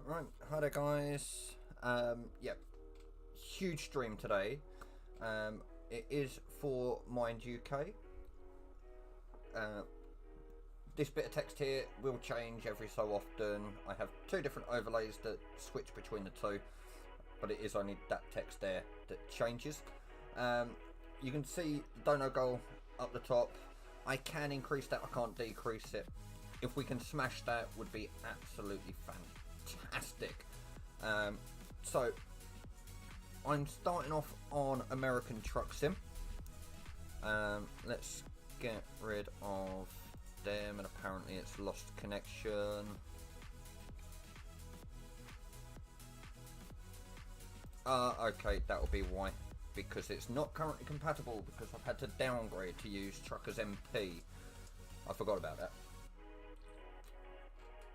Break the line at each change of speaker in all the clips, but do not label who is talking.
Right, hi there guys. Yep, huge stream today. It is for Mind UK. This bit of text here will change every so often. I have two different overlays that switch between the two, but it is only that text there that changes. You can see the dono goal up the top. I can increase that, I can't decrease it. If we can smash that, would be absolutely fantastic. So I'm starting off on American Truck Sim. Let's get rid of them, and apparently it's lost connection. Okay, that'll be why, because it's not currently compatible, because I've had to downgrade to use Truckers MP. I forgot about that.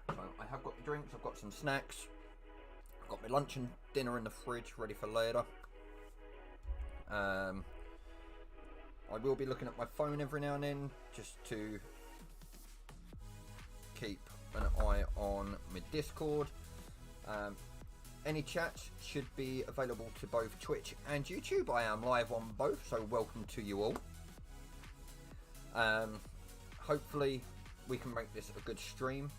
So I have got the drinks, I've got some snacks, I've got my lunch and dinner in the fridge ready for later. I will be looking at my phone every now and then just to keep an eye on my Discord. Any chats should be available to both Twitch and YouTube. I am live on both, so welcome to you all. Hopefully we can make this a good stream.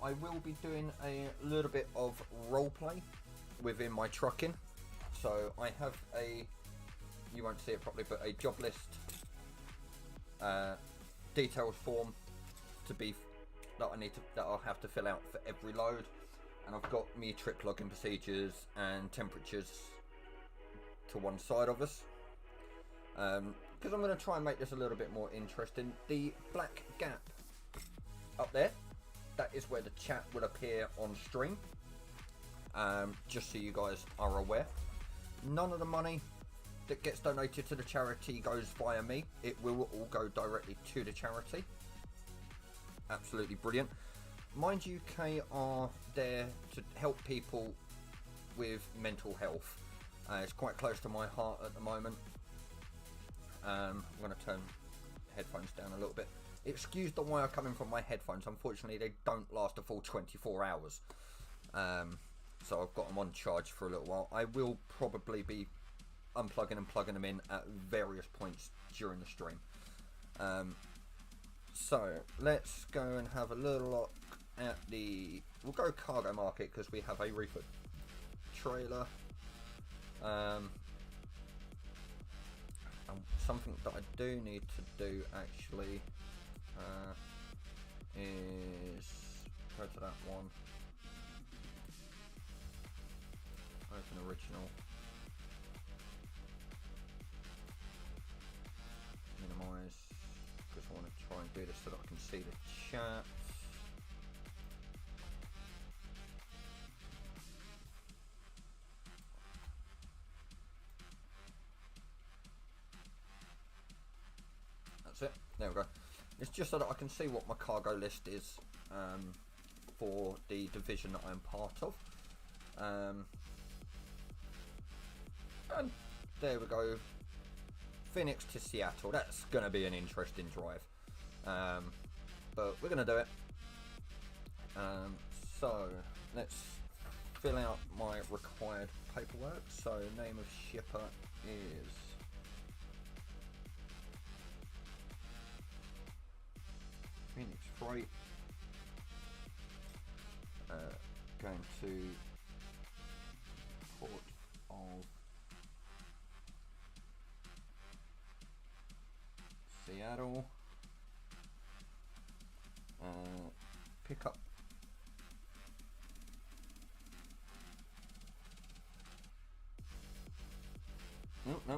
I will be doing a little bit of roleplay within my trucking. So I have a, you won't see it properly, but a job list details form to be that I'll have to fill out for every load, and I've got me trip logging procedures and temperatures to one side of us, because I'm going to try and make this a little bit more interesting. The black gap up there, that is where the chat will appear on stream, just so you guys are aware. None of the money that gets donated to the charity goes via me. It will all go directly to the charity. Absolutely brilliant. Mind UK are there to help people with mental health. It's quite close to my heart at the moment. I'm going to turn headphones down a little bit. Excuse the wire coming from my headphones. Unfortunately, they don't last a full 24 hours. So I've got them on charge for a little while. I will probably be unplugging and plugging them in at various points during the stream. So let's go and have a little look at the, we'll go cargo market because we have a reefer trailer. And something that I do need to do actually is go to that one, open original, minimize, because I want to try and do this so that I can see the chat. That's it, there we go. It's just so that I can see what my cargo list is for the division that I'm part of. And there we go. Phoenix to Seattle. That's going to be an interesting drive. But we're going to do it. So let's fill out my required paperwork. So name of shipper is Phoenix Freight. Going to Port of Seattle. Pick up no, I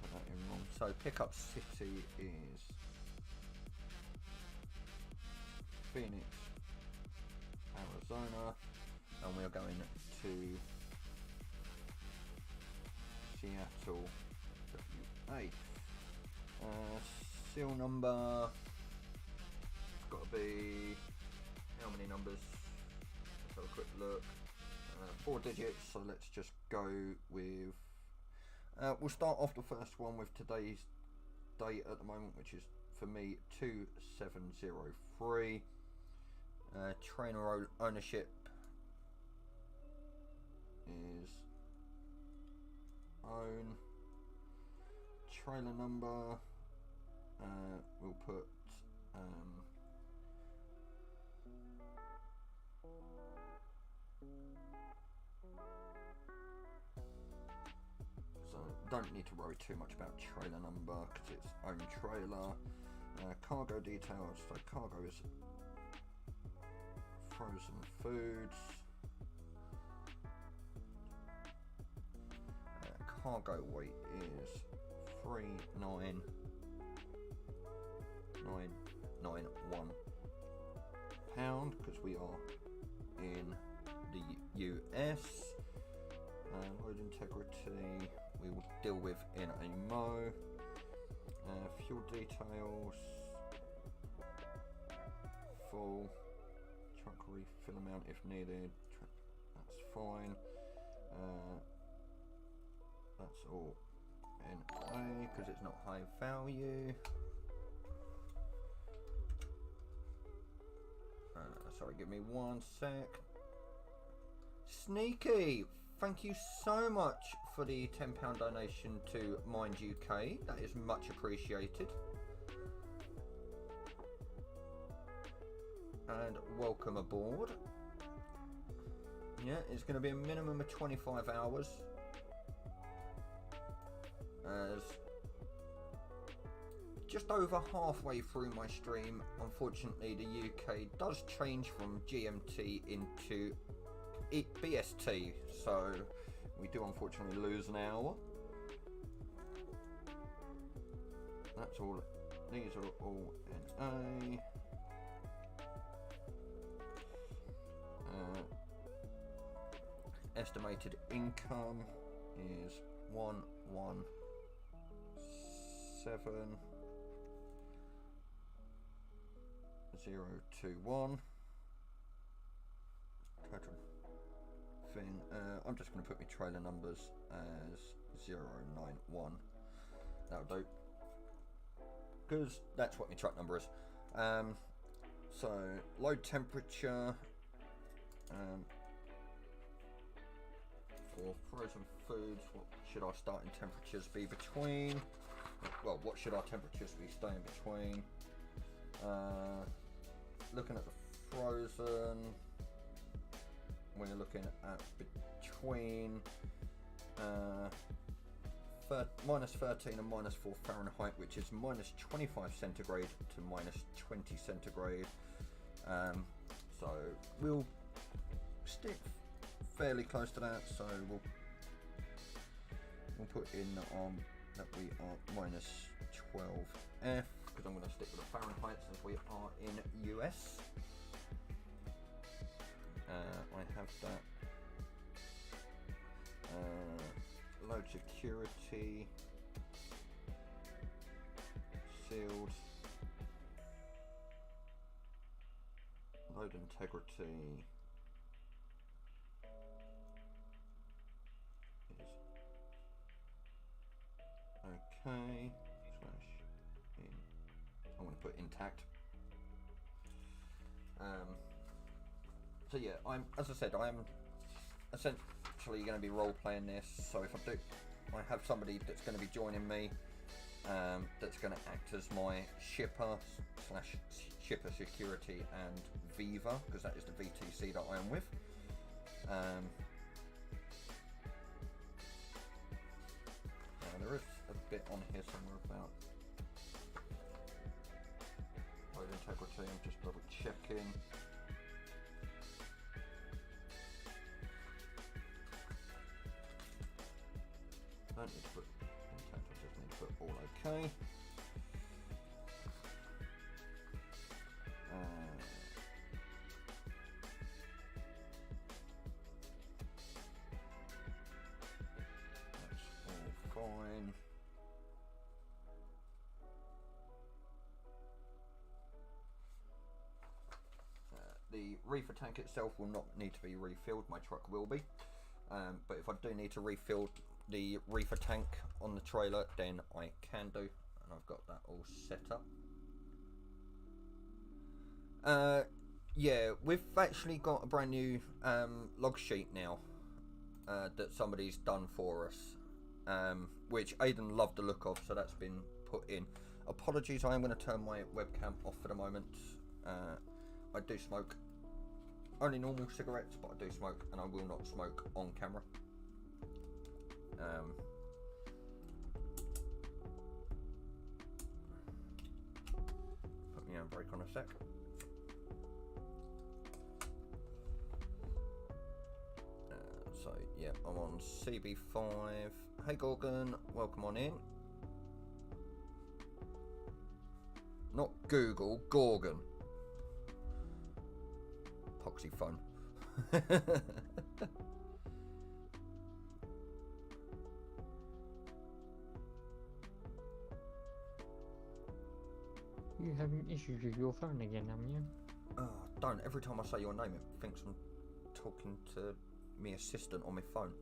put that in wrong. So pickup city is Phoenix, Arizona, and we are going to Seattle, WA. Seal number, it's got to be, how many numbers? Let's have a quick look. 4 digits, so let's just go with, we'll start off the first one with today's date at the moment, which is for me 2703. Trainer ownership is own. Trailer number, we'll put so don't need to worry too much about trailer number because it's own trailer. Cargo details, so cargo is frozen foods. Cargo weight is 39991 pound because we are in the US. Load integrity we will deal with in a mo. Fuel details full. Truck refill amount if needed. That's fine. That's all NA because it's not high value. Sorry, give me 1 sec. Sneaky, thank you so much for the £10 donation to Mind UK. That is much appreciated. And welcome aboard. Yeah, it's going to be a minimum of 25 hours. As just over halfway through my stream, unfortunately the UK does change from GMT into BST, so we do unfortunately lose an hour. That's all. These are all NA. Estimated income is 117021. Total thing. I'm just going to put my trailer numbers as 091. That'll do, because that's what my truck number is. So load temperature for frozen foods, what should our starting temperatures be between? Well, what should our temperatures be staying between? Looking at the frozen, we're looking at between minus 13 and minus 4 Fahrenheit, which is minus 25 centigrade to minus 20 centigrade. So we'll stick fairly close to that. So we'll put in that we are minus 12F, because I'm going to stick with the Fahrenheit since we are in US. I have that. Load security sealed. Load integrity is okay. Slash in. I'm going to put intact. So yeah, as I said, I'm essentially going to be role playing this. So if I do, I have somebody that's going to be joining me, that's going to act as my shipper slash shipper security and Viva, because that is the VTC that I am with. There is a bit on here somewhere about load integrity. I'm just double checking. I don't need to put intact, I just need to put all okay. That's all fine. The reefer tank itself will not need to be refilled, my truck will be. But if I do need to refill the reefer tank on the trailer, then I can do, and I've got that all set up. Yeah, we've actually got a brand new log sheet now that somebody's done for us, which Aidan loved the look of, so that's been put in. Apologies, I am going to turn my webcam off for the moment. I do smoke only normal cigarettes, but I do smoke, and I will not smoke on camera. Put me on break on a sec. So yeah, I'm on CB5. Hey Gorgon, welcome on in. Not Google, Gorgon. Poxy fun.
You having issues with your phone again, haven't you?
Don't. Every time I say your name, it thinks I'm talking to my assistant on my phone.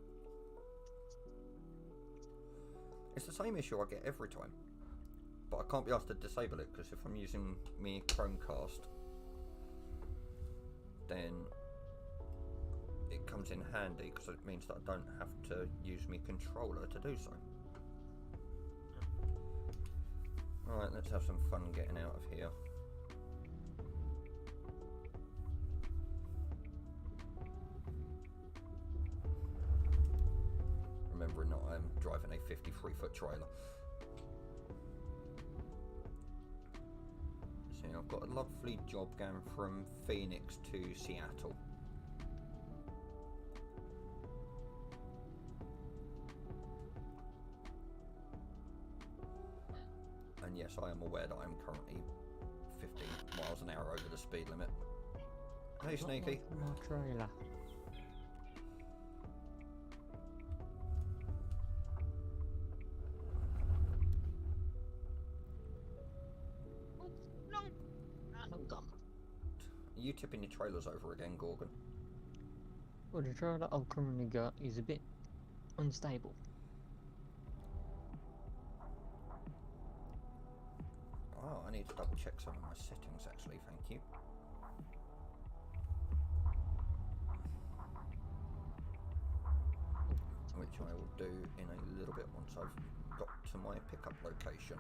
It's the same issue I get every time. But I can't be asked to disable it, because if I'm using my Chromecast, then it comes in handy, because it means that I don't have to use my controller to do so. Alright, let's have some fun getting out of here. Remembering that I'm driving a 53-foot trailer. See, I've got a lovely job going from Phoenix to Seattle. And yes, I am aware that I'm currently 15 miles an hour over the speed limit. Hey, Sneaky.
My trailer. No. I'm gone.
Are you tipping your trailers over again, Gorgon?
Well, the trailer I've currently got is a bit unstable.
Oh, I need to double check some of my settings actually, thank you. which I will do in a little bit once I've got to my pickup location.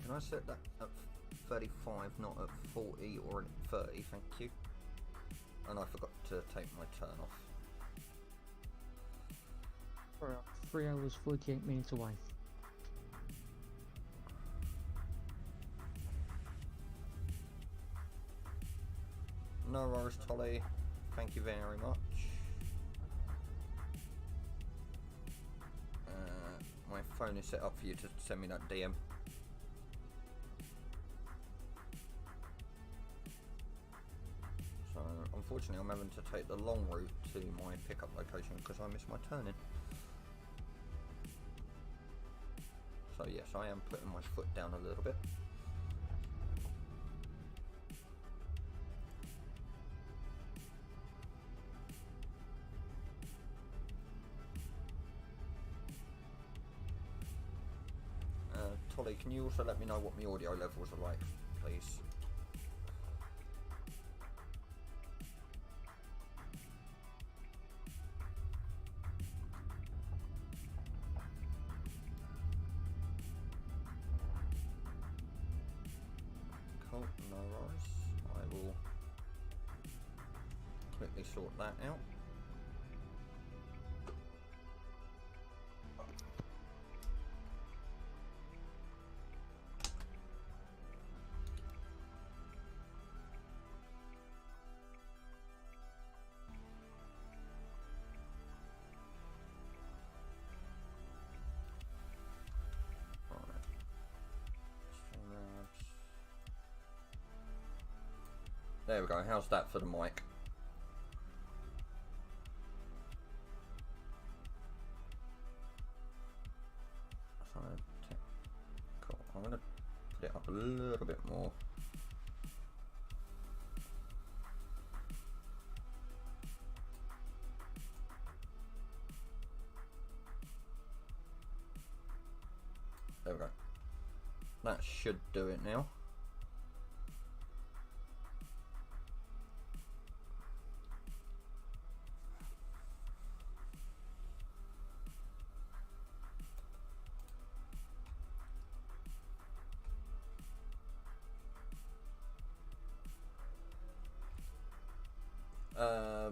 Can I set that at 35, not at 40 or at 30? Thank you. And I forgot to take my turn off.
We're 3 hours 48 minutes away.
No worries, Tolly. Thank you very much. My phone is set up for you to send me that DM. So, unfortunately, I'm having to take the long route to my pickup location because I missed my turn-in. So yes, I am putting my foot down a little bit. Tolly, can you also let me know what my audio levels are like, please? Cool, no worries. I will quickly sort that out. There we go, how's that for the mic? Cool, I'm going to put it up a little bit more. There we go. That should do it now.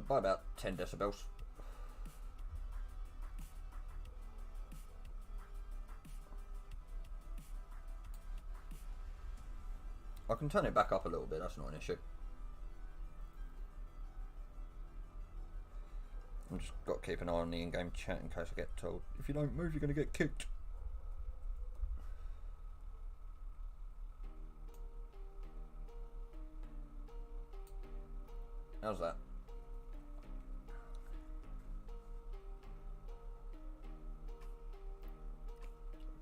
By about 10 decibels. I can turn it back up a little bit, that's not an issue. I've just got to keep an eye on the in-game chat in case I get told, if you don't move you're going to get kicked. How's that?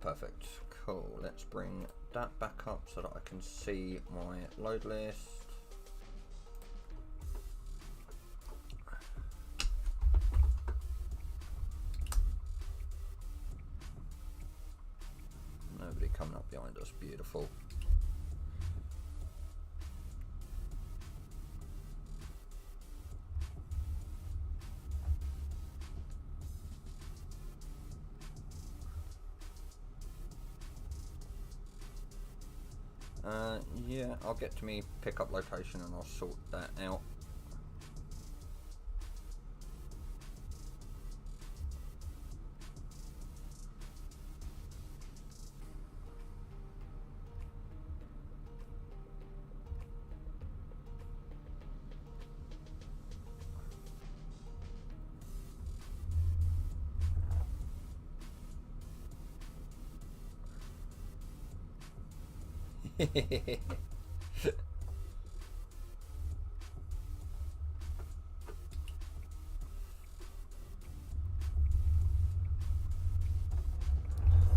Perfect. Cool. Let's bring that back up so that I can see my load list. Nobody coming up behind us. Beautiful. Yeah, I'll get to me pickup location and I'll sort that out.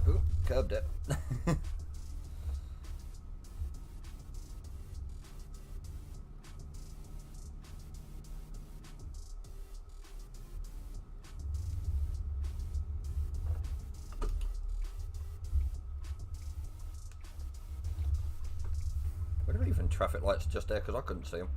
Ooh, curbed it. Where do we even traffic lights just there because I couldn't see them.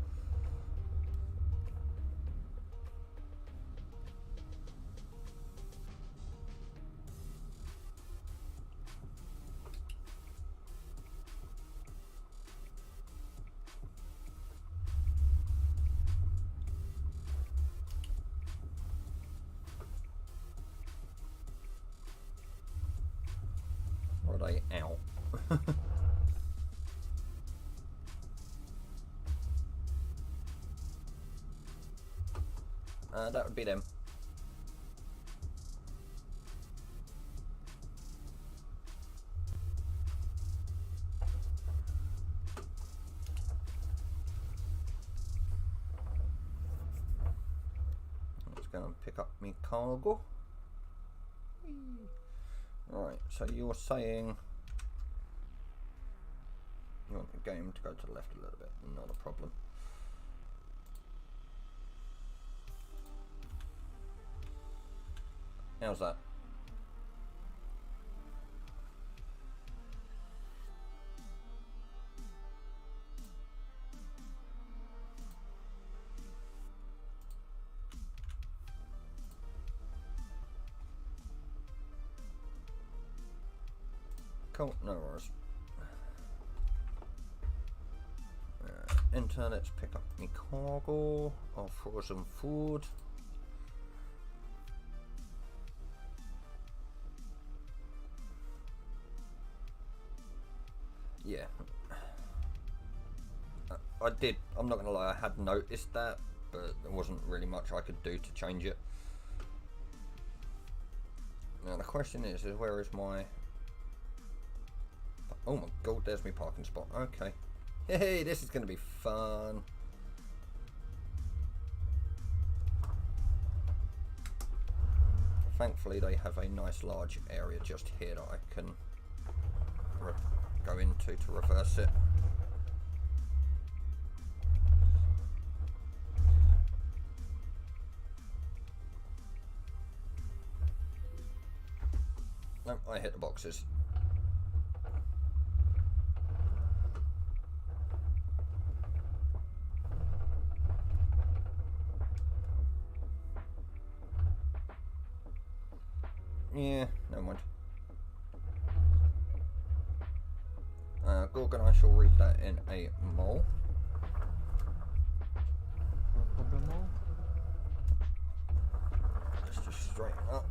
Or are they out? That would be them. Let's go and pick up me cargo. Right, so you're saying you want the game to go to the left a little bit, not a problem. How's that? Cool, no worries. Enter, let's pick up my cargo of frozen food. Yeah. I'm not gonna lie, I had noticed that, but there wasn't really much I could do to change it. Now the question is where is my... Oh my god, there's my parking spot. Okay. Hey, this is gonna be fun. Thankfully they have a nice large area just here that I can go into to reverse it. Nope, I hit the boxes. Yeah, never mind. Gorgon, I shall read that in a mole.
No problemo.
Just straighten up.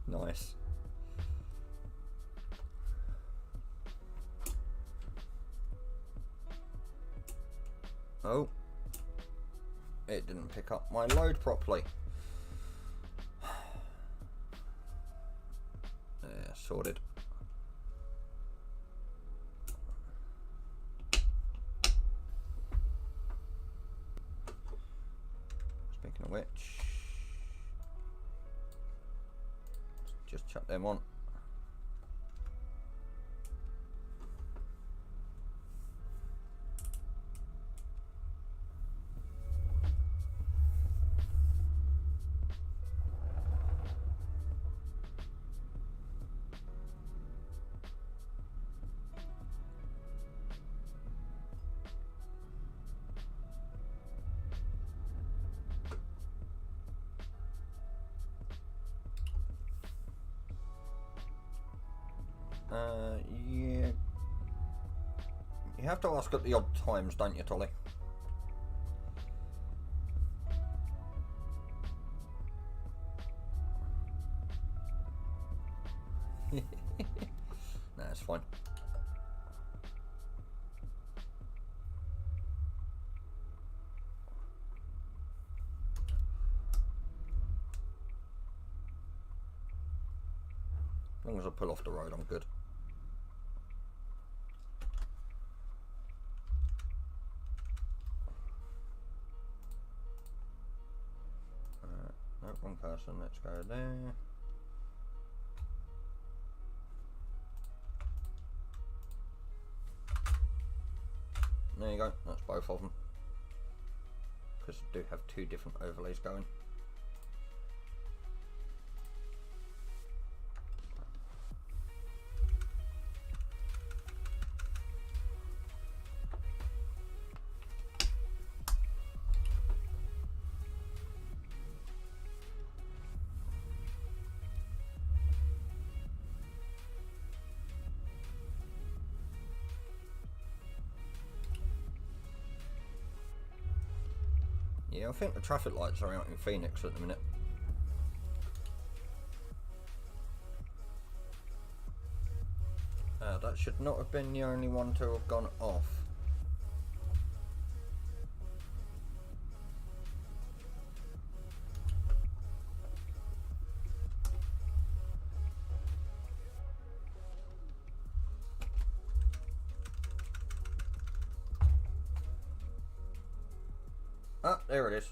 Nice. Oh, it didn't pick up my load properly. Yeah, sorted. Speaking of which, just chuck them on. Yeah. You have to ask at the odd times, don't you, Tolly? Nah, it's fine. As long as I pull off the road, I'm good. Nope. Wrong person, let's go there. There you go, that's both of them. Because I do have two different overlays going. Yeah, I think the traffic lights are out in Phoenix at the minute. That should not have been the only one to have gone off. Ah, there it is.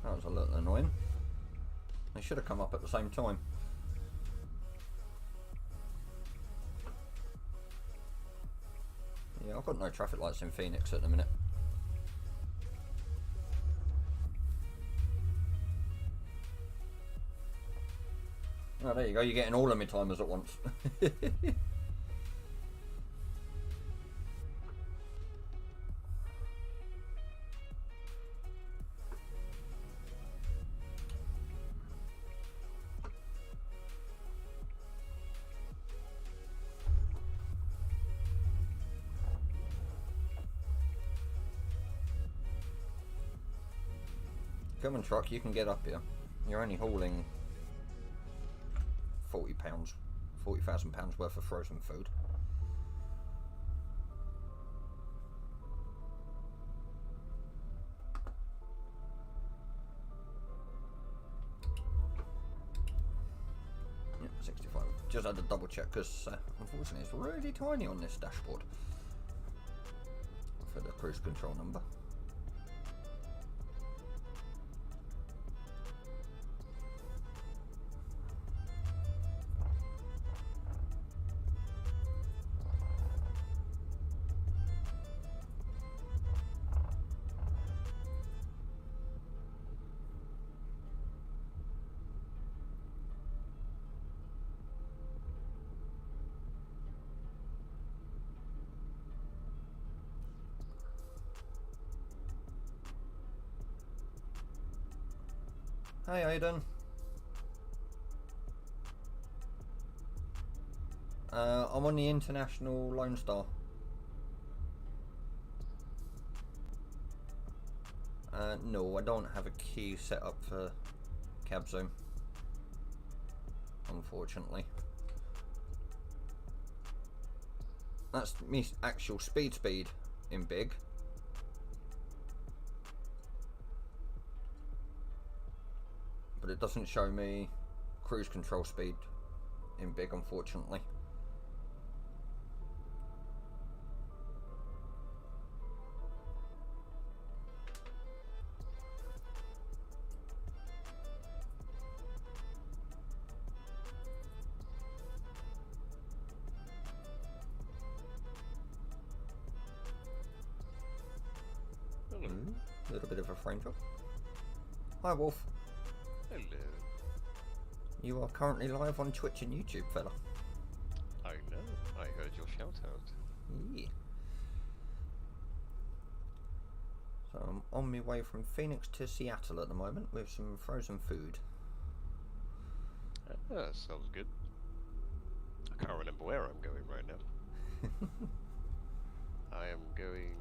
That was a little annoying. They should have come up at the same time. Yeah, I've got no traffic lights in Phoenix at the minute. Oh, there you go, you're getting all of my timers at once. Come on, truck, you can get up here. You're only hauling £40,000 worth of frozen food. Yep, 65. Just had to double check because unfortunately it's really tiny on this dashboard for the cruise control number. Hey Aidan. I'm on the International Lone Star. No, I don't have a key set up for cab zoom, unfortunately. That's me actual speed in big. But it doesn't show me cruise control speed in big, unfortunately. A little bit of a frame drop. Hi Wolf.
Hello.
You are currently live on Twitch and YouTube, fella.
I know. I heard your shout out.
Yeah. So I'm on my way from Phoenix to Seattle at the moment with some frozen food.
Sounds good. I can't remember where I'm going right now. I am going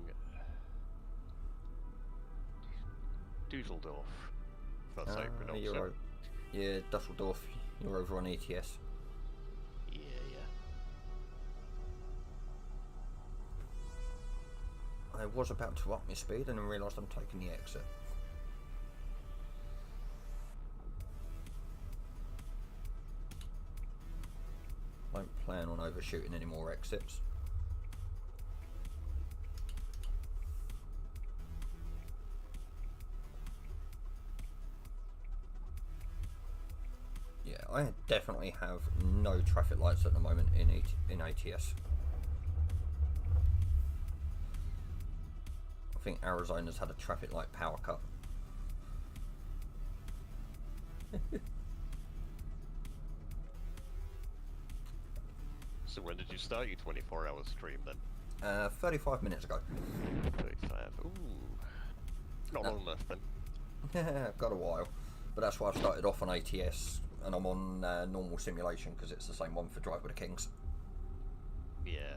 Dusseldorf. If that's how you pronounce it.
Yeah, Dusseldorf. You're over on ATS.
Yeah.
I was about to up my speed and then realised I'm taking the exit. Don't plan on overshooting any more exits. Yeah, I definitely have no traffic lights at the moment in ATS. I think Arizona's had a traffic light power cut.
So when did you start your 24-hour stream then?
35 minutes ago.
35. Ooh. Not long enough then.
Yeah, got a while. But that's why I've started off on ATS and I'm on normal simulation because it's the same one for Drive with the Kings.
Yeah.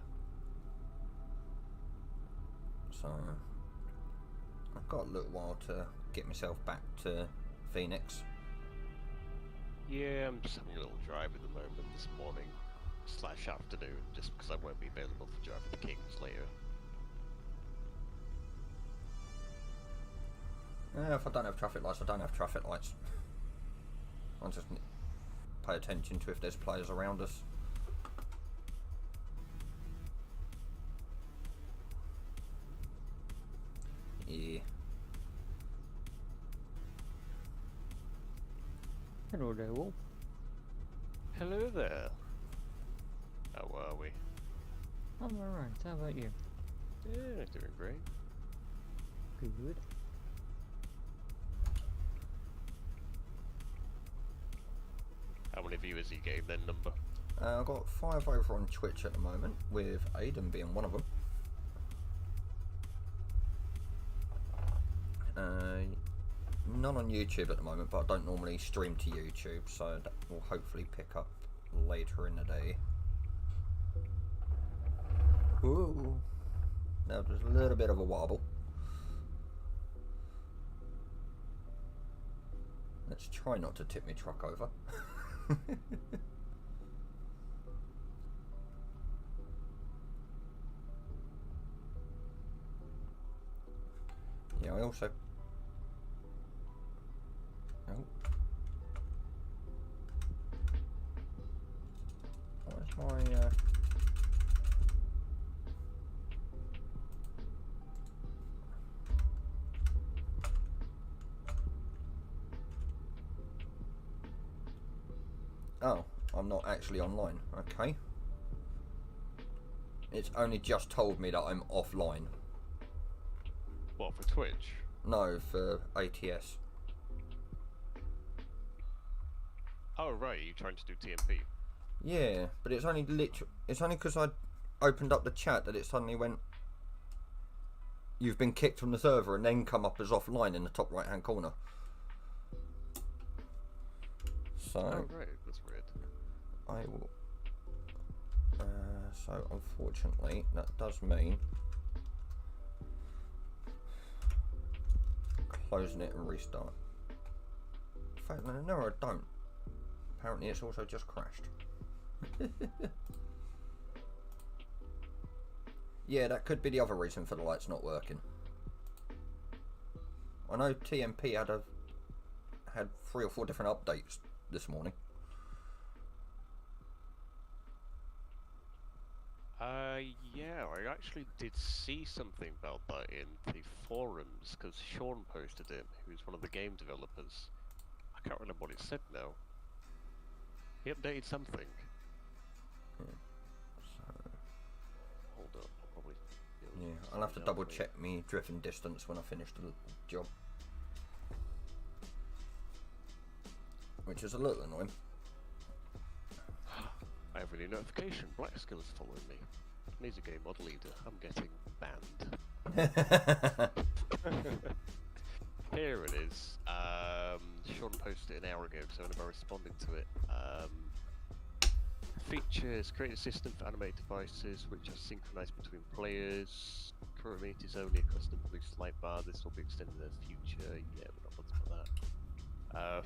So I've got a little while to get myself back to Phoenix.
Yeah, I'm just having a little drive at the moment this morning / afternoon, just because I won't be available for Drive with the Kings later.
If I don't have traffic lights, I don't have traffic lights. I just pay attention to if there's players around us. Yeah.
Hello there, Wolf.
Hello there. How are we?
I'm alright, how about you?
Yeah, doing great.
Good.
How many viewers are you getting then, number?
I've got 5 over on Twitch at the moment, with Aiden being one of them. None on YouTube at the moment, but I don't normally stream to YouTube, so that will hopefully pick up later in the day. Ooh. Now there's a little bit of a wobble. Let's try not to tip my truck over. Yeah, I also... Oh. Where's my... Oh, I'm not actually online. Okay. It's only just told me that I'm offline.
What, for Twitch?
No, for ATS.
Oh right, are you trying to do TMP?
Yeah, but it's only it's only because I opened up the chat that it suddenly went, you've been kicked from the server, and then come up as offline in the top right hand corner. So
Oh right, that's weird.
I will so unfortunately that does mean closing it and restart. In fact, no, I don't. Apparently it's also just crashed. Yeah, that could be the other reason for the lights not working. I know TMP had 3 or 4 different updates this morning.
Yeah, I actually did see something about that in the forums, because Sean posted it, who's one of the game developers. I can't remember what it said now. He updated something.
Yeah. So,
Hold up, I'll probably...
yeah, I'll have to double check me drifting distance when I finish the job. Which is a little annoying.
I have a new notification. Black Skill is following me. Needs a game mod leader. I'm getting banned. Here it is. Sean posted it an hour ago, so I'm responding to it. Features: create a system for animated devices which are synchronized between players. Currently it is only a custom blue slide bar. This will be extended in the future. Yeah, we're not bothered about that.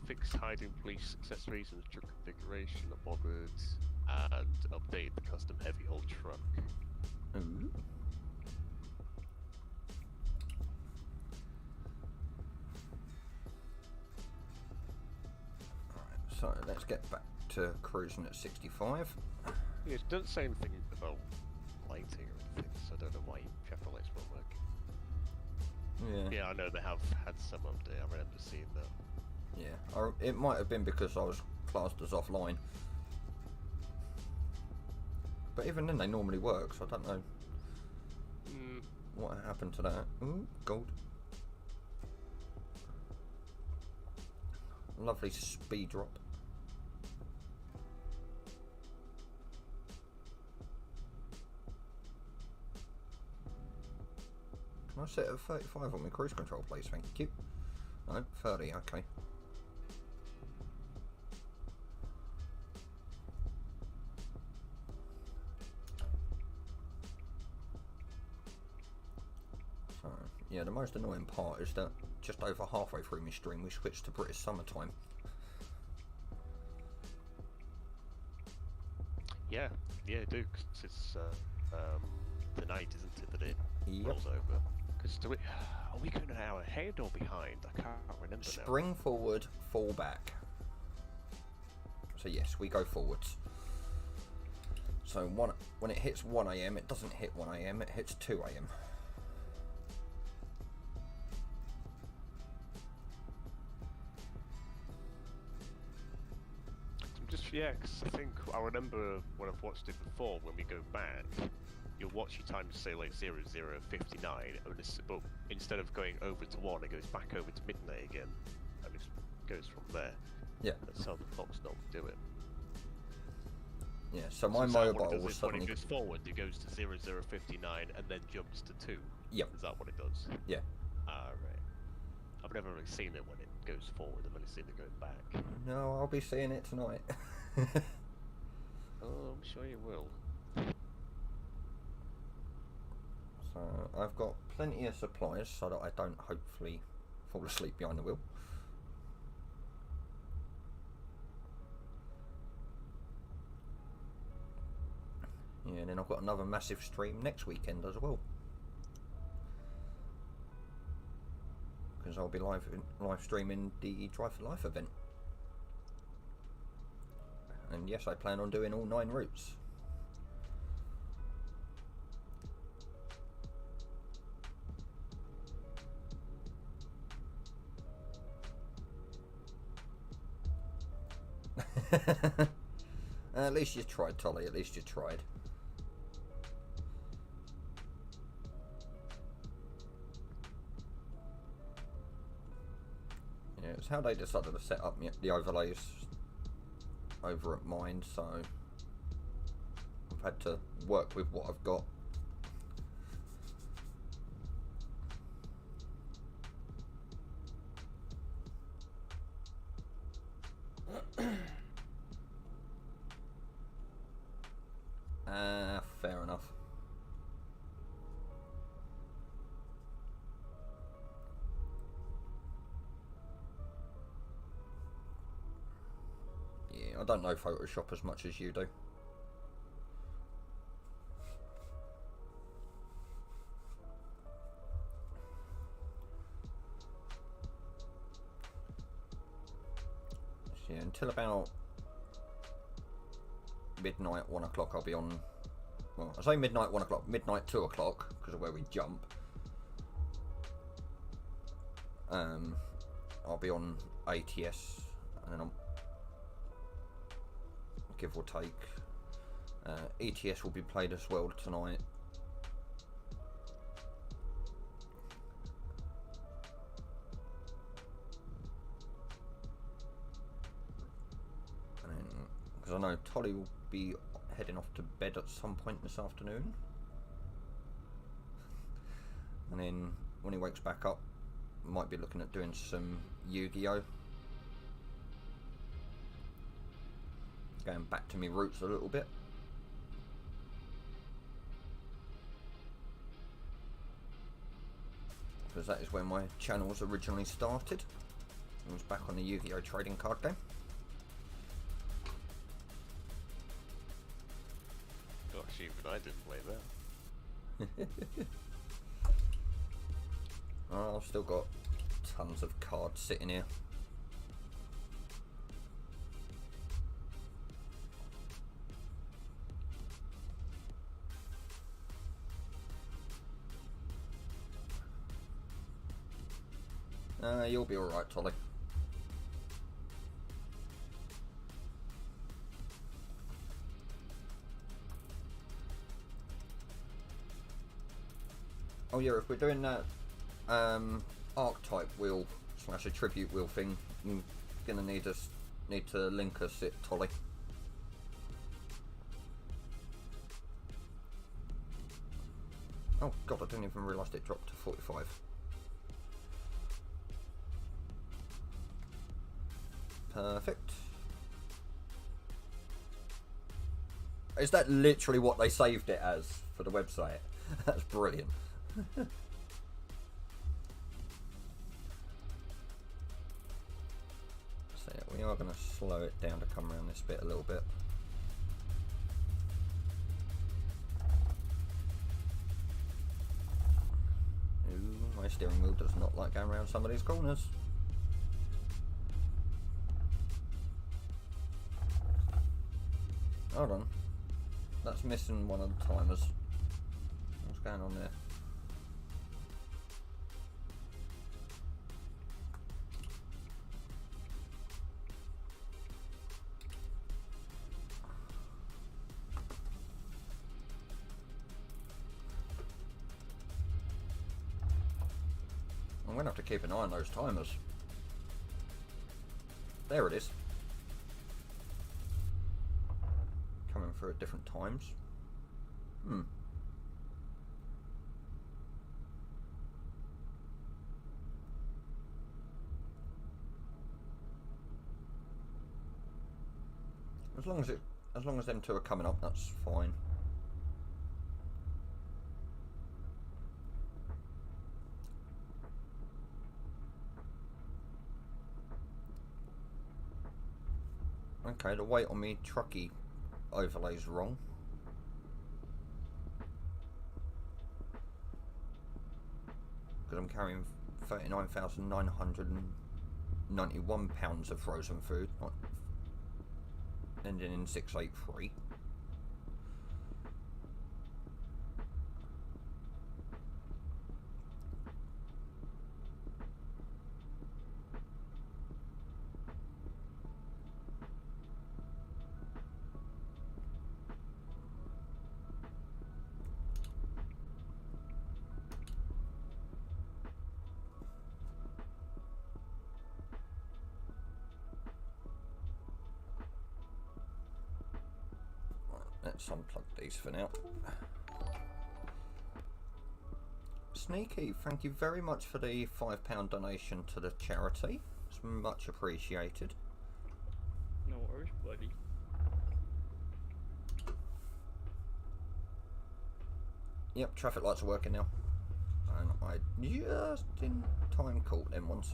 Fix hiding police accessories in the truck configuration, not bothered. And update the custom heavy haul truck.
Ooh. Alright, so let's get back to cruising at 65.
Yeah, it doesn't say anything about lighting or anything, so I don't know why traffic lights won't work.
Yeah.
Yeah, I know they have had some update. I remember seeing that.
Yeah. It might have been because I was classed as offline. But even then, they normally work, so I don't know what happened to that. Ooh, gold. Lovely speed drop. Can I set it at 35 on my cruise control, please? Thank you. No, 30, okay. So, yeah, the most annoying part is that just over halfway through my stream we switched to British summertime.
Yeah, I do, 'cause it's the night, isn't it, that it
Yep.
rolls over? Because are we going an hour ahead or behind? I can't remember now.
Spring forward, fall back. So yes, we go forwards. So when it hits 1 AM, it doesn't hit 1 AM, it hits 2 AM.
Yeah, because I remember when I've watched it before, when we go back, you'll watch your time to say like 00:59, but instead of going over to 1, it goes back over to midnight again, and it goes from there.
Yeah.
That's how the clocks normally do it.
Yeah, so my
is that
mobile
what it does?
was
Is when
suddenly...
it goes forward, it goes to 00:59 and then jumps to 2.
Yep.
Is that what it does?
Yeah.
Ah, right. I've never really seen it when it goes forward. I've only seen it going back.
No, I'll be seeing it tonight.
Oh, I'm sure you will.
So I've got plenty of supplies so that I don't hopefully fall asleep behind the wheel. Yeah, and then I've got another massive stream next weekend as well. Because I'll be live streaming the Drive for Life event. And yes, I plan on doing all 9 routes. At least you tried, Tolly, at least you tried. Yeah, it's how they decided to set up the overlays over at mine, so I've had to work with what I've got. Fair enough. Yeah, I don't know Photoshop as much as you do. Yeah, until about midnight, 1 o'clock, I'll be on. Well, I say midnight, 1 o'clock, midnight, 2 o'clock, because of where we jump. I'll be on ATS, and then I'm give or take. ETS will be played as well tonight. Because I know Tolly will be heading off to bed at some point this afternoon. And then when he wakes back up, might be looking at doing some Yu-Gi-Oh! Going back to my roots a little bit. Because that is where my channel was originally started. It was back on the Yu-Gi-Oh! Trading card game.
Gosh, even I didn't play that.
Oh, I've still got tons of cards sitting here. You'll be alright, Tolly. Oh yeah, if we're doing that archetype wheel / attribute wheel thing, I'm gonna need to link us it, Tolly. Oh god, I didn't even realise it dropped to 45. Perfect. Is that literally what they saved it as for the website? That's brilliant. So yeah, we are going to slow it down to come around this bit a little bit. Ooh, my steering wheel does not like going around some of these corners. Hold on. That's missing one of the timers. What's going on there? I'm going to have to keep an eye on those timers. There it is. Coming through at different times. As long as them two are coming up, that's fine. Okay, the weight on me trucky overlay's wrong. Because I'm carrying 39,991 pounds of frozen food, not ending in 683. Let's unplug these for now. Sneaky, thank you very much for the £5 donation to the charity. It's much appreciated.
No worries, buddy.
Yep, traffic lights are working now. And I just in time caught them ones.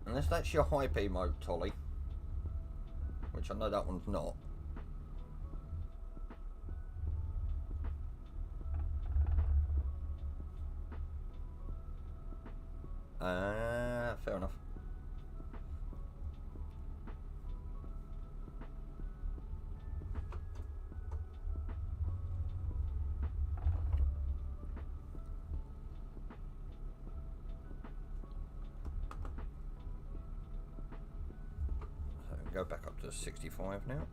Unless that's your high P mode, Tolly. Which I know that one's not. Fair enough. Go back up to 65 now.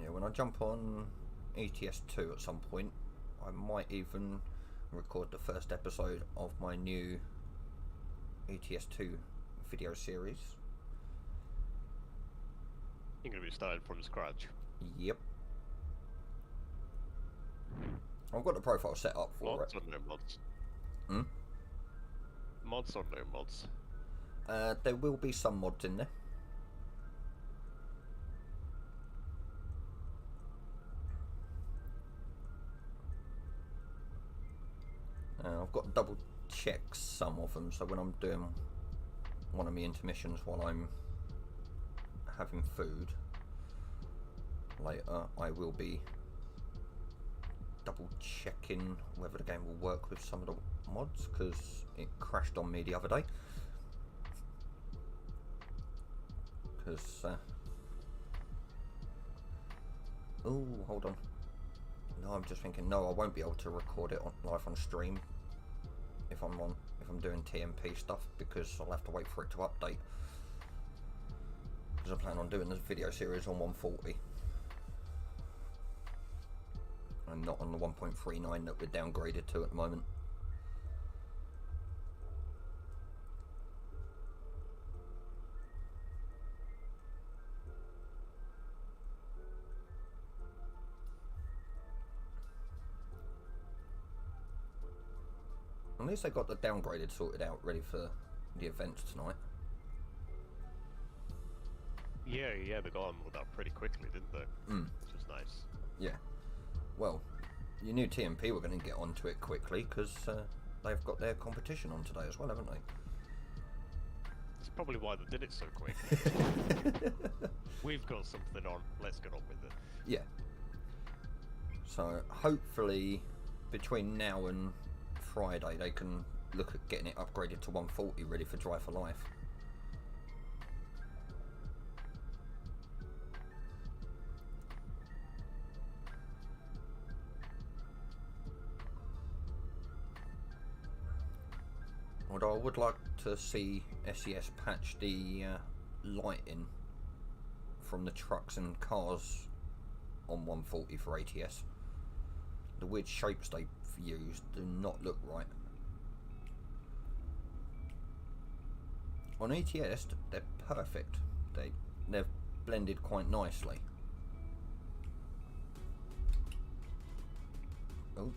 Yeah, when I jump on ETS2 at some point, I might even record the first episode of my new ETS2 video series.
You're going to be starting from scratch.
Yep. I've got the profile set up for
Mods
it.
or no mods?
Hmm?
Mods or no mods?
There will be some mods in there. I've got to double check some of them, so when I'm doing one of my intermissions while I'm having food later, I will be double checking whether the game will work with some of the mods, because it crashed on me the other day. Because oh, hold on. No, I'm just thinking. No, I won't be able to record it live on stream if I'm doing TMP stuff, because I'll have to wait for it to update. Because I plan on doing this video series on 140 and not on the 1.39 that we're downgraded to at the moment. At least they got the downgraded sorted out, ready for the events tonight.
Yeah, they got on with that pretty quickly, didn't they? Which was nice.
Yeah. Well, you knew TMP were going to get onto it quickly, because they've got their competition on today as well, haven't they?
It's probably why they did it so quick. We've got something on, let's get on with it.
Yeah. So hopefully between now and Friday they can look at getting it upgraded to 140, ready for Drive for Life. Although I would like to see SES patch the lighting from the trucks and cars on 140 for ATS. The weird shapes they've used do not look right. On ATS, they're perfect. They've blended quite nicely. Oh.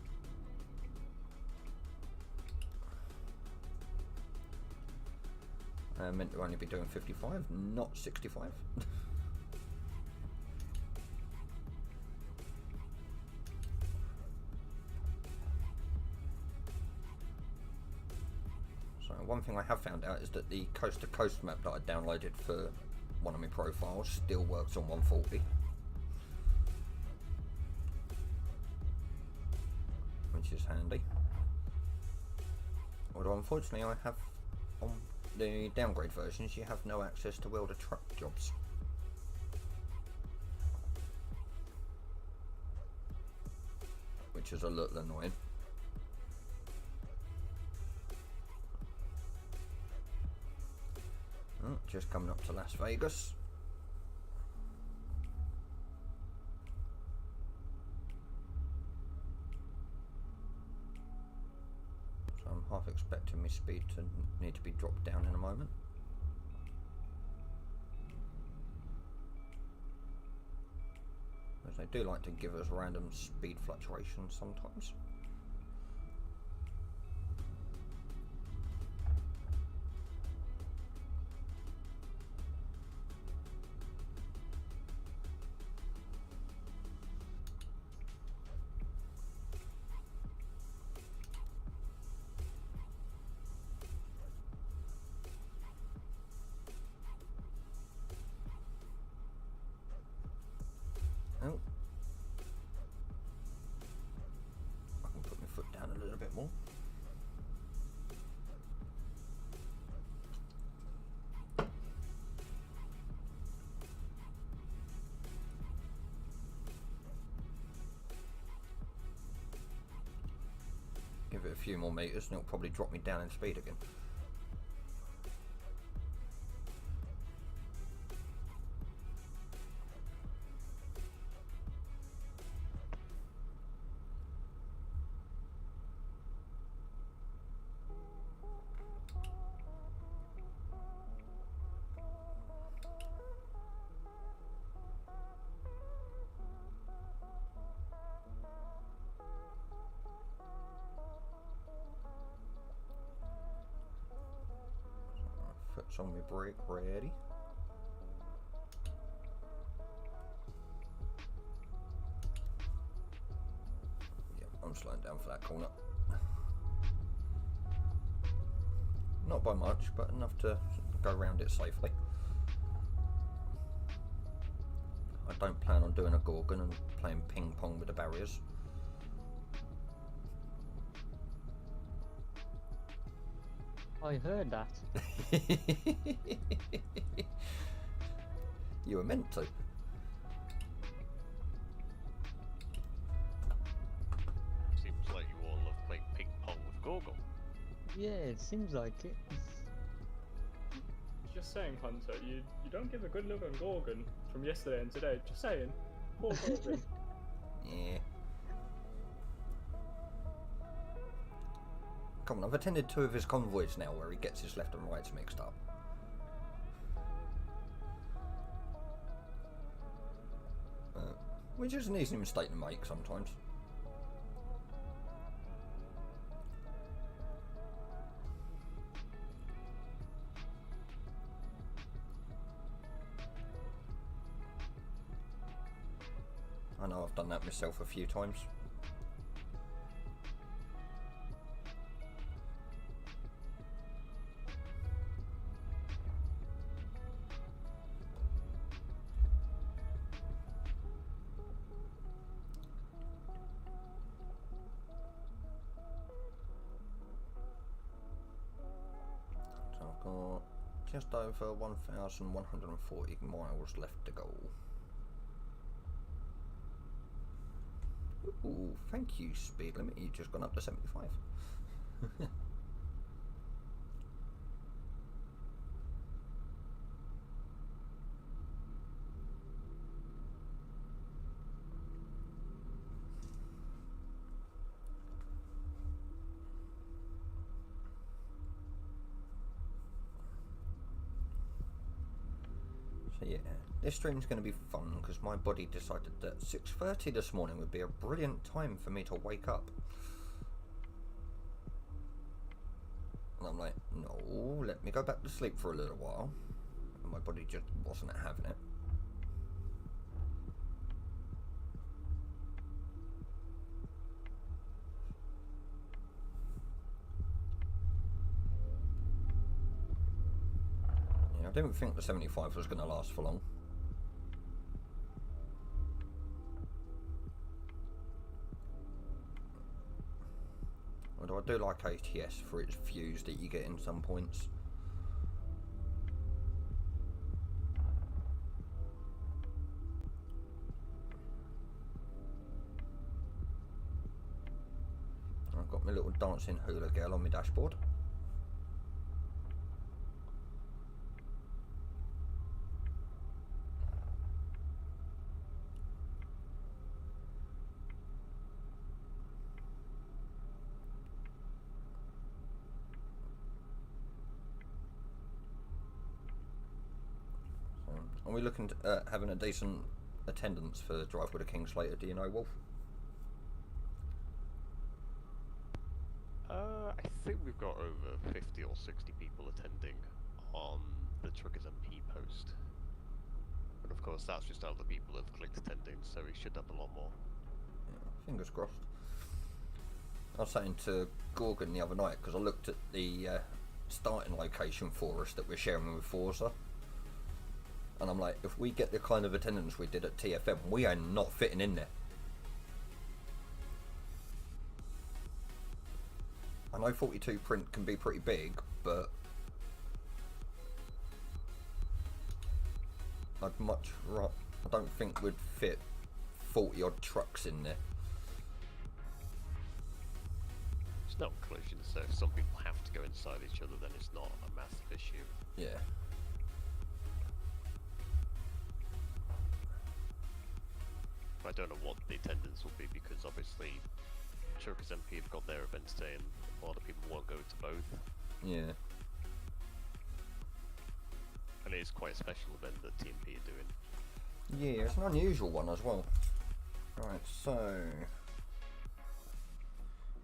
I meant to only be doing 55, not 65. So one thing I have found out is that the coast to coast map that I downloaded for one of my profiles still works on 140. Which is handy. Although unfortunately I have on the downgrade versions you have no access to welder truck jobs. Which is a little annoying. Oh, just coming up to Las Vegas. So I'm half expecting my speed to need to be dropped down in a moment. As they do like to give us random speed fluctuations sometimes. Oh, I can put my foot down a little bit more. Give it a few more meters and it'll probably drop me down in speed again. Foot's on my brake ready. Yeah, I'm slowing down for that corner. Not by much, but enough to go around it safely. I don't plan on doing a Gorgon and playing ping pong with the barriers.
I heard that.
You were meant to.
Seems like you all love playing ping pong with Gorgon.
Yeah, it seems like it.
Just saying, Hunter, you don't give a good look on Gorgon from yesterday and today. Just saying. Poor Gorgon.
Yeah. Come on, I've attended 2 of his convoys now where he gets his left and rights mixed up. Which is an easy mistake to make sometimes. I know I've done that myself a few times. So I've got just over 1,140 miles left to go. Ooh, thank you, speed limit. You've just gone up to 75. So yeah, this stream's going to be fun because my body decided that 6:30 this morning would be a brilliant time for me to wake up. And I'm like, no, let me go back to sleep for a little while. And my body just wasn't having it. Yeah, I didn't think the 75 was going to last for long. Although I do like ATS for its views that you get in some points. I've got my little dancing hula girl on my dashboard. Are we looking at having a decent attendance for Drive with a King Slater? Do you know, Wolf?
I think we've got over 50 or 60 people attending on the Truckers MP post. But of course, that's just all the people who have clicked attending, so we should have a lot more.
Yeah, fingers crossed. I was saying to Gorgon the other night, because I looked at the starting location for us that we're sharing with Forza. And I'm like, if we get the kind of attendance we did at TFM, we are not fitting in there. I know 42 print can be pretty big, but I'd much rather... I don't think we'd fit 40 odd trucks in there.
It's not collision, so if some people have to go inside each other, then it's not a massive issue.
Yeah.
I don't know what the attendance will be because obviously Truckers MP have got their event today and a lot of people won't go to both.
Yeah.
And it is quite a special event that TMP are doing.
Yeah, it's an unusual one as well. Right, so...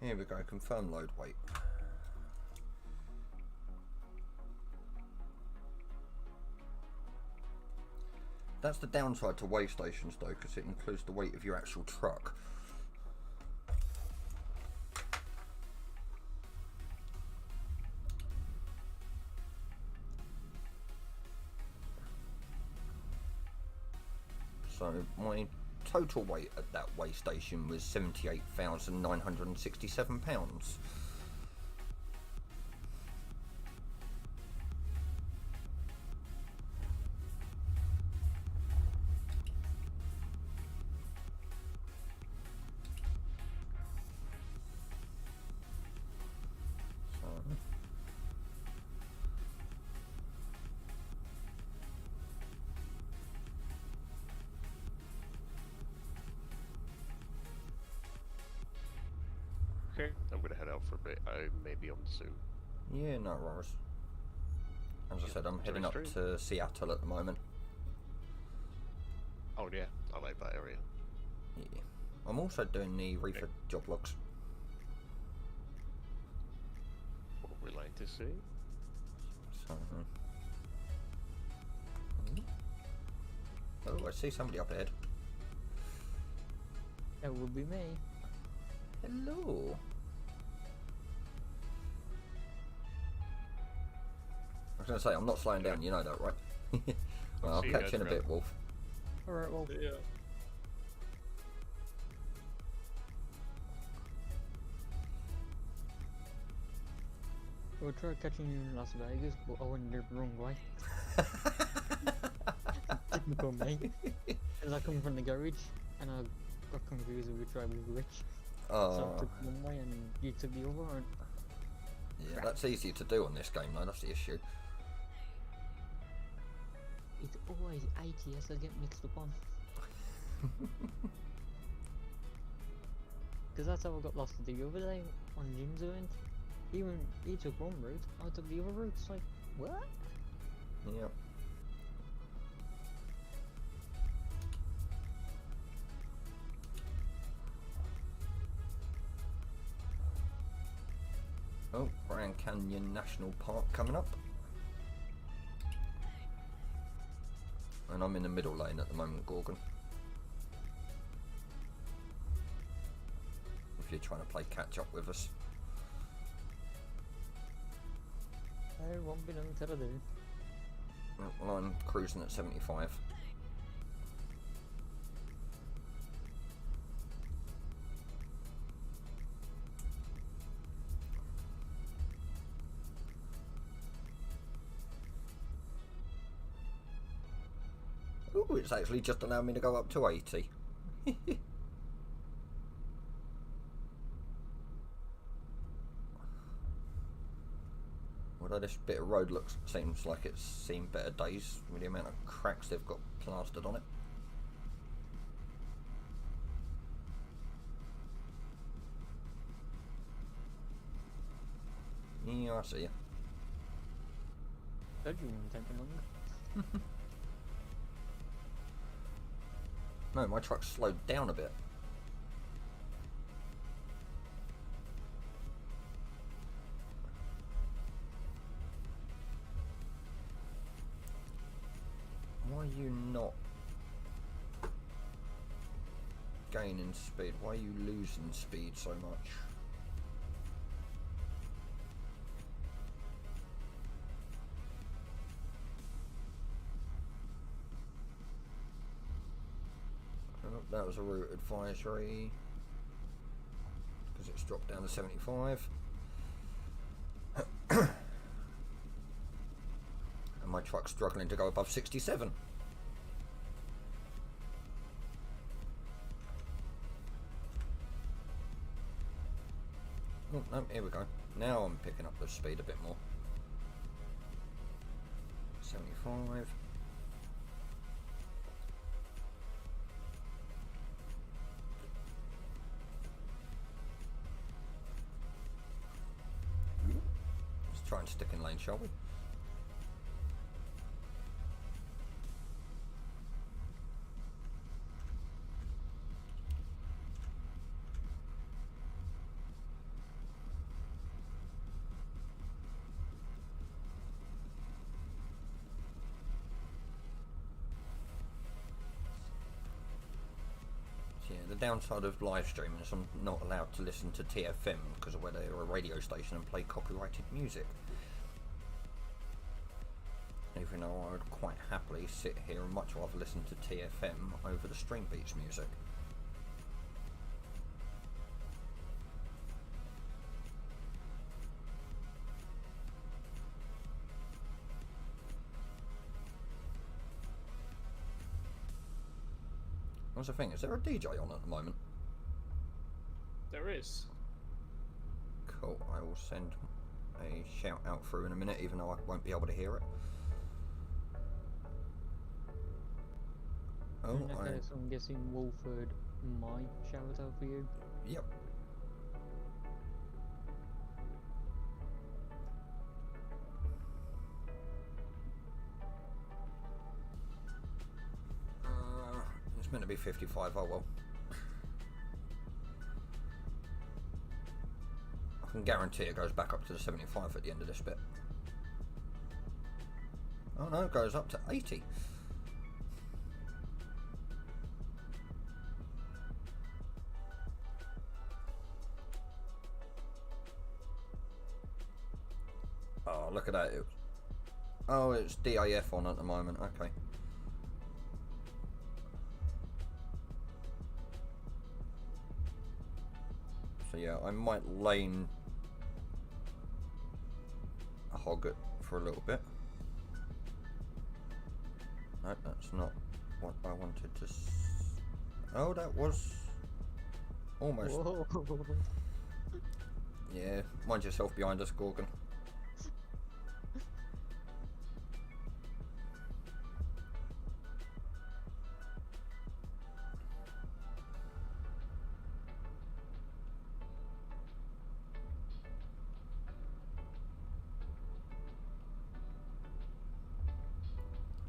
here we go, confirm load weight. That's the downside to weigh stations though, because it includes the weight of your actual truck. So my total weight at that weigh station was 78,967 pounds.
Okay, I'm gonna head out for a bit. I may be on soon.
Yeah, no worries. As I said, I'm heading up
Straight.
to Seattle at the moment.
Oh yeah, I like that area.
Yeah. I'm also doing the reefer job logs.
What we like to see.
So, oh, I see somebody up ahead.
That would be me.
Hello. I was going to say, I'm not slowing down, you know that, right? Well, I'll
See you
catch
guys
you in a bit,
around.
Wolf.
Alright, well,
Yeah.
we'll try catching you in Las Vegas, but I went there the wrong way. Typical me. Because I come from the garage, and I got confused with which way was which. So I
Oh,
took one way and you took the other, and
yeah, that's easy to do on this game, though. That's the issue.
it's always ATS I get mixed up on. Because that's how I got lost the other day on Jim's event. He took one route, I took the other route. It's like, what?
Yeah. Oh, Grand Canyon National Park coming up. And I'm in the middle lane at the moment, Gorgon. If you're trying to play catch up with us.
I won't be done till I do.
Well, I'm cruising at 75. Ooh, it's actually just allowed me to go up to 80. Although this bit of road seems like it's seen better days with the amount of cracks they've got plastered on it. Yeah, I see you.
Told you wouldn't take me long.
No, my truck slowed down a bit. Why are you not gaining speed? Why are you losing speed so much? Oh, that was a route advisory because it's dropped down to 75. And my truck's struggling to go above 67. Oh, no, here we go. Now I'm picking up the speed a bit more. 75. Let's try and stick in lane, shall we? Yeah, the downside of live streaming is I'm not allowed to listen to TFM because of where they're a radio station and play copyrighted music. Even though I would quite happily sit here and much rather listen to TFM over the Stream Beats music. What's the thing? Is there a DJ on at the moment?
There is.
Cool. I will send a shout out through in a minute, even though I won't be able to hear it. Oh,
Okay, so I'm guessing Wolford might shout out for you.
Yep. It's meant to be 55, oh well. I can guarantee it goes back up to the 75 at the end of this bit. Oh no, it goes up to 80. Oh, look at that. Oh, it's DAF on at the moment, okay. So yeah, I might lane hog it for a little bit. No, that's not what I wanted to oh, that was almost.
Whoa.
Yeah, mind yourself behind us, Gorgon.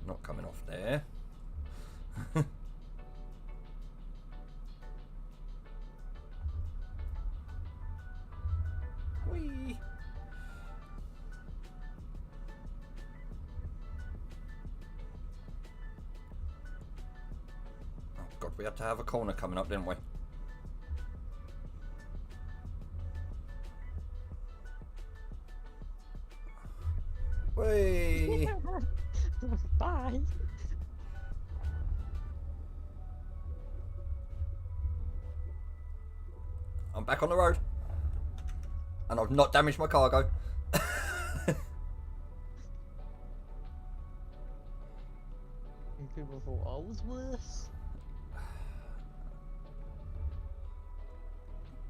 Not coming off there. Whee! Oh god, we had to have a corner coming up, didn't we? Whee!
Bye.
I'm back on the road. And I've not damaged my cargo.
People thought I was worse.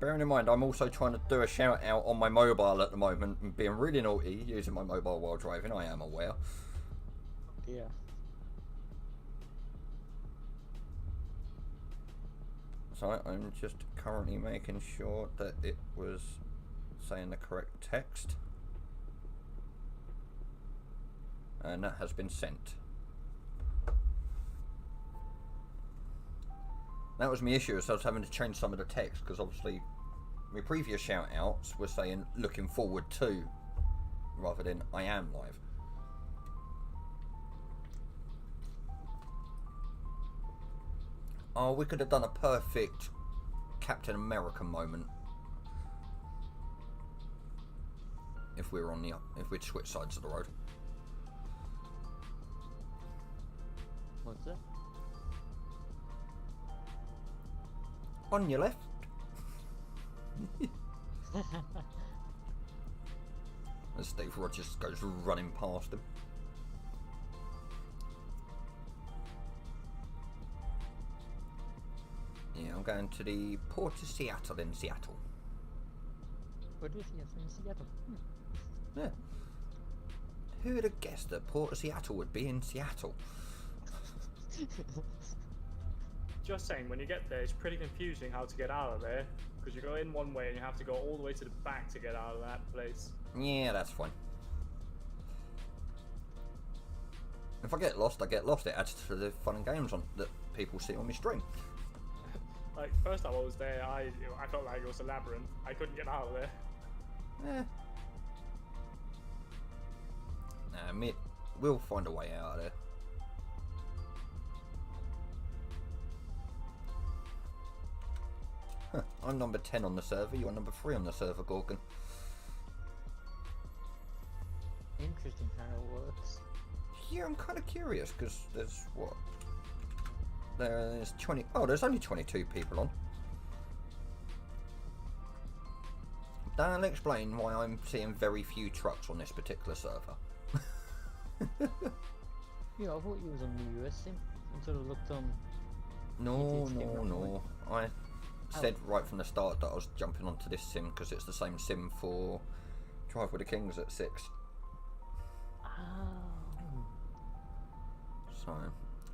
Bearing in mind, I'm also trying to do a shout out on my mobile at the moment and being really naughty using my mobile while driving, I am aware.
Yeah.
So I'm just currently making sure that it was saying the correct text. And that has been sent. That was my issue, so I was having to change some of the text because obviously my previous shout outs were saying looking forward to rather than I am live. Oh, we could have done a perfect Captain America moment if we were on the if we'd switched sides of the road.
What's that?
On your left. As Steve Rogers goes running past him. Yeah, I'm going to the Port of Seattle in Seattle.
What is he from Seattle?
Yeah. Who would have guessed that Port of Seattle would be in Seattle?
Just saying, when you get there, it's pretty confusing how to get out of there, because you go in one way and you have to go all the way to the back to get out of that place.
Yeah, that's fine. If I get lost, I get lost. It adds to the fun and games on that people see on my stream.
Like, first time I was there, I felt like it was a labyrinth. I couldn't get out of there.
Nah, we'll find a way out of there. Huh, I'm number 10 on the server, you're number 3 on the server, Gorgon.
Interesting how it works.
Yeah, I'm kind of curious because there's what? There's 20. Oh, there's only 22 people on. That'll explain why I'm seeing very few trucks on this particular server.
Yeah, I thought you was on the US sim until I looked on.
No,
ETS game,
no. I said right from the start that I was jumping onto this sim because it's the same sim for Drive with the Kings at 6.
Oh.
So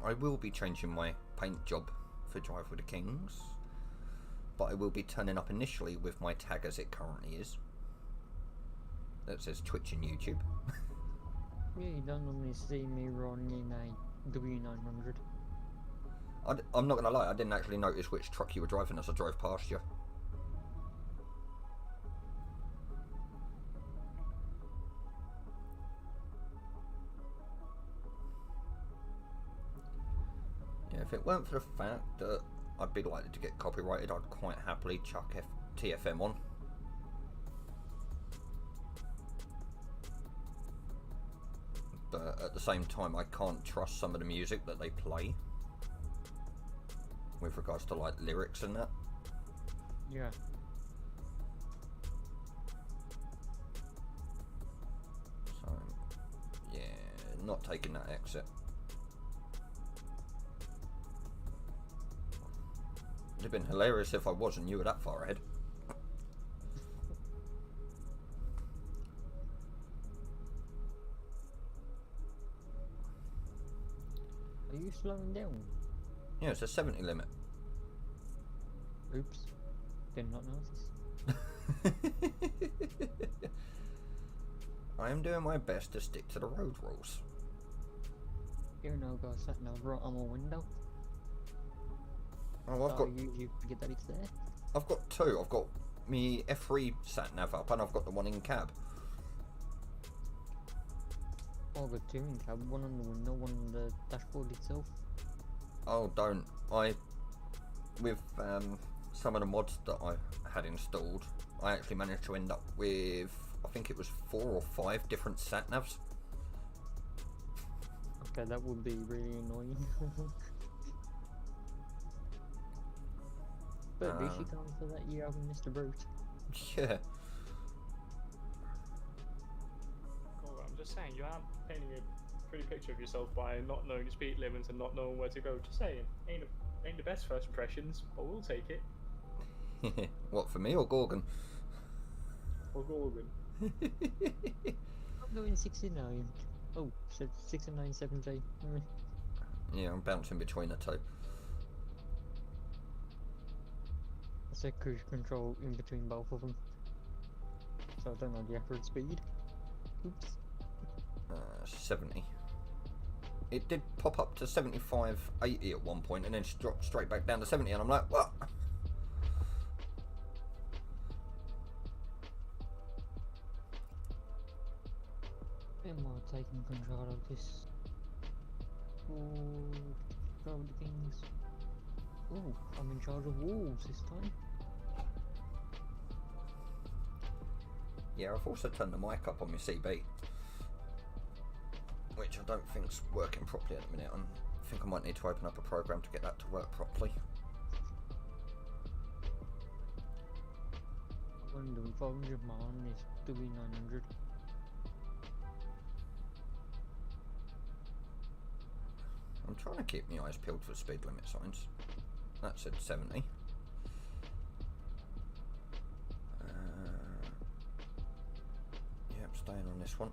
I will be changing my paint job for Drive with the Kings, but I will be turning up initially with my tag as it currently is. That says Twitch and YouTube.
Yeah, you don't normally see me running in a W900.
I'm not gonna lie, I didn't actually notice which truck you were driving as I drove past you. Yeah, if it weren't for the fact that I'd be likely to get copyrighted, I'd quite happily chuck TFM on. But at the same time, I can't trust some of the music that they play with regards to like lyrics and that.
Yeah.
So yeah, not taking that exit. It'd have been hilarious if I was and you were that far ahead.
Are you slowing down?
Yeah, it's a 70 limit.
Oops. Did not notice.
I am doing my best to stick to the road rules.
Here now, guys, sat now right on my window.
Oh,
So you forget that it's there.
I've got two. I've got me F3 sat nav up, and I've got the one in cab.
Oh, I've got two in cab, one on the window, one on the dashboard itself.
Oh, don't. With some of the mods that I had installed, I actually managed to end up with, I think it was 4 or 5 different sat navs.
Okay, that would be really annoying. But at least you can't for that you haven't missed a route.
Yeah.
I'm just saying, you are painting a pretty picture of yourself by not knowing the speed limits and not knowing where to go. Just saying, ain't the best first impressions, but we'll take it.
What, for me or Gorgon?
Or Gorgon.
I'm going 69. Oh, so 69, 70.
Yeah, I'm bouncing between the two.
I said cruise control in between both of them. So I don't know the accurate speed. Oops.
70. It did pop up to 75, 80 at one point, and then dropped straight back down to 70, and I'm like, what?
Am I taking control of this? Oh, control the things. Oh, I'm in charge of wolves this time.
Yeah, I've also turned the mic up on my CB, which I don't think's working properly at the minute. I think I might need to open up a program to get that to work properly.
I wonder if 500 man is W900.
I'm trying to keep my eyes peeled for speed limit signs. That said 70. Yep, staying on this one.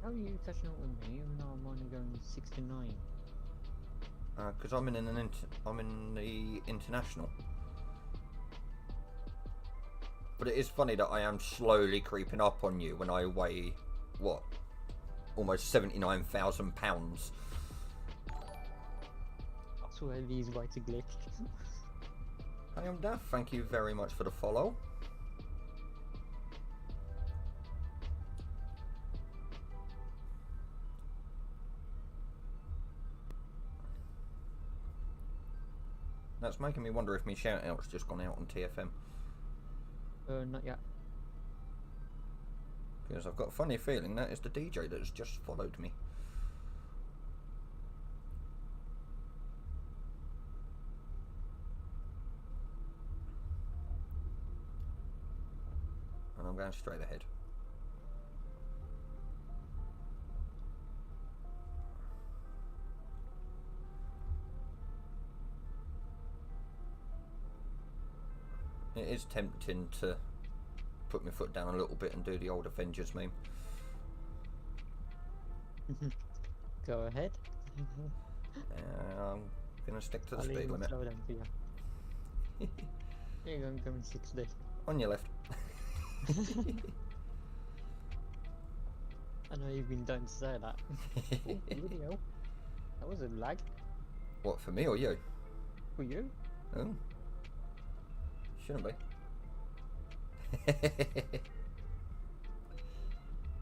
How are you catching up with me even though I'm only going 69?
Because I'm in the international. But it is funny that I am slowly creeping up on you when I weigh what, almost 79,000 pounds.
I swear these lights are glitched.
I am Daft. Thank you very much for the follow. That's making me wonder if my shout out's just gone out on TFM.
Not yet.
Because I've got a funny feeling that is the DJ that has just followed me. And I'm going straight ahead. It is tempting to put my foot down a little bit and do the old Avengers meme.
Go ahead.
I'm going to stick to the
I'll
speed
even
limit.
slow down for you. There you go, I'm going 60.
On your left.
I know you've been dying to say that. Oh, bloody hell. That was a lag
What, for me or you?
for you.
Oh. Shouldn't be.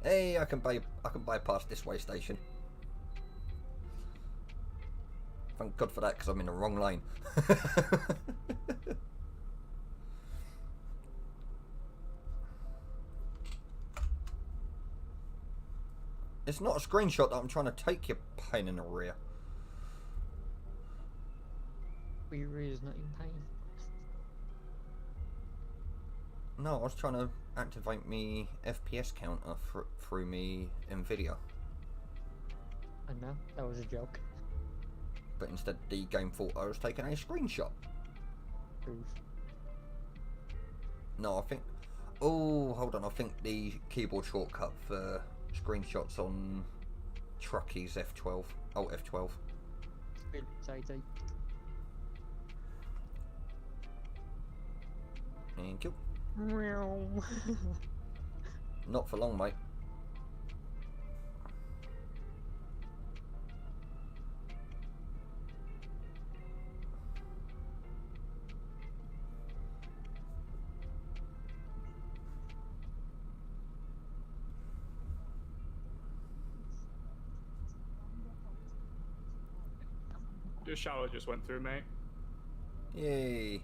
Hey, I can bypass this way station. Thank God for that, because I'm in the wrong lane. It's not a screenshot that I'm trying to take, you pain in the rear.
But your ear's not in pain.
No, I was trying to activate me FPS counter through me Nvidia,
I know, that was a joke.
but instead the game thought I was taking a screenshot.
Proof.
No, I think... Oh, hold on, I think the keyboard shortcut for screenshots on Trucky's F12. Oh, F12.
It's 80.
Thank you.
Meow.
Not for long, mate.
Your shower just went through, mate.
Yay.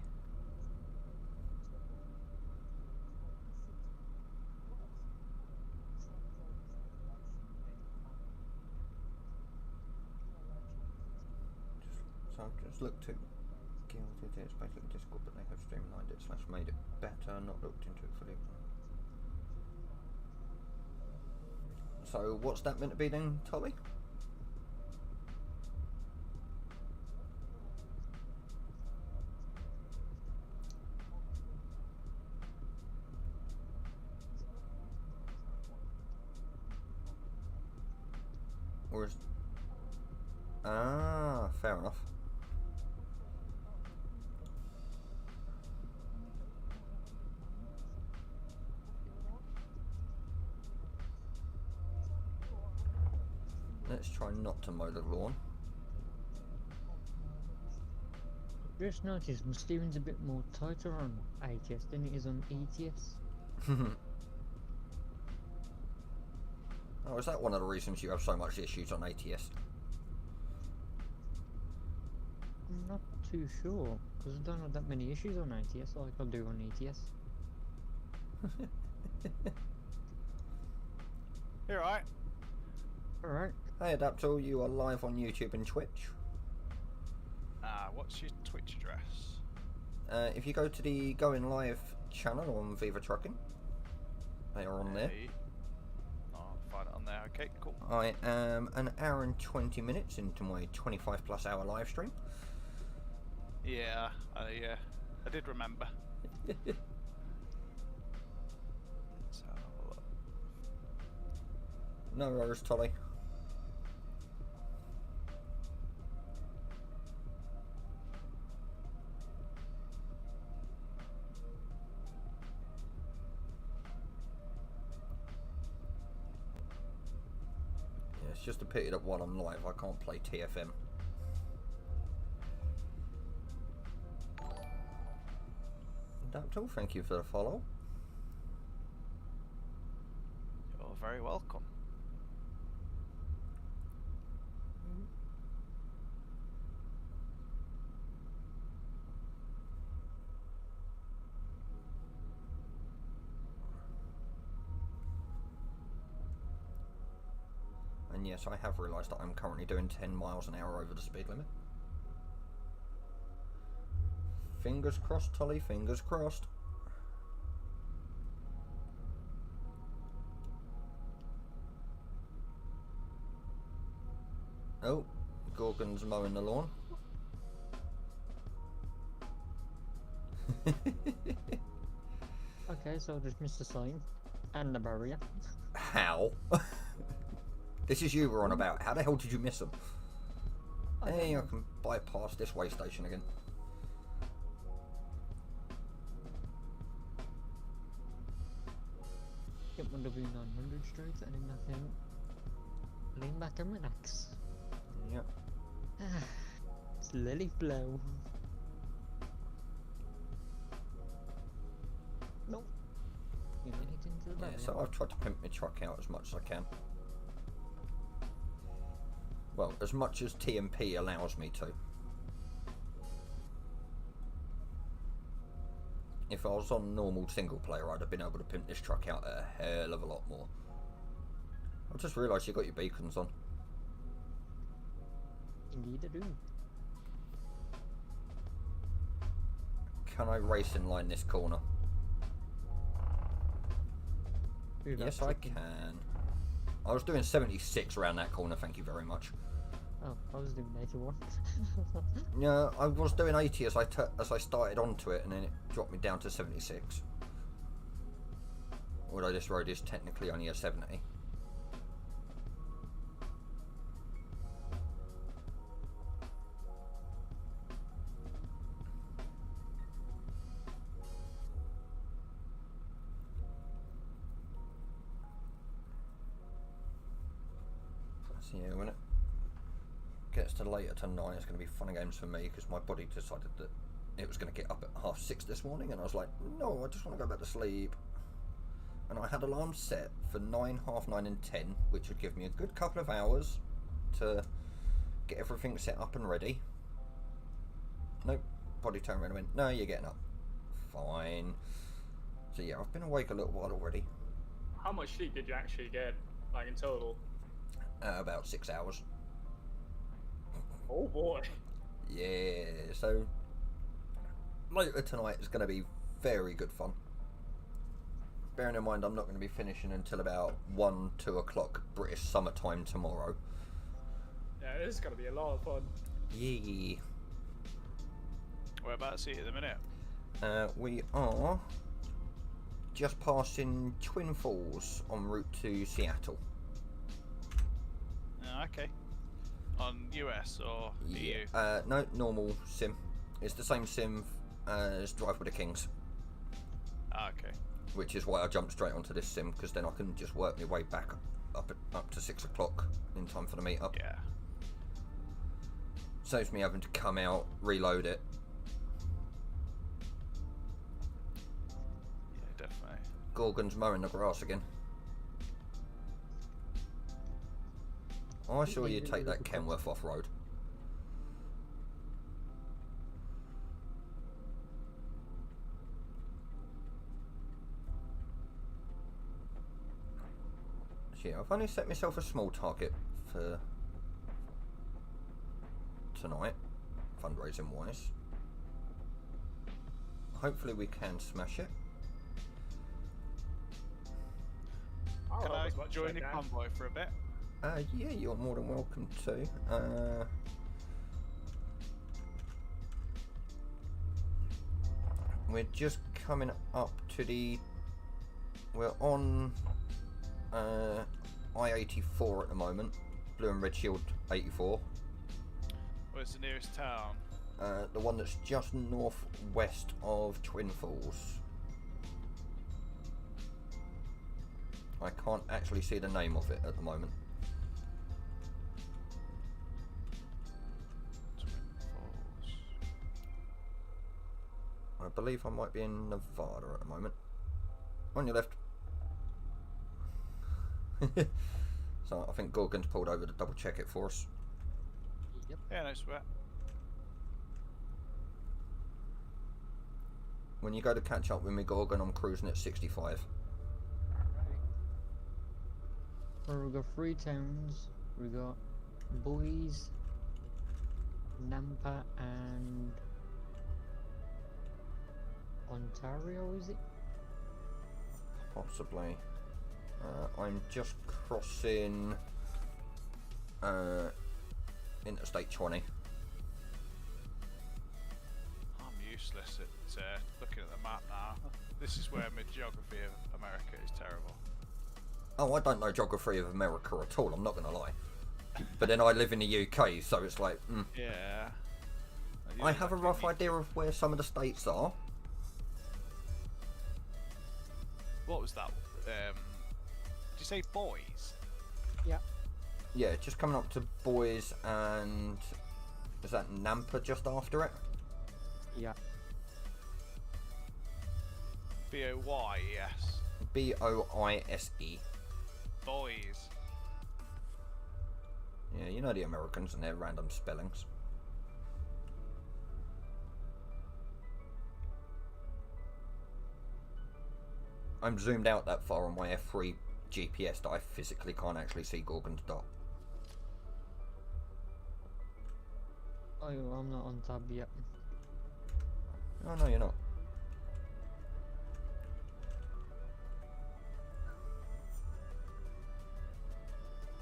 So I've just looked at Gilded. It's basically Discord, but they have streamlined it / made it better. Not looked into it fully. So what's that meant to be then, Tolly? Or is... Ah, fair enough. Let's try not to mow the lawn.
Just noticed my steering's a bit more tighter on ATS than it is on ETS.
Oh, is that one of the reasons you have so much issues on ATS?
I'm not too sure, because I don't have that many issues on ATS like I do on ETS.
You alright?
Alright.
Hey Adaptor, you are live on YouTube and Twitch.
What's your Twitch address?
If you go to the Going Live channel on Viva Trucking, they are on there.
Hey. I'll find it on there. Okay, cool.
I am an hour and 20 minutes into my 25+ hour live stream.
Yeah, I did remember. Let's have a look.
No worries, Tolly. Yeah, it's just a pity that while I'm live I can't play TFM. Adaptor, thank you for the follow.
You're very welcome.
And yes, I have realised that I'm currently doing 10 miles an hour over the speed limit. Fingers crossed, Tully, fingers crossed. Oh, Gorgon's mowing the lawn.
Okay, so I just missed the sign and the barrier.
How? This is you we're on about. How the hell did you miss them? Hey, I can bypass this way station again.
Get one W900 straight and then nothing. Lean back and relax.
Yep.
It's Lily Blow. Nope. You made it into the
Yeah,
barrier.
so I've tried to pimp my truck out as much as I can. Well, as much as TMP allows me to. If I was on normal single player, I'd have been able to pimp this truck out a hell of a lot more. I just realised you got your beacons on.
Indeed I do.
Can I race in line this corner?
Ooh, that
Yes, I
chicken.
can. I was doing 76 around that corner, thank you very much.
Oh, I was doing 81.
Yeah, I was doing 80 as I started onto it, and then it dropped me down to 76. Although this road is technically only a 70. So yeah, when it gets to later tonight, it's going to be fun and games for me because my body decided that it was going to get up at 6:30 this morning, and I was like, no, I just want to go back to sleep. And I had alarms set for 9, half 9 and 10, which would give me a good couple of hours to get everything set up and ready. Nope, body turned around and went, no, you're getting up. Fine. So yeah, I've been awake a little while already.
How much sleep did you actually get, like in total?
About 6 hours.
Oh boy.
Yeah, so later tonight is going to be very good fun. Bearing in mind I'm not going to be finishing until about 1, 2 o'clock British summertime tomorrow.
Yeah, this is gonna be a lot of fun.
Yeah.
Whereabouts are you at the minute?
We are just passing Twin Falls en route to Seattle.
Okay. On US or EU?
No, normal sim. It's the same sim as Drive with the Kings,
Okay.
which is why I jumped straight onto this sim, because then I can just work my way back up to 6 o'clock in time for the meetup.
Yeah.
Saves me having to come out, reload it.
Yeah, definitely.
Gorgon's mowing the grass again. I saw you take that Kenworth off-road. Yeah, I've only set myself a small target for tonight, fundraising wise. Hopefully we can smash it.
I'll
Can
help
I
as much as
join the
can.
convoy for a bit?
Yeah, you're more than welcome to. We're just coming up to the... We're on I-84 at the moment. Blue and Red Shield 84.
Where's the nearest town?
The one that's just northwest of Twin Falls. I can't actually see the name of it at the moment.
Twin Falls.
I believe I might be in Nevada at the moment. On your left. So I think Gorgon's pulled over to double check it for us.
Yep.
Yeah, no sweat.
When you go to catch up with me, Gorgon, I'm cruising at 65.
Well, we've got 3 towns We got Boise, Nampa, and Ontario, is it?
Possibly. I'm just crossing Interstate 20.
I'm useless at looking at the map now. This is where my geography of America is terrible.
Oh, I don't know geography of America at all, I'm not going to lie. But then I live in the UK, so it's like,
Yeah.
I have a rough idea of where some of the states are.
What was that? Did you say boys?
Yeah.
Yeah, just coming up to Boise, and is that Nampa just after it?
Yeah.
B-O-Y-E-S.
Boise.
Boys.
Yeah, you know the Americans and their random spellings. I'm zoomed out that far on my F3 GPS that I physically can't actually see Gorgon's dot.
Oh, I'm not on tab yet.
Oh no, you're not.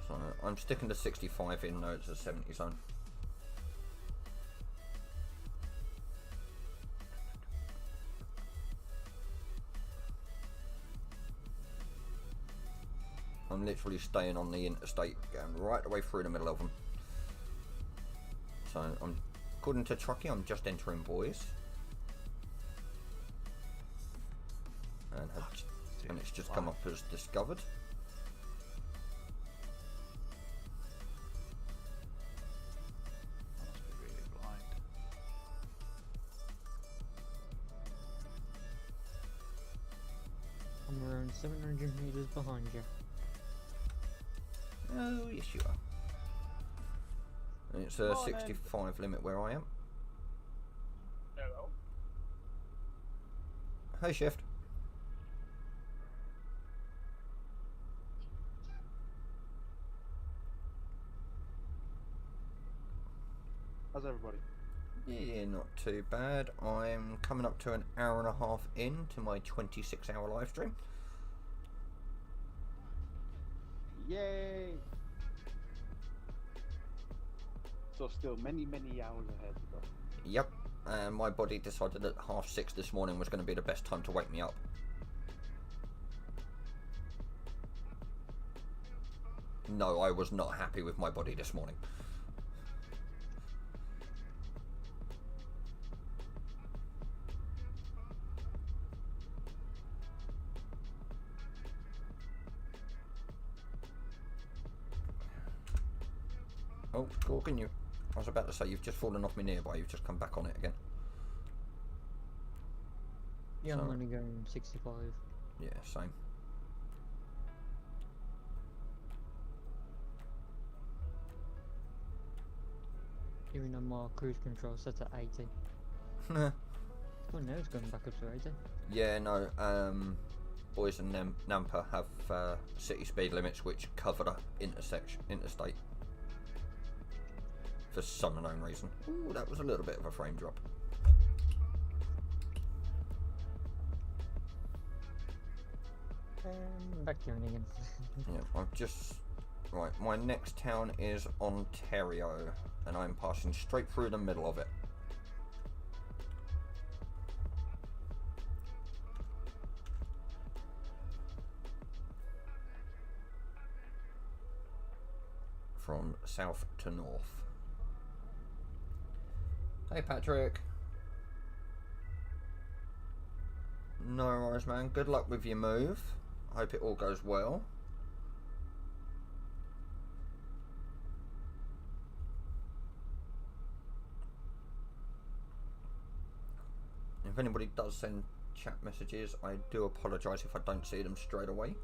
So I'm sticking to 65 in notes of 70 zone. I'm literally staying on the interstate, going right the way through the middle of them. So I'm, according to Truckee, I'm just entering Boise. And it's just come up as discovered.
I must be really blind.
I'm around 700 meters behind you.
Oh, yes you are. And it's a 65 limit where I am.
Hello.
Hey, Shift.
How's everybody?
Yeah, not too bad. I'm coming up to an hour and a half into my 26-hour live stream.
Yay! So still many, many hours ahead to go.
Yep. And my body decided that 6:30 this morning was going to be the best time to wake me up. No, I was not happy with my body this morning. Oh, Gorgon, I was about to say, you've just fallen off me nearby, you've just come back on it again.
Yeah,
So-
I'm only going 65.
Yeah, same.
Even though my cruise control set at 80.
Nah.
Well, now it's going back up to 80.
Yeah, no, Boise and Nampa have city speed limits which cover the interstate. For some unknown reason. Ooh, that was a little bit of a frame drop.
Back to again.
Yeah, I've just... Right, my next town is Ontario, and I'm passing straight through the middle of it. From south to north. Hey Patrick. No worries, man. Good luck with your move. Hope it all goes well. If anybody does send chat messages, I do apologise if I don't see them straight away.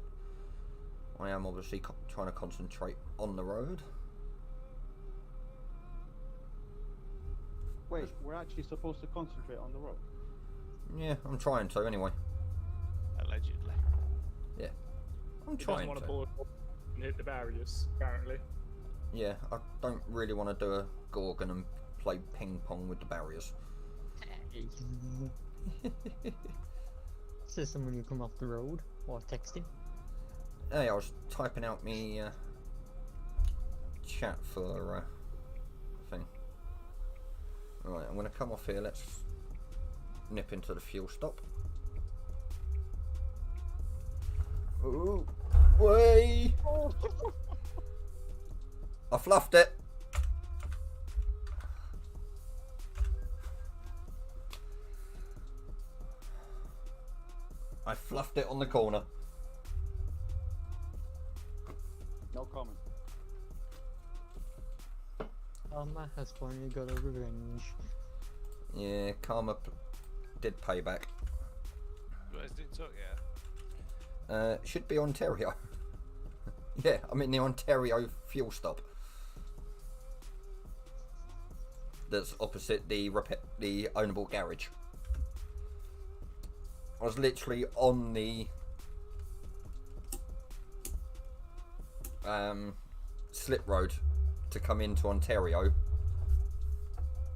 I am obviously trying to concentrate on the road.
Wait, we're actually supposed to concentrate on the road.
Yeah, I'm trying to anyway.
Allegedly.
Yeah, I'm
He doesn't
trying
want
to.
to pull it up and hit the barriers, apparently.
Yeah, I don't really want to do a Gorgon and play ping pong with the barriers.
Hey. Says someone who come off the road or texting.
Hey, I was typing out me chat for thing. Right, I'm going to come off here. Let's nip into the fuel stop. Ooh, way! I fluffed it. I fluffed it on the corner.
No comment.
Karma has finally got a revenge.
Yeah, Karma did payback.
Where's it took you?
Should be Ontario. Yeah, I'm in the Ontario fuel stop. That's opposite the ownable garage. I was literally on the slip road to come into Ontario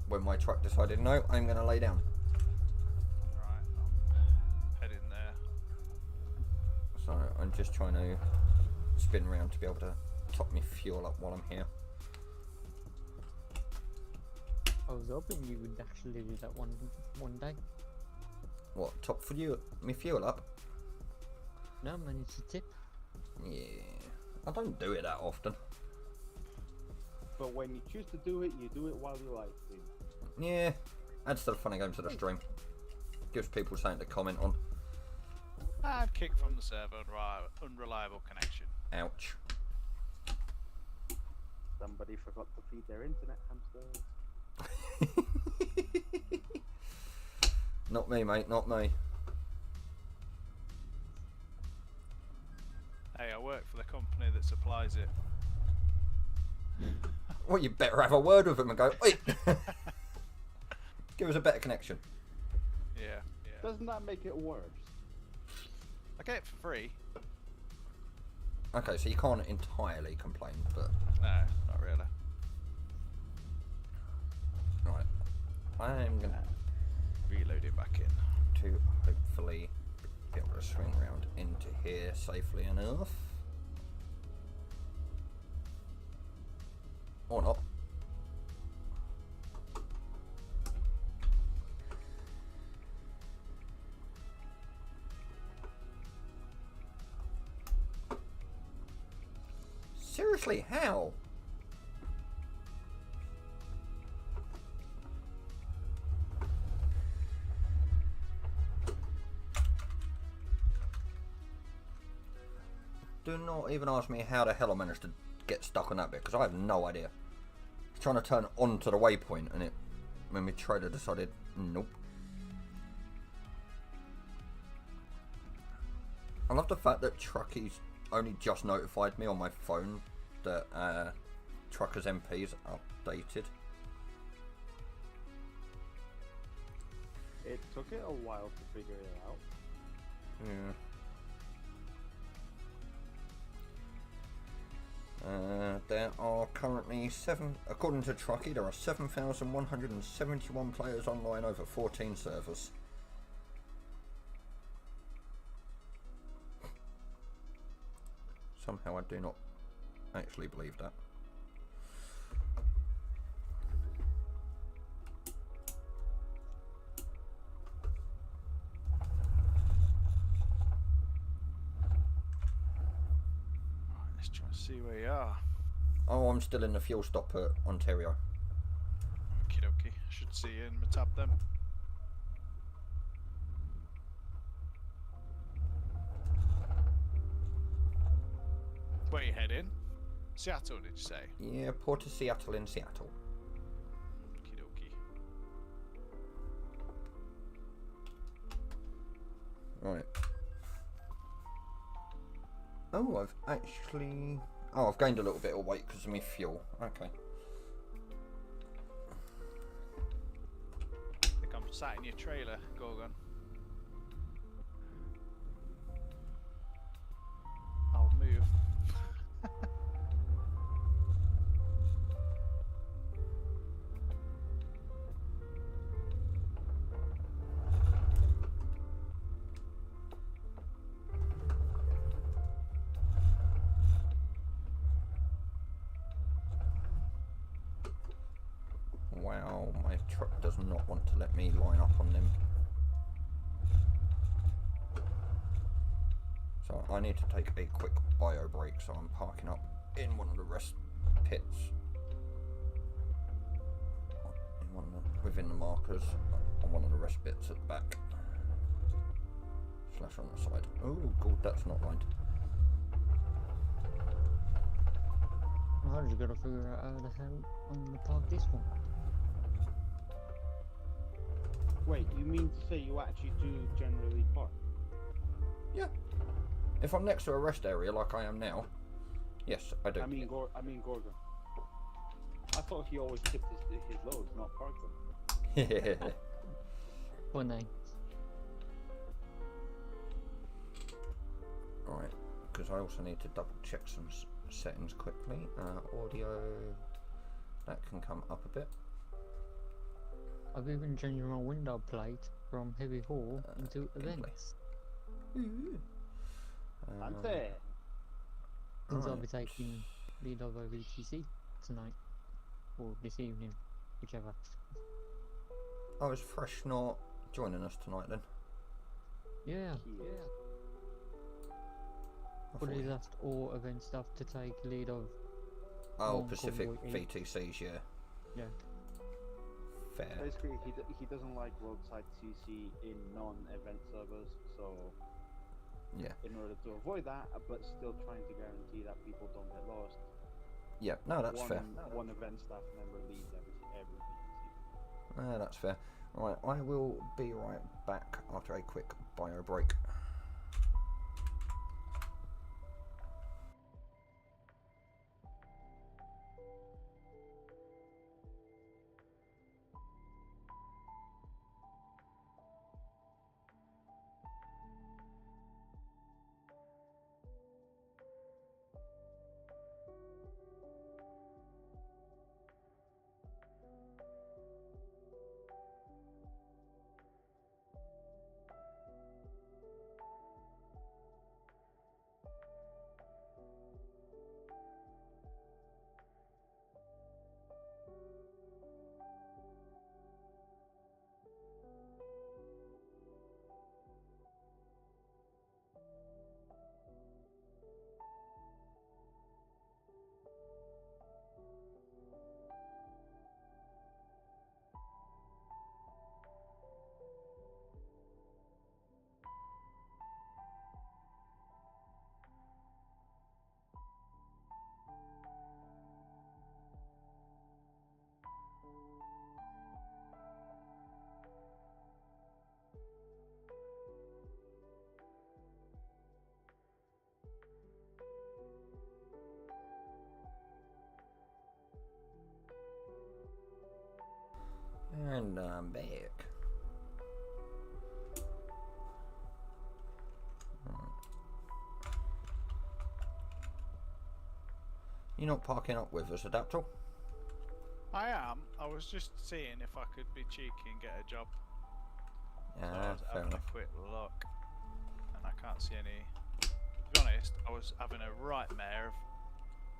when my truck decided, no, I'm going to lay down.
Right, I'm heading there.
So I'm just trying to spin around to be able to top my fuel up while I'm here.
I was hoping you would actually do that one day.
What, top my fuel up?
No, man, it's a tip.
Yeah, I don't do it that often.
But when you choose to do it, you do it while you like it.
Yeah, adds to the funny games of the stream. Gives people something to comment on.
I've kicked from the server, unreliable connection.
Ouch.
Somebody forgot to feed their internet hamsters.
Not me, mate, not me.
Hey, I work for the company that supplies it.
Well, you better have a word with them and go, wait. Give us a better connection.
Yeah.
Doesn't that make it worse?
I get it for free.
Okay, so you can't entirely complain, but...
No, not really.
Right. I'm going to
Reload it back in.
hopefully be able to swing around into here safely enough. Or not. Seriously, how? Do not even ask me how the hell I managed to get stuck on that bit, because I have no idea. I was trying to turn onto the waypoint, and when my trailer decided, nope. I love the fact that Trucky's only just notified me on my phone that Truckers MP's updated.
It took it a while to figure it out.
Yeah. There are currently according to Truckee, there are 7,171 players online over 14 servers. Somehow I do not actually believe that.
Let's try and see where you are.
Oh, I'm still in the fuel stop at Ontario.
Okie dokie. Should see you in my tab then. Where you heading? Seattle, did you say?
Yeah, Port of Seattle in Seattle.
Okie dokie.
Right. Oh, I've gained a little bit of weight because of my fuel. Okay.
I think I'm sat in your trailer, Gorgon. I'll move.
truck does not want to let me line up on them. So I need to take a quick bio break, so I'm parking up in one of the rest pits. Within the markers, on one of the rest bits at the back. Slash on the side. Oh god, that's not lined.
I just gotta figure out how the hell I'm gonna park this one.
Wait, you mean to say you actually do generally park?
Yeah. If I'm next to a rest area like I am now, yes, I do.
I mean Gorgon. I thought he always tipped his loads, not parked them.
One day.
Alright, because I also need to double check some settings quickly. Audio, that can come up a bit.
I've even changed my window plate from heavy haul into events.
Fancy.
Since I'll be taking lead over VTC tonight. Or this evening, whichever.
Oh, is Fresh not joining us tonight then?
Yeah.
I
But
thought
he
he-
left all event stuff to take lead of.
Oh,
non-convoy
Pacific
eight.
VTCs, yeah.
Yeah.
Fair.
Basically, he doesn't like roadside CC in non-event servers, so
Yeah.
in order to avoid that, but still trying to guarantee that people don't get lost,
Yeah, no, that's fair.
one event staff member leads every VTC.
That's fair. Right, I will be right back after a quick bio break. And I'm back. You're not parking up with us, Adaptal?
I am. I was just seeing if I could be cheeky and get a job. So I
Yeah,
was
fair
having
enough.
a quick look, and I can't see any. To be honest, I was having a nightmare of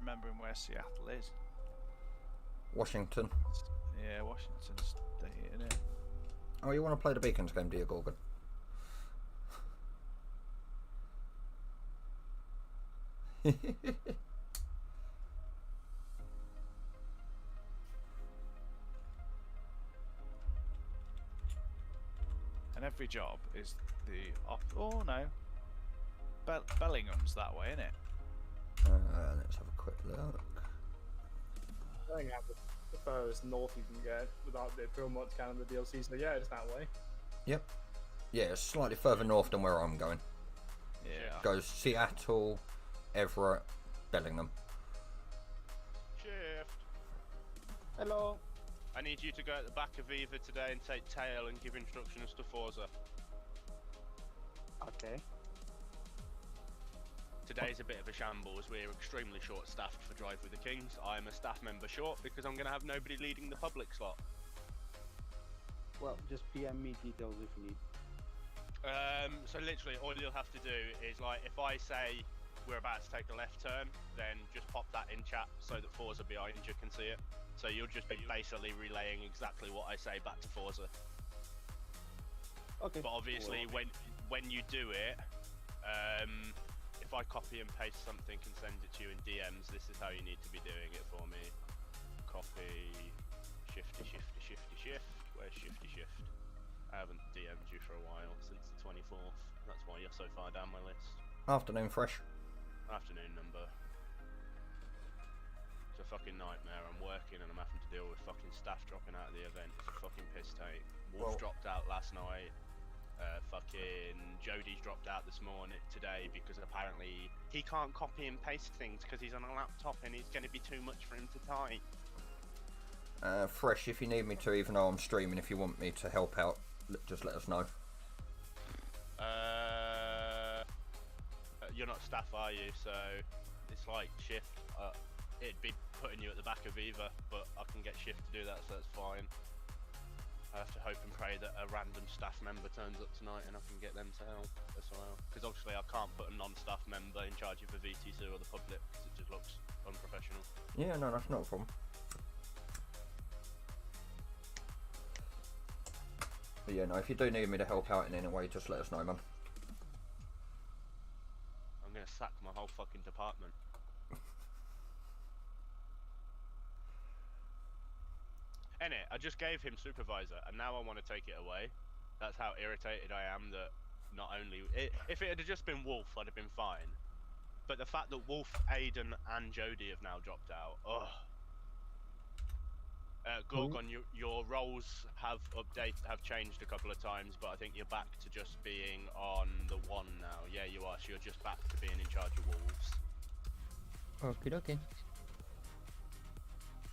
remembering where Seattle is.
Washington.
Yeah, Washington's state, isn't it?
Oh, you want to play the Beacons game, do you, Gorgon?
And every job is the oh no, Bellingham's that way, isn't it?
Let's have a quick look.
I think that's the furthest north you can get without the Pilmont Canada DLC, so yeah, it's that way.
Yep. Yeah, it's slightly further north than where I'm going.
Yeah.
Goes Seattle, Everett, Bellingham.
Shift.
Hello.
I need you to go at the back of Viva today and take tail and give instructions to Forza.
Okay.
Today's a bit of a shambles. We're extremely short-staffed for Drive with the Kings. I'm a staff member short because I'm going to have nobody leading the public slot.
Well, just PM me details if you need.
So literally all you'll have to do is, like, if I say we're about to take a left turn, then just pop that in chat so that Forza behind you can see it. So you'll just be basically relaying exactly what I say back to Forza.
Okay.
But obviously, when you do it, if I copy and paste something and send it to you in DMs, this is how you need to be doing it for me. Copy, shifty, shifty, shifty, shift. Where's shifty, shift? I haven't DM'd you for a while, since the 24th. That's why you're so far down my list.
Afternoon, fresh.
Afternoon number. It's a fucking nightmare. I'm working and I'm having to deal with fucking staff dropping out of the event. It's a fucking piss take. Wolf dropped out last night. Fucking Jody's dropped out this morning today because apparently he can't copy and paste things because he's on a laptop and it's going to be too much for him to type.
Fresh, if you need me to, even though I'm streaming, if you want me to help out, just let us know.
You're not staff, are you? So it's like shift. It'd be putting you at the back of Viva, but I can get shift to do that, so that's fine. I have to hope and pray that a random staff member turns up tonight and I can get them to help as well. Because obviously I can't put a non-staff member in charge of the VT2 or the public because it just looks unprofessional.
Yeah, no, that's not a problem. But yeah, no, if you do need me to help out in any way, just let us know, man.
I'm gonna sack my whole fucking department. Anyway, I just gave him supervisor, and now I want to take it away. That's how irritated I am that not only... if it had just been Wolf, I'd have been fine. But the fact that Wolf, Aiden, and Jody have now dropped out... Ugh. Gorgon, your roles have changed a couple of times, but I think you're back to just being on the one now. Yeah, you are, so you're just back to being in charge of Wolves.
Okie dokie.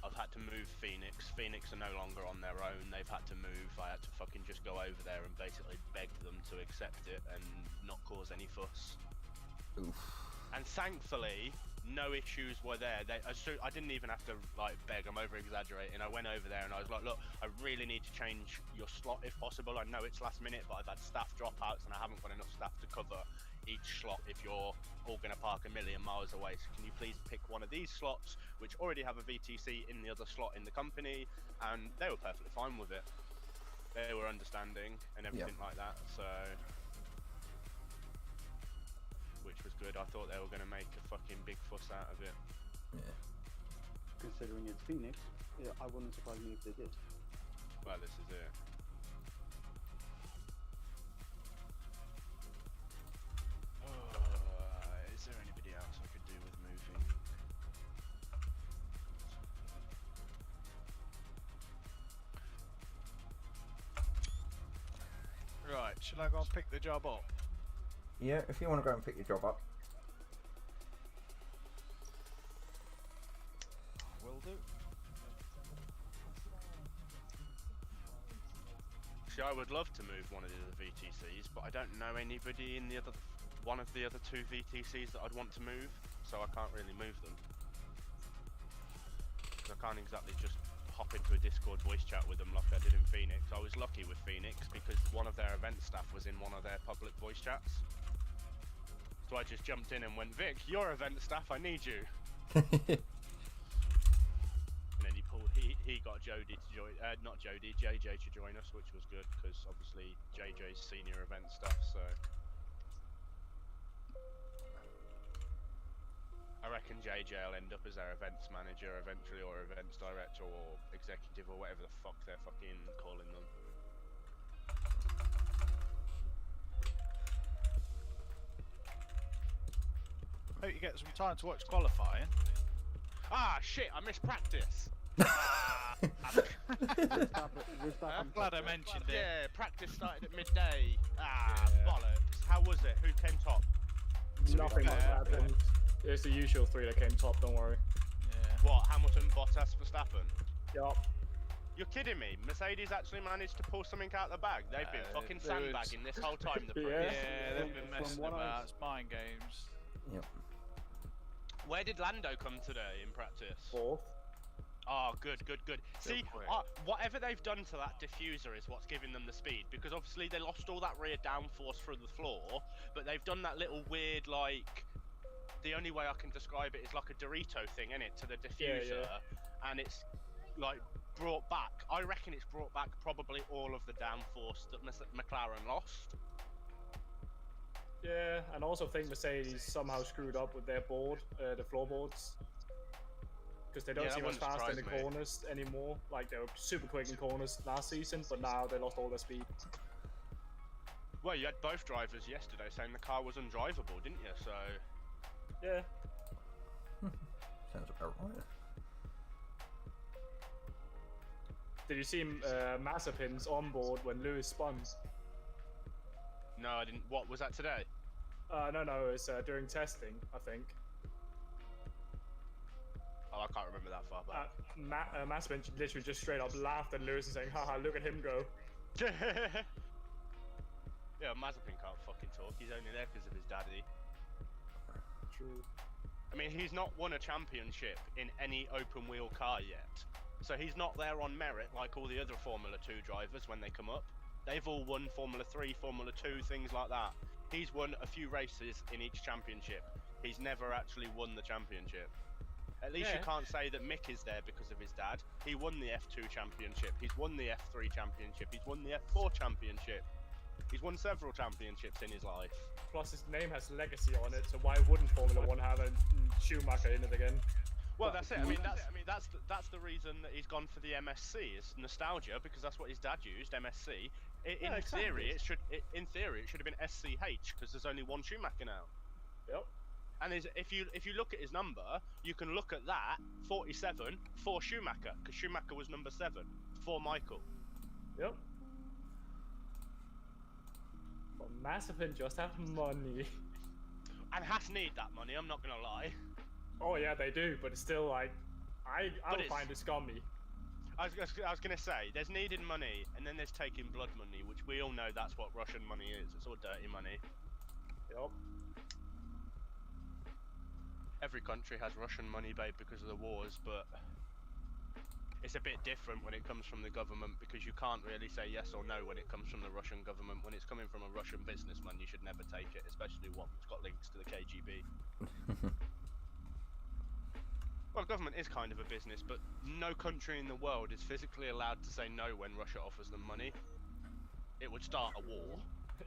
I've had to move Phoenix. Phoenix are no longer on their own. They've had to move. I had to fucking just go over there and basically beg them to accept it and not cause any fuss.
Oof.
And thankfully, no issues were there. I didn't even have to like beg. I'm over exaggerating. I went over there and I was like, look, I really need to change your slot if possible. I know it's last minute, but I've had staff dropouts and I haven't got enough staff to cover each slot if you're all going to park a million miles away. So can you please pick one of these slots which already have a VTC in the other slot in the company? And they were perfectly fine with it. They were understanding and everything like that, so which was good. I thought they were going to make a fucking big fuss out of it.
Yeah.
Considering it's Phoenix, yeah, I wouldn't surprise me if they did.
Well, this is it. Is there anybody else I could do with moving?
Right, shall I go and pick the job up?
Yeah, if you want to go and pick your job up.
Will do.
See, I would love to move one of the other VTCs, but I don't know anybody in one of the other two VTCs that I'd want to move, so I can't really move them. I can't exactly just hop into a Discord voice chat with them like I did in Phoenix. I was lucky with Phoenix because one of their event staff was in one of their public voice chats. So I just jumped in and went, Vic, you're event staff, I need you. And then he got Jody to join, not Jody, JJ to join us, which was good because obviously JJ's senior event stuff, so. I reckon JJ will end up as our events manager eventually, or events director, or executive, or whatever the fuck they're fucking calling them.
Hope you get some time to watch qualifying.
Ah, shit, I missed practice!
I'm glad I mentioned it.
Yeah, practice started at midday. Ah,
Yeah.
bollocks. How was it? Who came top?
Nothing much
fair,
happened. It's the usual three that came top, don't worry.
Yeah.
What, Hamilton, Bottas, Verstappen?
Yup.
You're kidding me? Mercedes actually managed to pull something out of the bag. They've been fucking
there was-
sandbagging this whole time, the
Yeah.
Prius.
Yeah, they've been
From
messing
what I-
about. It's mind games.
Yep.
Where did Lando come today in practice?
Fourth.
Oh, good, good, good.
Still
See,
quick.
whatever they've done to that diffuser is what's giving them the speed, because obviously they lost all that rear downforce through the floor, but they've done that little weird, like, the only way I can describe it is like a Dorito thing, innit, to the diffuser, and it's like brought back. I reckon it's brought back probably all of the downforce that McLaren lost.
Yeah, and also think Mercedes somehow screwed up with their board, the floorboards. Because they don't
Yeah, that
seem as
wouldn't
fast in the
surprise me.
corners anymore. Like, they were super quick in corners last season, but now they lost all their speed.
Well, you had both drivers yesterday saying the car was undrivable, didn't you? So
Yeah.
Sounds about right.
Did you see Mazepin's on board when Lewis spun?
no, I didn't. What was that today?
No, it was during testing, I think.
Oh, I can't remember that far back.
Mazepin literally just straight up laughed at Lewis and saying, haha, look at him go.
Yeah, Mazepin can't fucking talk. He's only there because of his daddy.
True.
I mean, he's not won a championship in any open wheel car yet. So he's not there on merit like all the other Formula 2 drivers when they come up. They've all won Formula 3, Formula 2, things like that. He's won a few races in each championship. He's never actually won the championship. At least you
Yeah.
can't say that Mick is there because of his dad. He won the F2 championship. He's won the F3 championship. He's won the F4 championship. He's won several championships in his life.
Plus, his name has legacy on it, so why wouldn't Formula 1 have a Schumacher in it again?
Well, that's it. I mean, that's the reason that he's gone for the MSC. It's nostalgia because that's what his dad used, MSC. In
Yeah, exactly.
theory, it should have been SCH because there's only one Schumacher now.
Yep.
And if you look at his number, you can look at that 47 for Schumacher because Schumacher was number 7 for Michael.
Yep. But Mazepin just have money.
And Haas need that money. I'm not gonna lie.
Oh yeah, they do, but it's still like, I
But
would
it's-
find it scummy.
I was gonna say there's needed money and then there's taking blood money, which we all know that's what Russian money is. It's all dirty money.
Yep.
Every country has Russian money, babe, because of the wars, but it's a bit different when it comes from the government because you can't really say yes or no when it comes from the Russian government. When it's coming from a Russian businessman, you should never take it, especially one that's got links to the KGB. Well, government is kind of a business, but no country in the world is physically allowed to say no when Russia offers them money. It would start a war.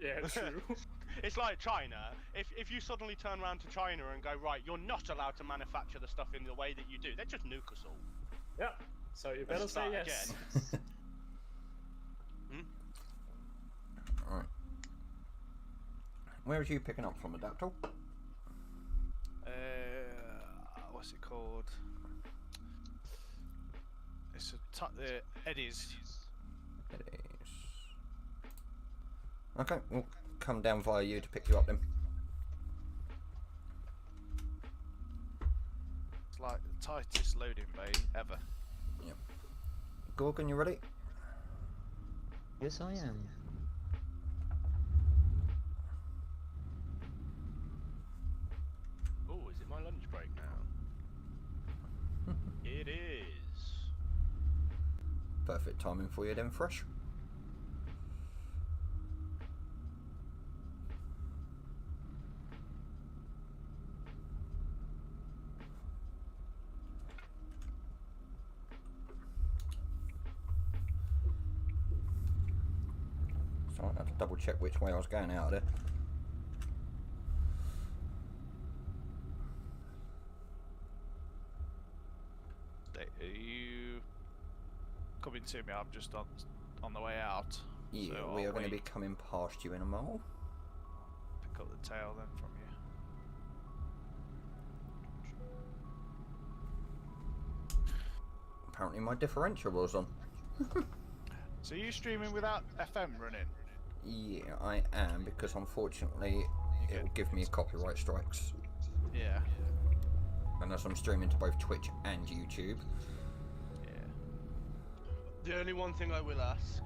Yeah, true.
It's like China. If you suddenly turn around to China and go, right, you're not allowed to manufacture the stuff in the way that you do, they just nuke us all.
Yep. So you better say
Start
yes.
again.
Alright. Where are you picking up from, Adaptal?
What's it called? It's Eddie's.
It is. Okay, we'll come down via you to pick you up then.
It's like the tightest loading bay ever.
Gorgon, you ready?
Yes, I am.
Oh, is it my lunch break now? It is.
Perfect timing for you then, Fresh. So I had to double check which way I was going out of there.
Are you coming to me? I'm just on the way out.
Yeah,
So
we
I'll
are going to be
wait.
coming past you in a moment.
Pick up the tail then from you.
Apparently my differential was on.
So are you streaming without FM running?
Yeah, I am, because unfortunately it will give me copyright strikes.
Yeah.
Unless I'm streaming to both Twitch and YouTube.
Yeah.
The only one thing I will ask,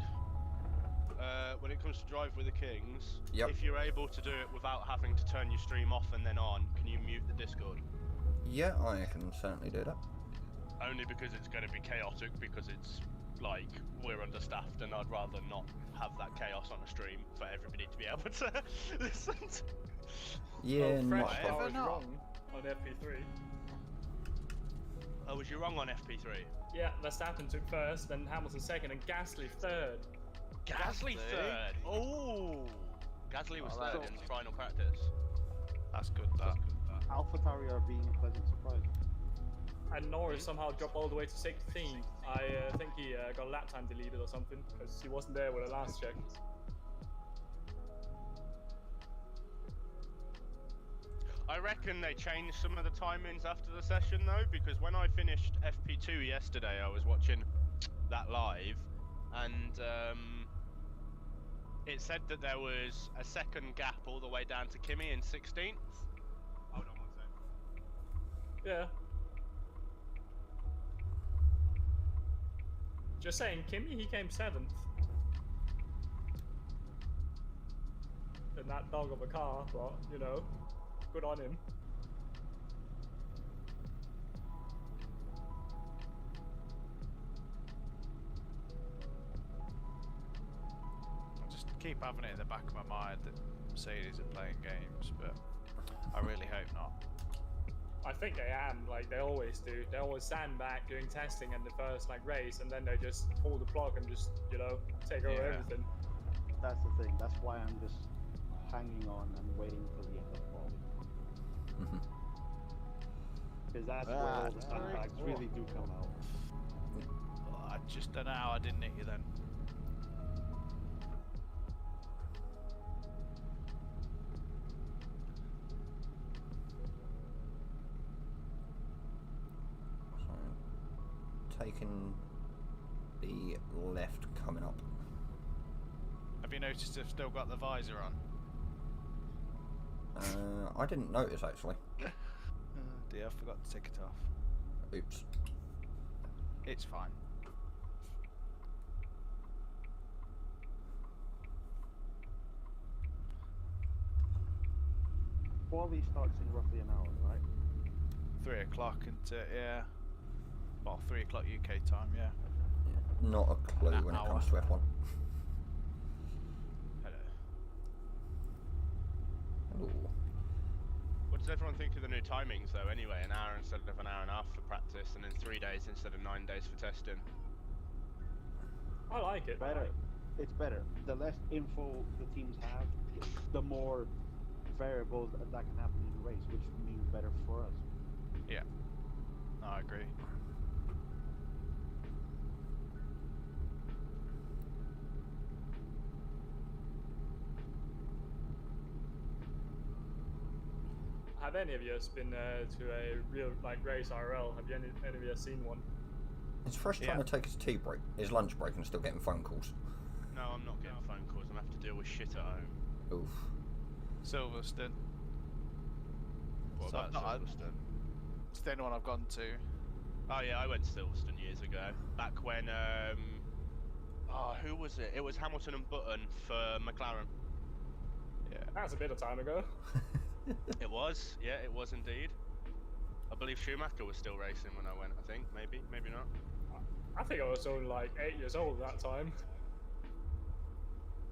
when it comes to Drive with the Kings,
Yep.
if you're able to do it without having to turn your stream off and then on, can you mute the Discord?
Yeah, I can certainly do that.
Only because it's going to be chaotic, because it's like we're understaffed and I'd rather not have that chaos on a stream for everybody to be able to listen to.
Yeah,
Oh,
not
Fresh,
a
I
problem.
was
not.
wrong. on FP3.
Oh, was you wrong on FP3?
Yeah, Verstappen took first, then Hamilton second, and Gasly third.
Gasly
Gasly?
third. Oh, Gasly was
Oh, that
third
is
in
good.
final practice.
That's good. That.
AlphaTauri are being a pleasant surprise.
And Norris somehow dropped all the way to 16th. I think he got a lap time deleted or something, because he wasn't there with the last check.
I reckon they changed some of the timings after the session though, because when I finished FP2 yesterday, I was watching that live, and it said that there was a second gap all the way down to Kimi in 16th. Hold on one sec.
Yeah. Just saying, Kimi, he came 7th. In that dog of a car, but, you know, good on him.
I just keep having it in the back of my mind that Mercedes are playing games, but I really hope not.
I think they am, like they always do. They always stand back doing testing in the first like race, and then they just pull the plug and just, you know, take over
Yeah.
everything.
That's the thing. That's why I'm just hanging on and waiting till the end of the ball. Because that's where all the sandbags really do come out.
Oh, I just don't know how I didn't hit you then.
So, taking the left coming up.
Have you noticed I've still got the visor on?
I didn't notice actually.
Dear, I forgot to take it off.
Oops.
It's fine.
Quali starts in roughly an hour, right?
3 o'clock into, yeah. Well, 3 o'clock UK time, yeah.
Not a clue
An
when it
hour.
comes to F1.
Hello.
Ooh.
What does everyone think of the new timings though anyway? An hour instead of an hour and a half for practice, and then 3 days instead of 9 days for testing.
I like it.
Better. It's better. The less info the teams have, the more variables that can happen in the race, which means better for us.
Yeah. No, I agree.
Have any of you been to a real like race IRL? Have you any of you seen one?
Is Fresh trying
Yeah.
to take his tea break, his lunch break, and still getting phone calls?
No, I'm not getting phone calls. I'm gonna have to deal with shit at home.
Oof.
Silverstone.
What
So
about
not-
Silverstone?
It's the only one I've gone to.
Oh yeah, I went to Silverstone years ago. Back when who was it? It was Hamilton and Button for McLaren.
Yeah.
That's a bit of time ago.
It was, yeah, it was indeed. I believe Schumacher was still racing when I went. I think maybe not.
I think I was only like 8 years old at that time.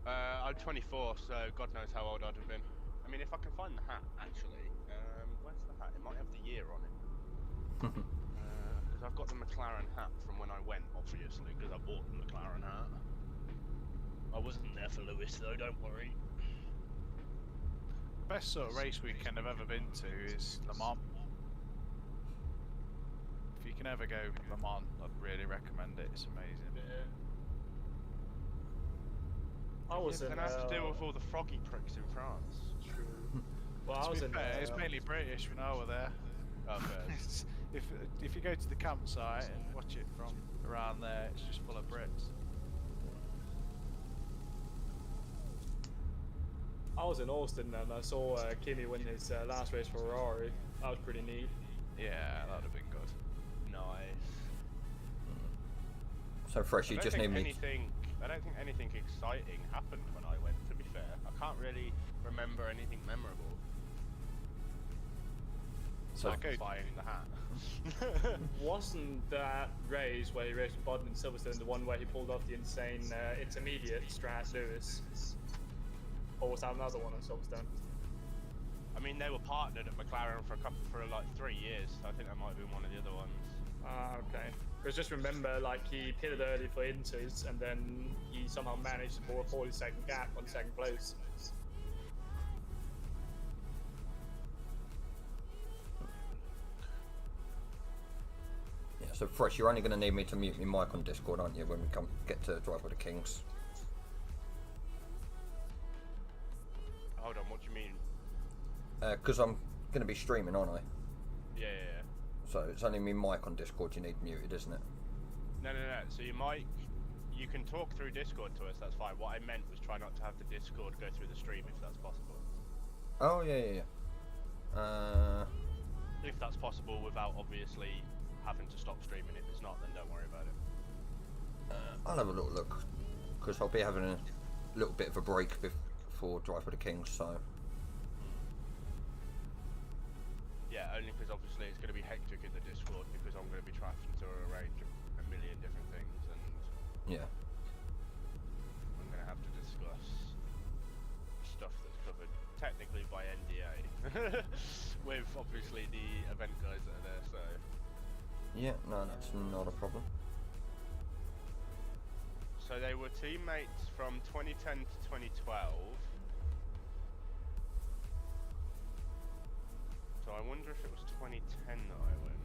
I'm 24, so God knows how old I'd have been. I mean, if I can find the hat, actually. Where's the hat? It might have the year on it. Because I've got the McLaren hat from when I went, obviously, because I bought the McLaren hat. I wasn't there for Lewis, though, don't worry.
Best sort of race weekend I've ever been to is Le Mans. If you can ever go Le Mans, I'd really recommend it. It's amazing.
Yeah. I was in.
Then I have to deal with all the froggy pricks in France.
True. Well, I
To
was
be
in.
fair, it's mainly British when I were there.
Okay.
if you go to the campsite and watch it from around there, it's just full of Brits.
I was in Austin and I saw Kimi win his last race for Ferrari. That was pretty neat.
Yeah, that'd have been good.
Nice.
So Fresh, you just need me.
I don't think anything exciting happened when I went. To be fair, I can't really remember anything memorable.
So
Okay.
Buying the hat.
Wasn't that race where he raced with Button in Silverstone the one where he pulled off the insane intermediate Strat Lewis? Or was that another one on Silverstone?
I mean, they were partnered at McLaren for like 3 years. So I think that might have been one of the other ones.
Ah, okay. Because just remember, like, he pitted early for Inters, and then he somehow managed to pull a 40-second gap on second place.
Yeah, so Fresh, you're only going to need me to mute my mic on Discord, aren't you, when we get to Drive with the Kings?
Hold on, what do you mean?
Because I'm going to be streaming, aren't I?
Yeah.
So it's only me mic on Discord you need muted, isn't it?
No. So you can talk through Discord to us, that's fine. What I meant was try not to have the Discord go through the stream if that's possible.
Oh, yeah.
If that's possible without obviously having to stop streaming. If it's not, then don't worry about it.
I'll have a little look, because I'll be having a little bit of a break before Drive with the Kings, so...
Yeah, only because obviously it's going to be hectic in the Discord because I'm going to be trying to arrange a million different things and
Yeah.
I'm going to have to discuss stuff that's covered technically by NDA with obviously the event guys that are there, so...
Yeah, no, that's not a problem.
So they were teammates from 2010 to 2012. So I wonder if it was 2010 that I went.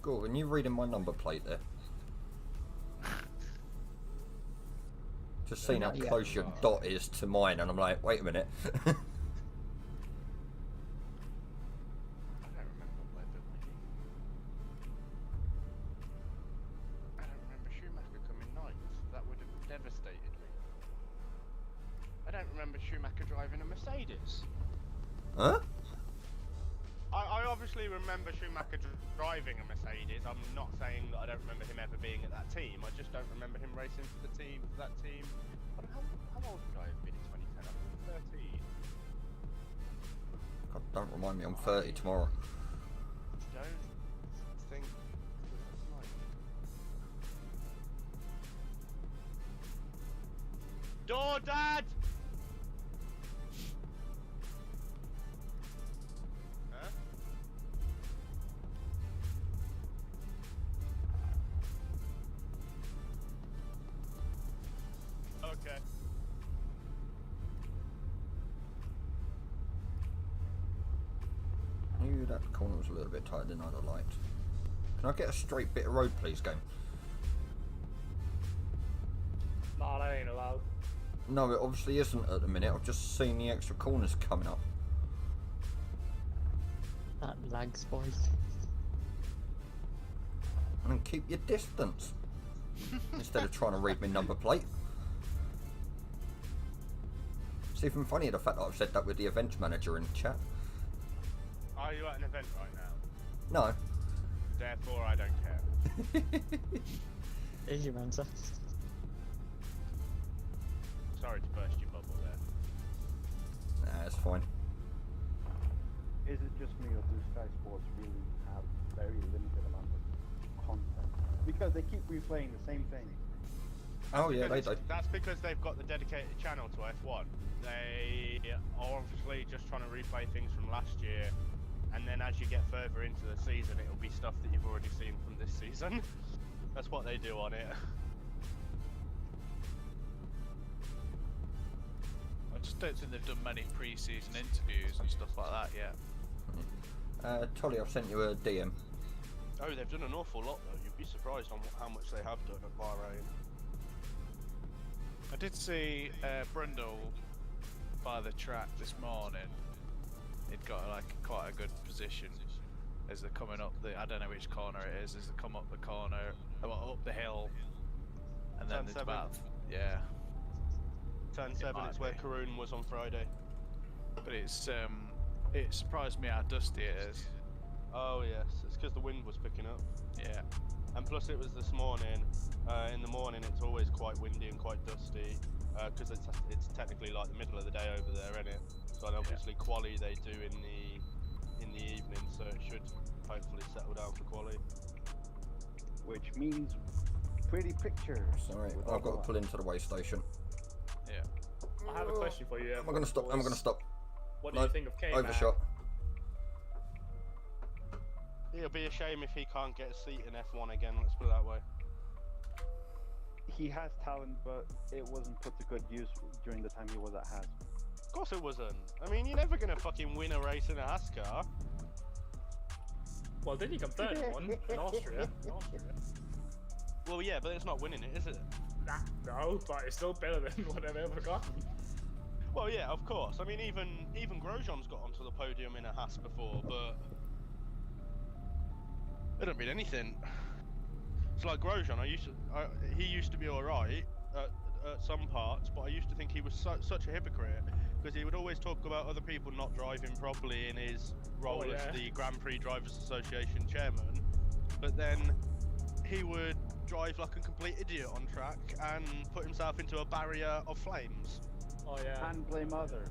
Gordon, you reading my number plate there? Just seeing how
Not yet.
close your dot is to mine, and I'm like, wait a minute.
I don't remember whether I don't remember Schumacher coming ninth. That would have devastated me. I don't remember Schumacher driving a Mercedes.
Huh?
I obviously remember Schumacher driving a Mercedes. I'm not saying that I don't remember him ever being at that team. I just don't remember him racing for the team. That team. How old would I have been in 2010? I was 13.
God, don't remind me, I'm 30 tomorrow.
Don't think that's right. Door, Dad! Huh? Okay.
Knew that corner was a little bit tighter than I'd have liked. Can I get a straight bit of road, please, game?
Nah, that ain't allowed.
No, it obviously isn't at the minute. I've just seen the extra corners coming up.
That lag spike.
And then keep your distance. Instead of trying to read my number plate. It's even funnier the fact that I've said that with the events manager in chat.
Are you at an event right now?
No.
Therefore, I don't care.
Here's your answer.
Sorry to burst your bubble there.
Nah, it's fine.
Is it just me, or do Sky Sports really have very limited amount of content? Because they keep replaying the same thing.
Oh yeah, they
Because
do.
that's because they've got the dedicated channel to F1. They are obviously just trying to replay things from last year, and then as you get further into the season, it'll be stuff that you've already seen from this season. That's what they do on it.
I just don't think they've done many pre-season interviews and stuff like that yet.
Tolly, I've sent you a DM.
Oh, they've done an awful lot though. You'd be surprised on how much they have done at Bahrain.
I did see Brundle by the track this morning. He'd got like quite a good position as they're coming up the, I don't know which corner it is, as they come up the corner, well, up the hill, and then
Turn
it's
7.
about, yeah.
Turn
It
7
might
is where
be.
Karun was on Friday.
But it's it surprised me how dusty it is.
Oh yes, it's because the wind was picking up.
Yeah.
And plus it was this morning. In the morning it's always quite windy and quite dusty because it's technically like the middle of the day over there, isn't it? So and obviously quali they do in the evening, so it should hopefully settle down for quali.
Which means pretty pictures.
Sorry,
with
I've got to
all
pull into the way station.
Yeah.
I have a question for you.
Am I gonna stop? I'm gonna stop.
What do
No,
you think of K-Man?
Overshot.
It'll be a shame if he can't get a seat in F1 again, let's put it that way.
He has talent, but it wasn't put to good use during the time he was at Haas.
Of course it wasn't. I mean, you're never gonna fucking win a race in a Haas car.
Well, didn't he come third in one in Austria?
Well, yeah, but it's not winning it, is it?
Nah, no, but it's still better than what I've ever gotten.
Well, yeah, of course. I mean, even Grosjean's got onto the podium in a Haas before, but it don't mean anything. It's like Grosjean. He used to be all right at some parts, but I used to think he was such a hypocrite because he would always talk about other people not driving properly in his role as the Grand Prix Drivers Association chairman, but then he would drive like a complete idiot on track and put himself into a barrier of flames.
Oh yeah.
And blame others.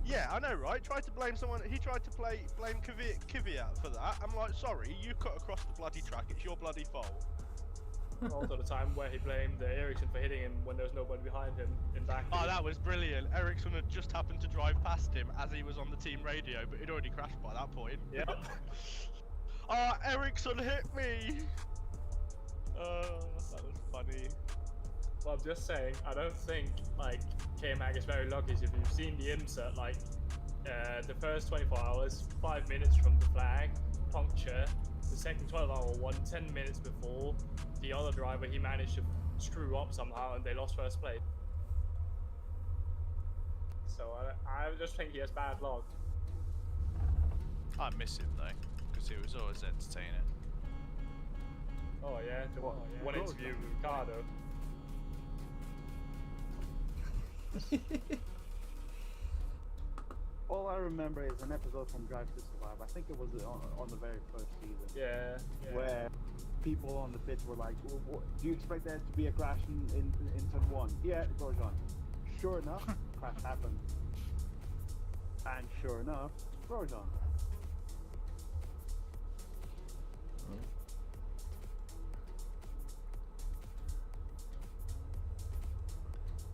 Yeah, I know, right? Tried to blame someone. He tried to blame Kvyat for that. I'm like, sorry, you cut across the bloody track. It's your bloody fault.
Also the time where he blamed Ericsson for hitting him when there was nobody behind him in back.
Oh, that was brilliant. Ericsson had just happened to drive past him as he was on the team radio, but he'd already crashed by that point.
Yep.
Oh, Ericsson hit me! That was funny.
Well, I'm just saying, I don't think like K-Mag is very lucky. If you've seen the insert, like the first 24 hours, 5 minutes from the flag, puncture. The second 12-hour one, 10 minutes before the other driver, he managed to screw up somehow and they lost first place. So I just think he has bad luck.
I miss him though, because he was always entertaining.
Oh yeah, the one interview with Ricardo.
All I remember is an episode from Drive to Survive. I think it was on the very first season.
Yeah.
Where people on the pitch were like, do you expect there to be a crash in turn 1? Yeah, it goes on. Sure enough, crash happened. And sure enough, Grosjean.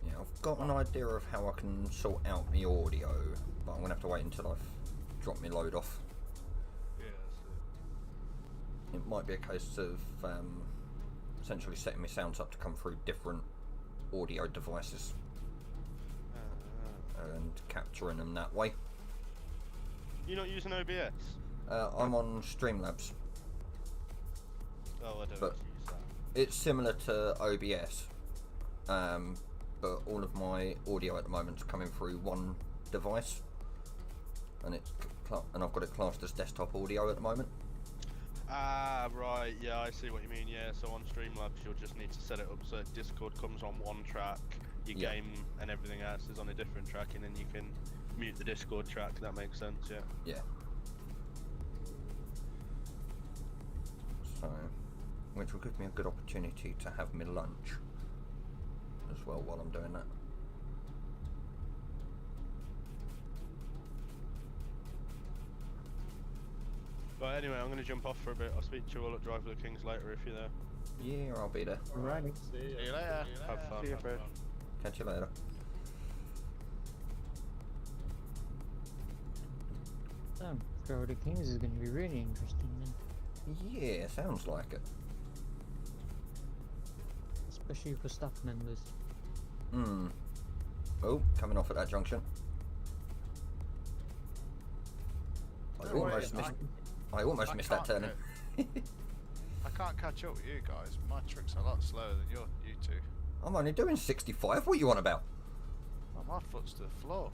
Yeah, I've got an idea of how I can sort out my audio, but I'm going to have to wait until I've dropped my load off.
Yeah, that's
It might be a case of essentially setting my sounds up to come through different audio devices and capturing them that way.
You're not using OBS?
I'm on Streamlabs.
Oh, I don't
But-
use that.
It's similar to OBS, but all of my audio at the moment is coming through one device, and I've got it classed as desktop audio at the moment.
Ah, right, yeah, I see what you mean, yeah, so on Streamlabs you'll just need to set it up so Discord comes on one track, your
Yeah.
game and everything else is on a different track, and then you can mute the Discord track, that makes sense, yeah.
Yeah. So, which will give me a good opportunity to have my lunch as well while I'm doing that.
But anyway, I'm going to jump off for a bit, I'll speak to you all at Drive for the Kings later if you're there.
Yeah, I'll be there.
Alrighty.
See
See you later.
Have fun.
See you,
have
Fred.
fun.
Catch you later.
So, Go to Kings is going to be really interesting then.
Yeah, sounds like it.
Especially for staff members.
Hmm. Oh, coming off at that junction. I
No way,
almost missed. I almost
I
missed that
can't
turning.
I can't catch up with you guys. My trick's a lot slower than you two.
I'm only doing 65. What are you on about?
Oh, my foot's to the floor.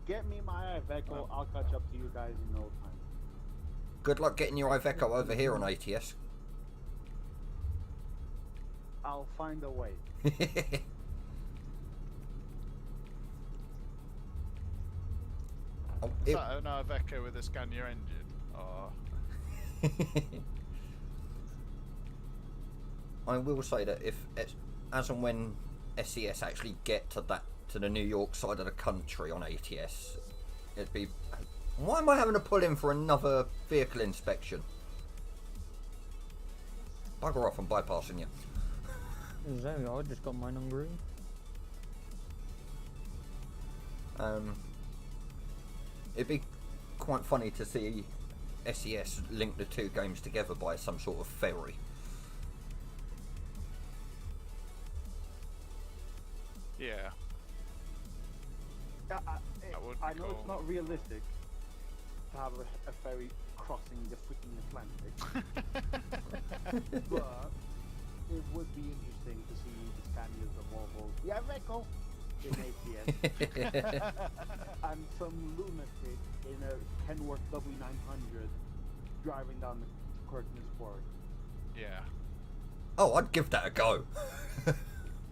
Get me my Iveco, I'll catch up to you guys in no time.
Good luck getting your Iveco over here on ATS.
I'll find a way.
Oh,
Is that an Iveco with a Scania engine? Oh,
I will say that if as and when SES actually get to the New York side of the country on ATS, it'd be. Why am I having to pull in for another vehicle inspection? Bugger off, I'm bypassing you.
There we go, I just got mine on green.
It'd be quite funny to see SES link the two games together by some sort of ferry.
Yeah.
Yeah,
That would
I
be
know
cool.
it's not realistic to have a ferry crossing the freaking Atlantic, but it would be interesting to see the Scanias of Volvo. Yeah, Reco! In ATS. And some lunatic in a Kenworth W900 driving down the Curtin Sport.
Yeah.
Oh, I'd give that a go.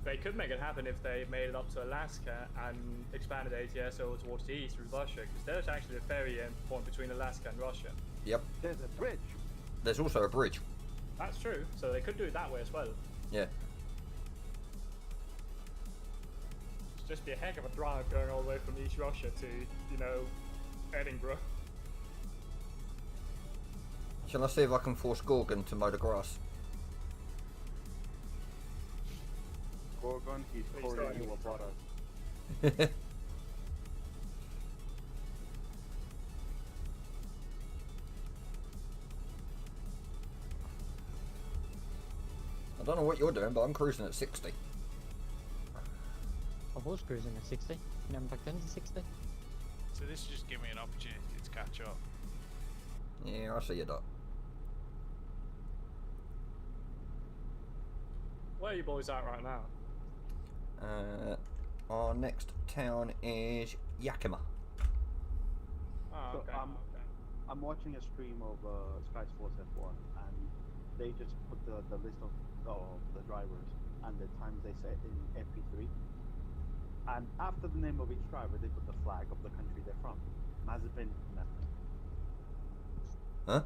They could make it happen if they made it up to Alaska and expanded ATS over towards the east through Russia, because there's actually a ferry point between Alaska and Russia.
Yep.
There's a bridge.
There's also a bridge.
That's true, so they could do it that way as well.
Yeah.
It's just be a heck of a drive going all the way from East Russia to, you know, Edinburgh.
Shall I see if I can force Gorgon to mow the grass?
Gorgon, he's
Please
pouring
don't.
you a butter.
I don't know what you're doing, but I'm cruising at 60.
I was cruising at 60. Never back then to 60.
So this is just giving me an opportunity to catch up.
Yeah, I see you, Doc.
Where are you boys at right now?
Our next town is Yakima.
Oh,
So,
okay.
I'm watching a stream of Sky Sports F1, and they just put the list of the drivers and the times they set in FP3. And after the name of each driver, they put the flag of the country they're from. Mazepin, no.
Huh?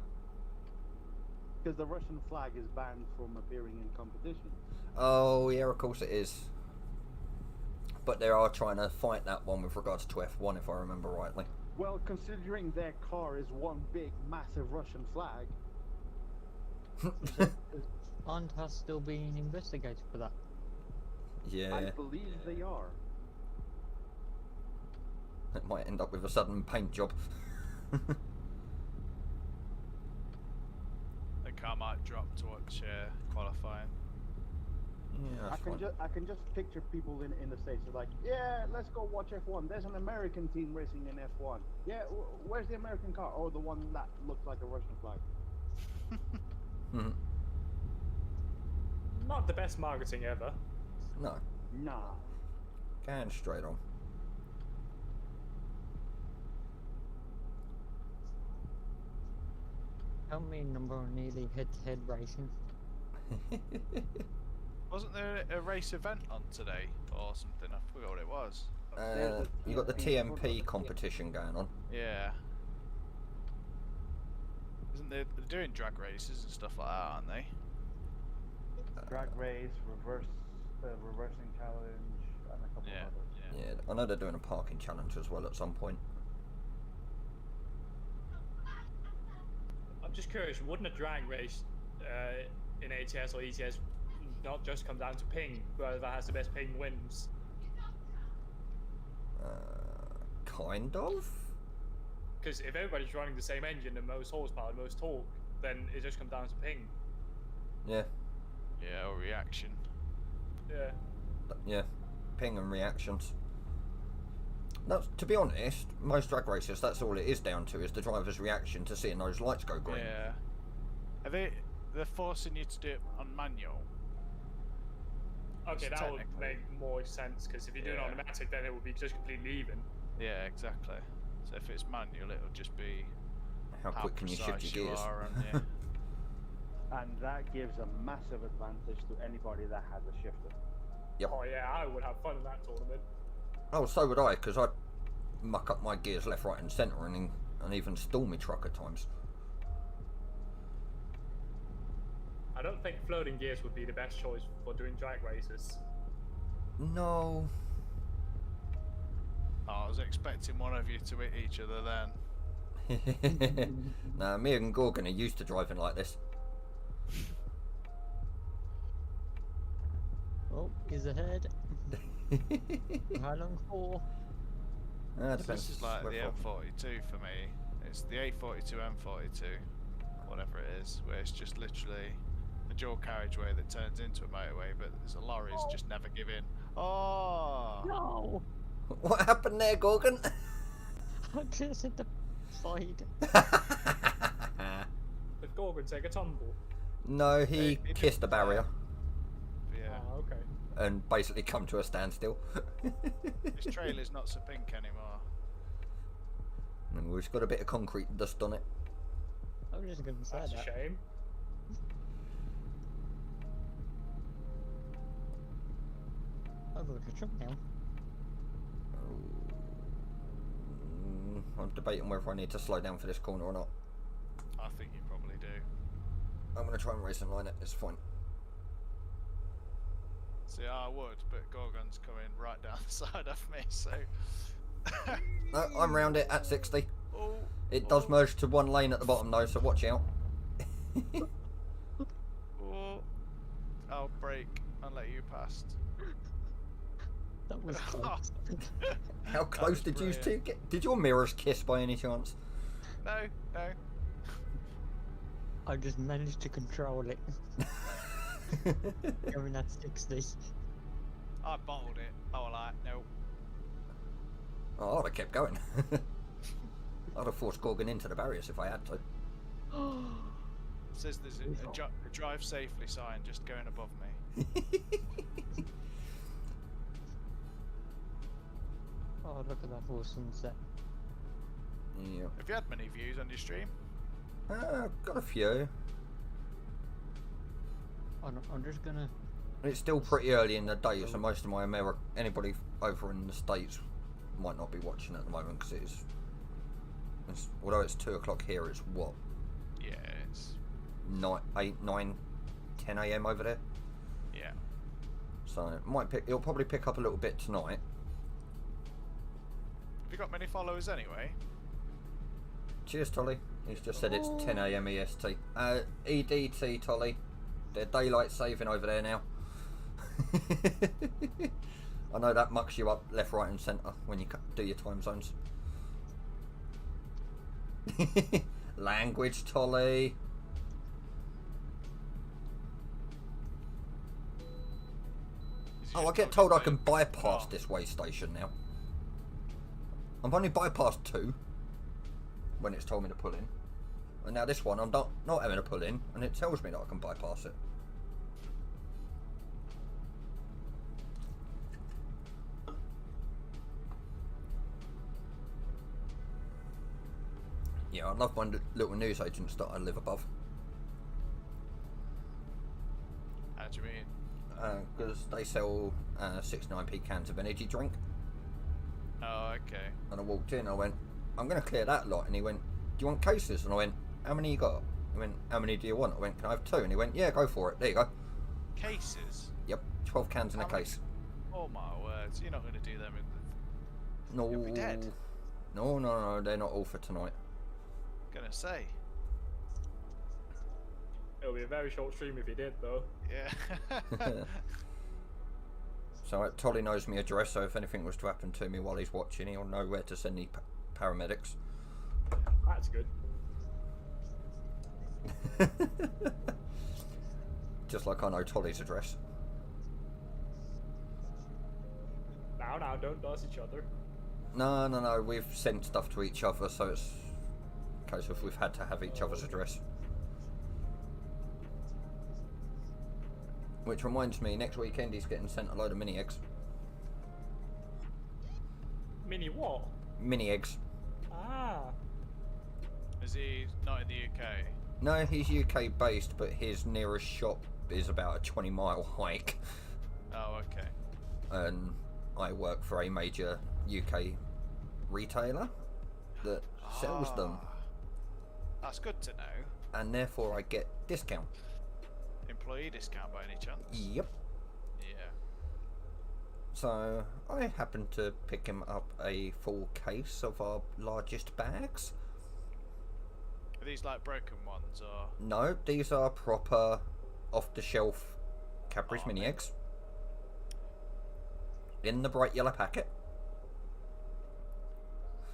Because the Russian flag is banned from appearing in competition.
Oh, yeah, of course it is. But they are trying to fight that one with regards to F1, if I remember rightly.
Well, considering their car is one big, massive Russian flag,
Aren't us still being investigated for that?
Yeah,
I believe they are.
it might end up with a sudden paint job.
The car might drop to watch qualifying.
Yeah,
I
that's
can
fine.
I can just picture people in the States are like, yeah, let's go watch F1. There's an American team racing in F1. Yeah, where's the American car? Oh, the one that looks like a Russian flag.
Mhm.
Not the best marketing ever.
No,
Nah.
going straight on.
Help me number on nearly head-to-head racing.
Wasn't there a race event on today or something? I forgot what it was.
You got the TMP competition going on.
Yeah. Isn't they're doing drag races and stuff like that, aren't they?
Drag race, reversing challenge, and a couple
Yeah.
others.
Yeah.
Yeah, I know they're doing a parking challenge as well at some point.
I'm just curious, wouldn't a drag race in ATS or ETS not just come down to ping? Whoever has the best ping wins.
Kind of?
Because if everybody's running the same engine, the most horsepower, the most torque, then it just comes down to ping.
Yeah,
Yeah, or reaction.
Yeah.
yeah. Ping and reactions. That's, to be honest, most drag races, that's all it is down to, is the driver's reaction to seeing those lights go green.
Yeah. They're forcing you to do it on manual.
Okay,
It's
that would
technically-
make more sense, because if you do it
Yeah.
automatic, then it would be just completely even.
Yeah, exactly. So if it's manual, it'll just be
How quick can you shift
precise
your gears?
are and yeah.
And that gives a massive advantage to anybody that has a shifter.
Yep.
Oh yeah, I would have fun in that tournament.
Oh, so would I, because I'd muck up my gears left, right and centre and even stall me truck at times.
I don't think floating gears would be the best choice for doing drag races.
No.
Oh, I was expecting one of you to hit each other then.
Nah, me and Gorgon are used to driving like this.
Oh, he's ahead. How long for?
So
Depends.
this is like
where
the
from.
M42 for me. It's the A42 M42, whatever it is, where it's just literally a dual carriageway that turns into a motorway, but there's a lorries just never give in. Oh!
No!
What happened there, Gorgon?
I just hit the side.
Did Gorgon take a tumble?
No, he
It
kissed the
didn't
barrier
Yeah.
Ah, okay.
and basically come to a standstill.
His trailer's not so pink anymore.
And we've got a bit of concrete dust on it.
I was just gonna say
That's a
that.
shame.
I've got a truck now.
I'm debating whether I need to slow down for this corner or not.
I think you probably do.
I'm going to try and race and line it. It's fine.
See, I would, but Gorgon's coming right down the side of me, so.
No, I'm round it at 60.
Oh,
It does merge to one lane at the bottom though, so watch out.
oh. I'll brake and let you past.
That was close.
How close
was
did you two
brilliant.
get? Did your mirrors kiss by any chance?
No, no.
I just managed to control it. Going at 60.
I bottled it. I was like, no.
Oh, I'd have kept going. I'd have forced Gorgon into the barriers if I had to.
It says there's a drive safely sign just going above me.
Oh, look at that full sunset.
Yeah.
Have you had many views on your stream?
Got a few.
I'm just gonna.
It's still pretty early in the day, so most of my anybody over in the States might not be watching at the moment because although it's 2 o'clock here, it's what,
Yeah, it's
8, 9, 10 a.m. over there.
yeah.
So it'll probably pick up a little bit tonight.
Have you got many followers anyway?
Cheers, Tolly. He's just said it's 10 a.m. EST. EDT, Tolly. They're daylight saving over there now. I know that mucks you up left, right, and centre when you do your time zones. Language, Tolly. Oh, I get told I can bypass this way station now. I've only bypassed 2 when it's told me to pull in. And now this one I'm not having to pull in, and it tells me that I can bypass it. Yeah, I love my little news agents that I live above.
How do you mean?
Because they sell 69p cans of energy drink.
Oh, okay.
And I walked in, I went, I'm going to clear that lot. And he went, do you want cases? And I went, how many you got? He went, how many do you want? I went, can I have 2? And he went, yeah, go for it. There you go.
Cases?
Yep, 12 cans in a
How many-
case.
Oh my words, you're not going to do them in the...
No,
You'll be dead.
No, they're not all for tonight.
Gonna say.
It'll be a very short stream if he did, though.
Yeah.
So Tolly knows my address, so if anything was to happen to me while he's watching, he'll know where to send the paramedics.
That's good.
Just like I know Tolly's address.
Now, don't dodge each other.
No, we've sent stuff to each other, so it's a case of we've had to have each other's address. Which reminds me, next weekend he's getting sent a load of mini eggs.
Mini what?
Mini eggs.
Ah.
Is he not in the UK?
No, he's UK based, but his nearest shop is about a 20-mile hike.
Oh, okay.
And I work for a major UK retailer that sells them,
Ah, that's good to know.
and therefore I get discount.
Employee discount by any chance?
Yep.
Yeah.
So I happened to pick him up a full case of our largest bags.
Are these like broken ones or?
No, these are proper off-the-shelf Cadbury's
Oh,
mini
mate.
eggs. In the bright yellow packet.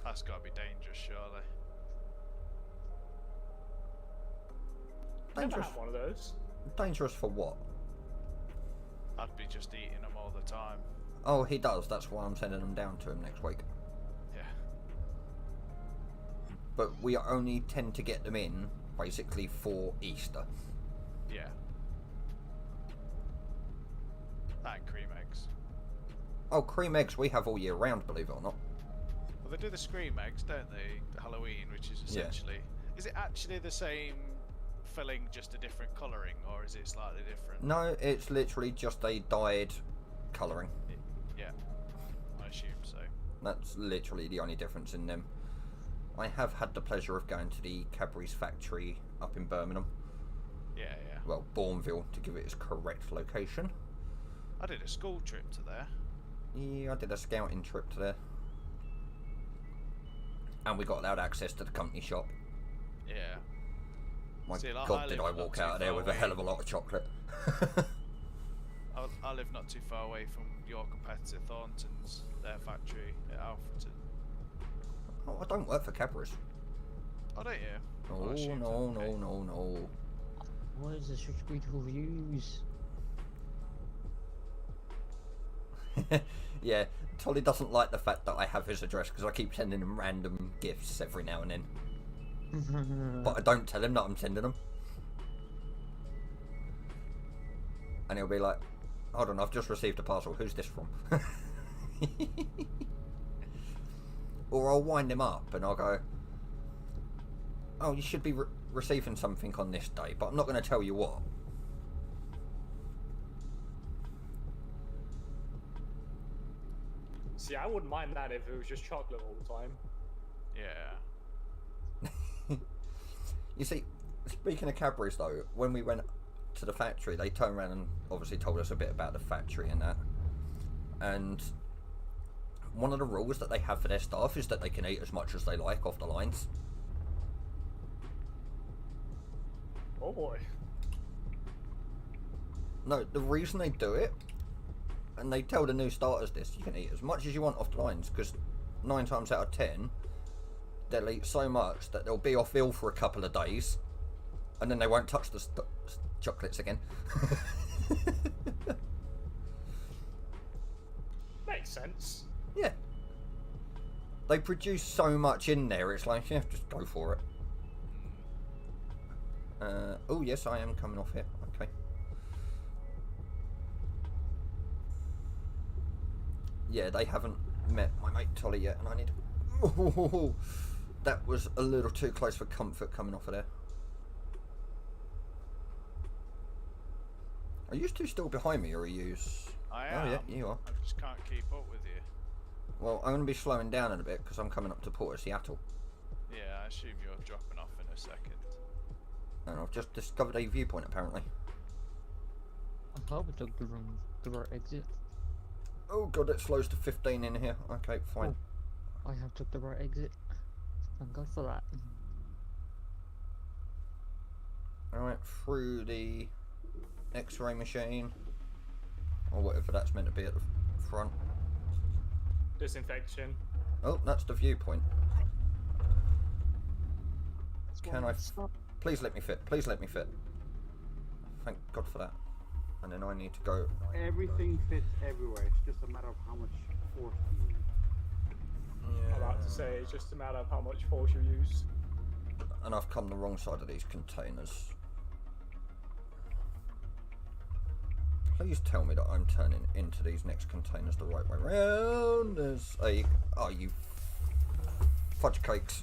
That's got to be dangerous, surely.
Never
Dangerous.
had one of those.
Dangerous for what?
I'd be just eating them all the time.
Oh, he does. That's why I'm sending them down to him next week.
Yeah.
But we only tend to get them in, basically, for Easter.
Yeah. That and cream eggs.
Oh, cream eggs we have all year round, believe it or not.
Well, they do the scream eggs, don't they? The Halloween, which is
Yeah.
essentially... Is it actually the same filling, just a different colouring, or is it slightly different?
No, it's literally just a dyed colouring.
Yeah. I assume so.
That's literally the only difference in them. I have had the pleasure of going to the Cadbury's factory up in Birmingham.
Yeah, yeah.
Well, Bourneville, to give it its correct location.
I did a school trip to there.
Yeah, I did a scouting trip to there. And we got allowed access to the company shop.
Yeah.
My
See, like,
God,
I
did
live
I
not
walk
too
out of there
far
with a
away.
hell of a lot of chocolate.
I live not too far away from your competitor Thornton's, their factory at Alfreton.
Oh, I don't work for Cadbury's.
Oh, don't you?
Oh,
I assumed
no,
that, okay.
no.
What is this such beautiful views?
Yeah, Tolly doesn't like the fact that I have his address because I keep sending him random gifts every now and then. But I don't tell him that I'm sending them. And he'll be like, hold on, I've just received a parcel. Who's this from? Or I'll wind him up and I'll go, oh, you should be receiving something on this day, but I'm not going to tell you what.
See, I wouldn't mind that if it was just chocolate all the time.
Yeah.
You see, speaking of Cadbury's though, when we went to the factory, they turned around and obviously told us a bit about the factory and that. And one of the rules that they have for their staff is that they can eat as much as they like off the lines.
Oh boy.
No, the reason they do it, and they tell the new starters this, you can eat as much as you want off the lines, because 9 times out of 10, they'll eat so much that they'll be off ill for a couple of days, and then they won't touch the chocolates again.
Makes sense.
Yeah. They produce so much in there, it's like, yeah, just go for it. Oh yes, I am coming off here. Okay. Yeah, they haven't met my mate Tolly yet, and I need... Oh, that was a little too close for comfort coming off of there. Are you two still behind me, or are you...
I am.
Oh yeah, you are.
I just can't keep up with you.
Well, I'm going to be slowing down in a bit, because I'm coming up to Port of Seattle.
Yeah, I assume you're dropping off in a second.
And I've just discovered a viewpoint, apparently.
I thought we took the right exit.
Oh god, it slows to 15 in here. Okay, fine.
I have took the right exit. Thank God for that.
Alright, through the X-ray machine. Or whatever that's meant to be at the front.
Disinfection.
Oh, that's the viewpoint.
That's
Can
why
I...
stop.
Please let me fit. Please let me fit. Thank God for that. And then I need to go...
Everything fits everywhere. It's just a matter of how much force you use.
I'm about to say it's just a matter of how much force you use.
And I've come the wrong side of these containers. Please tell me that I'm turning into these next containers the right way round. There's a... Oh, you... fudge cakes.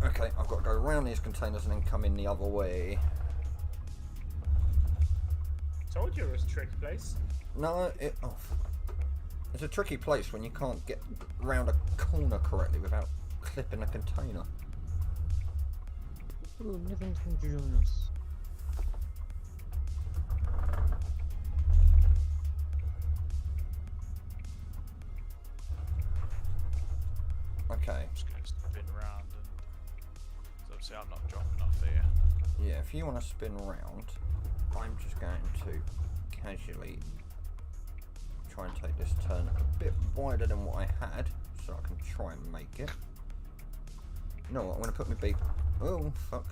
Okay, I've got to go around these containers and then come in the other way.
Told you it was a tricky place.
No, it's a tricky place when you can't get round a corner correctly without clipping a container.
Ooh, nothing's going to join us.
Okay,
I'm just going to spin round and... So obviously I'm not dropping off here.
yeah, if you want to spin round, I'm just going to casually try and take this turn a bit wider than what I had, so I can try and make it. You know what? I'm going to put my beak. Oh, fuck.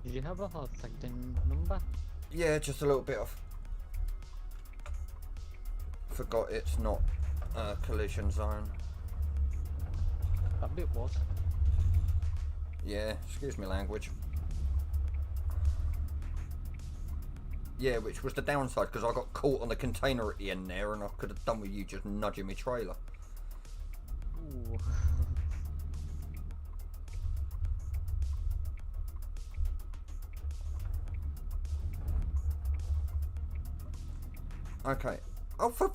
Did you have a hard second number?
Yeah, just a little bit off. Forgot it's not a collision zone.
That bit was.
Yeah, excuse me language. Yeah, which was the downside because I got caught on the container at the end there and I could have done with you just nudging my trailer.
Ooh.
Okay. Oh, for...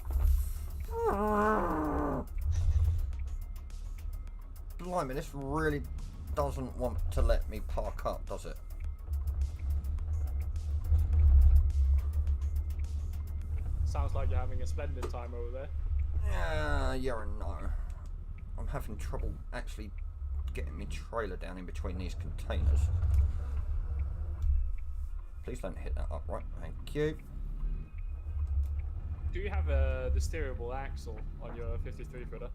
Blimey, this really doesn't want to let me park up, does it?
Sounds like you're having a splendid time over there.
Yeah and no. I'm having trouble actually getting my trailer down in between these containers. Please don't hit that upright. Thank you.
Do you have the steerable axle on your 53 footer?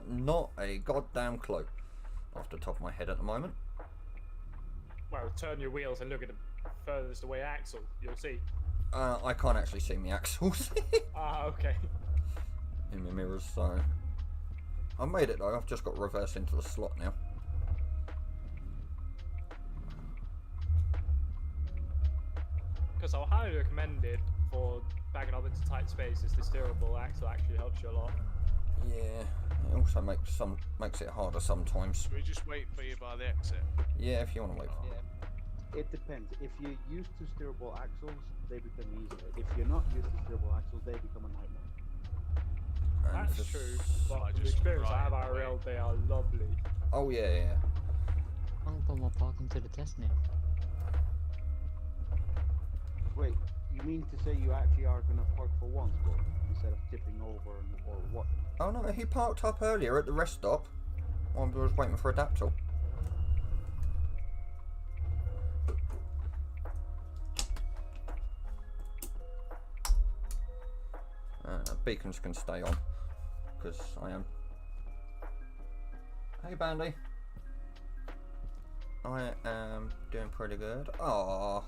Not a goddamn clue off the top of my head at the moment.
Well, turn your wheels and look at the furthest away axle. You'll see.
I can't actually see my axles
Ah, okay.
in my mirrors, so I made it though. I've just got reverse into the slot now.
Because I would highly recommend it for backing up into tight spaces. The steerable axle actually helps you a lot.
Yeah, it also makes it harder sometimes.
Should we just wait for you by the exit?
Yeah, if you want to wait for
Yeah. It depends. If you're used to steerable axles, they become easier. If you're not used to steerable axles, they become a nightmare.
And
That's
for
true.
s-
But
I
from the
just
experience I
right
have
away.
IRL, they are lovely.
Oh yeah.
I'm put my parking to the test now.
Wait, you mean to say you actually are going to park for once, though, instead of tipping over or what?
Oh no, he parked up earlier at the rest stop while I was waiting for Adaptal. Beacons can stay on because I am. Hey Bandy. I am doing pretty good. Ah,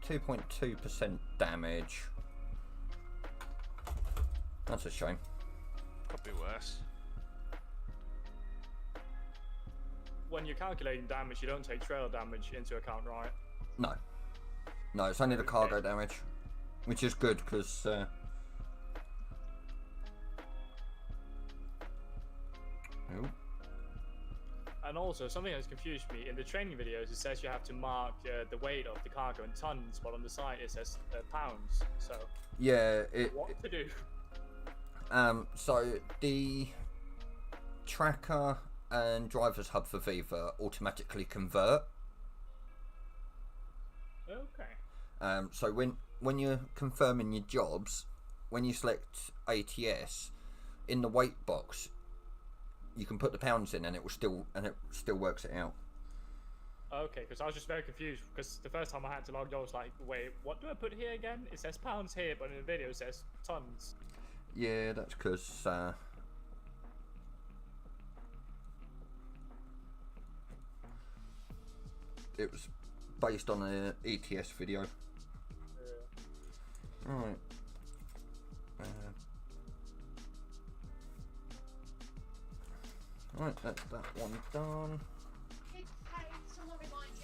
2.2% damage. That's a shame.
Could be worse.
When you're calculating damage, you don't take trailer damage into account, right?
No. No, it's only the cargo damage. Which is good because
And also, something that's confused me, in the training videos it says you have to mark the weight of the cargo in tons, but on the site it says pounds. So,
yeah,
what to do?
so the tracker and driver's hub for Viva automatically convert.
Okay.
So when you're confirming your jobs, when you select ATS, in the weight box, you can put the pounds in, and it still works it out.
Okay, because I was just very confused, because the first time I had to log in, I was like, wait, what do I put here again? It says pounds here, but in the video it says tons.
Yeah, that's because it was based on an ETS video. Right. Right, that's that one done.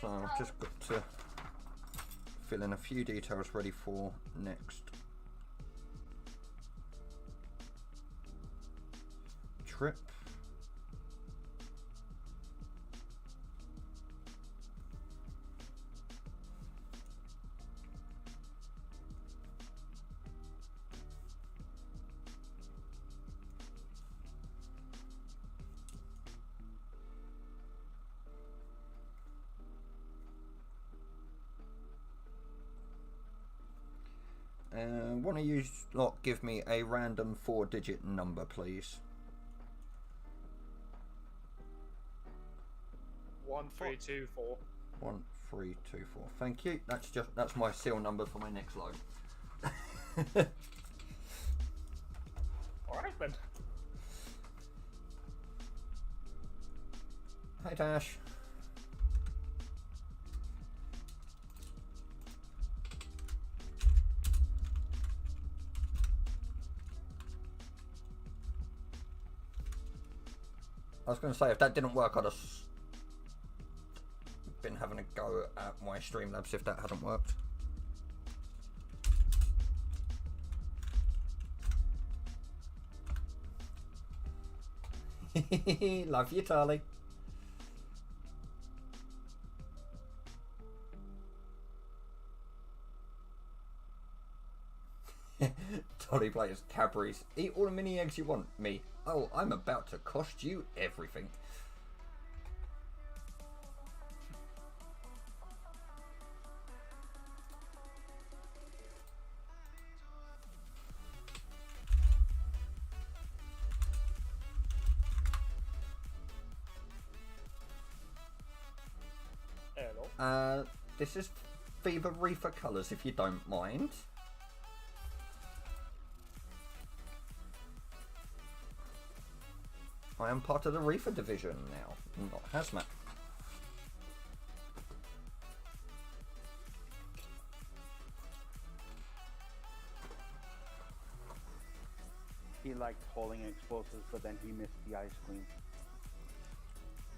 So I've just got to fill in a few details ready for next trip. One of you lot give me a random 4-digit number, please.
1324.
1324. Thank you. That's my seal number for my next load.
Alright then.
Hey Dash. I was going to say, if that didn't work, I'd have been having a go at my Streamlabs if that hadn't worked. Love you, Charlie. Tolly plays Cadbury's. Eat all the mini eggs you want. Me. Oh, I'm about to cost you everything.
Hello.
This is Fever Reefer Colours, if you don't mind. I am part of the Reefer division now, not Hazmat.
He liked hauling explosives, but then he missed the ice cream.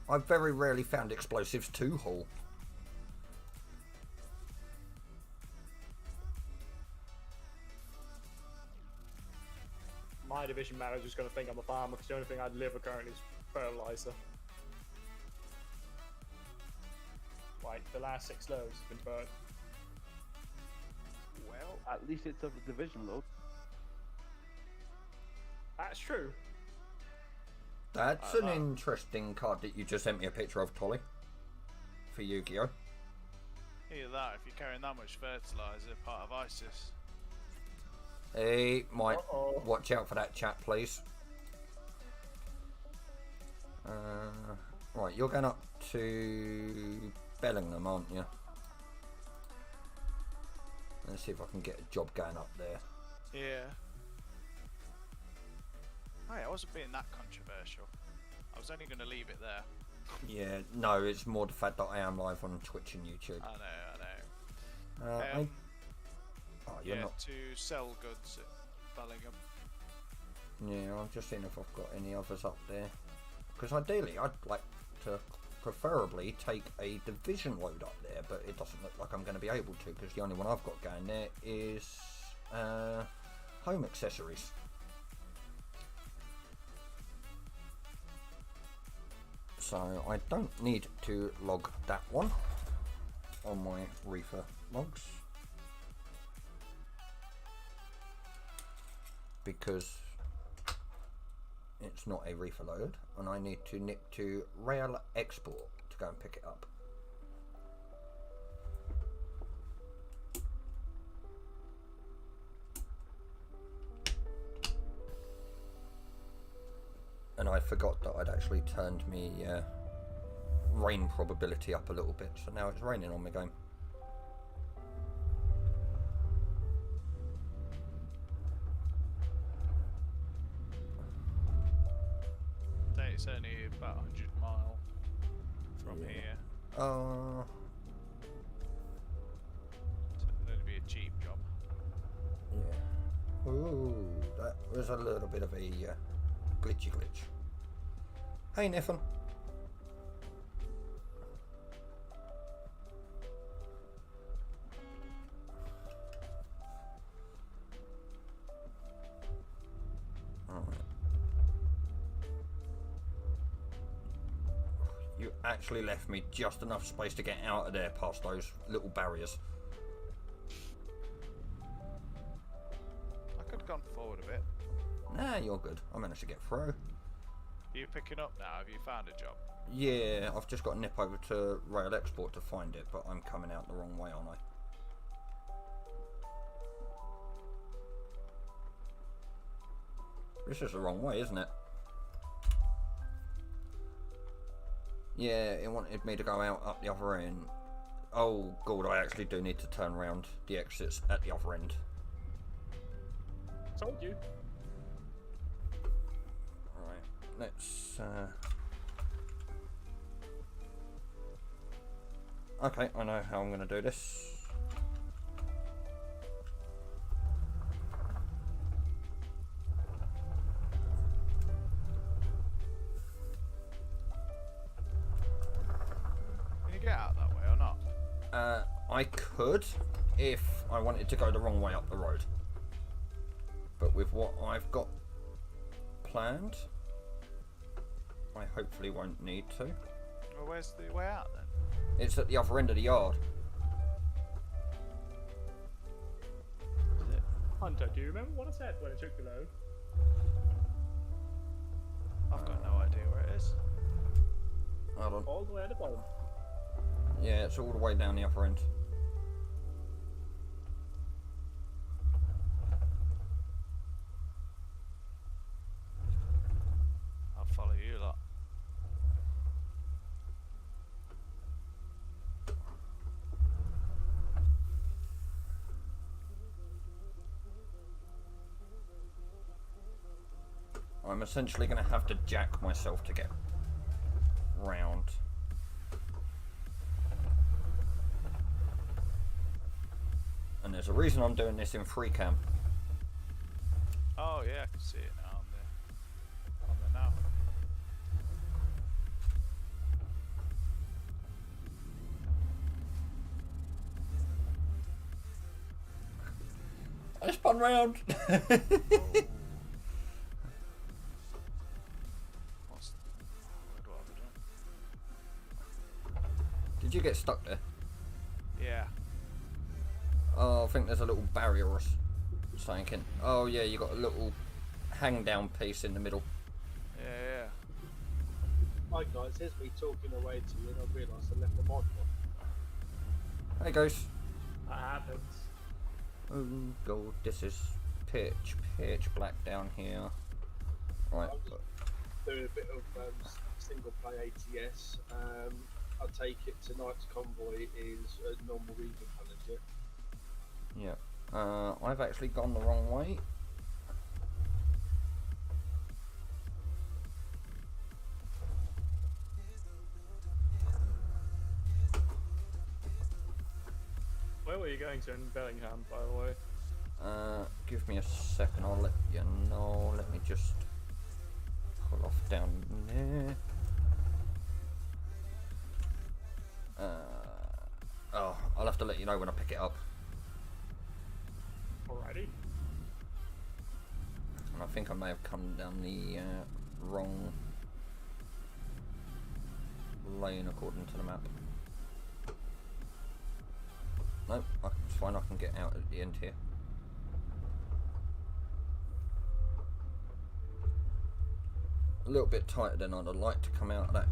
I've very rarely found explosives to haul.
My division manager's going to think I'm a farmer because the only thing I deliver currently is fertilizer. Like, the last 6 loads have been burnt.
Well, at least it's of the division load.
That's true.
That's an interesting card that you just sent me a picture of, Tolly. For Yu-Gi-Oh!
Either that, if you're carrying that much fertilizer, part of ISIS.
Hey, Mike, watch out for that chat, please. Right, you're going up to Bellingham, aren't you? Let's see if I can get a job going up there.
Yeah. Hey, I wasn't being that controversial. I was only going to leave it there.
Yeah, no, it's more the fact that I am live on Twitch and YouTube.
I know.
Oh, you're
yeah,
not.
to sell goods at Bellingham.
Yeah, I'm just seeing if I've got any others up there. Because ideally, I'd like to preferably take a division load up there, but it doesn't look like I'm going to be able to, because the only one I've got going there is home accessories. So I don't need to log that one on my reefer logs, because it's not a reefer load, and I need to nip to rail export to go and pick it up. And I forgot that I'd actually turned me rain probability up a little bit, so now it's raining on my game.
It's only about 100 mile from here,
Uh,
so it'll only be a cheap job.
yeah. Ooh, that was a little bit of a glitchy glitch. Hey, Niffin. You actually left me just enough space to get out of there past those little barriers.
I could have gone forward a bit.
Nah, you're good. I managed to get through.
Are you picking up now? Have you found a job?
Yeah, I've just got to nip over to Rail Export to find it, but I'm coming out the wrong way, aren't I? This is the wrong way, isn't it? Yeah, it wanted me to go out up the other end. Oh god, I actually do need to turn around the exits at the other end.
Told you.
Alright, let's okay, I know how I'm gonna do this.
Can you get out that way or not?
I could if I wanted to go the wrong way up the road. But with what I've got planned, I hopefully won't need to.
Well, where's the way out then?
It's at the other end of the yard.
Is it?
Hunter, do you remember what I said when I took the load?
I've got no idea where it is.
Hold on.
All the way at the bottom.
Yeah, it's all the way down the upper end.
I'll follow you lot.
I'm essentially going to have to jack myself to get round. And there's a reason I'm doing this in free cam.
Oh yeah, I can see it now on the nav.
I spun round.
What's what have I done?
Did you get stuck there?
Yeah.
Oh, I think there's a little barrier or something. Oh yeah, you got a little hang down piece in the middle.
Yeah.
Hi guys, here's me talking away to you and I realised I left the mic on.
Hey guys.
That happens.
Oh god, this is pitch black down here. Right.
I'm just doing a bit of single play ATS. I take it tonight's convoy is a normal region manager.
Yeah. I've actually gone the wrong way.
Where were you going to in Bellingham, by the way?
Give me a second, I'll let you know. Let me just pull off down there. Oh, I'll have to let you know when I pick it up.
Alrighty.
And I think I may have come down the wrong lane according to the map. No, it's fine, I can get out at the end here. A little bit tighter than I'd like to come out of that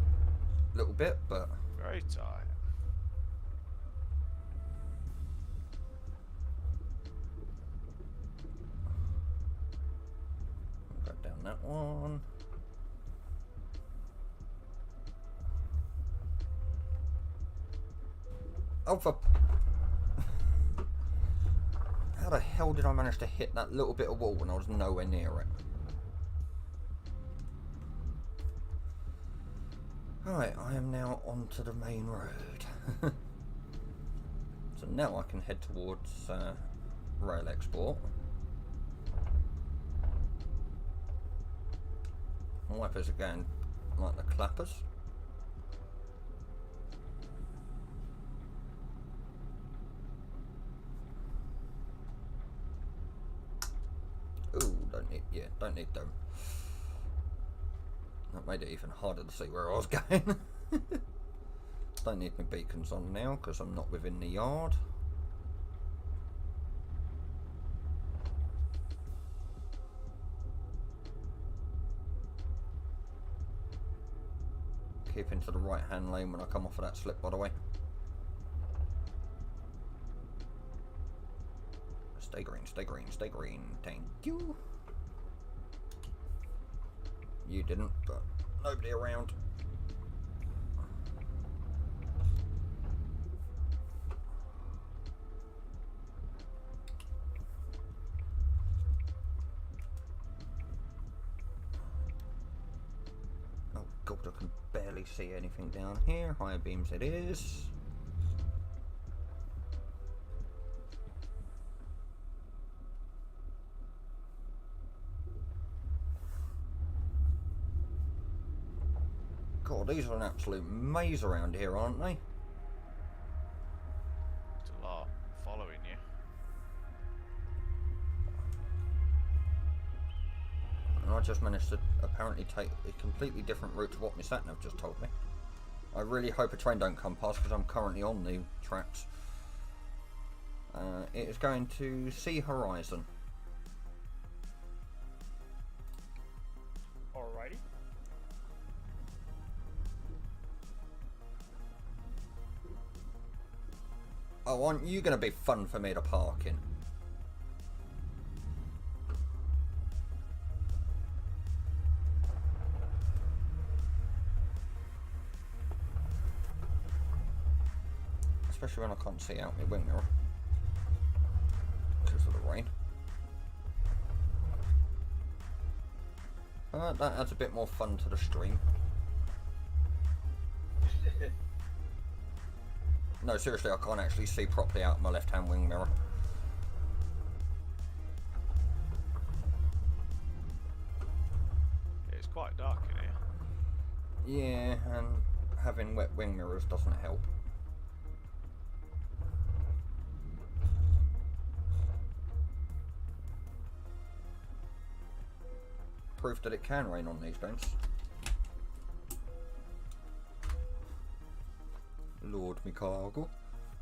little bit, but
Very tight.
I'll go down that one. Oh, for... How the hell did I manage to hit that little bit of wall when I was nowhere near it? Alright, I am now onto the main road. So now I can head towards rail export. Wipers are going like the clappers. Ooh, don't need them. That made it even harder to see where I was going. Don't need my beacons on now because I'm not within the yard. Keep into the right hand lane when I come off of that slip, by the way. Stay green, stay green, stay green. Thank you. You didn't, but nobody around. actually see anything down here. Higher beams it is. God, these are an absolute maze around here, aren't they?
It's a lot following you.
And I just managed to apparently take a completely different route to what my sat-nav just told me. I really hope a train don't come past because I'm currently on the tracks. It is going to Sea Horizon.
Alrighty.
Oh, aren't you going to be fun for me to park in? Especially when I can't see out my wing mirror because of the rain. That adds a bit more fun to the stream. No, seriously, I can't actually see properly out my left-hand wing mirror.
It's quite dark in here.
Yeah, and having wet wing mirrors doesn't help. Proof that it can rain on these things. Lord me cargo.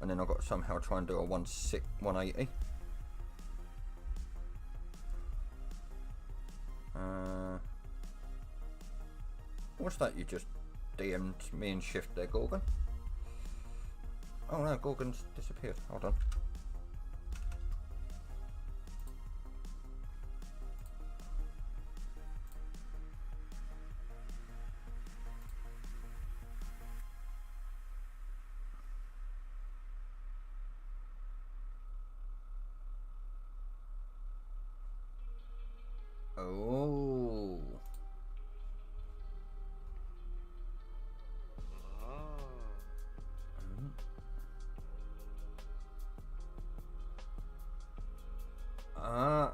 And then I've got to somehow try and do a 180. What's that you just DM'd me and Shift there, Gorgon? Oh no, Gorgon's disappeared. Hold on. Oh.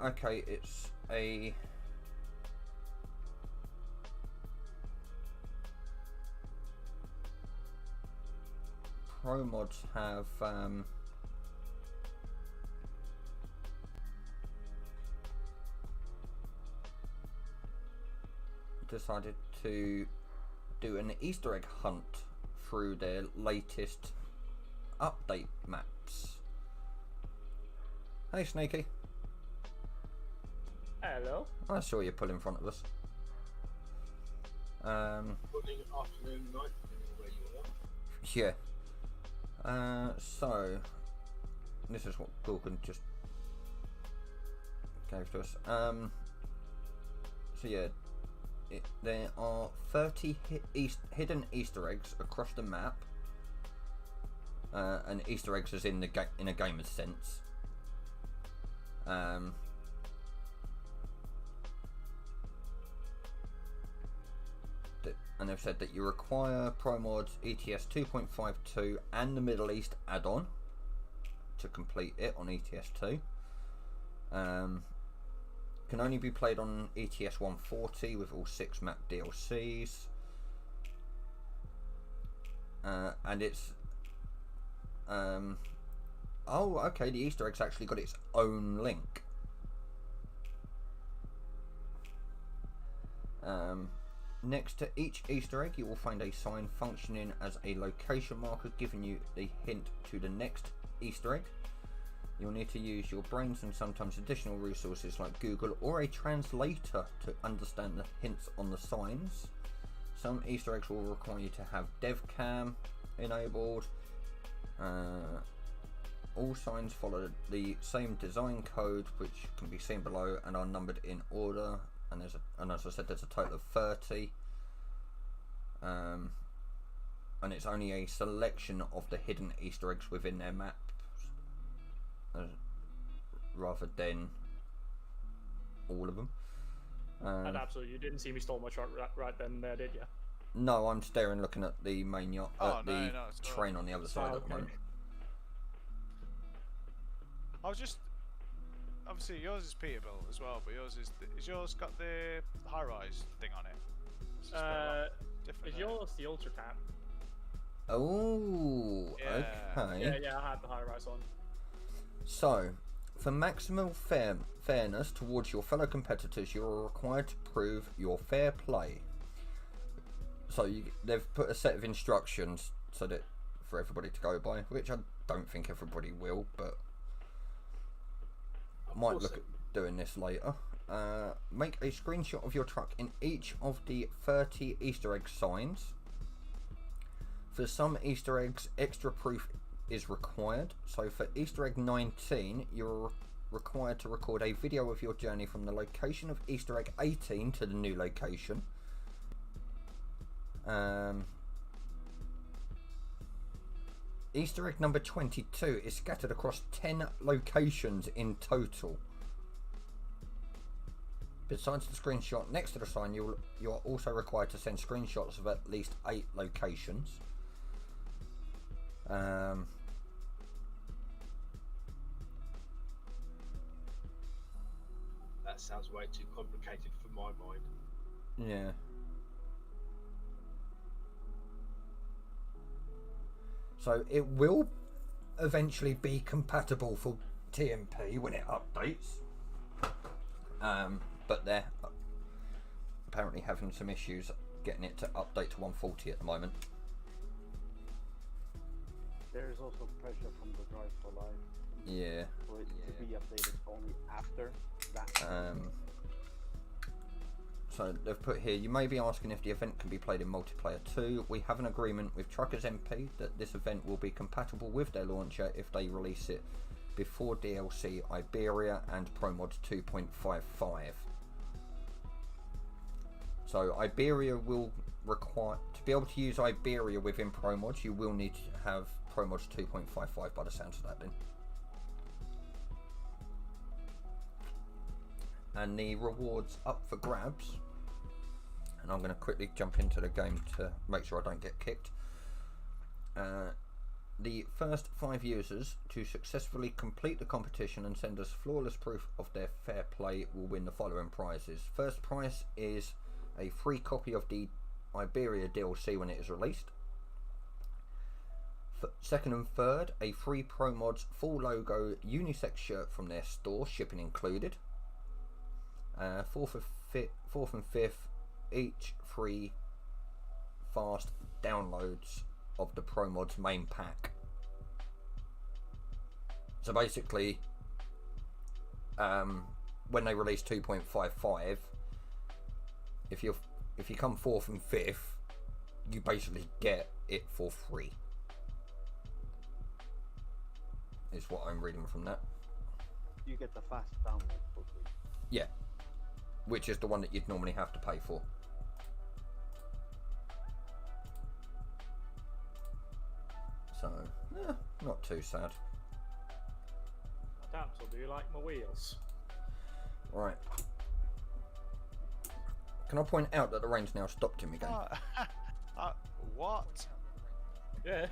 Okay, it's a pro mods have decided to do an Easter egg hunt through their latest update maps. Hey, Sneaky.
Hello.
I saw you pull in front of us.
Morning, afternoon, night, depending on where you are.
Yeah. So this is what Gorgon just gave to us. So yeah, there are 30 hidden Easter eggs across the map, and Easter eggs is in the in a gamer's sense. And they've said that you require Pro Mods ETS 2.52 and the Middle East add-on to complete it on ETS2. Can only be played on ETS 140 with all 6 map DLCs. And it's oh, okay, the Easter egg's actually got its own link. Next to each Easter egg, you will find a sign functioning as a location marker, giving you the hint to the next Easter egg. You'll need to use your brains and sometimes additional resources like Google or a translator to understand the hints on the signs. Some Easter eggs will require you to have DevCam enabled. All signs follow the same design code, which can be seen below, and are numbered in order. And as I said, there's a total of 30. And it's only a selection of the hidden Easter eggs within their maps, rather than all of them.
And absolutely, you didn't see me stole my truck right then and there, did you?
No, I'm staring, looking at the main yacht,
Oh,
the
no, it's not.
train on the other side at the moment.
I was just. Obviously, yours is Peterbilt as well, but yours is yours got the high-rise thing on it? It's just got a lot different,
Is
isn't it?
yours the ultra cap?
Oh,
Yeah.
okay.
Yeah, I had the high rise on.
So, for maximal fairness towards your fellow competitors, you are required to prove your fair play. So they've put a set of instructions so that for everybody to go by, which I don't think everybody will, but I might look at doing this later. Make a screenshot of your truck in each of the 30 Easter egg signs. For some Easter eggs, extra proof is required. So for Easter egg 19, you're required to record a video of your journey from the location of Easter egg 18 to the new location. Easter egg number 22 is scattered across 10 locations in total. Besides the screenshot next to the sign, you are also required to send screenshots of at least 8 locations.
That sounds way too complicated for my mind.
Yeah. So it will eventually be compatible for TMP when it updates. But they're apparently having some issues getting it to update to 140 at the moment.
There is also pressure from the Drive for Life
Yeah.
for it to be updated only after that.
So they've put here, you may be asking if the event can be played in multiplayer too. We have an agreement with Truckers MP that this event will be compatible with their launcher if they release it before DLC Iberia and ProMods 2.55. So Iberia will require, to be able to use Iberia within ProMods, you will need to have ProMods 2.55 by the sounds of that then. And the rewards up for grabs, and I'm going to quickly jump into the game to make sure I don't get kicked. The first 5 users to successfully complete the competition and send us flawless proof of their fair play will win the following prizes. First prize is a free copy of the Iberia DLC when it is released. Second and third, a free ProMods full logo unisex shirt from their store, shipping included. Fourth and fifth, each free fast downloads of the ProMods main pack. So basically, when they release 2.55, if you come fourth and fifth, you basically get it for free. Is what I'm reading from that.
You get the fast download for free.
Yeah. Which is the one that you'd normally have to pay for. So, not too sad.
Damsel, do you like my wheels?
Right. Can I point out that the rain's now stopped in my game?
What?
Yeah.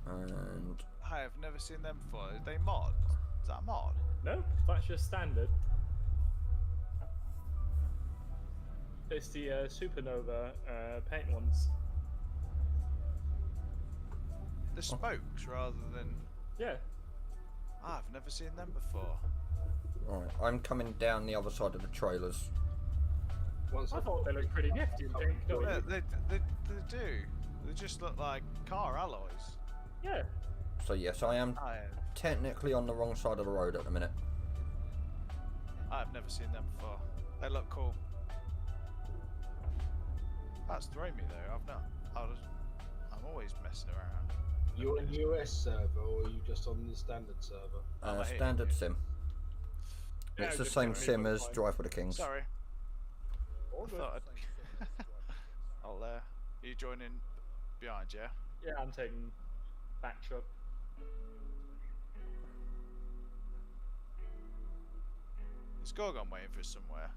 And
I have never seen them before. Are they mod? Is that a mod?
No, that's just standard. It's the Supernova paint ones.
The spokes rather than.
Yeah.
I've never seen them before.
right, I'm coming down the other side of the trailers.
Once
I thought they looked pretty nifty.
Yeah, they do. They just look like car alloys.
Yeah.
So yes, I am technically on the wrong side of the road at the minute.
I've never seen them before. They look cool. That's throwing me though. I'm always messing around.
You're on US server or are you just on the standard server?
Standard sim.
Yeah,
It's the
just
same
get me
sim
for
as
fine.
Drive for the Kings.
Sorry.
All
I
good.
thought I'd... Are you joining behind, yeah?
Yeah, I'm taking back truck.
Is Gorgon waiting for us somewhere?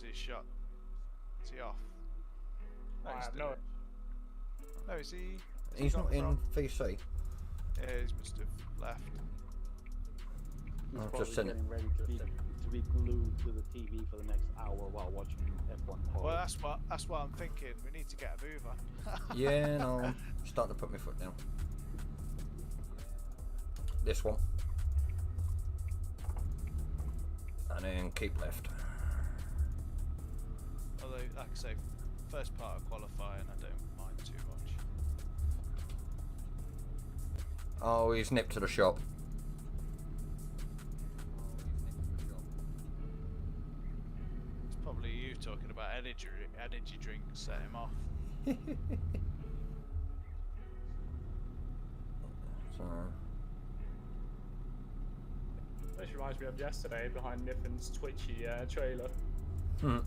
he shot? Is he off? No,
I
he's
have
doing
no.
it. No, is he? has he
He's
gone
not in
from-
VC.
Yeah, he must have left.
He's
I've
probably
just seen it.
getting ready to be glued to the TV for the next hour while watching F1 call.
Well, that's what I'm thinking. We need to get a move on.
Yeah, no, I'm starting to put my foot down. This one. And then keep left.
Although, like I say, first part of qualifying, I don't mind too much.
Oh, he's nipped to the shop.
It's probably you talking about energy drinks set him off.
So,
This reminds me of yesterday behind Niffin's Twitchy trailer.
well,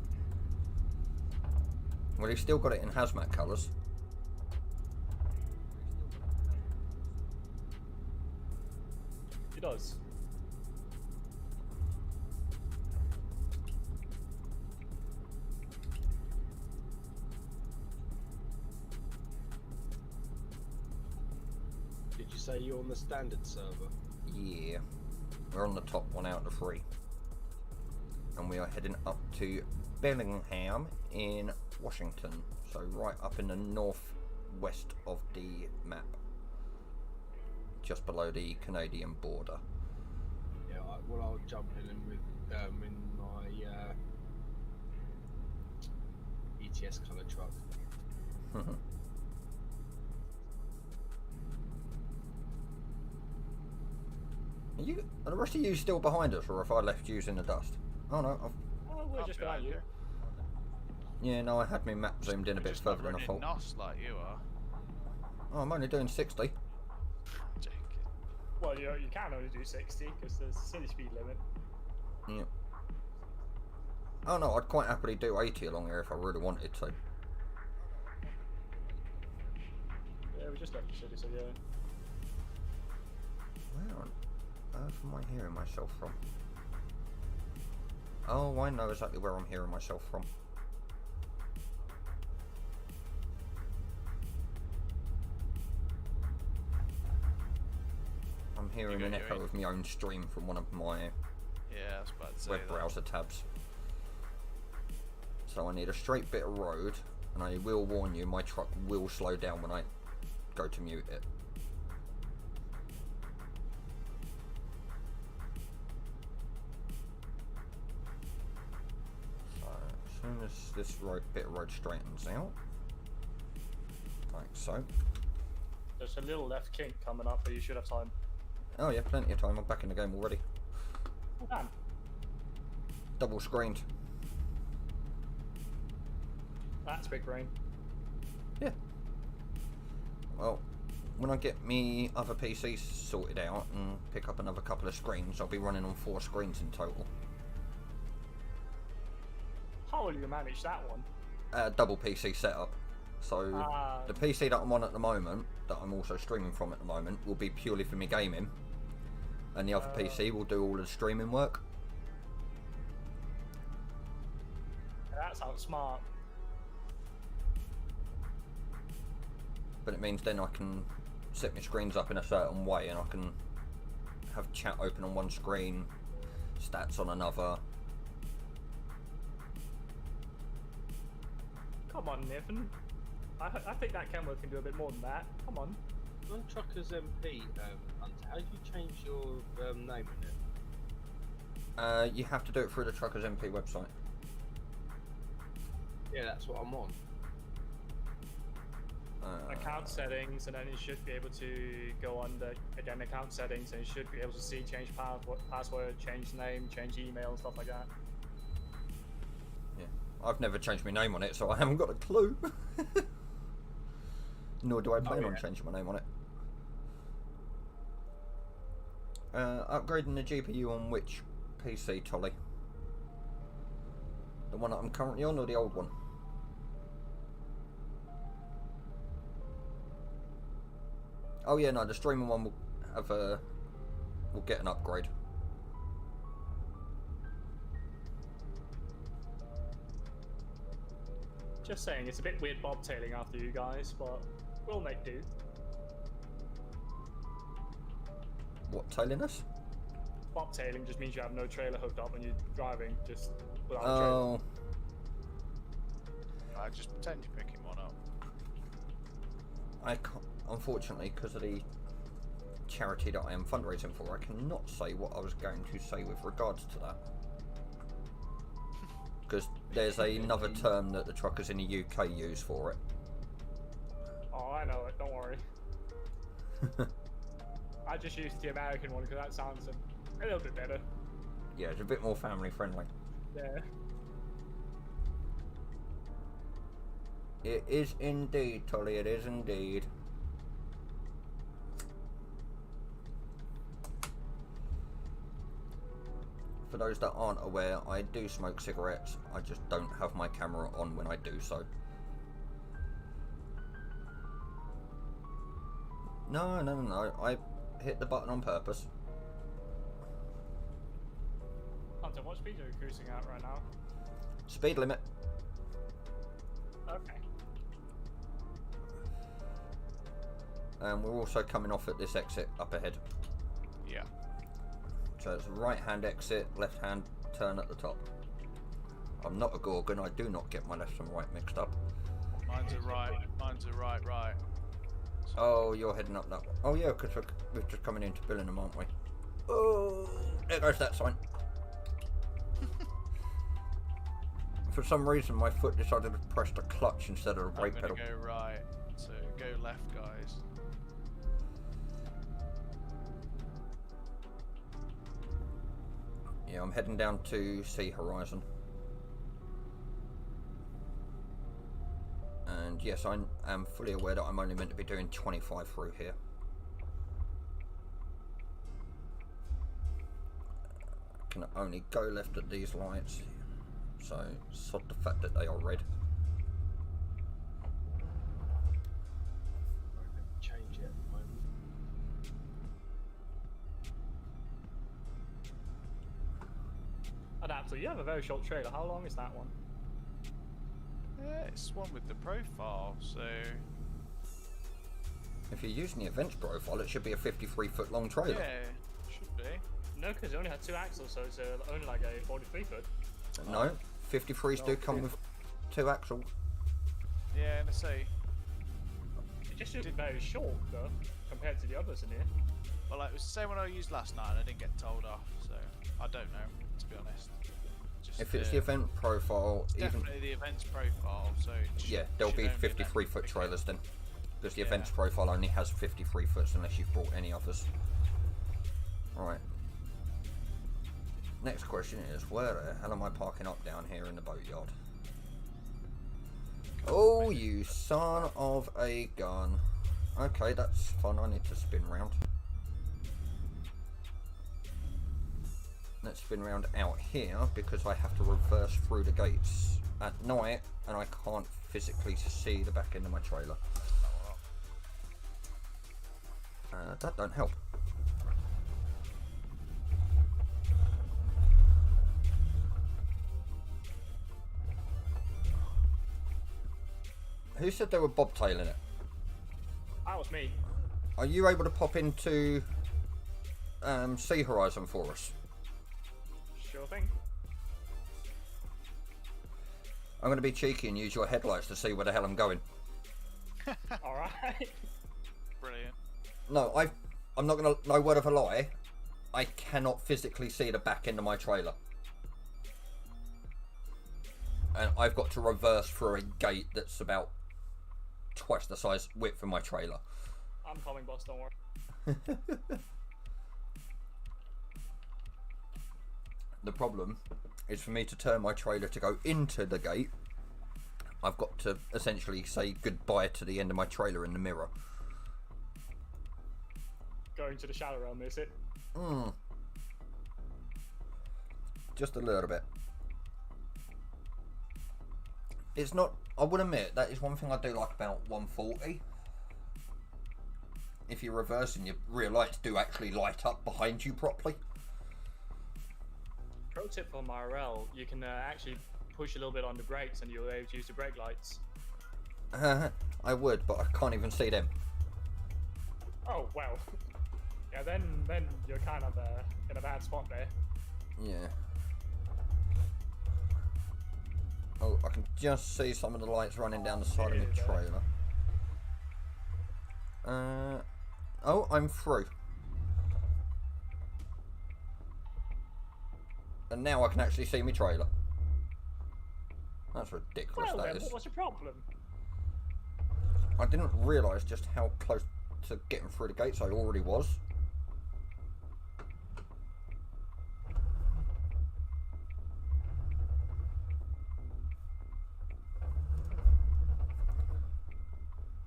he's still got it in hazmat colours.
He does.
Did you say you're on the standard server?
Yeah. We're on the top one out of 3. And we are heading up to Bellingham in Washington. So right up in the northwest of the map. Just below the Canadian border.
Yeah, well, I'll jump in with in my ETS colour truck.
Are the rest of you still behind us, or have I left you in the dust? Oh no,
Oh, we're just behind you.
yeah, no, I had my map zoomed in a
We're
bit
just
further
not
than I
running
thought.
NOS like you are.
Oh, I'm only doing 60.
Joking.
Well, you can only do 60 because there's a city speed limit.
Yeah. Oh no, I'd quite happily do 80 along here if I really wanted to.
Yeah, we just left the city, so yeah.
Where on earth am I hearing myself from? Oh, I know exactly where I'm hearing myself from. I'm hearing
got
an
your
echo of my own stream from one of my
Yeah, I was about to say
web
that.
browser tabs. So I need a straight bit of road, and I will warn you, my truck will slow down when I go to mute it. So as soon as this bit of road straightens out, like so.
There's a little left kink coming up, but you should have time.
Oh yeah, plenty of time. I'm back in the game already.
Oh, damn.
Double screened.
That's big brain.
Yeah. Well, when I get me other PCs sorted out and pick up another couple of screens, I'll be running on 4 screens in total.
How will you manage that one?
Double PC setup. So the PC that I'm on at the moment, that I'm also streaming from at the moment, will be purely for me gaming, and the other PC will do all the streaming work.
That sounds smart.
But it means then I can set my screens up in a certain way, and I can have chat open on one screen, stats on another.
Come on, Niven. I think that camera can do a bit more than that. Come on.
On Truckers MP, Hunter, how do you change your name in it?
You have to do it through the Truckers MP website.
Yeah, that's what I'm on.
Account settings, and then you should be able to go under again account settings, and you should be able to see change password, change name, change email, and stuff like that.
Yeah, I've never changed my name on it, so I haven't got a clue. Nor do I plan on changing my name on it. Upgrading the GPU on which PC, Tolly? The one that I'm currently on, or the old one? Oh yeah, no, the streaming one will have will get an upgrade.
Just saying, it's a bit weird bobtailing after you guys, but we'll make do.
What, tailing us?
Bobtailing just means you have no trailer hooked up and you're driving just without a trailer.
Oh,
I just pretend you're picking one up.
I can't, unfortunately, because of the charity that I am fundraising for, I cannot say what I was going to say with regards to that. Because there's another term that the truckers in the UK use for it.
Oh, I know it, don't worry. I just used the American one because that sounds a little bit better.
Yeah, it's a bit more family friendly.
Yeah.
It is indeed, Tolly, it is indeed. For those that aren't aware, I do smoke cigarettes, I just don't have my camera on when I do so. No, I hit the button on purpose.
Hunter, what speed are you cruising at right now?
Speed limit.
Okay.
And we're also coming off at this exit up ahead.
Yeah.
So it's right hand exit, left hand turn at the top. I'm not a Gorgon, I do not get my left and right mixed up.
Mine's a right. Mine's a right.
Oh, you're heading up that one. Oh yeah, because we're just coming into Billingham, aren't we? Oh, there goes that sign. For some reason, my foot decided to press the clutch instead of the brake
I'm
pedal.
gonna go right. So go left, guys.
Yeah, I'm heading down to Sea Horizon. And yes, I am fully aware that I'm only meant to be doing 25 through here. I can only go left at these lights, so sod the fact that they are red.
Change it at the moment.
Adapter, you have a very short trailer. How long is that one?
Yeah, it's one with the profile, so
If you're using the events profile, it should be a 53-foot long trailer.
yeah, should be.
No, because it only had 2 axles, so it's only like a 43-foot.
No, 53s do come with 2 axles.
Yeah, and I say,
It just looks very short, though, compared to the others in here.
well, it was the same one I used last night, and I didn't get told off, so I don't know, to be honest. Just,
If it's the event profile,
it's
even
definitely the events profile, so it
yeah, there'll
should
be
only let
53-foot
pick it.
trailers then, because the
Yeah.
events profile only has 53 foots unless you've brought any others. Right. Next question is, where the hell am I parking up down here in the boatyard? Oh, you son of a gun. Okay, that's fun. I need to spin round. Let's spin round out here because I have to reverse through the gates at night and I can't physically see the back end of my trailer. That don't help. Who said they were bobtailing it?
That was me.
Are you able to pop into Sea Horizon for us?
Sure thing.
I'm going to be cheeky and use your headlights to see where the hell I'm going.
Alright.
Brilliant.
No, I'm not going to, no word of a lie, I cannot physically see the back end of my trailer. And I've got to reverse through a gate that's about twice the size width of my trailer.
I'm coming, boss, don't worry.
The problem is for me to turn my trailer to go into the gate, I've got to essentially say goodbye to the end of my trailer in the mirror.
Going to the shadow realm, is it?
Just a little bit. It's not, I would admit, that is one thing I do like about 140. If you're reversing, your rear lights do actually light up behind you properly.
Pro tip for IRL, you can actually push a little bit on the brakes and you'll able to use the brake lights.
I would, but I can't even see them.
Oh well. Yeah, then you're kind of in a bad spot there.
Yeah. Oh, I can just see some of the lights running down the side of my
Yeah.
trailer. Oh, I'm through. And now I can actually see my trailer. That's ridiculous,
Well
that
then,
is.
what's the problem?
I didn't realise just how close to getting through the gates I already was.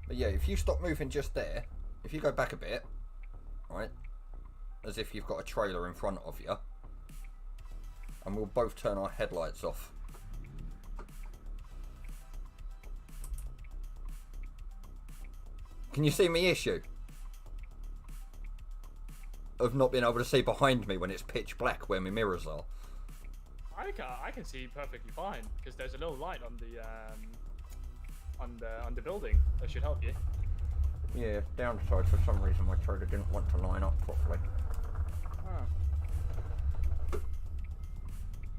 But yeah, if you stop moving just there, if you go back a bit, right, as if you've got a trailer in front of you, and we'll both turn our headlights off. Can you see me issue? Of not being able to see behind me when it's pitch black where my mirrors are.
I can see perfectly fine because there's a little light on the building that should help you.
Yeah, downside for some reason my trailer didn't want to line up properly.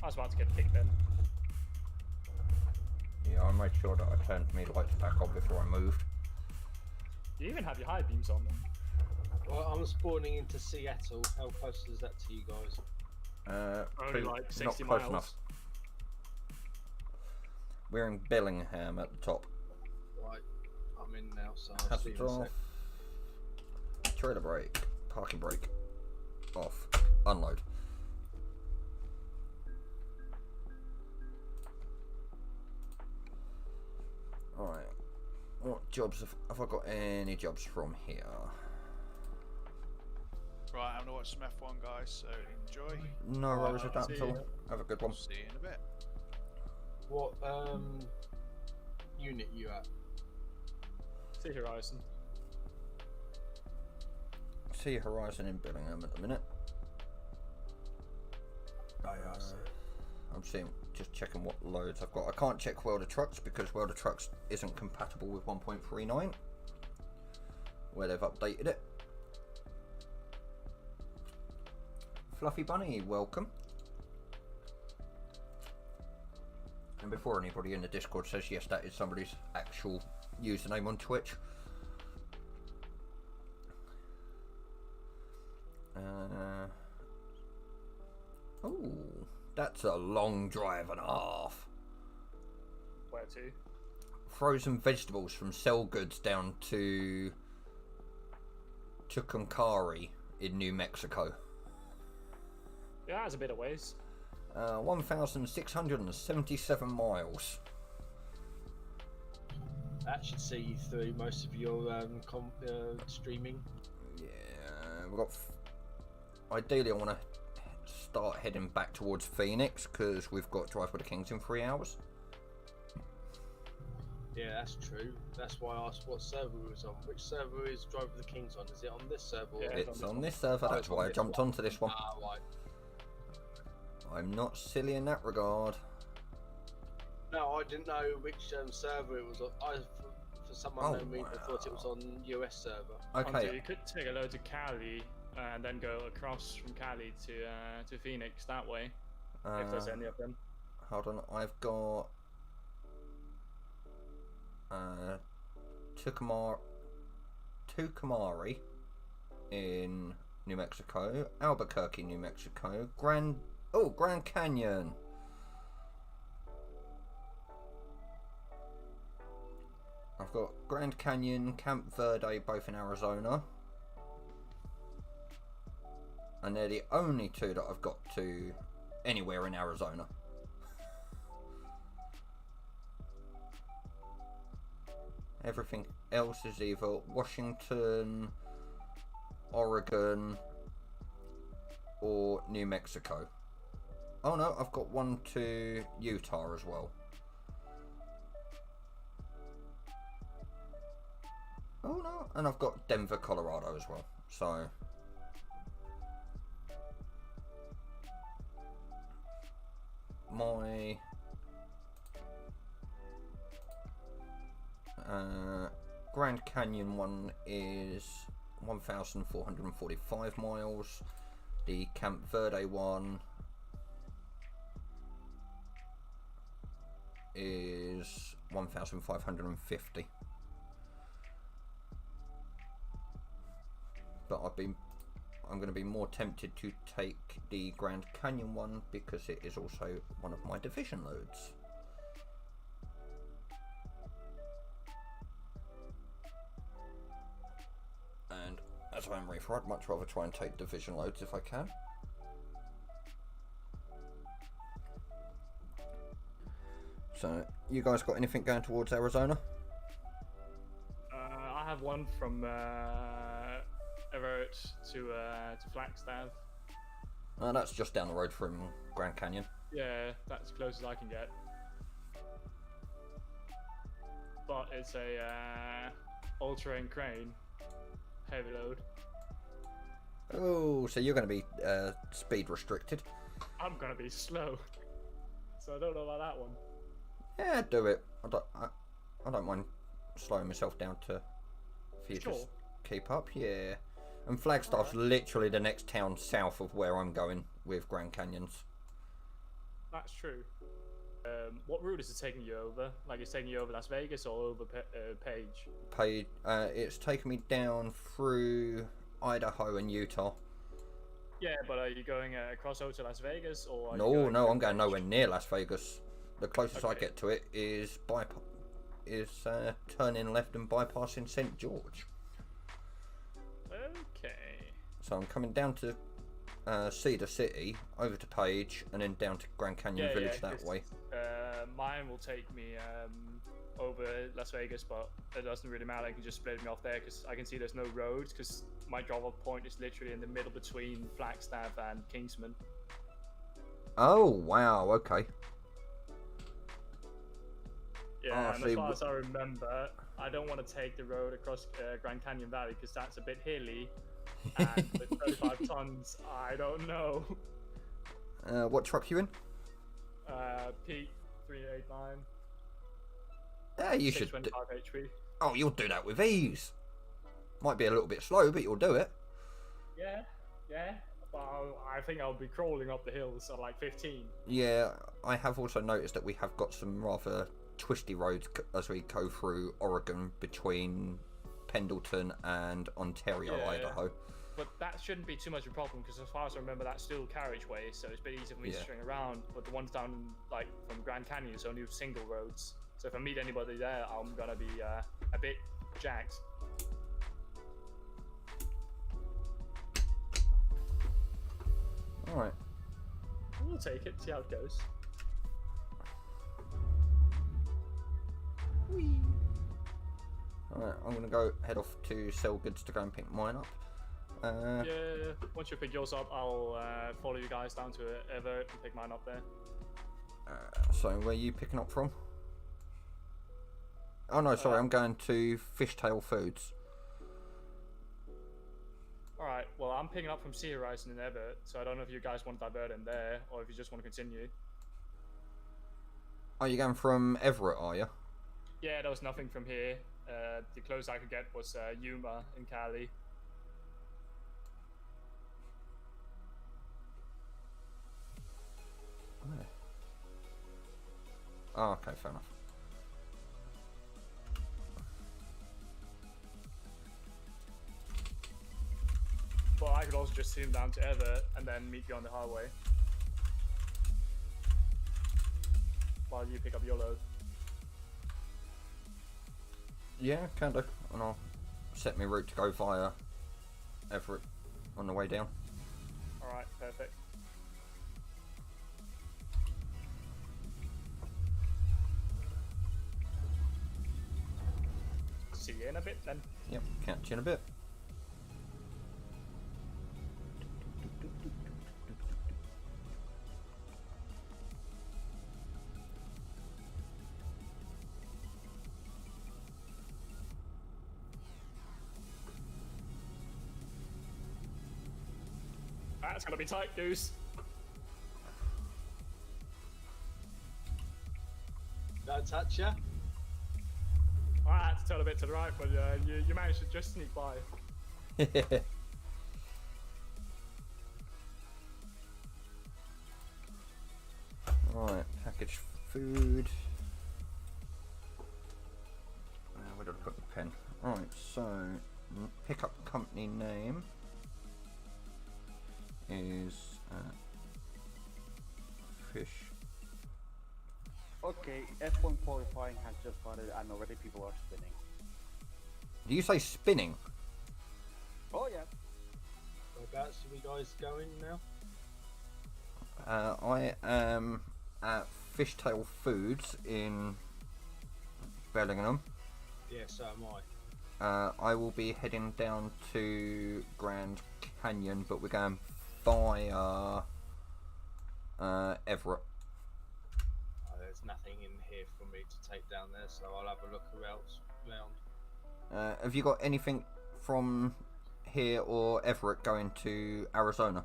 I was about to get kicked then.
Yeah, I made sure that I turned my lights back on before I moved.
You even have your high beams on them.
Well, I'm spawning into Seattle. How close is that to you guys?
Only like 60
not close
miles.
enough. We're in Bellingham at the top.
Right, I'm in now, so I'll see
Hazards
you in a
off.
sec.
Trailer brake. Parking brake. Off. Unload. Alright. What jobs have I got any jobs from here?
Right, I'm gonna watch some F1, guys. So enjoy.
No worries with that
see
at all.
you.
Have a good one.
See you in a bit.
What unit you at?
See Horizon.
See Horizon in Bellingham at the minute.
Oh, yeah, I see.
I'm seeing, just checking what loads I've got. I can't check Welder Trucks because Welder Trucks isn't compatible with 1.39, where they've updated it. Fluffy Bunny, welcome. And before anybody in the Discord says yes, that is somebody's actual username on Twitch. Oh, that's a long drive and a half.
Where to?
Frozen vegetables from Sell Goods down to Tucumcari in New Mexico.
Yeah, that's a bit of ways.
1,677 miles.
That should see you through most of your streaming.
Yeah, we've got. Ideally, I want to start heading back towards Phoenix because we've got Drive with the Kings in 3 hours.
Yeah, that's true. That's why I asked what server it was on. Which server is Drive with the Kings on? Is it on this server? Or
Yeah,
It's on this server,
Oh,
that's
it's on
why I
this
jumped
one.
onto this one.
Ah, right.
I'm not silly in that regard.
No, I didn't know which server it was on. For some unknown reason, I thought it was on US server.
Okay,
You could take a load to Cali and then go across from Cali to Phoenix that way, if there's any of them.
hold on, I've got Tucumcari in New Mexico, Albuquerque, New Mexico, Grand Canyon. I've got Grand Canyon, Camp Verde, both in Arizona. And they're the only two that I've got to anywhere in Arizona. Everything else is either Washington, Oregon, or New Mexico. Oh no, I've got one to Utah as well. Oh no, and I've got Denver, Colorado as well. So my Grand Canyon one is 1,445 miles. The Camp Verde one is 1,550. But I'm going to be more tempted to take the Grand Canyon one because it is also one of my division loads. And as I'm reefer, I'd much rather try and take division loads if I can. So, you guys got anything going towards Arizona?
I have one from Everett to Flagstaff.
That's just down the road from Grand Canyon.
Yeah, that's as close as I can get. But it's a all-terrain crane, heavy load.
Oh, so you're going to be speed restricted.
I'm gonna be slow, so I don't know about that one.
Yeah, do it. I don't mind slowing myself down for you to
Sure.
just keep up. Yeah. And Flagstaff's literally the next town south of where I'm going with Grand Canyons.
That's true. What route is it taking you over? Like, it's taking you over Las Vegas or over Page?
It's taken me down through Idaho and Utah.
Yeah, but are you going across over to Las Vegas or? Are you
No,
going
no,
through
I'm going
Page?
nowhere near Las Vegas. The closest I
Okay.
get to it is turning left and bypassing St. George.
Okay.
So I'm coming down to Cedar City, over to Page, and then down to Grand Canyon Village that
'cause,
way.
Mine will take me over Las Vegas, but it doesn't really matter. I can just split me off there because I can see there's no roads because my drop-off point is literally in the middle between Flagstaff and Kingsman.
Oh, wow, okay.
Yeah, and
see,
as far as I remember, I don't want to take the road across Grand Canyon Valley because that's a bit hilly. And with 35 tons, I don't know.
What truck you in?
Pete 389.
Yeah, you should.
625 HP.
Oh, you'll do that with ease. Might be a little bit slow, but you'll do it.
Yeah. But I think I'll be crawling up the hills at like 15.
Yeah, I have also noticed that we have got some rather twisty roads as we go through Oregon between Pendleton and Ontario,
Yeah.
Idaho.
But that shouldn't be too much of a problem because as far as I remember, that's still carriageway, so it's a bit easier for me
Yeah.
to string around. But the ones down like from Grand Canyon is only single roads. So if I meet anybody there, I'm gonna be a bit jacked.
Alright.
We'll take it, see how it goes.
Alright, I'm going to go head off to sell goods to go and pick mine up.
Yeah, once you pick yours up, I'll follow you guys down to Everett and pick mine up there.
So where are you picking up from? Oh no, sorry, I'm going to Fishtail Foods.
Alright, well, I'm picking up from Sea Horizon in Everett, so I don't know if you guys want to divert in there or if you just want to continue.
Are you going from Everett, are you?
Yeah, there was nothing from here. The closest I could get was Yuma in Cali.
Oh, okay, fair enough.
But I could also just zoom down to Everett and then meet you on the highway while you pick up your load.
Yeah, can do. And I'll set my route to go via Everett on the way down.
Alright, perfect. See you in a bit then.
Yep, catch you in a bit.
That's gonna be tight, Goose.
Don't touch ya.
I had to turn a bit to the right, but you managed to just sneak by.
Right, packaged food. Where did I put the pen? Right, so pickup company name is Fish.
Okay, F1 qualifying has just started and already people are spinning.
Do you say spinning?
Oh yeah.
Whereabouts are we guys going now?
I am at Fishtail Foods in Bellingham.
Yeah, so am I.
I will be heading down to Grand Canyon, but we're going via Everett.
There's nothing in here for me to take down there, so I'll have a look around.
Have you got anything from here or Everett going to Arizona?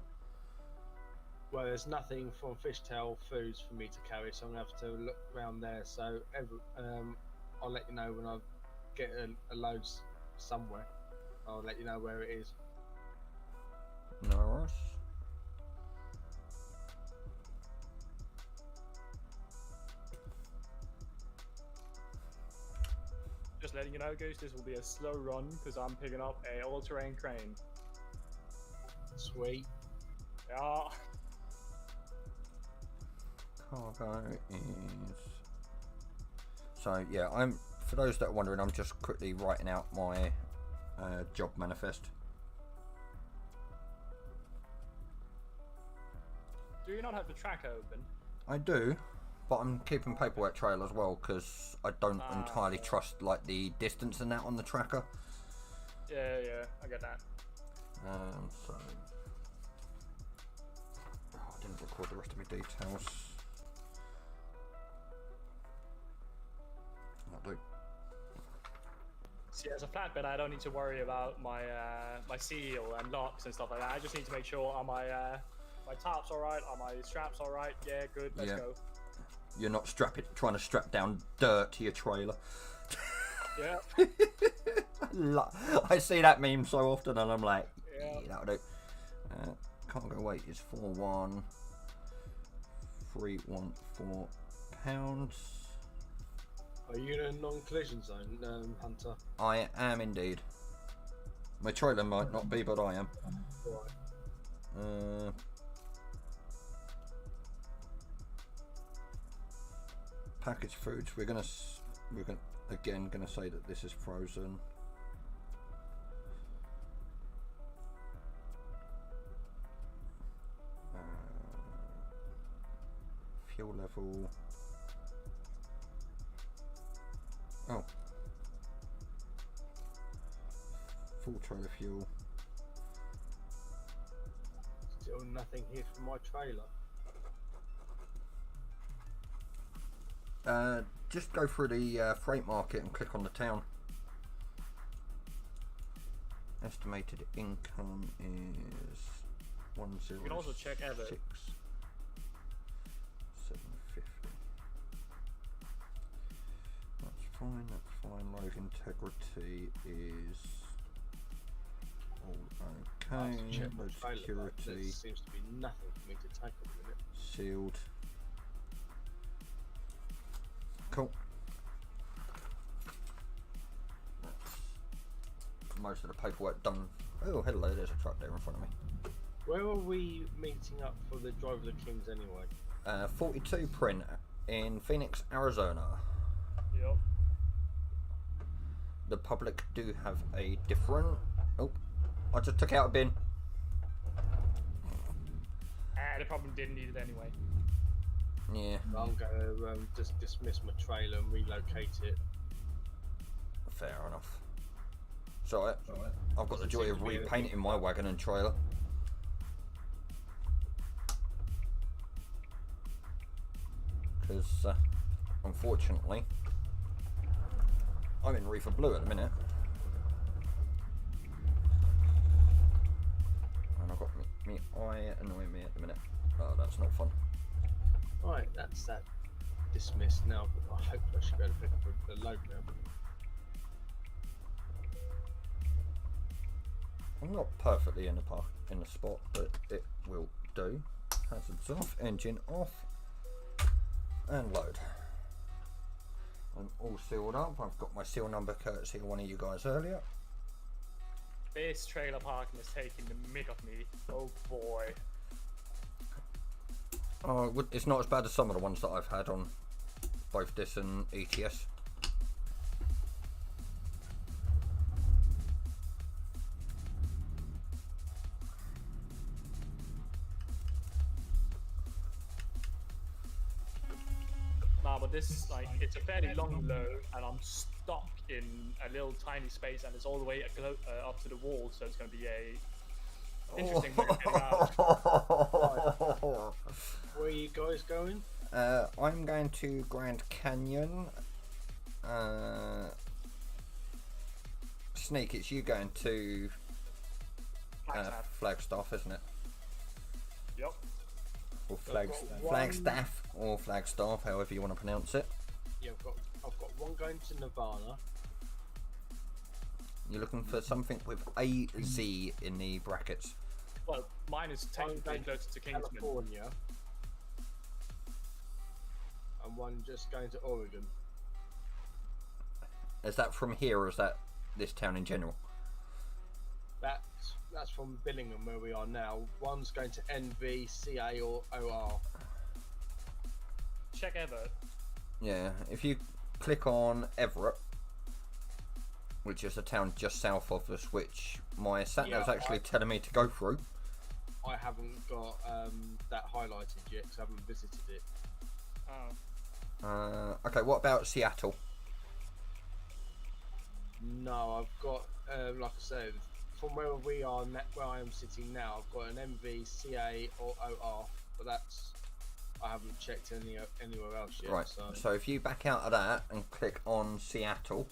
Well, there's nothing from Fishtail Foods for me to carry, so I'm gonna have to look around there. So, I'll let you know when I get a load somewhere. I'll let you know where it is.
No worries.
Just letting you know, Goose, this will be a slow run because I'm picking up a all-terrain crane.
Sweet.
Yeah.
Cargo is. So yeah, I'm. For those that are wondering, I'm just quickly writing out my job manifest.
Do you not have the track open?
I do, but I'm keeping paperwork trail as well because I don't entirely trust like the distance and that on the tracker.
Yeah, I get that.
So I didn't record the rest of my details. I'll do.
See, as a flatbed, I don't need to worry about my my seal and locks and stuff like that. I just need to make sure are my my tarps all right, are my straps all right? Yeah, good. Let's go.
You're not trying to strap down dirt to your trailer.
Yeah.
I see that meme so often, and I'm like,
Yeah.
that'll do. Cargo weight is 41,314 pounds.
Are you in a non-collision zone, Hunter?
I am indeed. My trailer might not be, but I am.
Right.
Packaged foods. We're gonna again gonna say that this is frozen. Fuel level. Oh. Full trailer fuel.
Still nothing here for my trailer.
Just go through the freight market and click on the town. Estimated income is 106.
You can also check Everett.
750. That's fine. That's fine. Load integrity is all okay. Load security
There seems to be nothing for me to take at the minute.
sealed. Cool. That's most of the paperwork done. Oh, hello, there's a truck there in front of me.
Where are we meeting up for the Drive of the Kings anyway?
42 print in Phoenix, Arizona.
Yep.
The public do have a different. Oh, I just took out a bin.
They probably didn't need it anyway.
Yeah.
I'm going to just dismiss my trailer and relocate it.
Fair enough. So I've got the joy of repainting my wagon and trailer. Because unfortunately I'm in reefer blue at the minute. And I've got me eye annoying me at the minute. Oh, that's not fun.
Right, that's that dismissed now. I hope I should be able to pick up a load now.
I'm not perfectly in the spot, but it will do. Hazards off, engine off, and load. I'm all sealed up. I've got my seal number courtesy of one of you guys earlier.
This trailer parking is taking the mick of me. Oh boy.
Oh, it's not as bad as some of the ones that I've had on both this and ETS.
Nah, but this, like, it's a fairly long load, and I'm stuck in a little tiny space, and it's all the way up to the wall, so it's going to be a interesting way of getting out.
Where are you guys going?
I'm going to Grand Canyon. Sneak, it's you going to Flagstaff, isn't it?
Yep.
Or
got
Flagstaff, or Flagstaff, however you want to pronounce it.
Yeah, I've got one going to Nirvana.
You're looking for something with AZ in the brackets.
Well, mine is technically
going
closer to Kingsman.
California. And one just going to Oregon.
Is that from here, or is that this town in general?
That's from Billingham, where we are now. One's going to NV, CA, or OR.
Check Everett.
Yeah, if you click on Everett, which is a town just south of us, which my sat nav's actually telling me to go through.
I haven't got that highlighted yet because I haven't visited it.
Oh.
Okay, what about Seattle?
No, I've got, like I said, from where we are, where I am sitting now, I've got an MV, CA, or OR, but I haven't checked anywhere else yet.
Right, so if you back out of that and click on Seattle,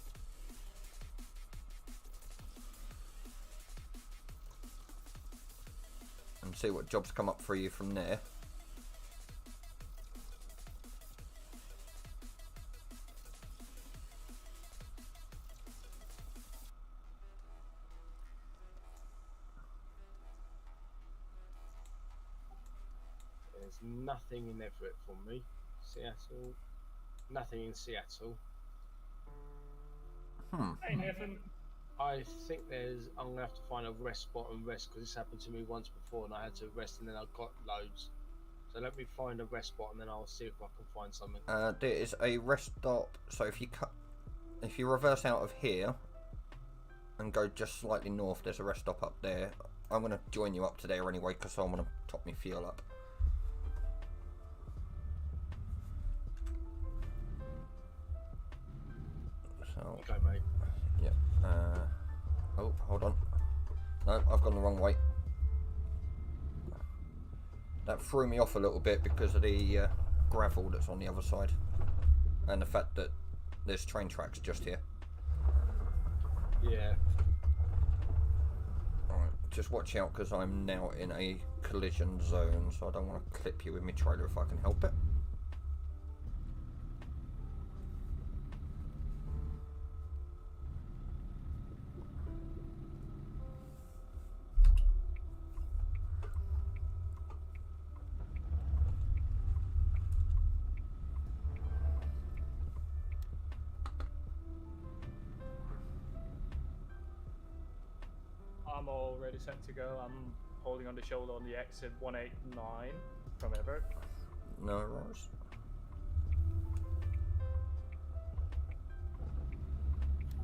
and see what jobs come up for you from there.
There's nothing in Everett for me. Seattle, nothing in Seattle.
Hey, Nathan.
I think I'm gonna have to find a rest spot and rest because this happened to me once before and I had to rest and then I got loads. So let me find a rest spot and then I'll see if I can find something.
There is a rest stop. So if you reverse out of here and go just slightly north, there's a rest stop up there. I'm gonna join you up to there anyway because I want to top my fuel up. So.
Okay, mate.
Yeah. Oh, hold on. No, I've gone the wrong way. That threw me off a little bit because of the gravel that's on the other side. And the fact that there's train tracks just here.
Yeah.
Alright, just watch out because I'm now in a collision zone, so I don't want to clip you with my trailer if I can help it.
I'm already set to go. I'm holding on the shoulder on the exit 189 from Everett.
No worries.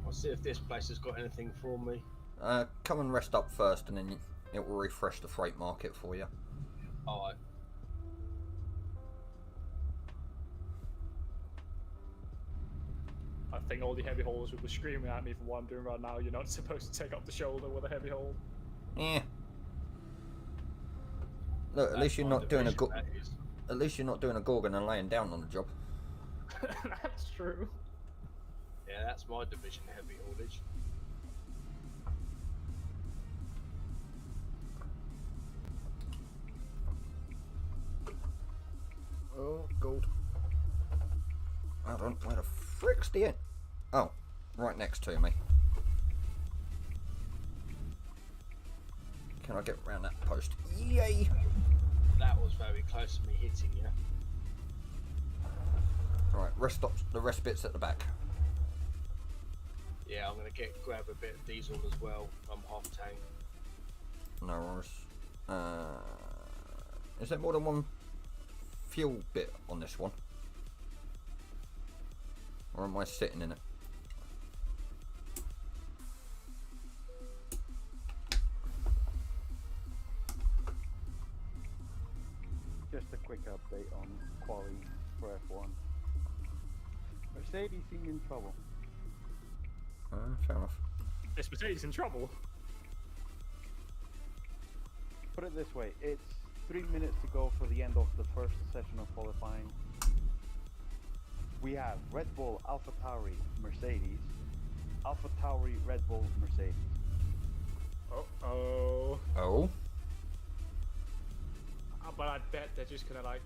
I'll see if this place has got anything for me.
Come and rest up first and then it will refresh the freight market for you.
Alright.
I think all the heavy haulers will be screaming at me for what I'm doing right now. You're not supposed to take up the shoulder with a heavy haul.
Yeah. Look, at least you're not doing at least you're not doing a Gorgon and laying down on the job.
That's true.
Yeah, that's my division, heavy haulage.
Oh, gold. Hold on, where the frick's the end? Oh, right next to me. Can I get around that post? Yay!
That was very close to me hitting you.
Alright, rest stops. The rest bits at the back.
Yeah, I'm gonna grab a bit of diesel as well. I'm half tank.
No worries. Is there more than one fuel bit on this one? Or am I sitting in it?
Just a quick update on quali for F1. Mercedes seem in trouble.
Fair enough.
This Mercedes in trouble.
Put it this way, it's 3 minutes to go for the end of the first session of qualifying. We have Red Bull, AlphaTauri, Mercedes, AlphaTauri, Red Bull, Mercedes.
Oh. But I bet they're just gonna like,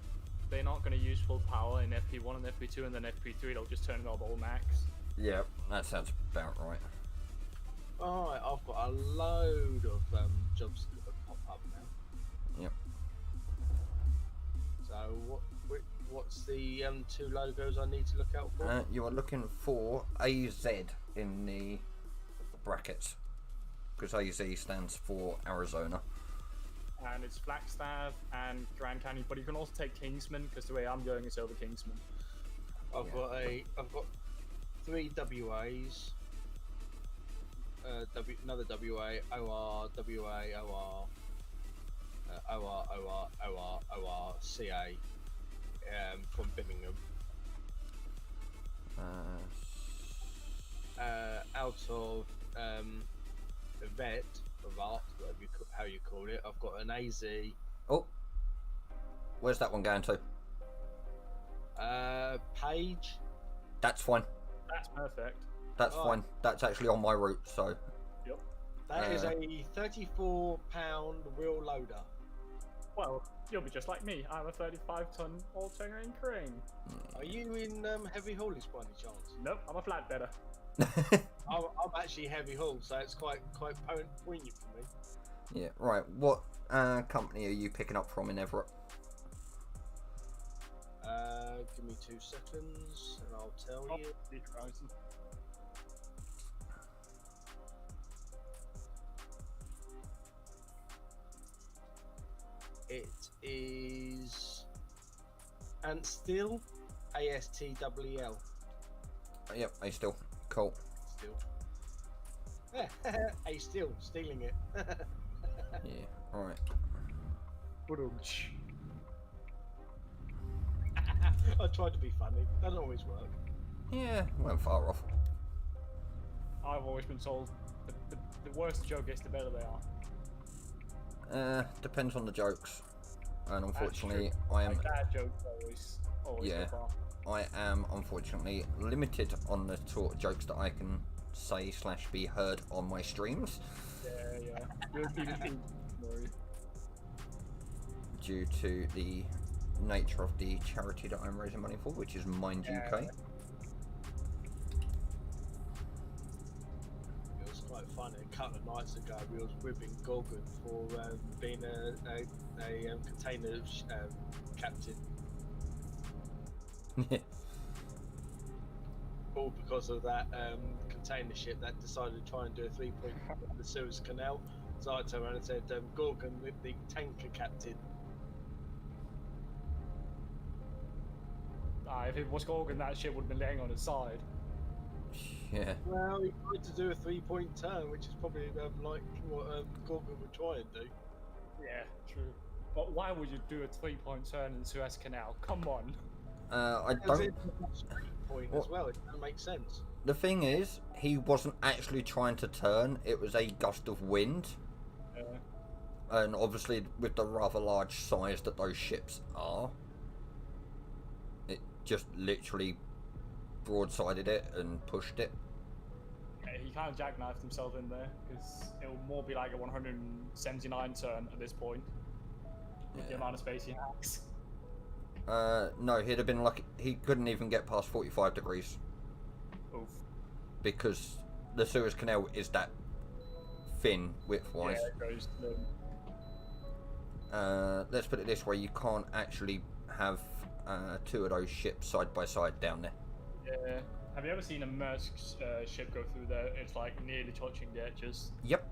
they're not gonna use full power in FP1 and FP2, and then FP3 they'll just turn it on all max.
Yeah, that sounds about right.
Alright, I've got a load of jobs that have popped up now.
Yep.
So what's the 2 logos I need to look out for?
You are looking for AZ in the brackets, because AZ stands for Arizona.
And it's Flagstaff and Grand Canyon, but you can also take Kingsman, because the way I'm going is over Kingsman.
I've got 3 WAs. Another WA, OR, WA, OR, OR, OR, OR, OR, CA, from Birmingham. Out of vet, or art, how you call it, I've got an AZ.
Oh, where's that one going to?
Page.
That's fine.
That's perfect.
That's fine. That's actually on my route, so.
Yep.
That is a 34-pound wheel loader.
Well, you'll be just like me. I'm a 35-ton all-terrain crane.
Are you in heavy haulage by any chance?
Nope, I'm a flatbedder.
I'm actually heavy haul, so it's quite poignant for me.
Yeah, right. What company are you picking up from in Everett?
Give me 2 seconds, and I'll tell you. It is Antstill, ASTWL.
Yep, I still. Cool.
Still. Still stealing it.
Yeah, alright.
I tried to be funny. Doesn't always work.
Yeah, went far off.
I've always been told the worse the joke is, the better they are.
Depends on the jokes. And unfortunately,
true.
I am.
Like bad jokes always
Yeah.
go far.
I am unfortunately limited on the sort of jokes that I can say / be heard on my streams.
Yeah. We'll be worried.
Due to the nature of the charity that I'm raising money for, which is Mind UK.
It was quite funny. A couple of nights ago, we was ribbing Gorgon for being a container captain. All because of that container ship that decided to try and do a 3-point in the Suez Canal. So I turned around and said, Gorgon, the tanker captain.
If it was Gorgon, that ship would have been laying on its side.
Yeah.
Well, he tried to do a 3-point turn, which is probably like what Gorgon would try and do.
Yeah, true. But why would you do a 3-point turn in the Suez Canal? Come on.
I
Because
don't.
it's a straight point as well. It doesn't make sense.
The thing is, he wasn't actually trying to turn. It was a gust of wind, and obviously with the rather large size that those ships are, it just literally broadsided it and pushed it.
Yeah, he kind of jackknifed himself in there, because it will more be like a 179 turn at this point, with the amount of space he has.
No, he'd have been lucky. He couldn't even get past 45 degrees.
Oof.
Because the Suez Canal is that thin width-wise.
Yeah, it goes
let's put it this way: you can't actually have 2 of those ships side by side down there.
Yeah. Have you ever seen a Maersk ship go through there? It's like nearly touching the edges.
Yep.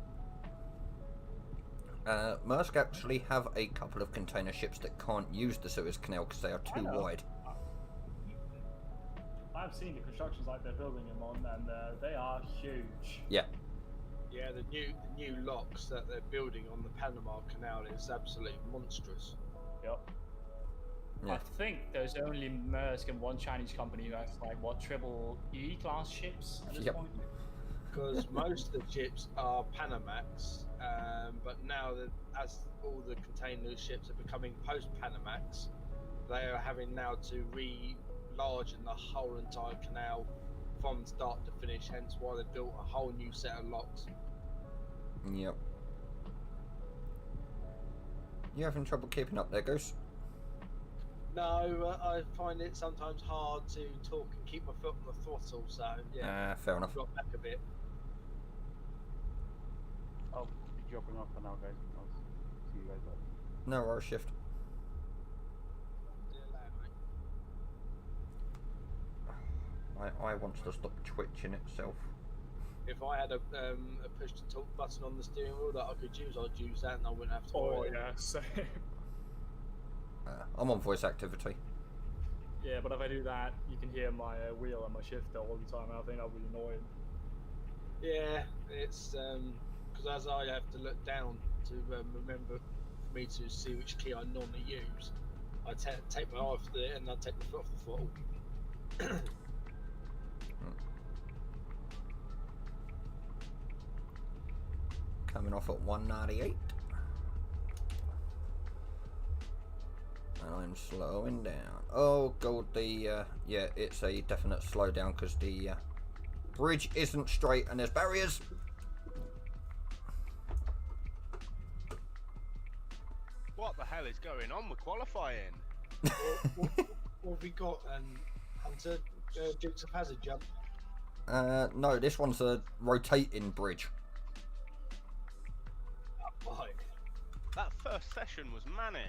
Maersk actually have a couple of container ships that can't use the Suez Canal because they are too wide.
I've seen the constructions like they're building them on, and they are huge.
Yeah.
Yeah, the new locks that they're building on the Panama Canal is absolutely monstrous.
Yep.
Yeah.
I think there's only Maersk and one Chinese company who has like triple E class ships at this
Yep.
point.
Because most of the ships are Panamax, but now that as all the container ships are becoming post-Panamax, they are having now to re-largen the whole entire canal from start to finish, hence why they built a whole new set of locks.
Yep. You having trouble keeping up there, Goose?
No, I find it sometimes hard to talk and keep my foot on the throttle, so yeah,
Fair enough.
drop back a bit.
I'll be dropping off for now, guys. I'll see you guys later.
No worries, shift.
See you later, mate.
I want to stop twitching itself.
If I had a push to talk button on the steering wheel that I could use, I'd use that and I wouldn't have to
Oh
worry.
yeah, same.
I'm on voice activity.
Yeah, but if I do that, you can hear my wheel and my shifter all the time, and I think that'll be annoying.
Yeah, it's because as I have to look down to remember for me to see which key I normally use, I take my eye off it and I take the foot off the throttle.
Coming off at 198. And I'm slowing down. Oh god, yeah, it's a definite slowdown because the bridge isn't straight and there's barriers.
What the hell is going on with qualifying?
what have we got? Hunter, Dukes of Hazzard jump.
No, this one's a rotating bridge.
Right.
That first session was manic.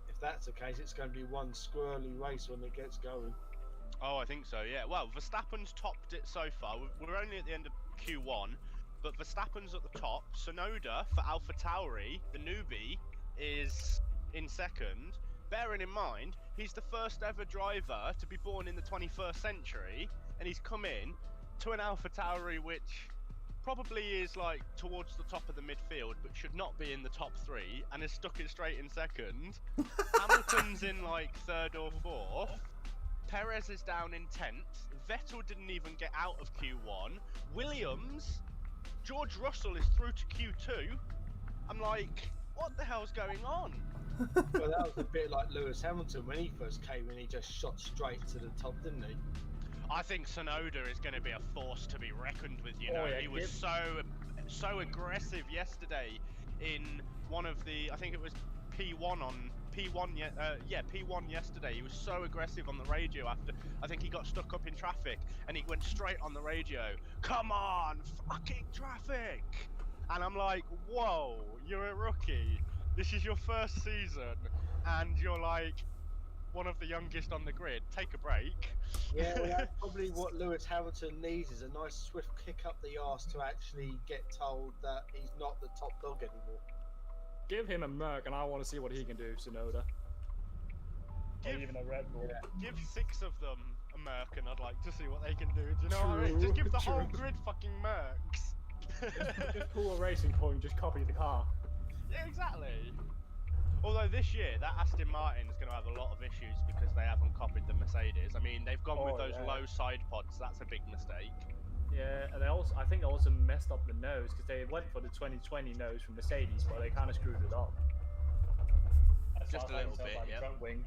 If that's the case, it's going to be one squirrely race when it gets going.
Oh, I think so, yeah. Well, Verstappen's topped it so far. We're only at the end of Q1, but Verstappen's at the top. Sonoda for Alpha Tauri, the newbie, is in second. Bearing in mind, he's the first ever driver to be born in the 21st century, and he's come in to an Alpha Tauri which probably is like towards the top of the midfield, but should not be in the top 3, and is stuck it straight in second. Hamilton's in like 3rd or 4th. Perez is down in 10th. Vettel didn't even get out of Q1. Williams, George Russell is through to Q2. I'm like, what the hell's going on?
Well, that was a bit like Lewis Hamilton when he first came in. He just shot straight to the top, didn't he?
I think Sonoda is going to be a force to be reckoned with. You know,
yeah,
he was so aggressive yesterday in one of the, I think it was P1 yesterday. He was so aggressive on the radio after, I think he got stuck up in traffic, and he went straight on the radio. Come on, fucking traffic! And I'm like, whoa, you're a rookie. This is your first season, and you're like one of the youngest on the grid. Take a break.
Yeah, well, that's probably what Lewis Hamilton needs, is a nice swift kick up the arse to actually get told that he's not the top dog anymore.
Give him a Merc, and I want to see what he can do, Sonoda. Or even a Red Bull.
Give 6 of them a Merc, and I'd like to see what they can do. Do you know what I mean? Just give the whole grid fucking Mercs.
Just pull a racing point, just copy the car.
Yeah, exactly. Although this year, that Aston Martin is going to have a lot of issues because they haven't copied the Mercedes. I mean, they've gone with those low side pods. That's a big mistake.
Yeah, and I think they also messed up the nose because they went for the 2020 nose from Mercedes, but they kind of screwed it up. That's
Just a
why I
little
thought
bit,
like
yeah.
Front wing.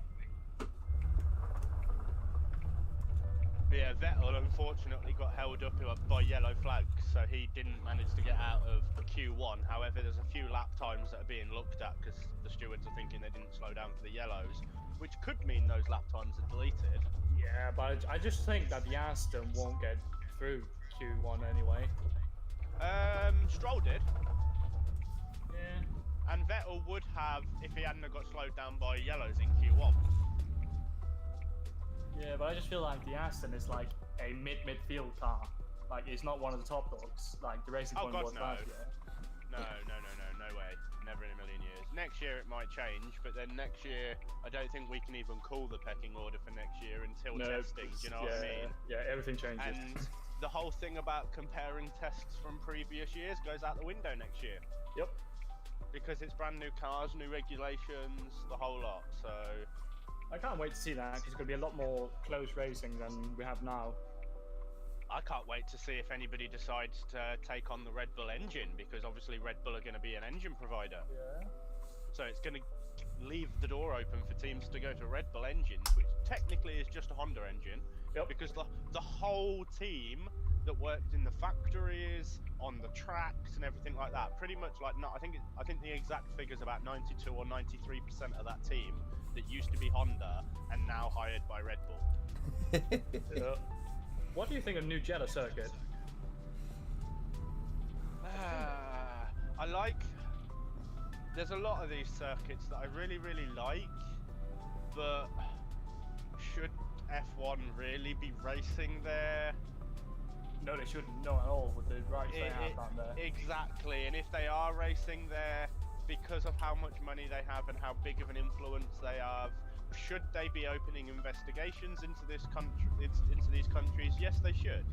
But yeah, Vettel unfortunately got held up by yellow flags, so he didn't manage to get out of Q1. However, there's a few lap times that are being looked at because the stewards are thinking they didn't slow down for the yellows, which could mean those lap times are deleted.
Yeah, but I just think that the Aston won't get through Q1 anyway.
Stroll did,
Yeah.
and Vettel would have if he hadn't have got slowed down by yellows in Q1.
Yeah, but I just feel like the Aston is like a midfield car. Like it's not one of the top dogs. Like the Racing
Oh,
Point
God,
was
no.
last year.
No way. Never in a million years. Next year it might change, but then next year I don't think we can even call the pecking order for next year until testing. Do you know what I mean?
Yeah, everything changes.
And the whole thing about comparing tests from previous years goes out the window next year.
Yep.
Because it's brand new cars, new regulations, the whole lot. So
I can't wait to see that because it's going to be a lot more close racing than we have now.
I can't wait to see if anybody decides to take on the Red Bull engine, because obviously Red Bull are going to be an engine provider.
Yeah.
So it's going to leave the door open for teams to go to Red Bull engines, which technically is just a Honda engine.
Yep.
Because the whole team that worked in the factories, on the tracks, and everything like that, pretty much like I think the exact figure's about 92 or 93% of that team that used to be Honda and now hired by Red Bull.
Yeah. What do you think of new Jeddah circuit?
I like. There's a lot of these circuits that I really like, but should F1 really be racing there?
No, they shouldn't. Not at all with the rights they have down there.
Exactly, and if they are racing there because of how much money they have and how big of an influence they have, should they be opening investigations into these countries? Yes, they should.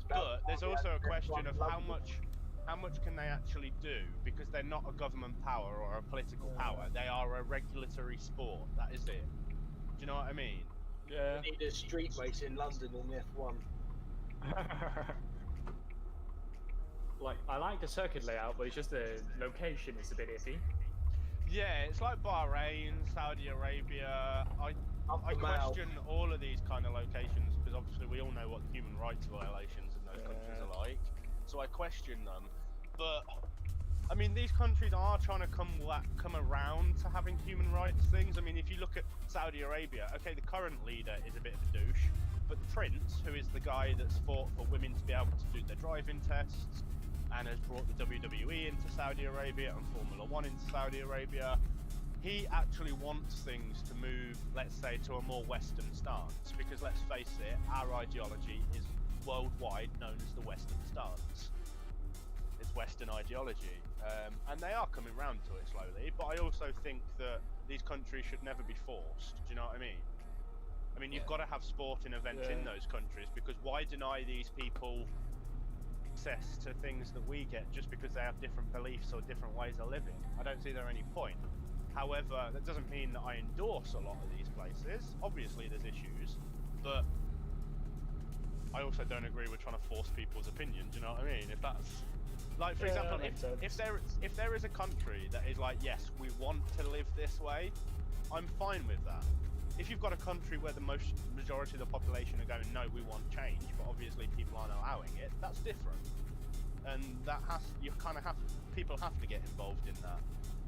But there's also a question of how much can they actually do, because they're not a government power or a political power. They are a regulatory sport. That is it. Do you know what I mean?
Yeah.
We need a street race in London in F1.
Like, I like the circuit layout, but it's just the location is a bit iffy.
Yeah, it's like Bahrain, Saudi Arabia. I question all of these kind of locations because obviously we all know what the human rights violations in those countries are like. So I question them. But I mean, these countries are trying to come around to having human rights things. I mean, if you look at Saudi Arabia, okay, the current leader is a bit of a douche, but the prince, who is the guy that's fought for women to be able to do their driving tests and has brought the WWE into Saudi Arabia and Formula 1 into Saudi Arabia, he actually wants things to move, let's say, to a more Western stance, because let's face it, our ideology is worldwide known as the Western stance. It's Western ideology, and they are coming round to it slowly, but I also think that these countries should never be forced. Do you know what I mean? I mean, you've got to have sporting events in those countries, because why deny these people access to things that we get just because they have different beliefs or different ways of living? I don't see there any point. However, that doesn't mean that I endorse a lot of these places. Obviously there's issues, but I also don't agree with trying to force people's opinions. You know what I mean? If that's like, for example, if there is a country that is like, yes, we want to live this way, I'm fine with that. If you've got a country where the majority of the population are going, no, we want change, but obviously people aren't allowing it, that's different. And people have to get involved in that.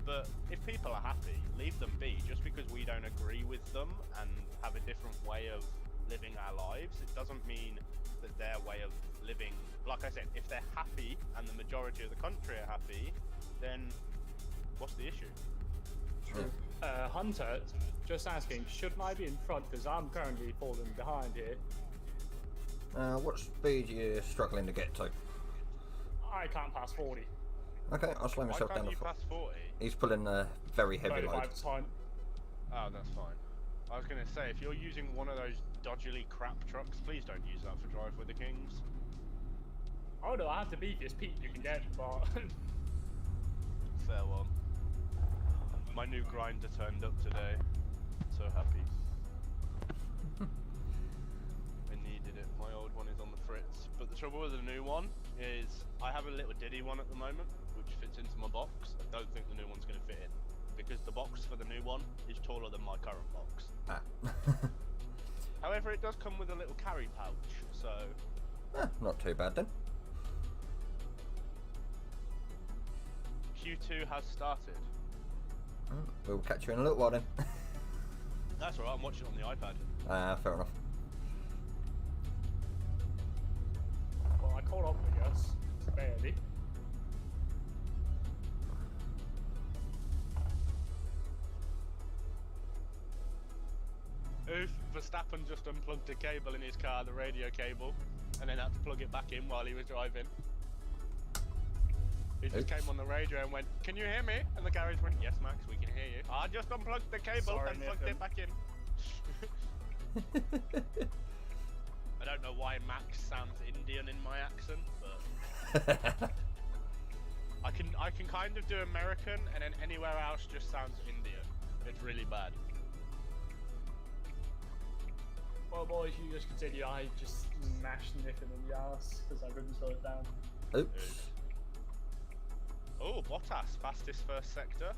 But if people are happy, leave them be. Just because we don't agree with them and have a different way of living our lives, it doesn't mean that their way of living, like I said, if they're happy and the majority of the country are happy, then what's the issue?
True.
Hunter, just asking, shouldn't I be in front because I'm currently falling behind here?
What speed are you struggling to get to?
I can't pass 40.
Okay, I'll slow
Why
myself
can't
down
you
to
pass 40?
He's pulling a very heavy load.
35
Oh, that's fine. I was going to say, if you're using one of those dodgily crap trucks, please don't use that for Drive with the Kings.
Oh no, I have the beefiest Pete you can get, but...
Fair one. My new grinder turned up today. So happy. I needed it. My old one is on the fritz. But the trouble with the new one is I have a little diddy one at the moment, which fits into my box. I don't think the new one's going to fit in, because the box for the new one is taller than my current box. However, it does come with a little carry pouch, so...
Not too bad then.
Q2 has started.
We'll catch you in a little while then.
That's alright, I'm watching it on the iPad.
Fair enough.
caught up with us, barely.
Oof, Verstappen just unplugged a cable in his car, the radio cable, and then had to plug it back in while he was driving. He just came on the radio and went, "Can you hear me?" And the garage went, "Yes, Max, we can hear you." I just unplugged the cable
Sorry,
and plugged it back in. I don't know why Max sounds Indian in my accent, but I can kind of do American, and then anywhere else just sounds Indian. It's really bad.
Well, boys, you just continue. I just smashed Niffin in the ass because I couldn't slow it down.
Oops.
Oh, Bottas, fastest first sector.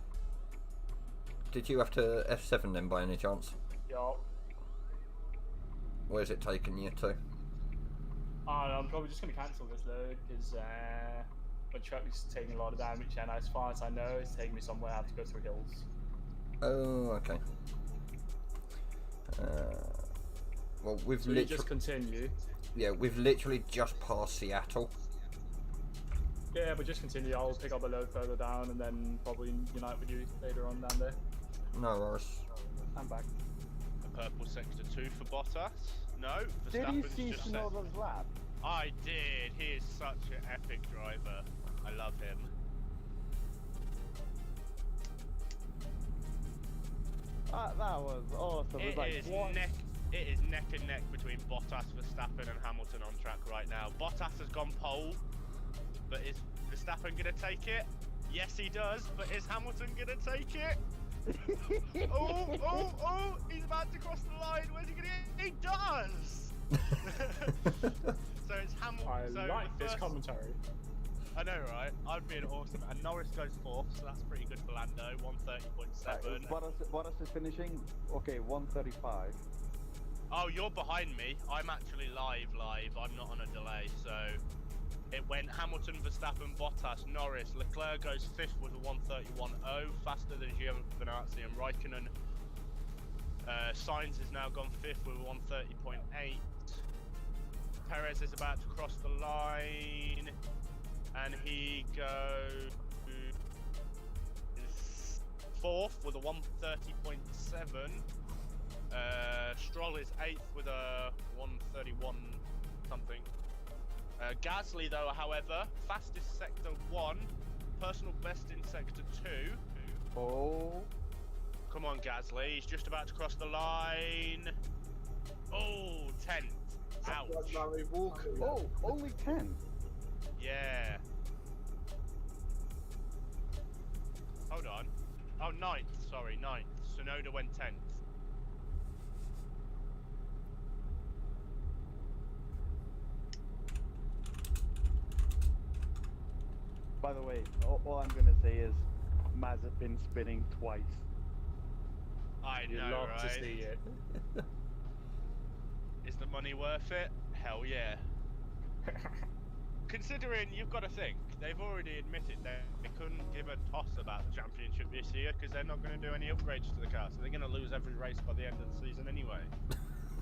Did you have to F7 then by any chance?
Yup.
Where's it taken you to?
I'm probably just going to cancel this though because my truck's taking a lot of damage, and as far as I know, it's taking me somewhere I have to go through hills.
Oh, okay. Well, we've
So you
literally
just continue.
we've literally just passed Seattle.
Yeah, but just continue. I'll pick up a load further down and then probably unite with you later on down there.
No worries.
I'm back.
The purple sector 2 for Bottas. No,
Did you
Verstappen's
see
just said.
Snowden's lap?
I did. He is such an epic driver. I love him.
That was awesome.
It
like
is
one...
neck. It is neck and neck between Bottas, Verstappen, and Hamilton on track right now. Bottas has gone pole, but is Verstappen gonna take it? Yes, he does. But is Hamilton gonna take it? Oh! He's about to cross the line. Where's he gonna get? He does. So it's Hamilton.
I
so
like
the
this
first-
commentary.
I know, right? I'd be an awesome. And Norris goes fourth, so that's pretty good for Lando. 130.7.
Bottas is finishing. Okay, 135.
Oh, you're behind me. I'm actually live. I'm not on a delay, so it went Hamilton, Verstappen, Bottas, Norris. Leclerc goes fifth with a 131.0, faster than Giovinazzi and Raikkonen. Sainz has now gone fifth with a 130.8. Perez is about to cross the line, and he goes fourth with a 130.7. Stroll is 8th with a 131 something. Gasly, though, however, fastest sector 1, personal best in sector 2.
Oh.
Come on, Gasly, he's just about to cross the line. Oh, 10th. Ouch.
Oh, only 10.
Yeah. Hold on. Oh, 9th, sorry, 9th. Tsunoda went 10th.
By the way, all I'm gonna say is Mazepin spinning twice.
I
You'd
know,
love
right?
to see it.
Is the money worth it? Hell yeah. Considering, you've got to think, they've already admitted that they couldn't give a toss about the championship this year because they're not going to do any upgrades to the car, so they're going to lose every race by the end of the season anyway.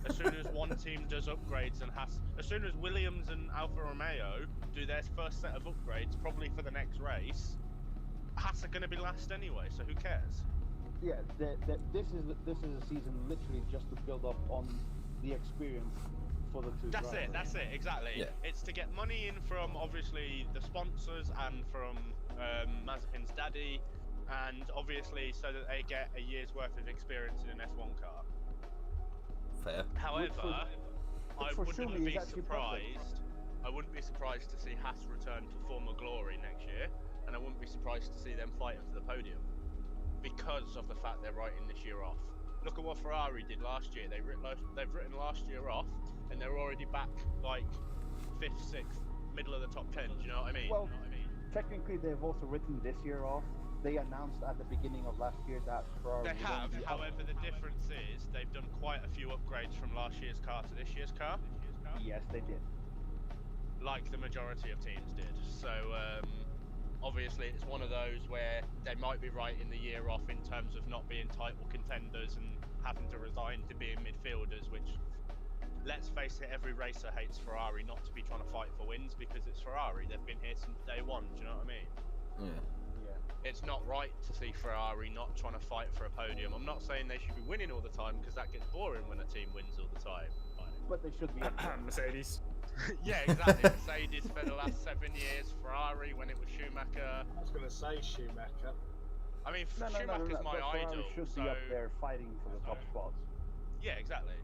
As soon as one team does upgrades and as soon as Williams and Alfa Romeo do their first set of upgrades, probably for the next race, Haas are going to be last anyway, so who cares?
Yeah, this is a season literally just to build up on the experience for the two drivers.
That's it, exactly.
Yeah.
It's to get money in from, obviously, the sponsors and from Mazepin's daddy, and obviously so that they get a year's worth of experience in an F1 car.
Fair.
However, I
for
wouldn't
surely
be
is actually perfect.
surprised. I wouldn't be surprised to see Haas return to former glory next year, and I wouldn't be surprised to see them fighting for the podium because of the fact they're writing this year off. Look at what Ferrari did last year. They've written last year off, and they're already back like 5th, 6th, middle of the top 10. Do you know what I mean?
Well, technically they've also written this year off. They announced at the beginning of last year that Ferrari
They have, however, the difference is they've done quite a few upgrades from last year's car to this year's car.
Yes, they did.
Like the majority of teams did. So, obviously, it's one of those where they might be writing the year off in terms of not being title contenders and having to resign to being midfielders, which let's face it, every racer hates Ferrari not to be trying to fight for wins because it's Ferrari. They've been here since day one. Do you know what I mean?
Yeah.
It's not right to see Ferrari not trying to fight for a podium. I'm not saying they should be winning all the time because that gets boring when a team wins all the time.
But they should be.
Mercedes.
Yeah, exactly. Mercedes for the last 7 years. Ferrari when it was Schumacher.
I was going to say Schumacher.
I mean,
No,
Schumacher's my
but Ferrari
idol.
should
so
be up there fighting for the top spots.
yeah, exactly.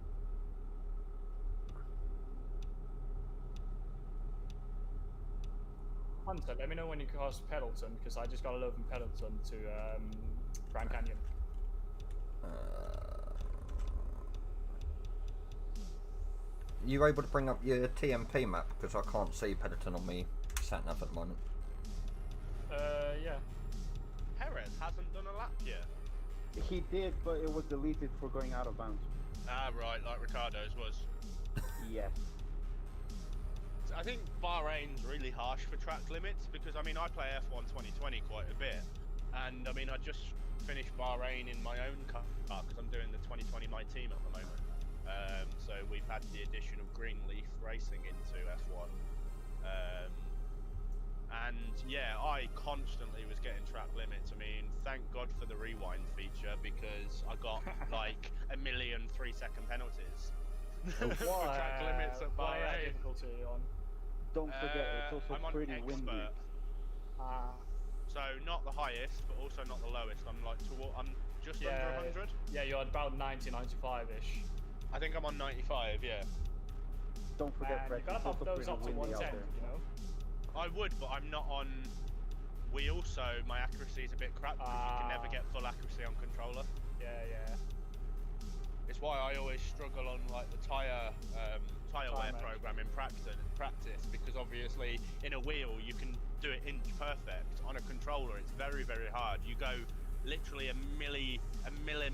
Hunter, let me know when you cross Pendleton, because I just got a load from Pendleton to Grand Canyon.
You able to bring up your TMP map? Because I can't see Pedderton on me sat nav at the moment.
Yeah.
Perez hasn't done a lap yet.
He did, but it was deleted for going out of bounds.
Ah, right, like Ricardo's was.
Yes.
I think Bahrain's really harsh for track limits because, I mean, I play F1 2020 quite a bit. And, I mean, I just finished Bahrain in my own car because I'm doing the 2020 My Team at the moment. So we've had the addition of Greenleaf Racing into F1. And, yeah, I constantly was getting track limits. I mean, thank God for the rewind feature because I got, like, 1,000,000 3-second penalties. For track limits at
Why
Bahrain.
difficulty are you on?
Don't forget, it's also
I'm on
pretty
expert.
windy.
So not the highest, but also not the lowest. I'm like I'm just under 100.
Yeah, you're about 90, 95-ish.
I think I'm on 95. Yeah.
Don't forget,
And
Fred,
you gotta
it's
bump
also
those
pretty
up to
windy out
110,
there.
you know?
I would, but I'm not on wheel, so my accuracy is a bit crap because you can never get full accuracy on controller.
Yeah.
It's why I always struggle on like the tire wear
mode.
program in practice because obviously in a wheel you can do it inch perfect. On a controller it's very, very hard. You go literally a millim,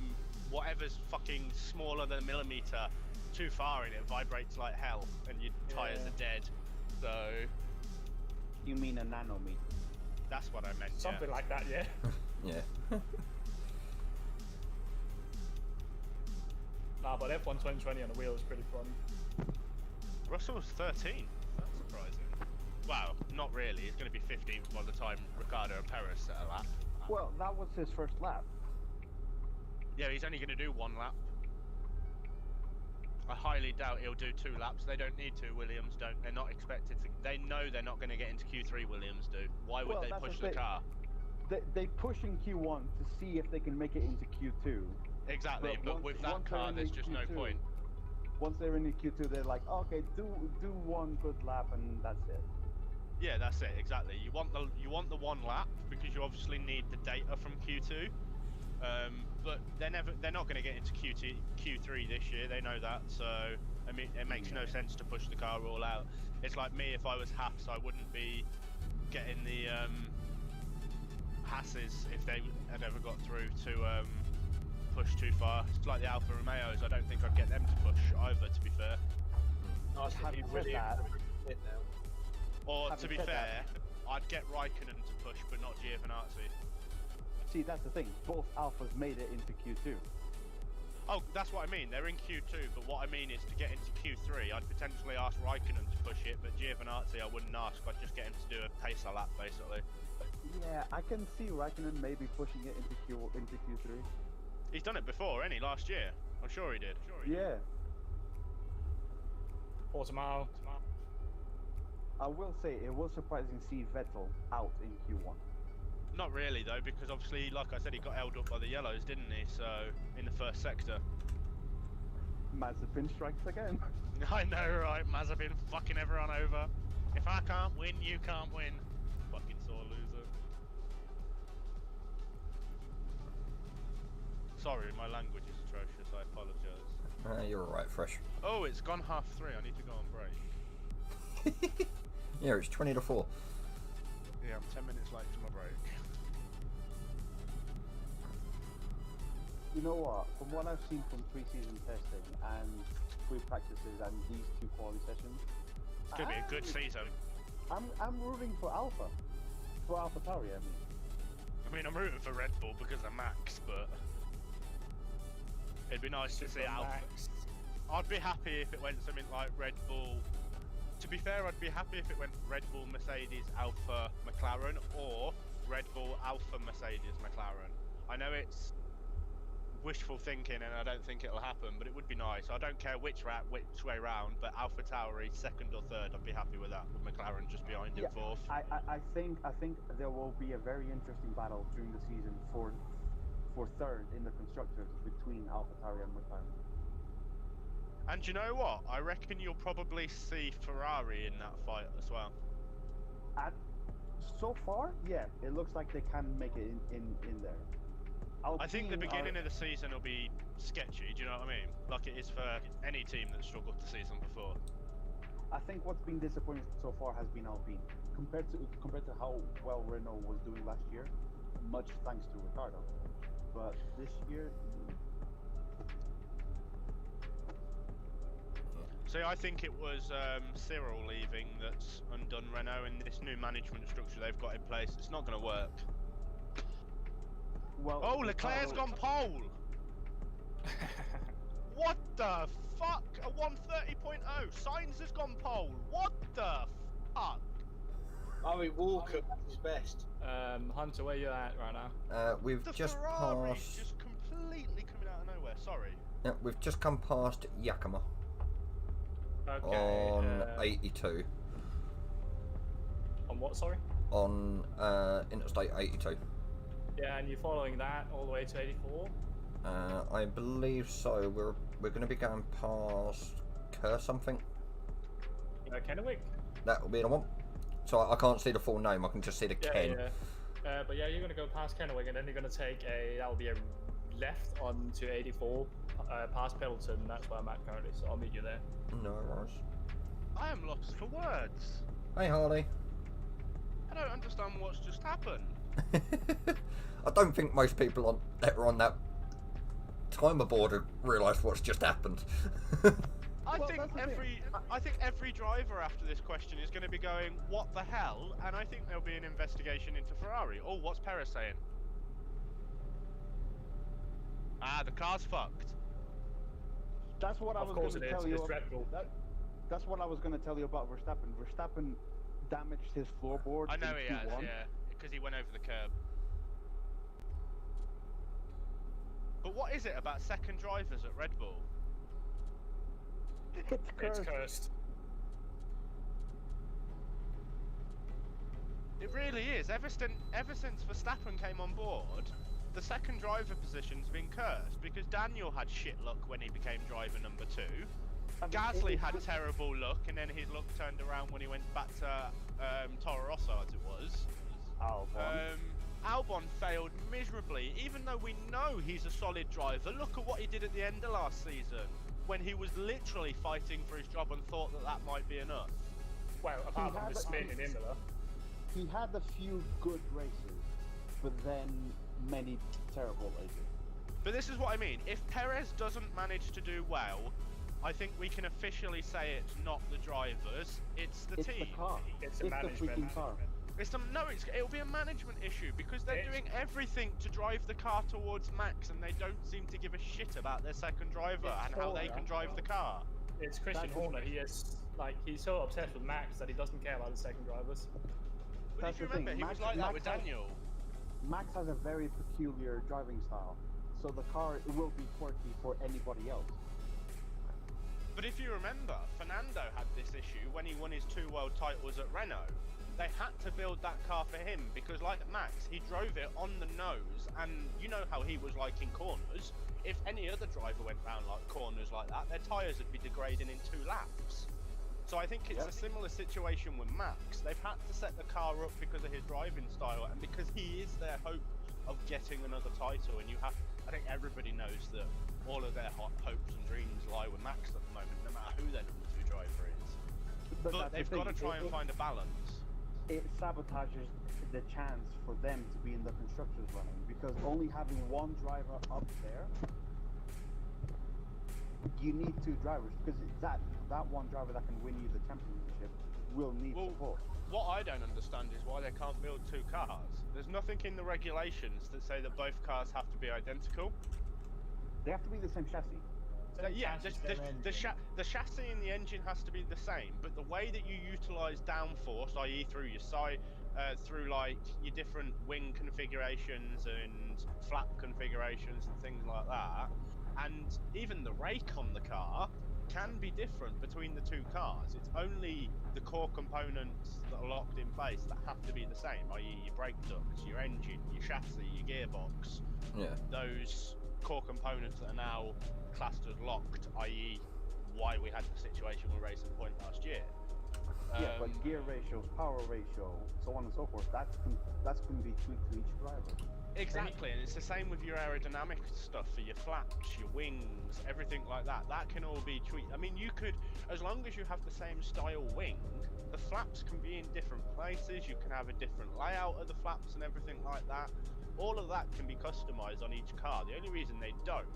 whatever's fucking smaller than a millimeter too far and it vibrates like hell and your tires are dead. So
You mean a nanometer?
that's what I meant.
Something like that, yeah.
Yeah.
Nah, but F1 2020 on the wheel is pretty fun.
Russell's 13. That's surprising. Well, not really. He's going to be 15th by the time Ricciardo and Perez set a lap.
Well, that was his first lap.
Yeah, he's only going to do one lap. I highly doubt he'll do 2 laps. They don't need to. Williams don't. They're not expected to. They know they're not going to get into Q3. Williams do. Why would
Well,
they
that's
push
the
the
thing.
car?
They push in Q1 to see if they can make it into Q2.
Exactly. But with that
once they're
car,
in
there's
the
just no
Q2
point.
Once they're in the Q2, they're like, okay, do one good lap and that's it.
Yeah, that's it. Exactly. You want the 1 lap because you obviously need the data from Q2. But they're not going to get into Q3 this year. They know that. So I mean, it makes no sense to push the car all out. It's like me if I was Haas, I wouldn't be getting the Hasses if they had ever got through to push too far. It's like the Alfa Romeos. I don't think I'd get them to push either. To be fair.
I was
Having
thinking
said
really
that-
it now.
Or
Having
to be
said
fair, I'd get Raikkonen to push, but not Giovinazzi.
See, that's the thing. Both Alphas made it into Q2.
Oh, that's what I mean. They're in Q2, but what I mean is to get into Q3, I'd potentially ask Raikkonen to push it, but Giovinazzi I wouldn't ask. I'd just get him to do a pacer lap, basically.
Yeah, I can see Raikkonen maybe pushing it into Q3.
He's done it before, ain't he? Last year. I'm sure he did.
Yeah,
Portimao.
I will say it was surprising to see Vettel out in Q1.
Not really, though, because obviously, like I said, he got held up by the yellows, didn't he? So, in the first sector.
Mazepin strikes again.
I know, right? Mazepin fucking everyone over. If I can't win, you can't win. Fucking sore loser. Sorry, my language is atrocious. I apologise.
You're alright, Fresh.
Oh, it's gone 3:30. I need to go on break.
Yeah, it's 20 to 4.
Yeah, I'm 10 minutes late to my break.
You know what? From what I've seen from pre-season testing and pre-practices and these 2 quality sessions,
It's gonna be a good season.
I'm rooting for Alpha. For AlphaTauri, I mean.
I mean, I'm rooting for Red Bull because of Max, but it'd be nice to see Alpha.
Max.
I'd be happy if it went something like Red Bull. To be fair, I'd be happy if it went Red Bull, Mercedes, Alpha, McLaren, or Red Bull, Alpha, Mercedes, McLaren. I know it's wishful thinking, and I don't think it'll happen, but it would be nice. I don't care which way round, but Alpha Tauri second or third, I'd be happy with that. With McLaren just behind him, fourth.
I think there will be a very interesting battle during the season for third in the constructors between AlphaTauri and McLaren.
And you know what? I reckon you'll probably see Ferrari in that fight as well.
So far, yeah, it looks like they can make it in there.
I think the beginning of the season will be sketchy, do you know what I mean? Like it is for any team that struggled the season before.
I think what's been disappointing so far has been Alpine. Compared to how well Renault was doing last year, much thanks to Ricardo. But this year...
See, I think it was Cyril leaving that's undone Renault, and this new management structure they've got in place, it's not going to work.
Well,
oh, Leclerc's gone pole! What the fuck? A 130.0. Sainz has gone pole. What the fuck?
Walker at his best.
Hunter, where you at right now?
We've
The
just
Ferrari
passed.
just completely coming out of nowhere. Sorry.
Yeah, we've just come past Yakima
Okay.
on 82.
On what, sorry?
On Interstate 82.
Yeah, and you're following that all the way to 84?
I believe so. We're going to be going past Kerr something.
Kennewick?
That will be the one. So I can't see the full name. I can just see the Ken.
Yeah. But yeah, you're going to go past Kennewick, and then you're going to take that'll be a left onto 84, past Pendleton. That's where I'm at currently, so I'll meet you there.
No worries.
I am lost for words.
Hey, Harley.
I don't understand what's just happened.
I don't think most people that were on that timer board have realised what's just happened.
I think every driver after this question is going to be going, what the hell? And I think there'll be an investigation into Ferrari. Oh, what's Perez saying? Ah, the car's fucked.
That's what I was going to tell you. That's what I was going to tell you about Verstappen. Verstappen damaged his floorboard.
I know
in
he has,
Q1.
yeah, because he went over the curb. But what is it about second drivers at Red Bull?
It's
cursed.
It really is. Ever since Verstappen came on board, the second driver position's been cursed because Daniel had shit luck when he became driver number 2. Gasly had terrible luck, and then his luck turned around when he went back to Toro Rosso, as it was. Albon failed miserably, even though we know he's a solid driver. Look at what he did at the end of last season, when he was literally fighting for his job and thought that might be enough.
Well, apart from the spin in Imola.
He had a few good races, but then many terrible races.
But this is what I mean. If Perez doesn't manage to do well, I think we can officially say it's not the drivers, it's the team.
The car.
It's
the
management.
freaking car.
It'll be a management issue because they're doing everything to drive the car towards Max, and they don't seem to give a shit about their second driver and how they can drive the car.
It's Christian Horner. He's so obsessed with Max that he doesn't care about the second drivers.
But if you remember, he was like that with Daniel.
Max has a very peculiar driving style, so the car will be quirky for anybody else.
But if you remember, Fernando had this issue when he won his 2 world titles at Renault. They had to build that car for him because, like Max, he drove it on the nose, and you know how he was like in corners. If any other driver went round like corners like that, their tyres would be degrading in 2 laps. So I think it's a similar situation with Max. They've had to set the car up because of his driving style and because he is their hope of getting another title. And I think everybody knows that all of their hopes and dreams lie with Max at the moment, no matter who their number 2 driver is. But they've got to try and find a balance.
It sabotages the chance for them to be in the constructors running, because only having one driver up there, you need 2 drivers, because that one driver that can win you the championship will need support.
What I don't understand is why they can't build 2 cars. There's nothing in the regulations that say that both cars have to be identical.
They have to be the same chassis.
Yeah,
chassis, same engine.
the chassis and the engine has to be the same, but the way that you utilize downforce, i.e., through your through like your different wing configurations and flap configurations and things like that, and even the rake on the car can be different between the two cars. It's only the core components that are locked in place that have to be the same, i.e., your brake ducts, your engine, your chassis, your gearbox.
Yeah.
Those core components that are now classed as locked, i.e., why we had the situation with Racing Point last year.
Yeah, but gear ratios, power ratio, so on and so forth, that's going to be tweaked to each driver.
Exactly, and it's the same with your aerodynamic stuff for your flaps, your wings, everything like that. That can all be tweaked. I mean, you could, as long as you have the same style wing, the flaps can be in different places. You can have a different layout of the flaps and everything like that. All of that can be customized on each car. The only reason they don't,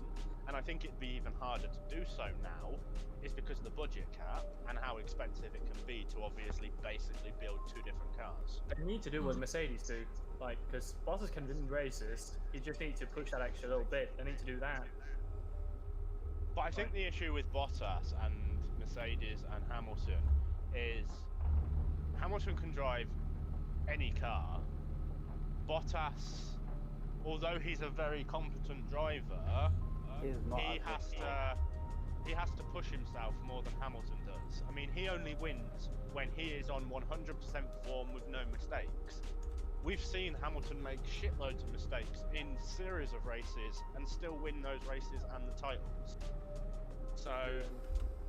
and I think it'd be even harder to do so now, is because of the budget cap and how expensive it can be to obviously basically build two different cars.
They need to do what Mercedes do, like, because Bottas can win races. You just need to push that extra little bit. They need to do that.
But I think the issue with Bottas and Mercedes and Hamilton is Hamilton can drive any car. Bottas, although he's a very competent driver,
Is not
he has to push himself more than Hamilton does. I mean, he only wins when he is on 100% form with no mistakes. We've seen Hamilton make shitloads of mistakes in series of races and still win those races and the titles. So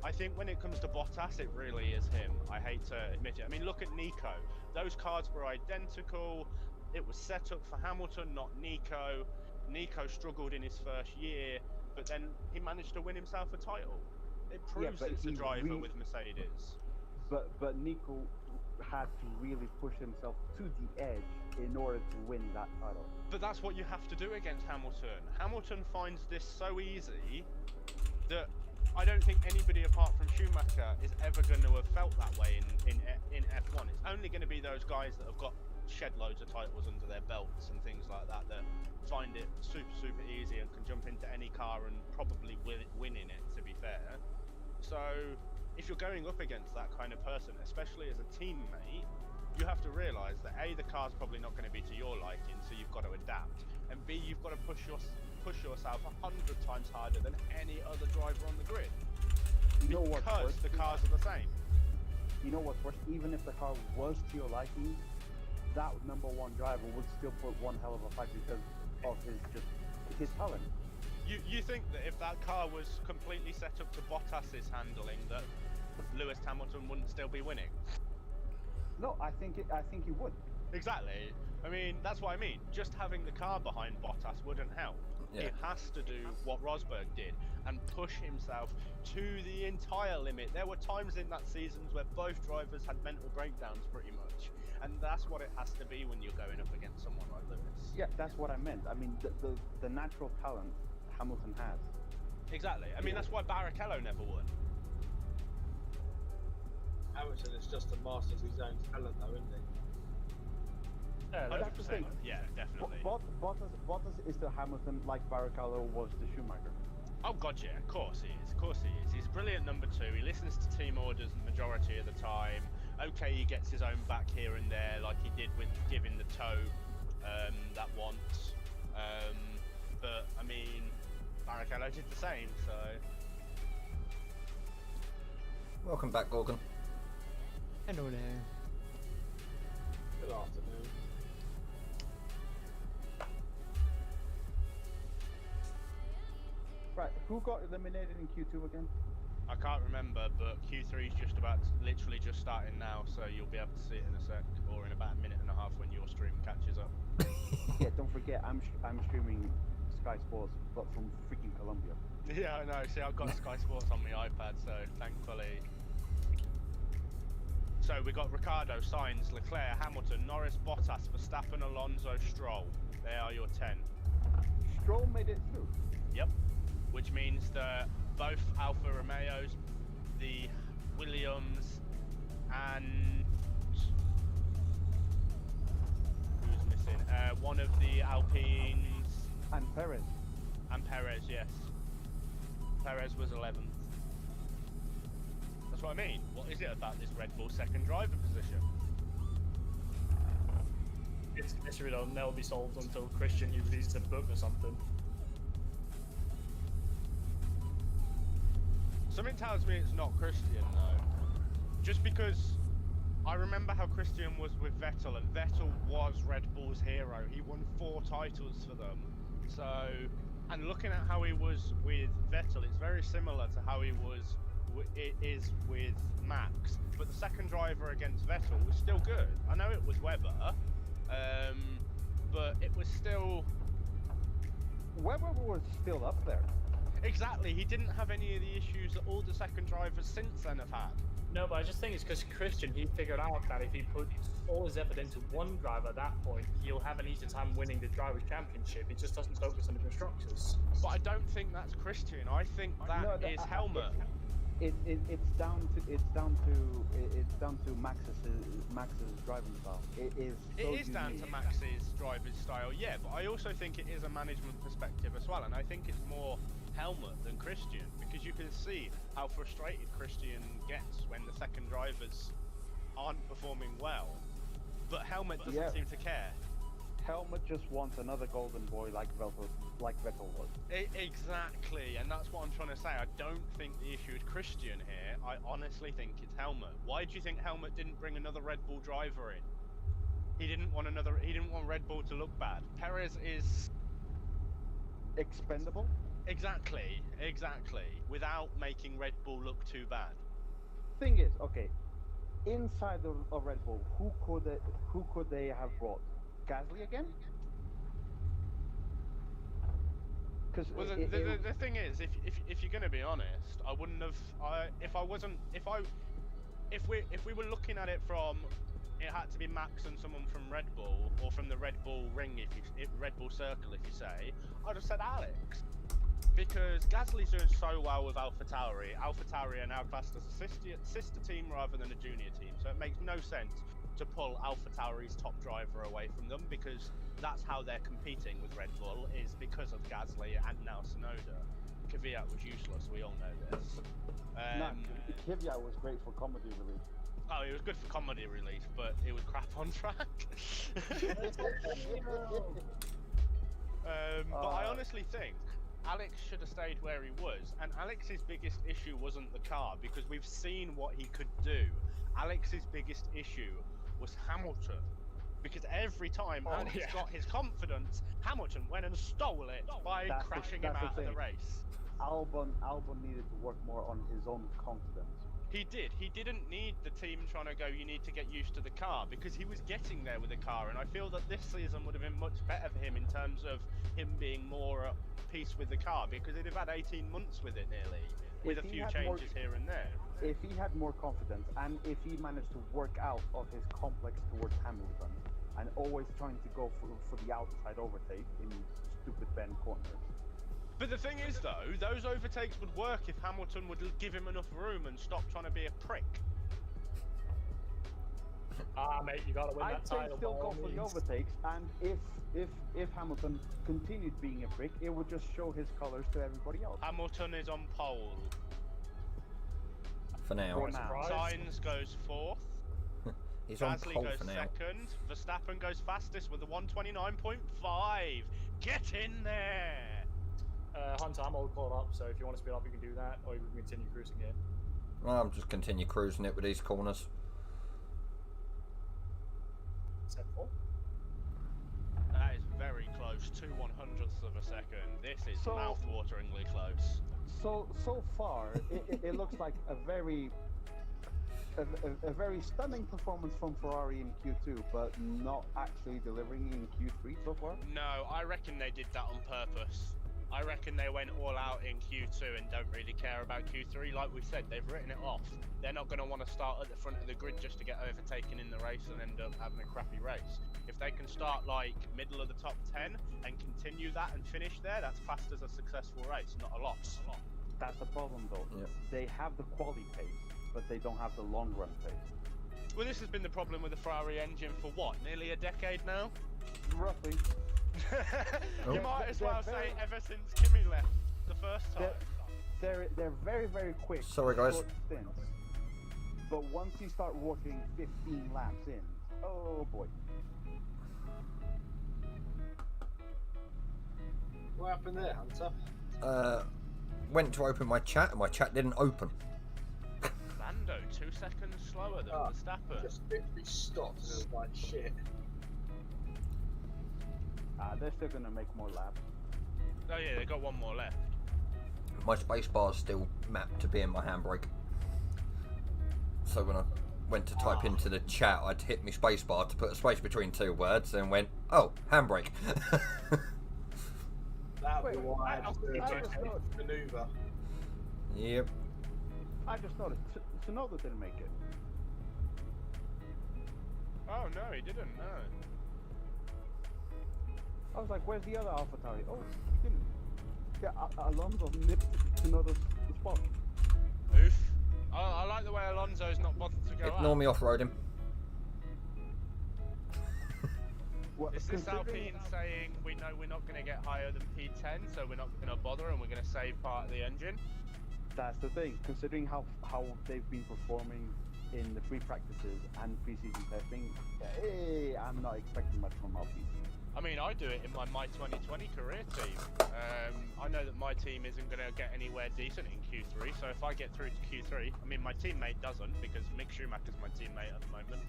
I think when it comes to Bottas, it really is him. I hate to admit it. I mean, look at Nico. Those cars were identical. It was set up for Hamilton, not Nico. Nico struggled in his first year, but then he managed to win himself a title. It proves it's a driver with Mercedes.
But Nico had to really push himself to the edge in order to win that title.
But that's what you have to do against Hamilton. Hamilton finds this so easy that I don't think anybody apart from Schumacher is ever going to have felt that way in F1. It's only going to be those guys that have got shed loads of titles under their belts and things like that that find it super easy and can jump into any car and probably win in it, to be fair. So if you're going up against that kind of person, especially as a teammate, you have to realise that A, the car's probably not going to be to your liking, so you've got to adapt, and B, you've got to push yourself 100 times harder than any other driver on the grid.
You know what's
because
worse?
the cars are the same.
You know what's worse? Even if the car was to your liking, that number one driver would still put one hell of a fight because of his talent.
You think that if that car was completely set up to Bottas's handling, that Lewis Hamilton wouldn't still be winning?
No, I think he would.
Exactly. I mean, that's what I mean. Just having the car behind Bottas wouldn't help.
Yeah.
He has to do what Rosberg did and push himself to the entire limit. There were times in that season where both drivers had mental breakdowns pretty much. And that's what it has to be when you're going up against someone like Lewis.
Yeah, that's what I meant. I mean, the natural talent Hamilton has.
Exactly. I mean, that's why Barrichello never won.
Hamilton is just a master of his own talent, though, isn't he?
Yeah,
That's the thing.
Yeah, definitely.
Bottas is to Hamilton like Barrichello was to Schumacher.
Oh god, yeah, of course he is. Of course he is. He's a brilliant number two. He listens to team orders the majority of the time. Okay, he gets his own back here and there, like he did with giving the toe that once. But I mean, Barrichello did the same. So.
Welcome back, Gorgon.
Hello there.
Good afternoon.
Right, who got eliminated in Q2 again?
I can't remember, but Q3 is just about literally just starting now, so you'll be able to see it in a sec, or in about a minute and a half when your stream catches up.
Yeah, don't forget, I'm streaming Sky Sports, but from freaking Colombia.
Yeah, I know. See, I've got Sky Sports on my iPad, so thankfully. So we got Ricciardo, Sainz, Leclerc, Hamilton, Norris, Bottas, Verstappen, Alonso, Stroll. They are your 10.
Stroll made it through.
Yep. Which means that both Alfa Romeos, the Williams, and who's missing? One of the Alpines
And Perez.
and Perez, yes. Perez was 11th. That's what I mean. What is it about this Red Bull second driver position?
It's a mystery that'll never be solved until Christian releases a book or something.
Something tells me it's not Christian though. Just because I remember how Christian was with Vettel, and Vettel was Red Bull's hero. He won 4 titles for them. So, and looking at how he was with Vettel, it's very similar to how he is with Max. But the second driver against Vettel was still good. I know it was Webber, but it was still...
Webber was still up there.
Exactly, he didn't have any of the issues that all the second drivers since then have had.
No, but I just think it's because Christian, he figured out that if he puts all his effort into one driver at that point, he'll have an easier time winning the Drivers' Championship. He just doesn't focus on the constructors.
But I don't think that's Christian. I think that is Helmut.
It's down to Max's driving style. It is
down to Max's driving style, yeah. But I also think it is a management perspective as well, and I think it's more Helmut than Christian, because you can see how frustrated Christian gets when the second drivers aren't performing well. But Helmut doesn't seem to care.
Helmut just wants another golden boy like Vettel was.
Exactly, and that's what I'm trying to say. I don't think the issue is Christian here. I honestly think it's Helmut. Why do you think Helmut didn't bring another Red Bull driver in? He didn't want Red Bull to look bad. Perez is
expendable.
Exactly. Without making Red Bull look too bad.
Thing is, okay, inside of Red Bull, who could they have brought? Gasly again? Because
the thing is, if you're going to be honest, I wouldn't have. If we were looking at it from, it had to be Max and someone from Red Bull, or from the Red Bull ring, Red Bull circle, if you say, I'd have said Alex. Because Gasly's doing so well with AlphaTauri. AlphaTauri are now classed as a sister team rather than a junior team, so it makes no sense to pull AlphaTauri's top driver away from them, because that's how they're competing with Red Bull, is because of Gasly and now Tsunoda. Kvyat was useless, we all know this.
Kvyat was great for comedy relief.
Oh, it was good for comedy relief, but it was crap on track. But I honestly think Alex should have stayed where he was, and Alex's biggest issue wasn't the car, because we've seen what he could do. Alex's biggest issue was Hamilton, because every time Alex got his confidence, Hamilton went and stole it by crashing him out of the race.
Albon needed to work more on his own confidence.
He did. He didn't need the team trying to go, you need to get used to the car, because he was getting there with the car, and I feel that this season would have been much better for him in terms of him being more at peace with the car, because he'd have had 18 months with it nearly, with a few changes here and there.
If he had more confidence, and if he managed to work out of his complex towards Hamilton, and always trying to go for the outside overtake in stupid bend corners.
But the thing is, though, those overtakes would work if Hamilton would give him enough room and stop trying to be a prick.
Mate, you gotta win that title.
I'd still go for the overtakes, and if Hamilton continued being a prick, it would just show his colours to everybody else.
Hamilton is on pole.
For now.
Sainz goes 4th.
He's on
Gasly
pole
goes
for now.
2nd. Verstappen goes fastest with a 129.5. Get in there!
Hunter, I'm all caught up, so if you want to speed up, you can do that, or you can continue cruising here.
Well, I'm just continue cruising it with these corners.
Set 4.
That is very close, 2/100ths of a second. This is mouth-wateringly close.
So far, it looks like a very stunning performance from Ferrari in Q2, but not actually delivering in Q3 so far.
No, I reckon they did that on purpose. I reckon they went all out in Q2 and don't really care about Q3. Like we said, they've written it off. They're not going to want to start at the front of the grid just to get overtaken in the race and end up having a crappy race. If they can start like middle of the top 10 and continue that and finish there, that's classed as a successful race, not a loss.
That's the problem though.
Yep.
They have the quali pace, but they don't have the long run pace.
Well, this has been the problem with the Ferrari engine for what, nearly a decade now?
Roughly.
You might as well say ever since Kimi left the first time.
they're very, very quick.
Sorry, guys.
Short stints. But once you start working 15 laps in, oh boy.
What happened there, Hunter?
Went to open my chat and my chat didn't open.
Lando, 2 seconds slower than Verstappen.
Just literally stopped and it was like, shit.
They're still gonna make more laps.
Oh yeah, they got one more left.
My space bar's still mapped to be in my handbrake. So when I went to type into the chat, I'd hit my space bar to put a space between 2 words and went, oh, handbrake.
That'd be
Wait,
why I had to do
I
a
just noticed.
maneuver.
Yep.
I just noticed. Tsunoda didn't make it.
Oh no, he didn't. No.
I was like, where's the other AlphaTauri? Oh, he didn't. Yeah, Alonso nipped Tsunoda's spot.
Oof. I like the way Alonso's not bothered to go
Ignore
up.
me off-roading.
Well,
Is this
considering-
Alpine saying we know we're not going to get higher than P10, so we're not going to bother and we're going to save part of the engine?
That's the thing. Considering how they've been performing in the free practices and preseason testing, hey, I'm not expecting much from Alpine.
I mean, I do it in my 2020 career team. I know that my team isn't going to get anywhere decent in Q3, so if I get through to Q3, I mean, my teammate doesn't because Mick Schumacher's my teammate at the moment,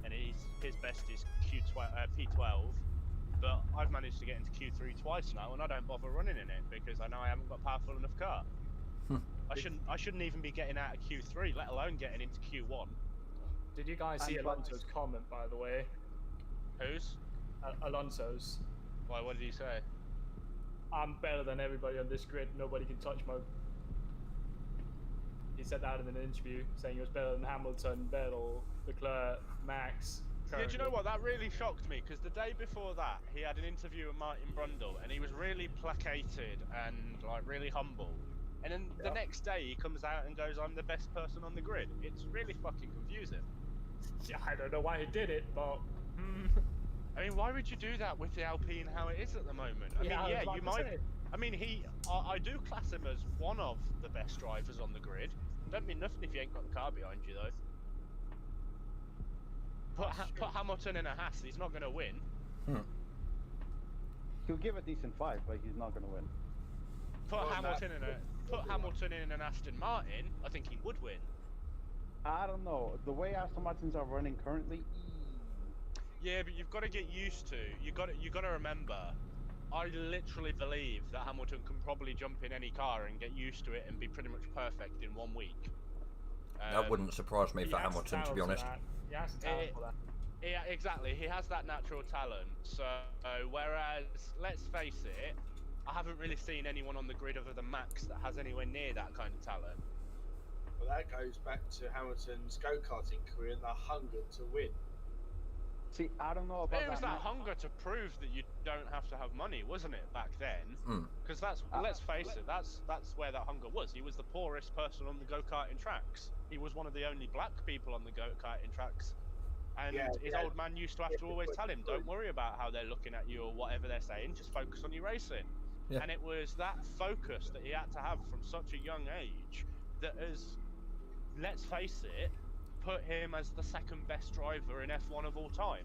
and his best is P12. But I've managed to get into Q3 twice now, and I don't bother running in it because I know I haven't got a powerful enough car. I shouldn't even be getting out of Q3, let alone getting into Q1.
Did you guys see
And
Alonso's comment, by the way?
Who's?
Alonso's.
Why? What did he say?
I'm better than everybody on this grid. Nobody can touch mode. He said that in an interview, saying he was better than Hamilton, Vettel, Leclerc, Max.
Yeah, do you know what? That really shocked me because the day before that, he had an interview with Martin Brundle, and he was really placated and like really humble. And then the next day, he comes out and goes, "I'm the best person on the grid." It's really fucking confusing.
Yeah, I don't know why he did it, but.
I mean, why would you do that with the Alpine how it is at the moment? I mean,
I was
yeah,
about
you
to
might.
say.
I mean, I do class him as one of the best drivers on the grid. Don't mean nothing if you ain't got the car behind you, though. Put Hamilton in a Haas, he's not going to win.
He'll give a decent fight, but he's not going to win.
Put
Well,
Hamilton in an Aston Martin, I think he would win.
I don't know. The way Aston Martins are running currently,
Yeah, but you've got to get used to. You got to remember. I literally believe that Hamilton can probably jump in any car and get used to it and be pretty much perfect in 1 week.
That wouldn't surprise me
He
for
has
Hamilton, to
talent
be
for
honest.
that. He has the talent for that.
Yeah, exactly. He has that natural talent. So, whereas, let's face it, I haven't really seen anyone on the grid other than Max that has anywhere near that kind of talent.
Well, that goes back to Hamilton's go-karting career and the hunger to win.
see, I don't know about
It was that
Max.
hunger to prove that you don't have to have money, wasn't it, back then? Because let's face it, that's where that hunger was. He was the poorest person on the go-karting tracks. He was one of the only black people on the go-karting tracks. And his old man used to have to always tell him, don't worry about how they're looking at you or whatever they're saying, just focus on your racing.
Yeah.
And it was that focus that he had to have from such a young age that has, let's face it, put him as the second best driver in F1 of all time.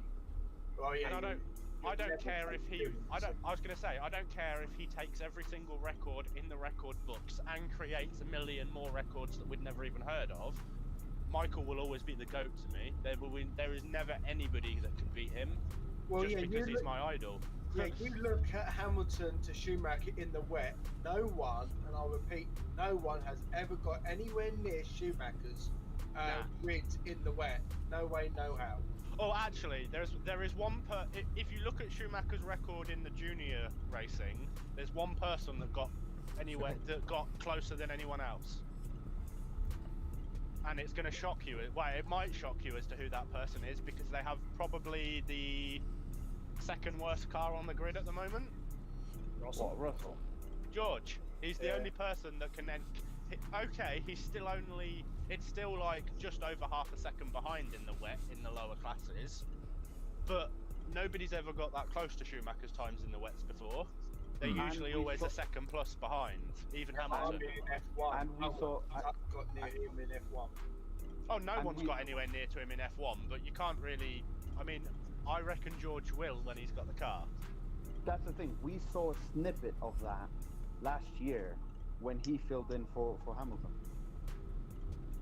Well, yeah,
And I don't care if he. I don't care if he takes every single record in the record books and creates a million more records that we'd never even heard of. Michael will always be the GOAT to me. There is never anybody that can beat him, just because he's my idol.
Yeah, you look at Hamilton to Schumacher in the wet. No one, and I'll repeat, no one has ever got anywhere near Schumacher's grid in the wet. No way, no how.
Oh, actually, there is one if you look at Schumacher's record in the junior racing, there's one person that got closer than anyone else. And it's going to shock you. Well, it might shock you as to who that person is because they have probably the second worst car on the grid at the moment.
Russell?
George. He's the only person that can then. Okay, he's still only. It's still like just over half a second behind in the wet in the lower classes, but nobody's ever got that close to Schumacher's times in the wets before. They're
And
usually
we
always
saw-
a second plus behind, even
I'm
Hamilton.
in F1.
And we saw-
got near him in F1.
Oh, no
and
one's
we-
got anywhere near to him in F1, but you can't really. I mean, I reckon George will when he's got the car.
That's the thing. We saw a snippet of that last year when he filled in for Hamilton.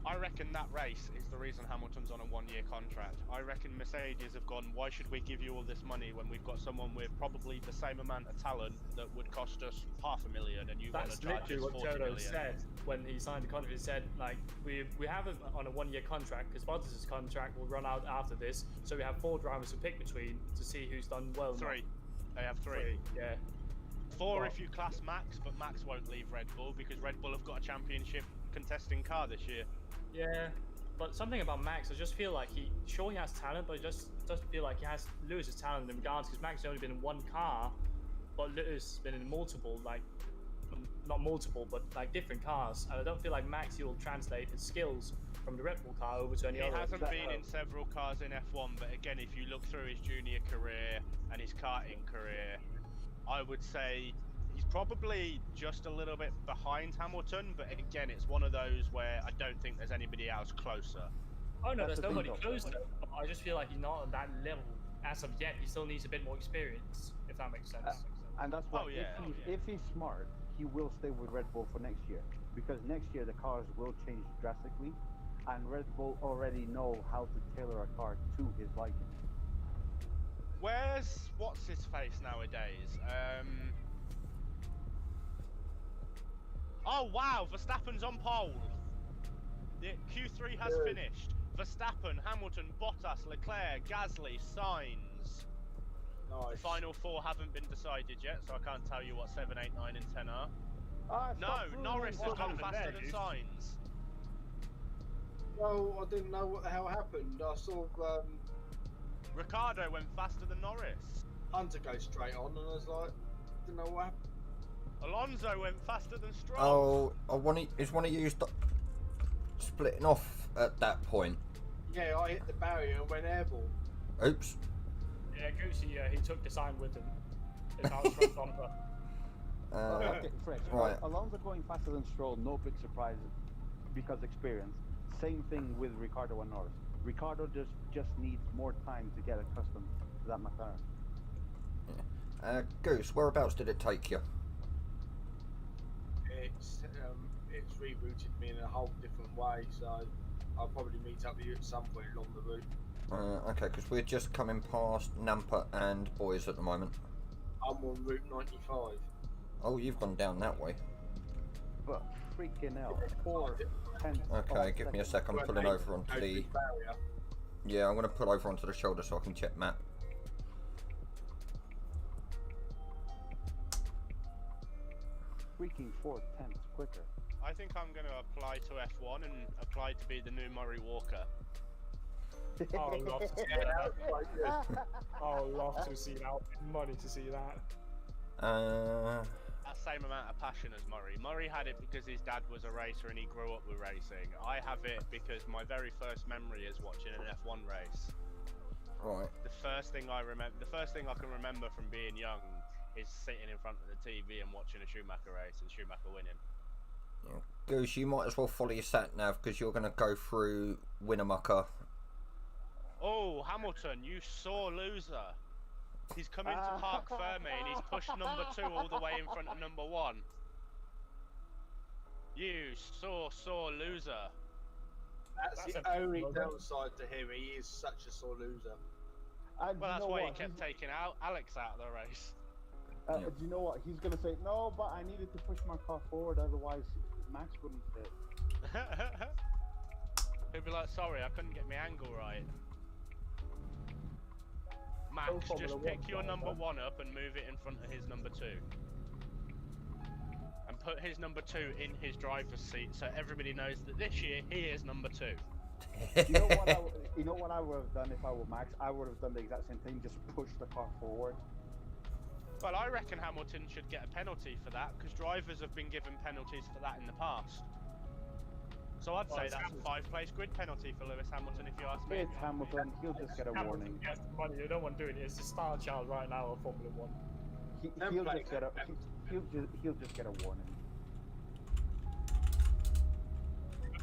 I reckon that race is the reason Hamilton's on a 1-year contract. I reckon Mercedes have gone, why should we give you all this money when we've got someone with probably the same amount of talent that would cost us $500,000 and you want
That's
to charge us
literally what
40
Toto
million?
said when he signed the contract. He said, like, we have him on a 1-year contract because Bottas' contract will run out after this, so we have 4 drivers to pick between to see who's done well.
3. They have 3.
Yeah.
4
Well-
if you class Max, but Max won't leave Red Bull because Red Bull have got a championship contesting car this year.
Yeah, but something about Max, I just feel like he has talent, but it just doesn't feel like he has Lewis's talent in regards because Max has only been in 1 car, but Lewis has been in multiple, like, not multiple, but like different cars, and I don't feel like Max will translate his skills from the Red Bull car over to any
He
other.
hasn't been in several cars in F1, but again, if you look through his junior career and his karting career, I would say he's probably just a little bit behind Hamilton, but again, it's one of those where I don't think there's anybody else closer.
Oh no,
That's
there's
the thing,
nobody
though.
close to him, but I just feel like he's not at that level as of yet. He still needs a bit more experience, if that makes sense.
And that's why
Oh, yeah.
if he's smart, he will stay with Red Bull for next year. Because next year the cars will change drastically, and Red Bull already know how to tailor a car to his liking.
Where's what's his face nowadays? Oh wow, Verstappen's on pole. The Q3 has
Good.
finished. Verstappen, Hamilton, Bottas, Leclerc, Gasly, Sainz. The
Nice.
final 4 haven't been decided yet, so I can't tell you what 7, 8, 9, and 10 are. No, Norris has gone faster than Sainz.
No, I didn't know what the hell happened. I saw
Ricardo went faster than Norris.
Hunter go straight on, and I was like, didn't know what happened.
Alonso went faster than Stroll.
Oh, is one of you splitting off at that point?
Yeah, I hit the barrier and went airborne.
Oops.
Yeah, Goosey, he took the sign with him. If I was front bumper.
Okay, Fred.
Right.
Alonso going faster than Stroll, no big surprise because experience. Same thing with Ricardo and Norris. Ricardo just needs more time to get accustomed to that McLaren.
Goose, whereabouts did it take you?
It's rerouted me in a whole different way, so I'll probably meet up with you at some point along the route.
Okay, because we're just coming past Nampa and Boys at the moment.
I'm on Route 95.
Oh, you've gone down that way.
But freaking hell, 4/10.
Okay, give me a sec. I'm pulling over onto
No
the.
big barrier.
Yeah, I'm going to pull over onto the shoulder so I can check map.
Freaking 4/10 quicker.
I think I'm going to apply to F1 and apply to be the new Murray Walker.
Oh, I'd love to see that. Oh, I'd love to see that. Money to see that.
That same amount of passion as Murray. Murray had it because his dad was a racer and he grew up with racing. I have it because my very first memory is watching an F1 race.
Right.
The first thing I can remember from being young is sitting in front of the TV and watching a Schumacher race and Schumacher winning.
Goose, you might as well follow your sat nav because you're going to go through Winnemucca.
Oh, Hamilton, you sore loser. He's come into Park Ferme and he's pushed number 2 all the way in front of number 1. You sore loser.
That's the only downside to him. He is such a sore loser.
And
Well,
you
that's
know
why he
what?
kept taking Alex out of the race.
Do you know what? He's gonna say, no, but I needed to push my car forward, otherwise Max wouldn't fit.
He'll be like, sorry, I couldn't get my angle right. Max,
Formula
just
One
pick your
driver.
number 1 up and move it in front of his number 2. And put his number 2 in his driver's seat so everybody knows that this year he is number 2.
You know what I would have done if I were Max? I would have done the exact same thing, just push the car forward.
Well, I reckon Hamilton should get a penalty for that because drivers have been given penalties for that in the past. So I'd
Well,
say
it's
that's a 5-place grid penalty for Lewis Hamilton if you ask me.
It's Hamilton, he'll just get a warning.
Hamilton gets the money. You don't want doing it. It's the star child right now of Formula 1.
He'll just get a he'll just get a warning.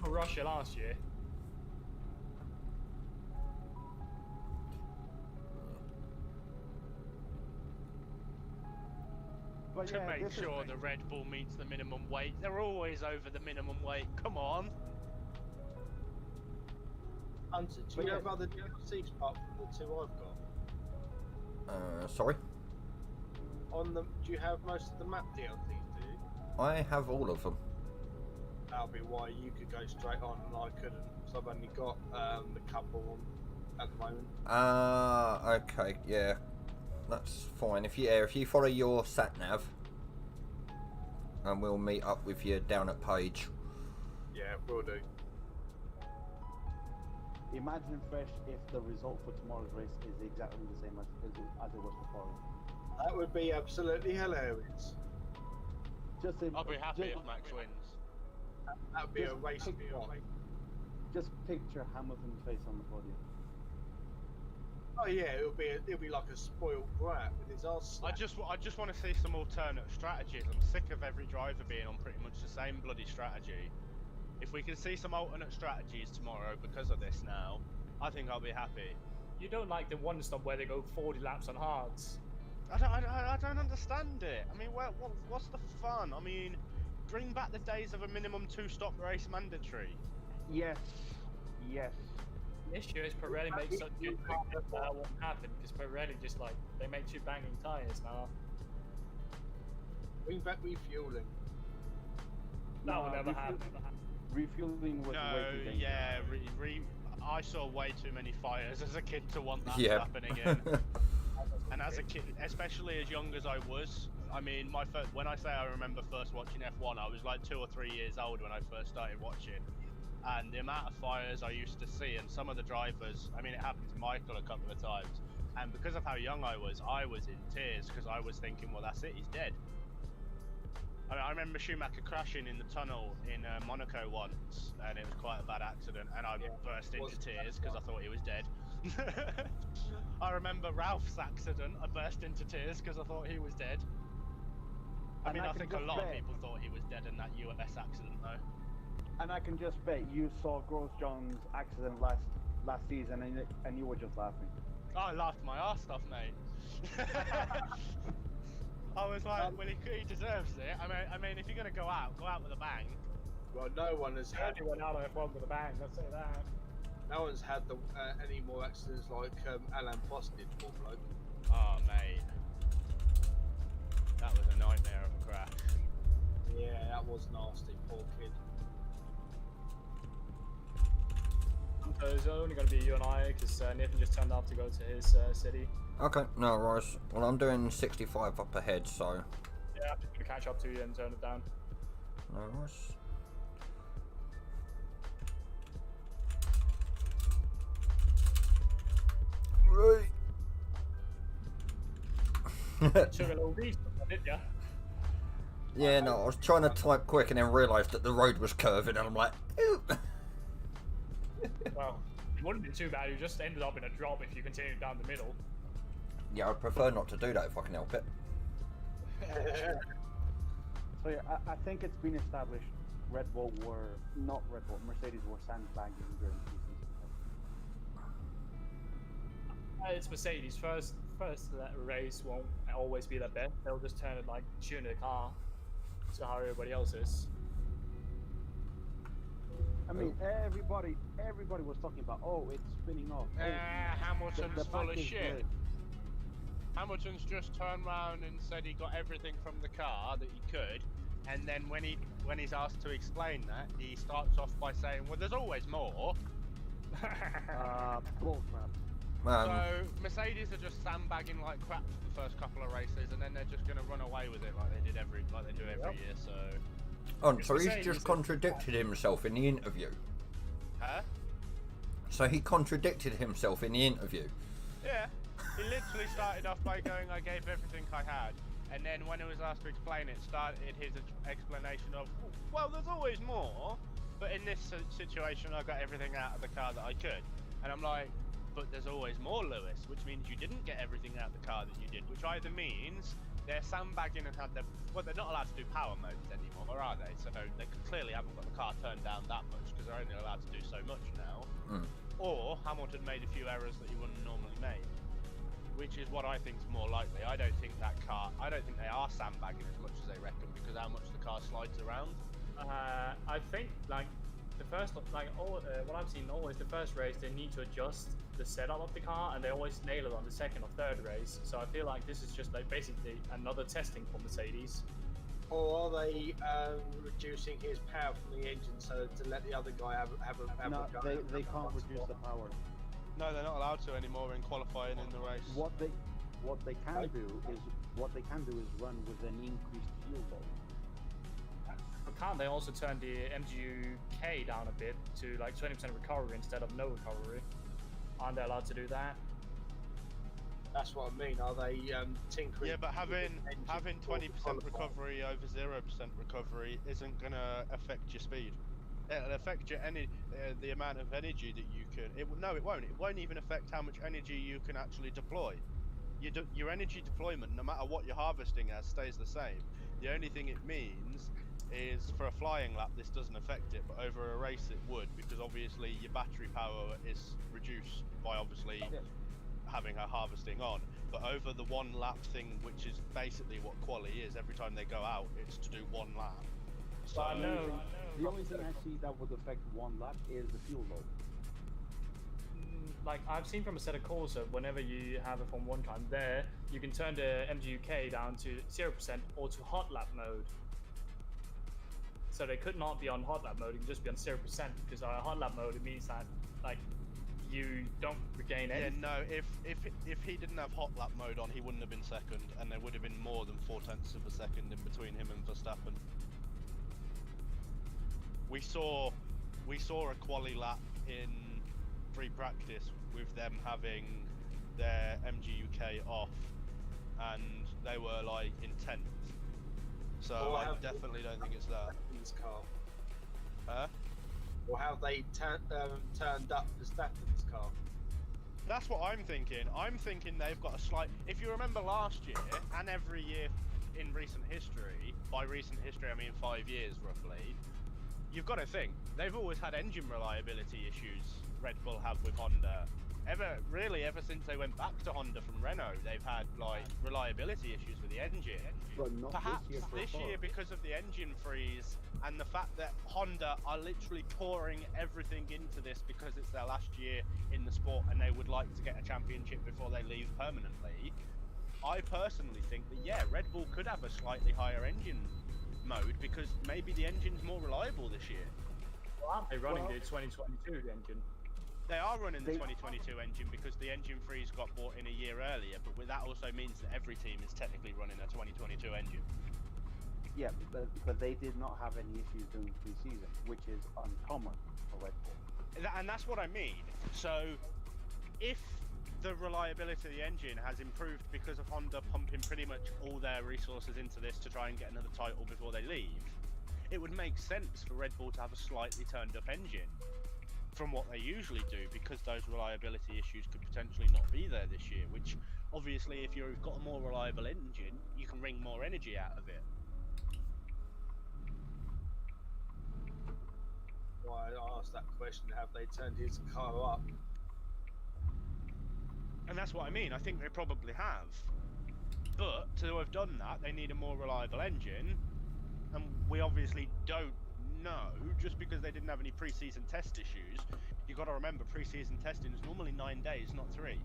For Russia last year.
But
To
yeah,
make
this is-
sure the Red Bull meets the minimum weight. They're always over the minimum weight. Come on.
Hunter, do
But
you
yeah.
have other DLCs apart from the two I've got?
Sorry?
Do you have most of the map DLCs, do you?
I have all of them.
That'll be why you could go straight on and I couldn't. So I've only got the couple on at the moment.
Okay, yeah. That's fine. If you follow your sat nav, and we'll meet up with you down at Page.
Yeah, will do.
Imagine fresh if the result for tomorrow's race is exactly the same as it was before.
That would be absolutely hilarious.
Just
I'll be happy if Max wins.
That would be a
Just
race
pick-
one.
Just picture Hamilton's face on the podium.
Oh yeah, it'll be like a spoiled brat with his arse
I
slapped.
just want to see some alternate strategies. I'm sick of every driver being on pretty much the same bloody strategy. If we can see some alternate strategies tomorrow because of this now, I think I'll be happy.
You don't like the one stop where they go 40 laps on hards.
I don't understand it. I mean, what's the fun? I mean, bring back the days of a minimum 2-stop race mandatory.
Yes. Yes.
The issue is Pirelli makes such good tyres that won't happen because Pirelli just like they make two banging tyres now.
Bring back refueling.
That will
No,
never happen.
Refueling was
No,
way too dangerous.
yeah, I saw way too many fires as a kid to want that to
Yeah.
happen again. And as a kid, especially as young as I was, I mean, when I say I remember first watching F1, I was like 2 or 3 years old when I first started watching. And the amount of fires I used to see, and some of the drivers, I mean, it happened to Michael a couple of times. And because of how young I was in tears because I was thinking, well, that's it, he's dead. I mean, I remember Schumacher crashing in the tunnel in Monaco once, and it was quite a bad accident, and I burst into tears because I thought he was dead. I remember Ralph's accident, I burst into tears because I thought he was dead. I
And
mean,
I
I
can
think a
just
lot of
bet-
people thought he was dead in that US accident, though.
And I can just bet you saw Grosjean's accident last season and you were just laughing.
I laughed my arse off, mate. I was like, well, he deserves it. I mean, if you're gonna go out with a bang.
Well, no one has had
Pirelli went out of F1 with a bang, let's say that.
no one's had any more accidents like Alain Prost did, poor bloke.
Oh, mate, that was a nightmare of a crash.
Yeah, that was nasty, poor kid.
So it's only going to be you and I because Nathan just turned up to go to his city.
Okay, no worries. Well, I'm doing 65 up ahead, so
Yeah, I'm just going to catch up to you and turn it down.
no worries. Right.
Took a little restart, didn't ya?
Yeah, no, I was trying to type quick and then realised that the road was curving, and I'm like, oop.
Well, it wouldn't be too bad. You just ended up in a drop if you continued down the middle.
Yeah, I'd prefer not to do that if I can help it.
So yeah, I think it's been established Mercedes were sandbagging during season.
It's Mercedes. First race won't always be the best. They'll just turn it like tune the car to how everybody else is.
I mean, everybody was talking about, oh, it's spinning off. Oh,
Hamilton's
the
full
back
of
is
shit.
dead.
Hamilton's just turned round and said he got everything from the car that he could, and then when he's asked to explain that, he starts off by saying, well, there's always more.
Bullcrap.
So Mercedes are just sandbagging like crap for the first couple of races, and then they're just going to run away with it like they do every year. So,
Oh, so he's
Mercedes
just
is-
contradicted himself in the interview.
huh?
So he contradicted himself in the interview.
Yeah. He literally started off by going, I gave everything I had. And then when he was asked to explain it, started his explanation of, well, there's always more. But in this situation, I got everything out of the car that I could. And I'm like, but there's always more, Lewis, which means you didn't get everything out of the car that you did, which either means they're sandbagging and had their. Well, they're not allowed to do power modes anymore, are they? So they clearly haven't got the car turned down that much because they're only allowed to do so much now. Or Hamilton made a few errors that he wouldn't normally make, which is what I think is more likely. I don't think they are sandbagging as much as they reckon because how much the car slides around.
I think like the first, what I've seen always the first race they need to adjust the setup of the car, and they always nail it on the second or third race. So I feel like this is just like basically another testing for Mercedes.
Or are they reducing his power from the engine so to let the other guy have
No,
a go?
they can't reduce the power.
No, they're not allowed to anymore in qualifying in the race.
What they can do is run with an increased fuel load.
But can't they also turn the MGU-K down a bit to like 20% recovery instead of no recovery? Aren't they allowed to do that?
That's what I mean. Are they tinkering?
Yeah, but having
with the engine
20%
before qualifying?
recovery over 0% recovery isn't gonna affect your speed. It'll affect your the amount of energy that you can. It won't. It won't even affect how much energy you can actually deploy. Your energy deployment, no matter what you're harvesting as, stays the same. The only thing it means is for a flying lap, this doesn't affect it, but over a race it would, because obviously your battery power is reduced by obviously having a harvesting on. But over the one lap thing, which is basically what quali is, every time they go out, it's to do one lap. So
I know.
The only thing I see that would affect one lap is the fuel load.
Like I've seen from a set of calls that whenever you have a Formula 1 car there, you can turn the MGU-K down to 0% or to hot lap mode. So they could not be on hot lap mode, it can just be on 0%, because hot lap mode, it means that like you don't regain anything.
yeah, no, if he didn't have hot lap mode on, he wouldn't have been second, and there would have been more than 0.4 of a second in between him and Verstappen. We saw a quali lap in free practice with them having their MGU-K off, and they were like in 10th. So
Or
I
have
definitely don't think it's that.
Verstappen's car.
Huh?
Or have they turned up Verstappen's car?
That's what I'm thinking. I'm thinking they've got a slight. If you remember last year and every year in recent history, by recent history I mean 5 years roughly, you've got to think they've always had engine reliability issues. Red Bull have with Honda. Ever since they went back to Honda from Renault, they've had like reliability issues with the engine.
But not
Perhaps
this year
because of the engine freeze and the fact that Honda are literally pouring everything into this because it's their last year in the sport and they would like to get a championship before they leave permanently. I personally think that Red Bull could have a slightly higher engine mode because maybe the engine's more reliable this year.
Well, aren't they running the 2022 engine?
They are running the 2022 engine because the engine freeze got bought in a year earlier, but that also means that every team is technically running a 2022 engine.
Yeah, but they did not have any issues during pre-season, which is uncommon for Red Bull.
And that's what I mean. So, if the reliability of the engine has improved because of Honda pumping pretty much all their resources into this to try and get another title before they leave, it would make sense for Red Bull to have a slightly turned up engine from what they usually do, because those reliability issues could potentially not be there this year, which obviously if you've got a more reliable engine, you can wring more energy out of it.
Why I asked that question, have they turned his car up?
And that's what I mean, I think they probably have. But to have done that, they need a more reliable engine, and we obviously don't know, just because they didn't have any pre-season test issues. You've got to remember, pre-season testing is normally 9 days, not 3.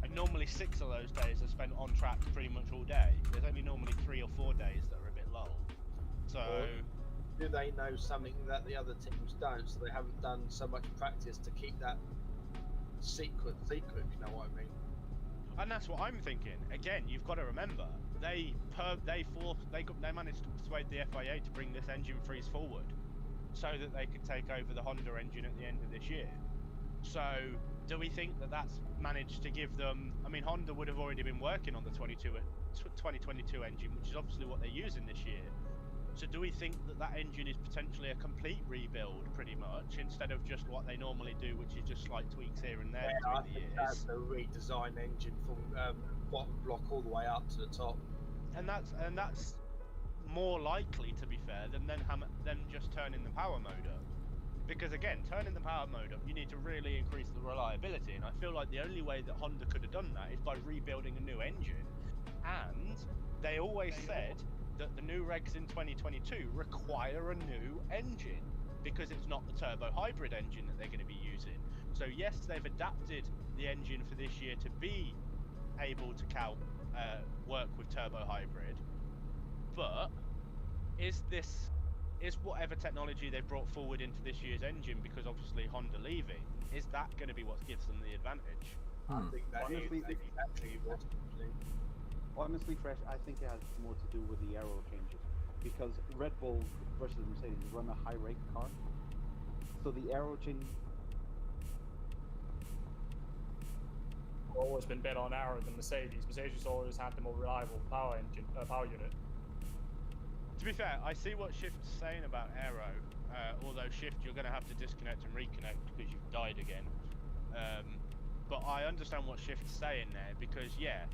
And normally 6 of those days are spent on track pretty much all day. There's only normally 3 or 4 days that are a bit lull. So...
Or do they know something that the other teams don't, so they haven't done so much practice to keep that secret, if you know what I mean?
And that's what I'm thinking. Again, you've got to remember, they managed to persuade the FIA to bring this engine freeze forward so that they could take over the Honda engine at the end of this year. So do we think that that's managed to give them... I mean, Honda would have already been working on the 2022 engine, which is obviously what they're using this year.
So do we think that that engine is potentially a complete rebuild, pretty much, instead of just what they normally do, which is just slight tweaks here and there
I
between the
think
years?
that's a redesigned engine from bottom block all the way up to the top.
And that's more likely, to be fair, than just turning the power mode up. Because again, turning the power mode up, you need to really increase the reliability, and I feel like the only way that Honda could have done that is by rebuilding a new engine. And they always said that the new regs in 2022 require a new engine because it's not the turbo hybrid engine that they're going to be using. So yes, they've adapted the engine for this year to be able to work with turbo hybrid, but is whatever technology they brought forward into this year's engine, because obviously Honda leaving, is that going to be what gives them the advantage?
I think that is
Honestly,
exactly what.
Honestly, Fresh, I think it has more to do with the aero changes. Because Red Bull versus Mercedes run a high rake car. So the aero change.
Always been better on aero than Mercedes. Mercedes always had the more reliable power unit.
To be fair, I see what Shift's saying about aero. Although Shift, you're going to have to disconnect and reconnect because you've died again. But I understand what Shift's saying there, because yeah,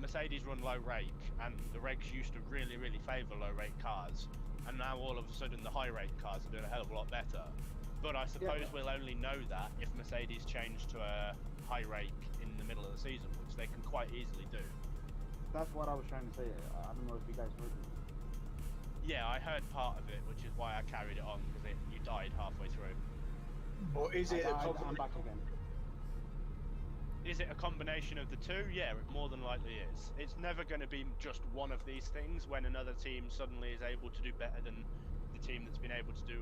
Mercedes run low rake, and the regs used to really, really favour low rake cars, and now all of a sudden the high rake cars are doing a hell of a lot better. But I suppose we'll only know that if Mercedes change to a high rake in the middle of the season, which they can quite easily do.
That's what I was trying to say. I don't know if you guys heard me.
Yeah, I heard part of it, which is why I carried it on, because you died halfway through.
Or is it
I'm back again.
Is it a combination of the two? Yeah, it more than likely is. It's never going to be just one of these things when another team suddenly is able to do better than the team that's been able to do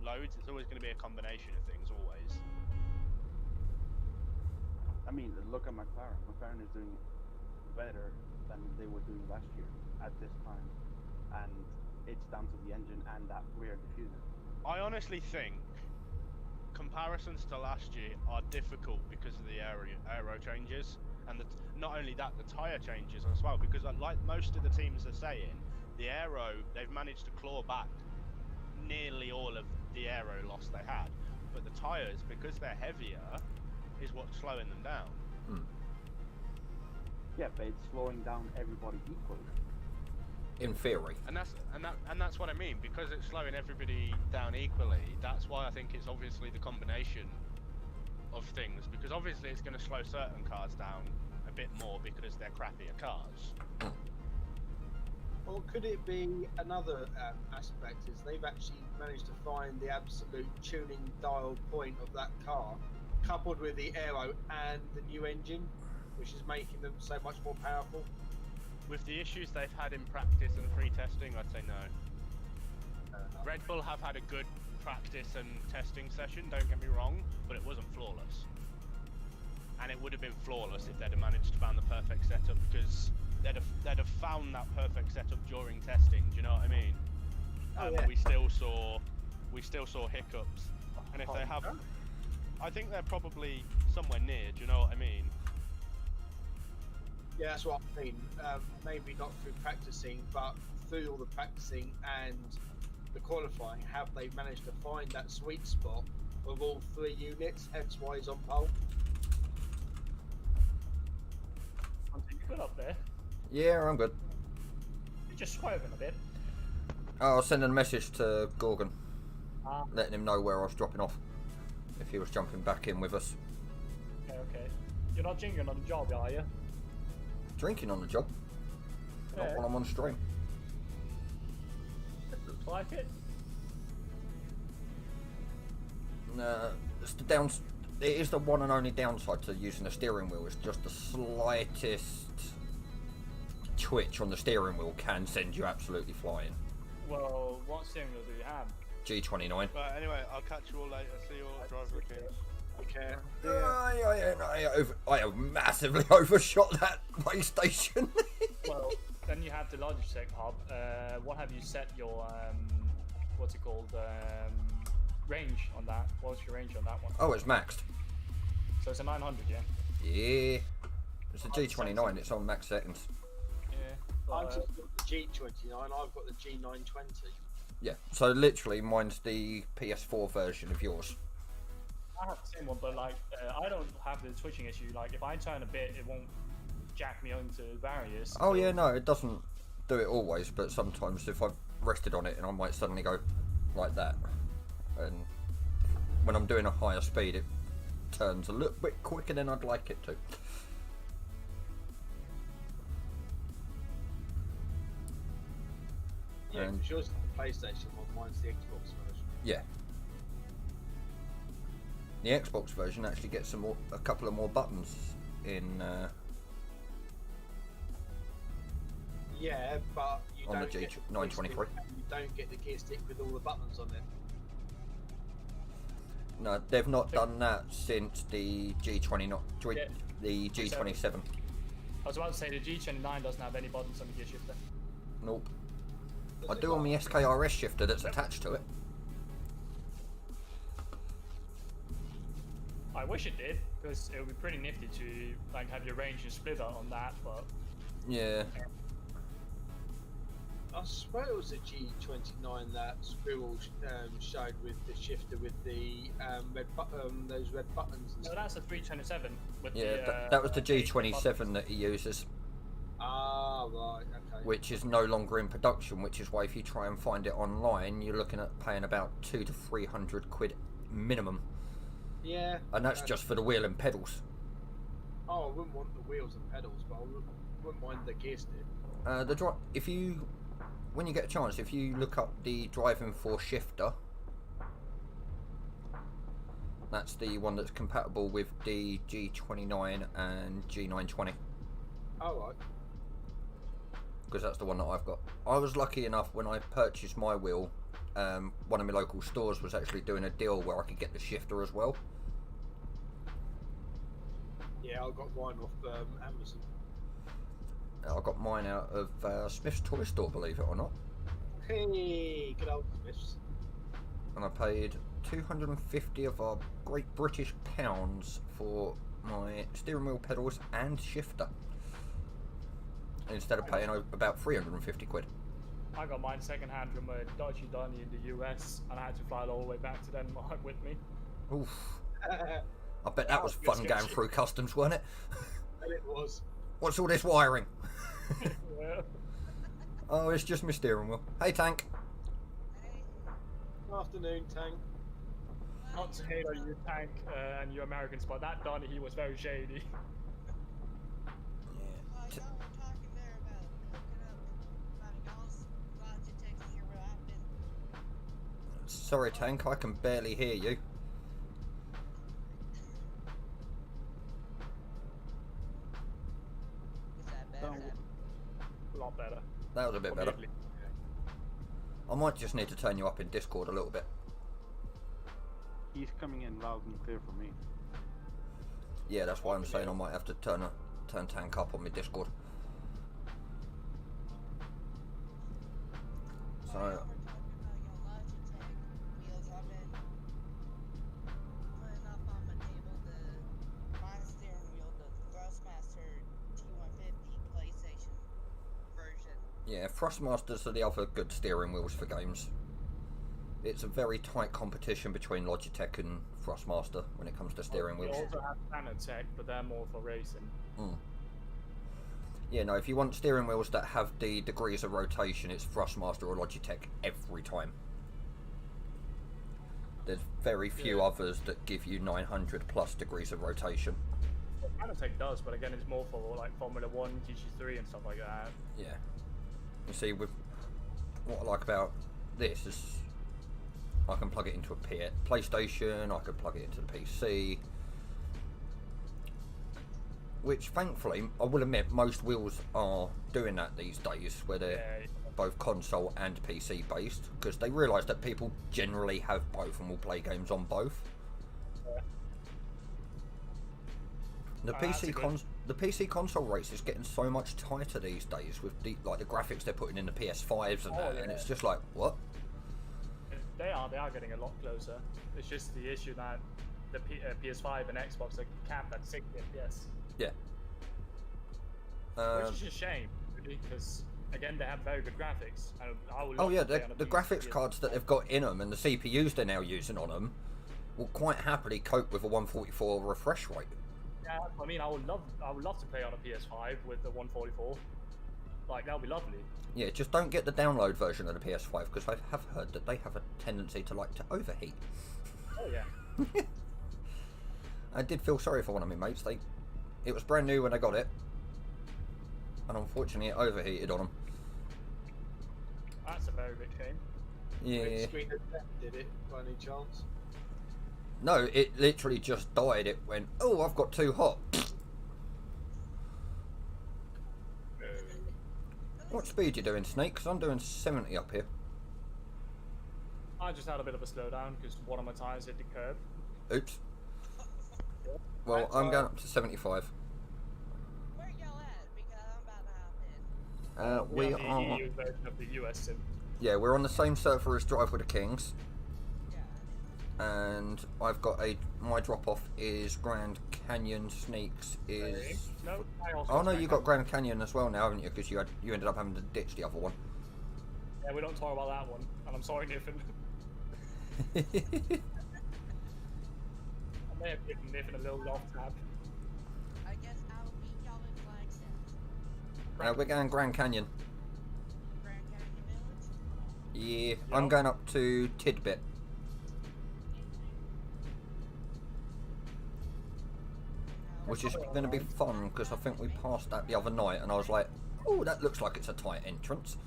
loads. It's always going to be a combination of things, always.
I mean, look at McLaren. McLaren is doing better than they were doing last year at this time. And it's down to the engine and that rear diffuser.
I honestly think comparisons to last year are difficult because of the aero changes, and not only that, the tyre changes as well, because like most of the teams are saying, the aero, they've managed to claw back nearly all of the aero loss they had, but the tyres, because they're heavier, is what's slowing them down.
Yeah, but it's slowing down everybody equally.
In theory.
And that's what I mean, because it's slowing everybody down equally. That's why I think it's obviously the combination of things, because obviously it's going to slow certain cars down a bit more because they're crappier cars.
Or could it be another aspect is they've actually managed to find the absolute tuning dial point of that car, coupled with the aero and the new engine, which is making them so much more powerful?
With the issues they've had in practice and pre-testing, I'd say no. Red Bull have had a good practice and testing session, don't get me wrong, but it wasn't flawless. And it would have been flawless if they'd have managed to find the perfect setup, because they'd have found that perfect setup during testing, do you know what I mean? We still saw hiccups. And if they have, I think they're probably somewhere near, do you know what I mean?
Yeah, that's what I mean. Maybe not through practicing, but through all the practicing and the qualifying, have they managed to find that sweet spot of all three units, hence why he's on pole?
You good up there?
Yeah, I'm good.
You're just swerving a bit.
I was sending a message to Gorgon,
Ah,
letting him know where I was dropping off, if he was jumping back in with us.
okay. You're not jingling on the job, are you?
Drinking on the job, not
Yeah.
while I'm on stream.
It looks like it.
No, it's the downs. It is the one and only downside to using the steering wheel. It's just the slightest twitch on the steering wheel can send you absolutely flying.
Well, what steering wheel do you have?
G29.
Right, anyway, I'll catch you all later. See you all, driver kings.
Okay.
I have massively overshot that way station.
Well, then you have the Logitech hub. What have you set your what's it called? Range on that? What's your range on that one?
Oh, it's maxed.
So it's a 900, yeah.
Yeah. It's a G29. It's on max settings.
Yeah.
I'm
But,
just G29. I've got the G920.
Yeah, so literally mine's the PS4 version of yours.
I have the same one, but like I don't have the twitching issue. Like if I turn a bit, it won't jack me onto barriers.
Oh yeah, no, it doesn't do it always, but sometimes if I've rested on it and I might suddenly go like that, and when I'm doing a higher speed it turns a little bit quicker than I'd like it to.
Yeah,
And-
because yours is the PlayStation one, mine's the Xbox version.
Yeah. The Xbox version actually gets a couple of more buttons in
Yeah, but you
on the
don't get the
G923.
gear stick, and you don't get the gear stick with all the buttons on it.
No, they've not done that since the G29,
Yeah.
the G27.
I was about to say the G29 doesn't have any buttons on the gear shifter.
Nope.
Does
I
it
do on
not?
the SKRS shifter that's attached to it.
I wish it did, because it would be pretty nifty to like have your range and splitter on that, but
Yeah.
I swear it was the G29 that Squirrel showed with the shifter with the those red buttons and
no,
stuff.
that's a 327 with
Yeah,
the
that was the
buttons.
G27 that he uses,
Ah, right, okay.
which is no longer in production, which is why if you try and find it online, you're looking at paying about 200 to 300 quid minimum,
Yeah.
and that's just for the wheel and pedals.
Oh, I wouldn't want the wheels and pedals, but I wouldn't mind the gear stick.
If you, when you get a chance, if you look up the driving for shifter, that's the one that's compatible with the G29 and G920,
Oh, right.
because that's the one that I've got. I was lucky enough when I purchased my wheel, one of my local stores was actually doing a deal where I could get the shifter as well.
Yeah, I got mine off Amazon.
I got mine out of Smith's Toy Store, believe it or not,
Hey, good old Smiths.
and I paid 250 of our Great British pounds for my steering wheel pedals and shifter, instead of paying about 350 quid.
I got mine second hand from a dodgy Donny in the US, and I had to fly all the way back to Denmark with me.
Oof. I bet that was
Wow,
fun
good
going
sketch.
through customs, wasn't it?
And it was.
What's all this wiring?
Yeah.
Oh, it's just my steering wheel. Hey, Tank.
Afternoon, Tank.
Not to hate on you, Tank, and you Americans, but that Donny, he was very shady.
Yeah. Sorry, Tank, I can barely hear you.
A lot better.
That was a bit better.
Obviously.
I might just need to turn you up in Discord a little bit.
He's coming in loud and clear for me.
Yeah, that's why I'm saying I might have to turn Tank up on my Discord. So, yeah, Thrustmasters are the other good steering wheels for games. It's a very tight competition between Logitech and Thrustmaster when it comes to steering
We
wheels.
also have Fanatec, but they're more for racing.
Yeah, no, if you want steering wheels that have the degrees of rotation, it's Thrustmaster or Logitech every time. There's very few others that give you 900 plus degrees of rotation.
Well, Fanatec does, but again, it's more for like Formula 1, GT3 and stuff like that.
Yeah. You see, with what I like about this is I can plug it into a PlayStation, I can plug it into the PC, which thankfully, I will admit, most wheels are doing that these days, where they're
Yeah,
both console and PC based, because they realise that people generally have both and will play games on both.
Yeah.
The
Oh, that's a good-
the PC console race is getting so much tighter these days with the graphics they're putting in the PS5s and
Oh,
that, and
yeah.
it's just like, what?
they are getting a lot closer. It's just the issue that the PS5 and Xbox are capped at 60 FPS.
Yeah.
Which is a shame, really, because again, they have very good graphics. And I would
Oh
love
yeah,
to play on a
the
PC
graphics cards that they've got in them and the CPUs they're now using on them will quite happily cope with a 144 refresh rate.
Yeah, I mean, I would love to play on a PS5 with the 144. Like, that would be lovely.
Yeah, just don't get the download version of the PS5 because I have heard that they have a tendency to like to overheat.
Oh yeah.
I did feel sorry for one of my mates. It was brand new when I got it, and unfortunately it overheated on them.
That's a very big shame.
Yeah.
Screen did it by any chance?
No, it literally just died. It went, oh, I've got too hot. What speed you doing, Snake? Because I'm doing 70 up here.
I just had a bit of a slowdown because one of my tires hit the curb.
Oops. Well, I'm going up to 75.
Where y'all at? Because I'm about to hop in.
We
on the
are.
EU version of the US sim.
Yeah, we're on the same server as Drive with the Kings.
Yeah.
And I've got my drop off is Grand Canyon. Sneaks is.
No, I also
Oh no,
Grand
you got
Canyon.
Grand Canyon as well now, haven't you? Because you ended up having to ditch the other one.
Yeah, we don't talk about that one. And I'm sorry, Niffin. I may have given Niffin a little off tab.
I guess I'll meet y'all in Flagstaff.
We're going Grand Canyon.
Grand Canyon Village.
Yeah,
Yep.
I'm going up to Tidbit. Which is going to be fun because I think we passed that the other night and I was like, oh, that looks like it's a tight entrance.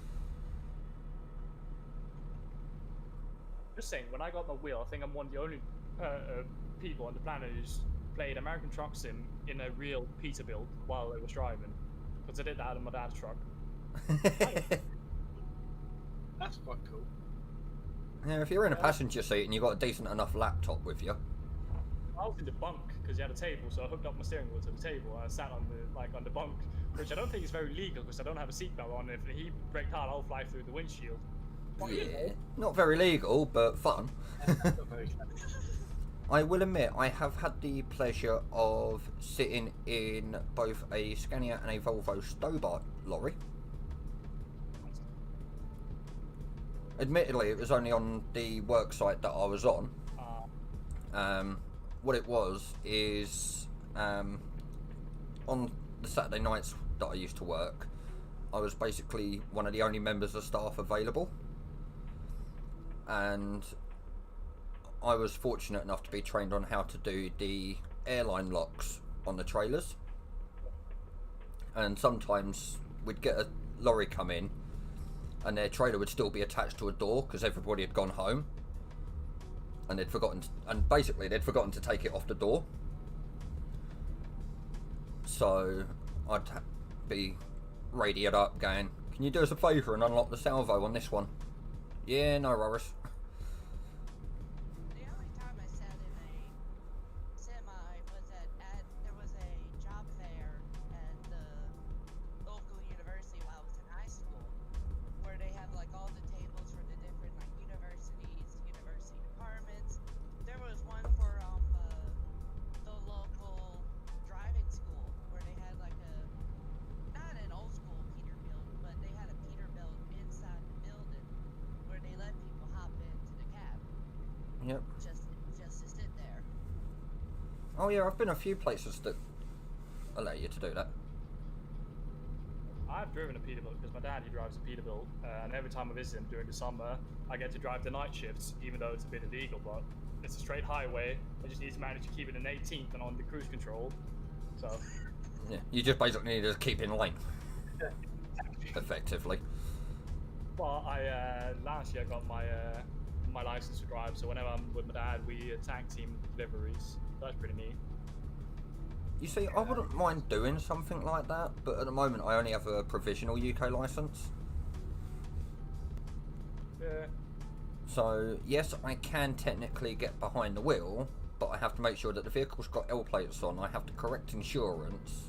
Just saying, when I got my wheel, I think I'm one of the only people on the planet who's played American Truck Sim in a real Peterbilt while I was driving. Because I did that in my dad's truck.
That's quite cool.
Yeah, if you're in a passenger seat and you've got a decent enough laptop with you.
I was in the bunk because he had a table, so I hooked up my steering wheel to the table and I sat on the bunk, which I don't think is very legal because I don't have a seatbelt on. If he braked hard, I'll fly through the windshield. But, you
Yeah,
know,
not very legal, but fun.
Not very clever.
I will admit, I have had the pleasure of sitting in both a Scania and a Volvo Stobart lorry. Admittedly, it was only on the work site that I was on. What it was is on the Saturday nights that I used to work, I was basically one of the only members of staff available, and I was fortunate enough to be trained on how to do the airline locks on the trailers. And sometimes we'd get a lorry come in and their trailer would still be attached to a door because everybody had gone home. And they'd forgotten, basically they'd forgotten to take it off the door. So I'd be radioed up going, can you do us a favour and unlock the salvo on this one? Yeah, no worries.
The only time I sat in a semi was there was a job fair at the local university while I was in high school, where they have like all the tables for the different like universities, university departments. There was one for the local driving school where they had like not an old school Peterbilt, but they had a Peterbilt inside the building where they let people hop into the cab.
Yep.
Just to sit there.
Oh yeah, I've been a few places that allow you to do that.
I've driven a Peterbilt because my dad, he drives a Peterbilt, and every time I visit him during the summer, I get to drive the night shifts, even though it's a bit illegal, but it's a straight highway. I just need to manage to keep it in 18th and on the cruise control. So,
Yeah, you just basically need to keep in lane. Effectively.
well, I last year I got my license to drive, so whenever I'm with my dad, we tag team deliveries. That's pretty neat.
You see, I wouldn't mind doing something like that, but at the moment I only have a provisional UK licence.
Yeah.
So, yes, I can technically get behind the wheel, but I have to make sure that the vehicle's got L plates on, I have the correct insurance,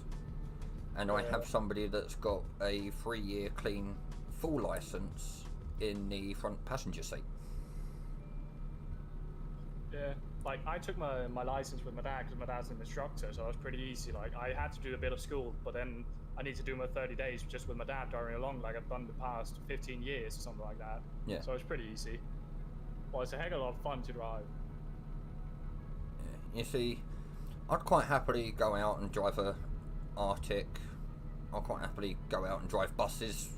and I have somebody that's got a 3-year clean full licence in the front passenger seat.
Yeah, like I took my license with my dad because my dad's an instructor, so it was pretty easy. Like I had to do a bit of school, but then I need to do my 30 days just with my dad driving along like I've done the past 15 years or something like that.
Yeah.
So it's pretty easy. Well, it's a heck of a lot of fun to drive.
Yeah. You see, I'd quite happily go out and drive a Arctic. I'd quite happily go out and drive buses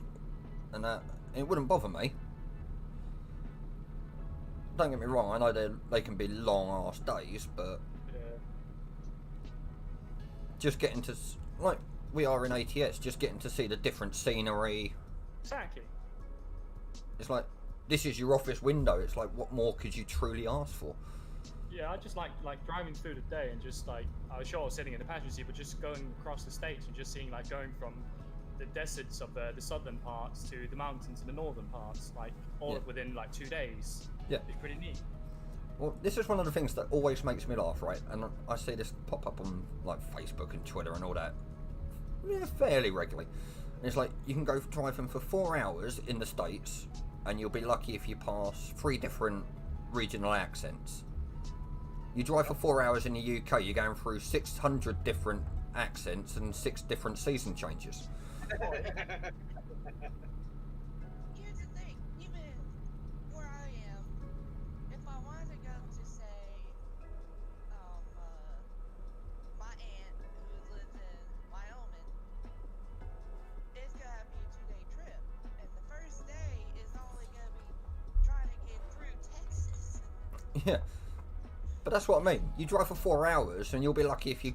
and that. It wouldn't bother me. Don't get me wrong, I know they can be long ass days, but
Yeah.
just getting to, like we are in ATS, just getting to see the different scenery.
Exactly.
It's like, this is your office window. It's like, what more could you truly ask for?
Yeah, I just like driving through the day and just like, I was sure sitting in the passenger seat, but just going across the states and just seeing like going from the deserts of the southern parts to the mountains in the northern parts, like all within like 2 days.
Yeah.
It's pretty neat.
Well, this is one of the things that always makes me laugh, right? And I see this pop up on like Facebook and Twitter and all that fairly regularly. And it's like, you can go driving for 4 hours in the States and you'll be lucky if you pass 3 different regional accents. You drive for 4 hours in the UK, you're going through 600 different accents and 6 different season changes.
Here's the thing, even where I am, if I wanted to go to, say, my aunt who lives in Wyoming, it's gonna have to be a 2-day trip. And the first day is only gonna be trying to get through Texas.
Yeah. But that's what I mean. You drive for 4 hours and you'll be lucky if you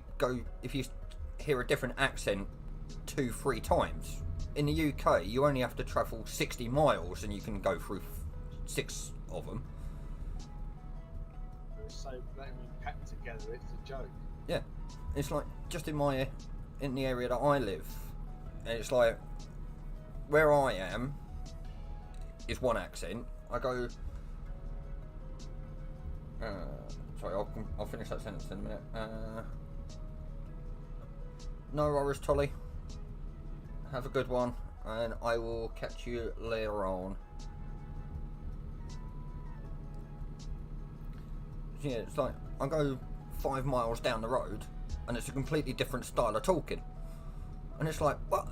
hear a different accent 2-3 times. In the UK, you only have to travel 60 miles and you can go through 6 of them.
So when you pack together, it's a joke.
Yeah, it's like just in the area that I live, it's like where I am is one accent. I go. Sorry, I'll finish that sentence in a minute. No worries, Tolly. Have a good one, and I will catch you later on. Yeah, it's like I go 5 miles down the road, and it's a completely different style of talking, and it's like, what?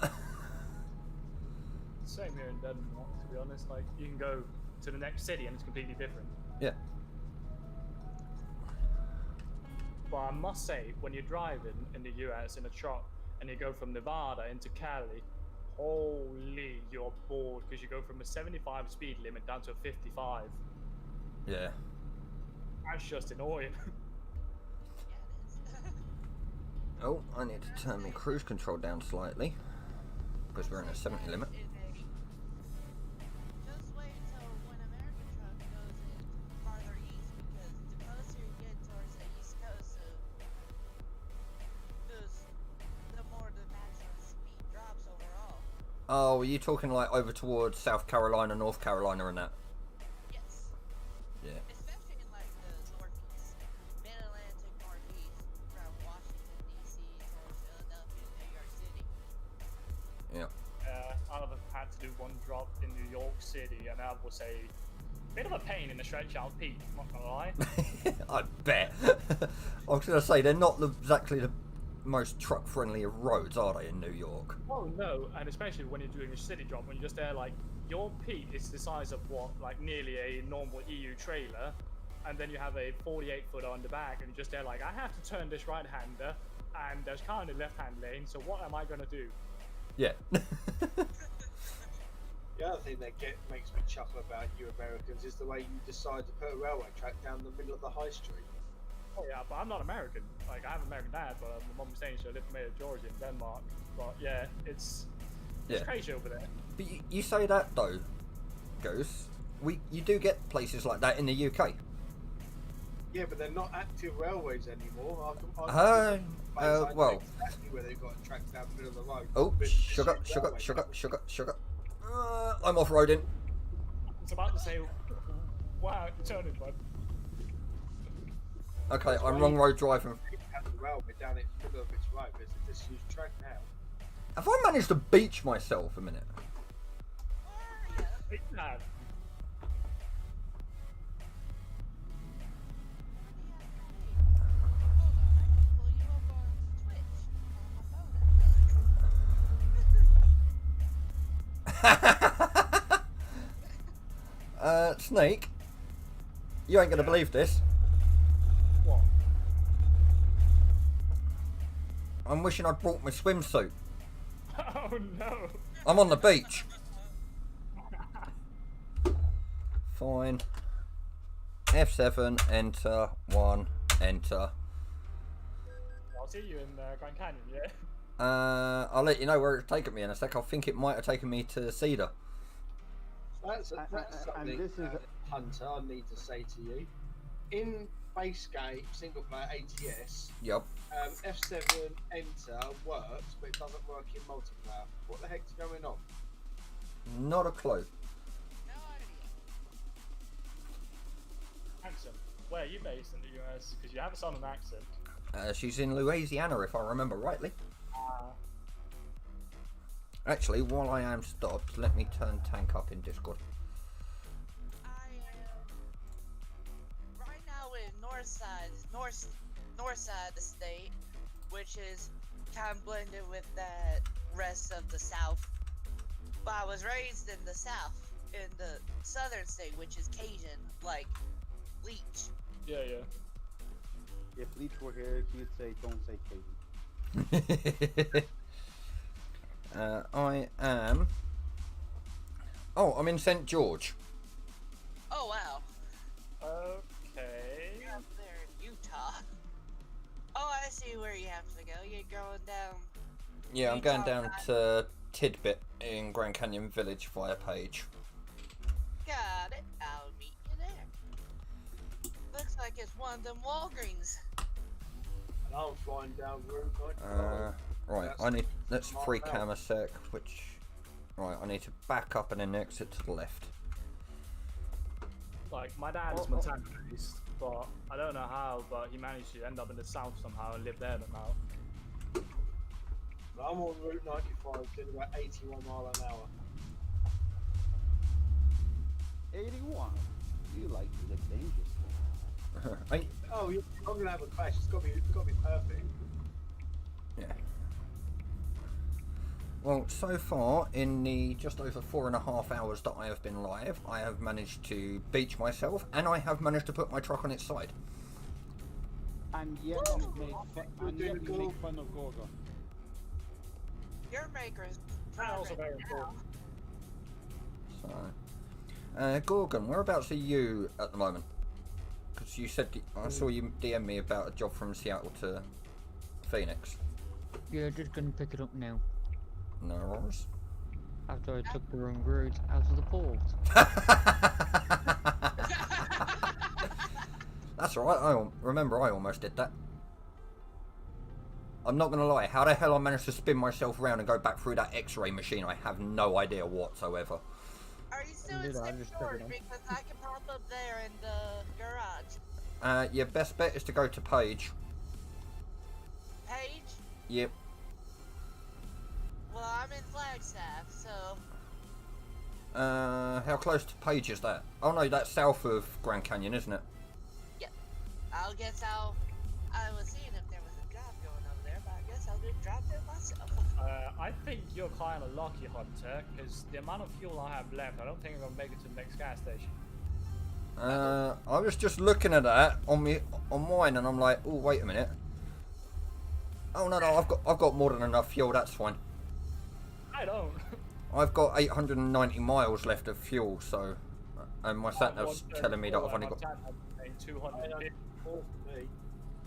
Same here in Denmark, to be honest. Like, you can go to the next city and it's completely different.
Yeah.
But I must say, when you're driving in the US in a truck and you go from Nevada into Cali, holy, you're bored because you go from a 75 speed limit down to a 55.
Yeah.
That's just annoying.
Oh, I need to turn my cruise control down slightly because we're in a 70 limit.
Just wait till when American truck goes in farther east, because the closer you get towards the east coast, the more the maximum speed drops overall.
Oh, are you talking like over towards South Carolina, North Carolina and that?
Yes.
Yeah.
Especially in like the northeast, mid-Atlantic northeast, from Washington D.C. towards Philadelphia, New York City.
Yeah.
I've had to do one drop in New York City, and that was a bit of a pain in the stretch out peak, not gonna lie.
I bet. I was going to say, they're not exactly the most truck-friendly of roads, are they, in New York?
Oh no, and especially when you're doing a city drop, when you're just there, like, your peak is the size of what, like, nearly a normal EU trailer, and then you have a 48-footer on the back, and you're just there like, I have to turn this right-hander, and there's car in the left-hand lane, so what am I gonna do?
Yeah.
The other thing that makes me chuckle about you Americans is the way you decide to put a railway track down the middle of the high street.
Oh yeah, but I'm not American. Like, I have an American dad, but my mum was saying she lived in Georgia in Denmark. But yeah, it's crazy over there.
But you say that though, Goose. You do get places like that in the UK.
Yeah, but they're not active railways anymore.
Well.
Exactly where they've got a track down the middle of the road.
Oh,
But
sugar. I'm off-roading.
I was about to say, wow, you're turning, bud.
Okay, I'm wrong road driving.
Have the railway down its middle of its road, but it's a disused track now.
Have I managed to beach myself a minute?
It's mad.
Snake, you ain't gonna believe this.
What?
I'm wishing I'd brought my swimsuit.
Oh no.
I'm on the beach. Fine. F7, enter, 1, enter.
I'll see you in Grand Canyon, yeah?
I'll let you know where it's taken me in a sec. I think it might have taken me to Cedar.
That's something,
this is
Hunter, I need to say to you. In base game, single player ATS,
Yep.
F7 enter works, but it doesn't work in multiplayer. What the heck's going on?
Not a clue.
No idea.
Accent. Where are you based in the US? Because you have a southern accent.
She's in Louisiana, if I remember rightly. Actually, while I am stopped, let me turn tank up in Discord.
I am right now in north side of the state, which is kind of blended with that rest of the south. But I was raised in the south, in the southern state, which is Cajun, like Leech.
Yeah, yeah.
if Leech were here, he'd say, "Don't say Cajun."
I am. Oh, I'm in St. George.
Oh wow.
Okay.
You're up there in Utah. Oh, I see where you have to go. You're going down.
Yeah, I'm going down to Tidbit in Grand Canyon Village via Page.
Got it. I'll meet you there. Looks like it's one of them Walgreens.
And I'm flying down Route 95.
Right,
That's
I need. Let's
smart
free
now.
cam a sec. Which. Right, I need to back up and then exit to the left.
Like, my dad is Montana based, but I don't know how, but he managed to end up in the south somehow and live there now.
I'm on Route 95, doing about 81 mile an hour.
81. You like to live dangerously.
Ain't-
Oh, I'm gonna have a crash. It's got to be perfect.
Yeah. Well, so far, in the just over 4.5 hours that I have been live, I have managed to beach myself, and I have managed to put my truck on its side.
And yet you make fun of Gorgon.
Your maker's
And also very
now.
important.
So, Gorgon, whereabouts are you at the moment? Because you said I saw you DM me about a job from Seattle to Phoenix.
Yeah, just gonna pick it up now.
No worries.
After I took the wrong route out of the port.
That's alright, remember I almost did that. I'm not gonna lie, how the hell I managed to spin myself around and go back through that x-ray machine, I have no idea whatsoever.
Are you still in
Indeed, I
St.
just
George?
figured out.
Because I can pop up there in the garage.
Your best bet is to go to Page.
Paige?
Yep.
Well, I'm in Flagstaff, so
How close to Page is that? Oh no, that's south of Grand Canyon, isn't it?
I'll guess I was seeing if there was a job going over there, but I guess I'll just drop there myself.
I think you're kind of lucky, Hunter, because the amount of fuel I have left, I don't think I'm gonna make it to the next gas station.
I was just looking at that on mine, and I'm like, oh wait a minute. Oh no, I've got more than enough fuel. That's fine.
I don't.
I've got 890 miles left of fuel, so, and my sat nav's telling me that I've only got.
250.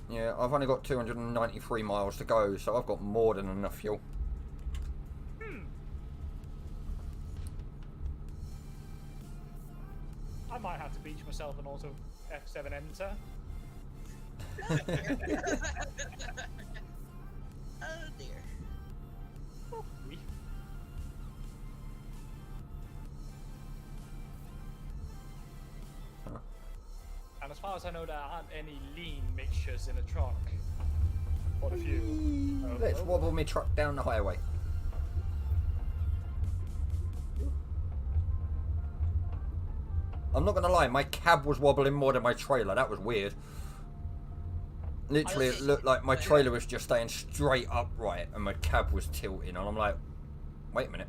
Yeah, I've only got 293 miles to go, so I've got more than enough fuel.
I might have to beach myself and also F7 enter.
Oh dear.
And as far as I know, there aren't any lean mixtures in the truck. Or the fuel.
Let's wobble me truck down the highway. I'm not gonna lie, my cab was wobbling more than my trailer. That was weird. Literally, it looked like my trailer was just staying straight upright and my cab was tilting, and I'm like, wait a minute.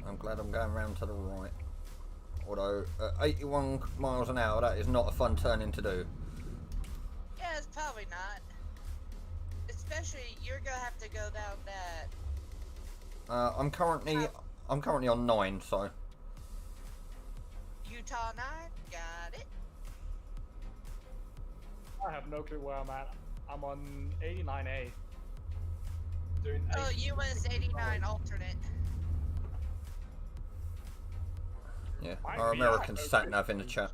I'm glad I'm going round to the right. Although, at 81 miles an hour, that is not a fun turning to do.
Yeah, it's probably not. Especially, you're gonna have to go down that
I'm currently on 9, so
Utah 9. Got it.
I have no clue where I'm at. I'm on 89A.
Doing
Oh,
80
US 89 alternate.
yeah.
Might
Our
be
American
out.
sat nav in the chat.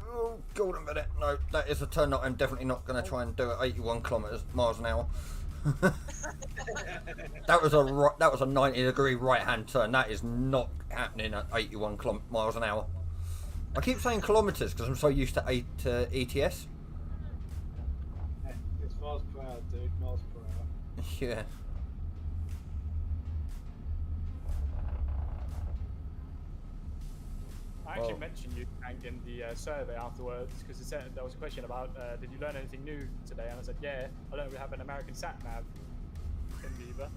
Oh, golden minute. No, that is a turn that I'm definitely not going to try and do at 81 miles an hour. that was a 90-degree right-hand turn. That is not happening at 81 miles an hour. I keep saying kilometres because I'm so used to ETS.
It's miles per hour, dude. Miles per hour.
Yeah.
I actually
Oh.
mentioned you Hank, in the survey afterwards because there was a question about did you learn anything new today, and I said yeah, I learned we have an American sat nav in Viva.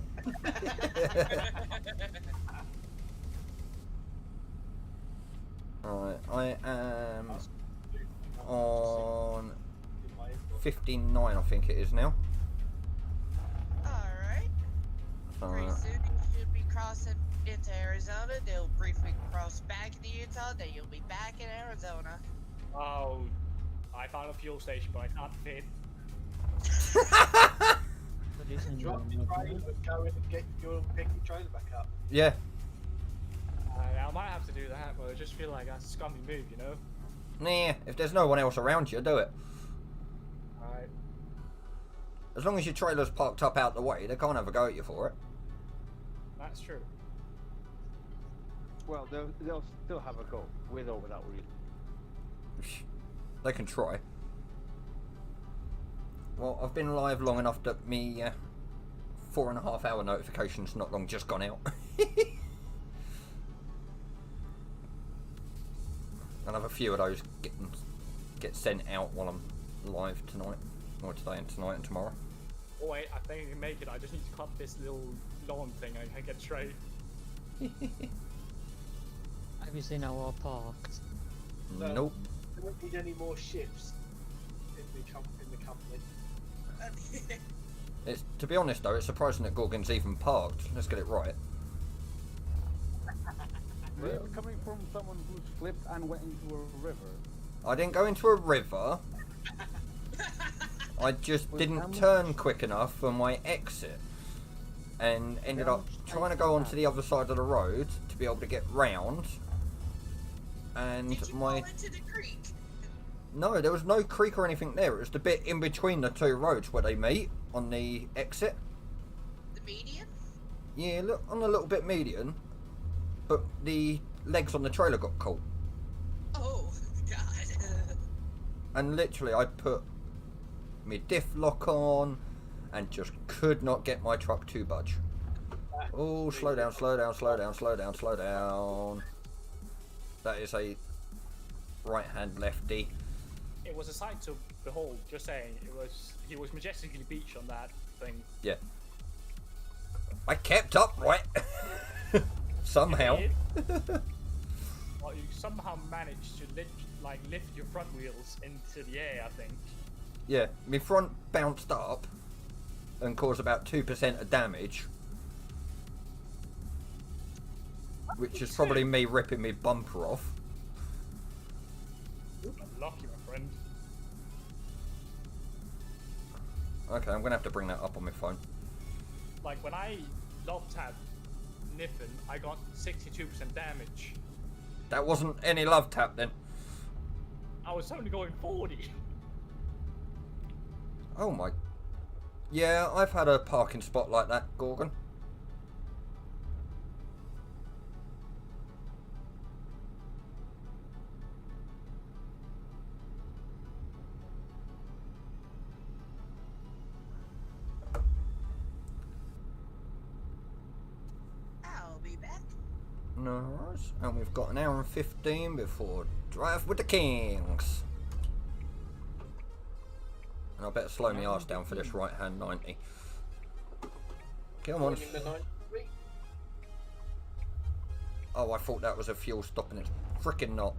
Alright, I am on 59, I think it is now.
Alright. Pretty soon you should be crossing into Arizona. They'll briefly cross back into Utah. Then you'll be back in Arizona.
Oh, I found a fuel station, but I can't fit.
But isn't
Drop
there
your
another
trailer,
one?
go in and get your pick your trailer back up.
Yeah.
I might have to do that, but I just feel like that's a scummy move, you know?
Nah, if there's no one else around you, do it.
Alright.
As long as your trailer's parked up out the way, they can't have a go at you for it.
That's true.
Well, they'll still have a go, with or without wheel.
They can try. Well, I've been live long enough that me 4.5 hour notification's not long just gone out. And I have a few of those get sent out while I'm live tonight, or today and tonight and tomorrow.
Oh wait, I think I can make it. I just need to cut this little lawn thing and I can get straight.
Have you seen how I parked?
No.
Nope.
We don't need any more shifts in the company.
It's, to be honest though, it's surprising that Gorgon's even parked. Let's get it right.
They're coming from someone who's flipped and went into a river.
I didn't go into a river. I just didn't turn quick enough for my exit. And ended up trying to go onto the other side of the road to be able to get round. And
Did you fall into the creek?
No, there was no creek or anything there. It was the bit in between the two roads where they meet on the exit.
The median?
Yeah, look, on a little bit median. But the legs on the trailer got caught.
Oh, God.
And literally I put my diff lock on and just could not get my truck to budge. Oh, slow down, slow down, slow down, slow down, slow down. That is a right hand lefty.
It was a sight to behold, just saying. He was majestically beached on that thing.
Yeah. I kept up, right? Somehow.
You did. Well, you somehow managed to lift your front wheels into the air, I think.
Yeah, my front bounced up and caused about 2% of damage. Which is probably me ripping my bumper off.
Lucky, my friend.
Okay, I'm gonna have to bring that up on my phone.
Like, when I lobbed at Niffin, I got 62% damage.
That wasn't any love tap then.
I was only going 40.
Oh my. Yeah, I've had a parking spot like that, Gorgon.
I'll be back.
Nice. And we've got an hour and 15 before Drive with the Kings. And I better slow my arse down for this right hand 90. Come on.
Joining the 93.
Oh, I thought that was a fuel stop and it's freaking not.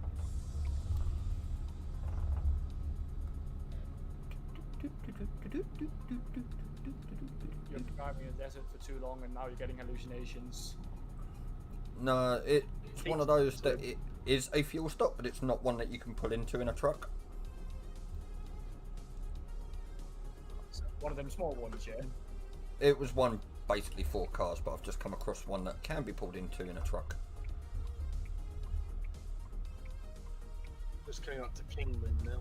You're driving in the desert for too long and now you're getting hallucinations.
No, it's one of those that it is a fuel stop, but it's not one that you can pull into in a truck.
One of them small ones, yeah?
It was one basically 4 cars, but I've just come across one that can be pulled into in a truck.
Just coming up to Kingman now.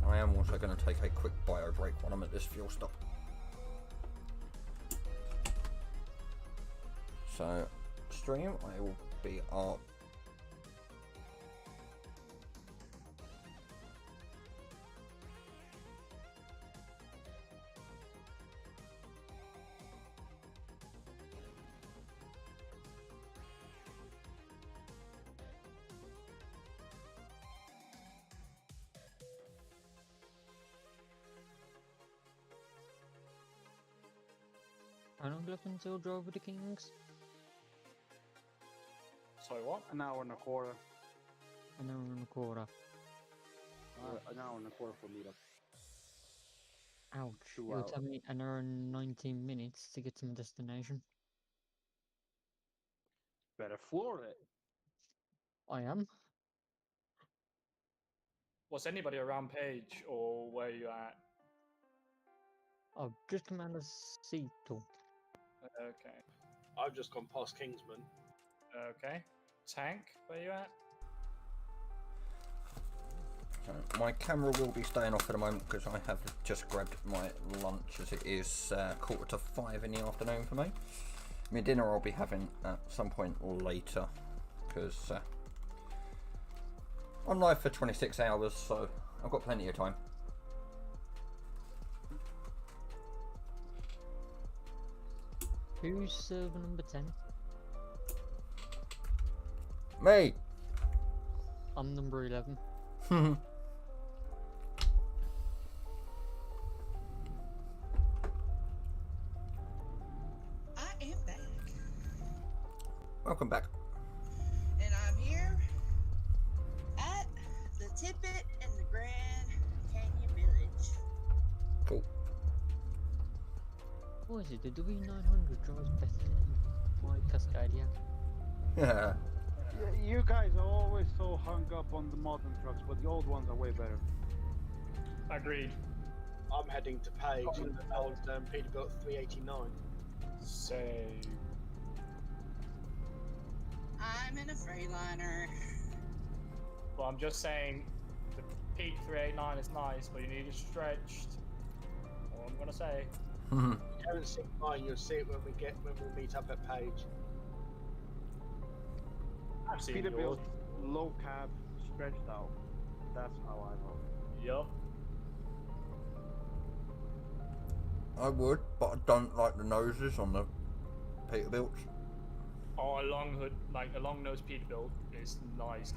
I am also going to take a quick bio break when I'm at this fuel stop. So, stream, I will be up.
How long left until Drive with the Kings?
Sorry, what?
An hour and a quarter.
An hour and a quarter.
An hour and a quarter for meetup.
Ouch.
2
You'll
hours.
tell me an hour and 19 minutes to get to my destination.
Better floor it.
I am.
Was anybody around Page or where you at?
I've just come out of Seattle.
Okay.
I've just gone past Kingsman.
Okay. Tank, where you at?
So my camera will be staying off for the moment because I have just grabbed my lunch as it is 4:45 in the afternoon for me. My dinner I'll be having at some point later because I'm live for 26 hours, so I've got plenty of time.
Who's server number 10?
Me!
I'm number 11.
I am back.
Welcome back.
And I'm here at the Tippet in the Grand Canyon Village.
Cool.
What is it? The W900 drives better than my Cascadia.
Yeah.
You guys are always so hung up on the modern trucks, but the old ones are way better.
Agreed.
I'm heading to Page in the old Peterbilt 389.
Say.
I'm in a Freightliner.
Well, I'm just saying the Pete 389 is nice, but you need it stretched. All I'm gonna say.
You haven't seen mine, you'll see it when we meet up at Page.
I've seen
Peterbilt,
yours.
low cab, stretched out. That's how I know.
Yup.
I would, but I don't like the noses on the Peterbilts.
Oh, a long hood, like a long nose Peterbilt is nice.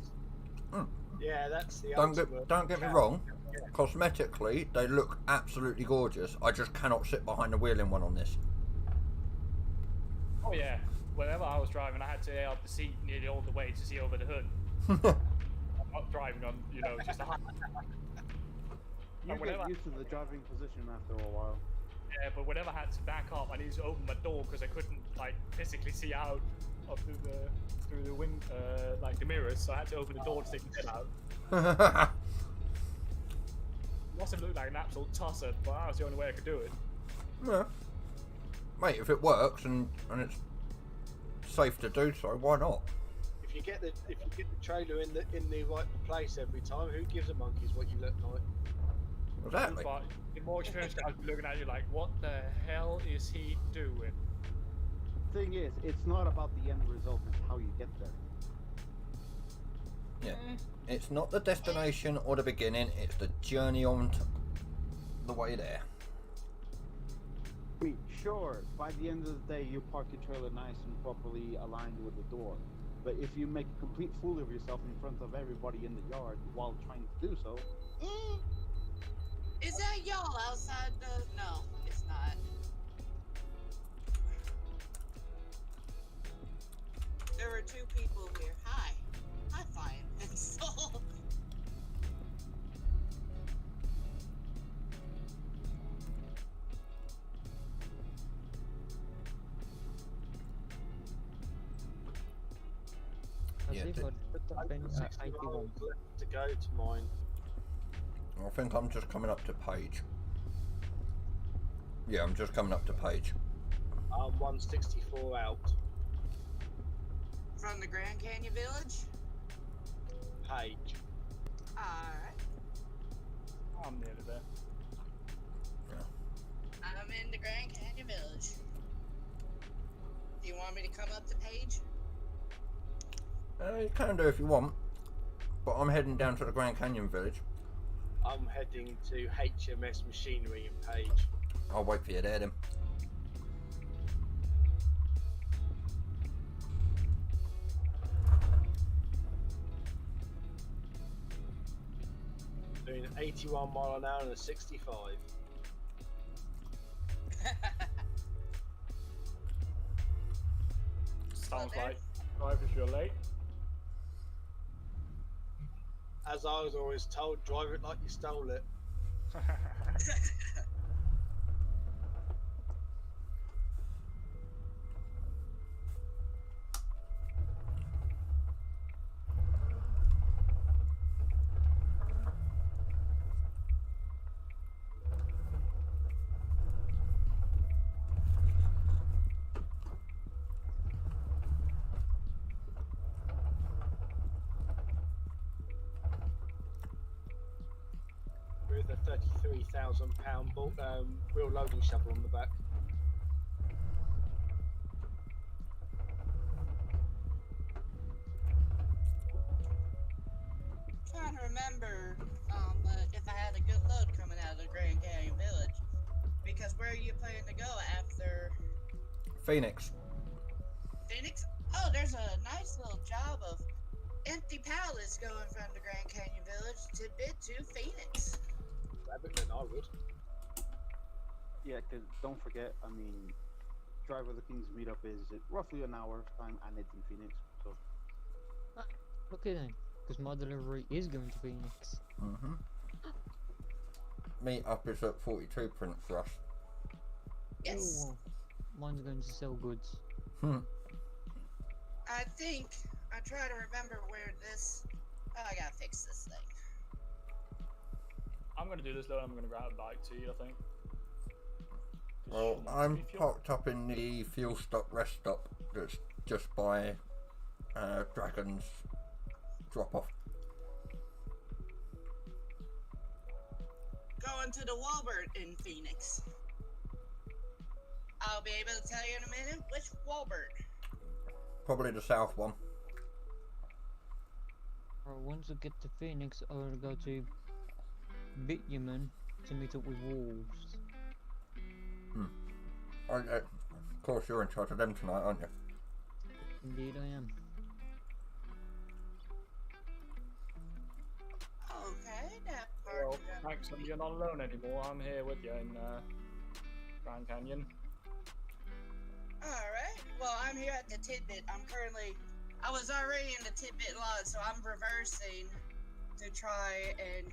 Yeah, that's the
Don't
ultimate
get me
cab.
wrong. Cosmetically, they look absolutely gorgeous. I just cannot sit behind the wheel in one on this.
Oh yeah. Whenever I was driving, I had to air up the seat nearly all the way to see over the hood. I'm not driving on, just a high.
You
And whenever-
get used to the driving position after a while.
Yeah, but whenever I had to back up, I needed to open my door because I couldn't physically see out up through the wing, the mirrors. So I had to open the door to stick my head out. It must have looked like an absolute tusser, but that was the only way I could do it.
Yeah. Mate, if it works and it's safe to do so, why not?
If you get the trailer in the right place every time, who gives a monkeys what you look like?
Exactly.
But the more experienced guys be looking at you like, what the hell is he doing?
Thing is, it's not about the end result, it's how you get there.
Yeah. It's not the destination or the beginning, it's the journey on the way there.
I mean, sure, by the end of the day, you park your trailer nice and properly aligned with the door. But if you make a complete fool of yourself in front of everybody in the yard while trying to do so,
Is that y'all outside the? No, it's not. There were two people here. Hi. Hi, Fine and Soul.
I
Yeah,
see if
the-
I'd put that thing at 81.
miles left to go to mine.
I think I'm just coming up to page. Yeah, I'm just coming up to page.
I'm 164 out.
From the Grand Canyon Village?
Page.
Alright.
I'm nearly there.
I'm in the Grand Canyon Village. Do you want me to come up the page?
You can do if you want, but I'm heading down to the Grand Canyon Village.
I'm heading to HMS Machinery in Page.
I'll wait for you there then.
Doing 81 mile an hour and a 65.
Sounds
Okay.
like drive if you're late.
As I was always told, drive it like you stole it. With a £33,000 wheel loading shovel on the back.
Trying to remember if I had a good load coming out of the Grand Canyon Village. Because where are you planning to go after
Phoenix.
Phoenix? Oh, there's a nice little job of empty pallets going from the Grand Canyon Village to Phoenix.
Rabbit, then I would.
yeah, because don't forget, I mean, Drive of the King's meetup is roughly an hour's time, and it's in Phoenix, so.
Okay then, because my delivery is going to Phoenix.
Mm-hmm. Meet up is at 42 Prince Rush.
Yes.
Oh, mine's going to sell goods.
I think I try to remember where this. Oh, I gotta fix this thing.
I'm gonna do this though. I'm gonna grab a bike to you, I think.
Well,
Shouldn't
I'm
be fuel.
parked up in the fuel stop rest stop that's just by Dragon's drop off.
Going to the Walbert in Phoenix. I'll be able to tell you in a minute which Walbert.
Probably the south one.
Right, once I get to Phoenix, I will go to Bitumen to meet up with Wolves.
Of course, you're in charge of them tonight, aren't you?
Indeed I am.
Okay, that part.
Well, thanks, you're not alone anymore. I'm here with you in Grand Canyon.
Alright, well, I'm here at the Tidbit. I was already in the Tidbit lot, so I'm reversing to try and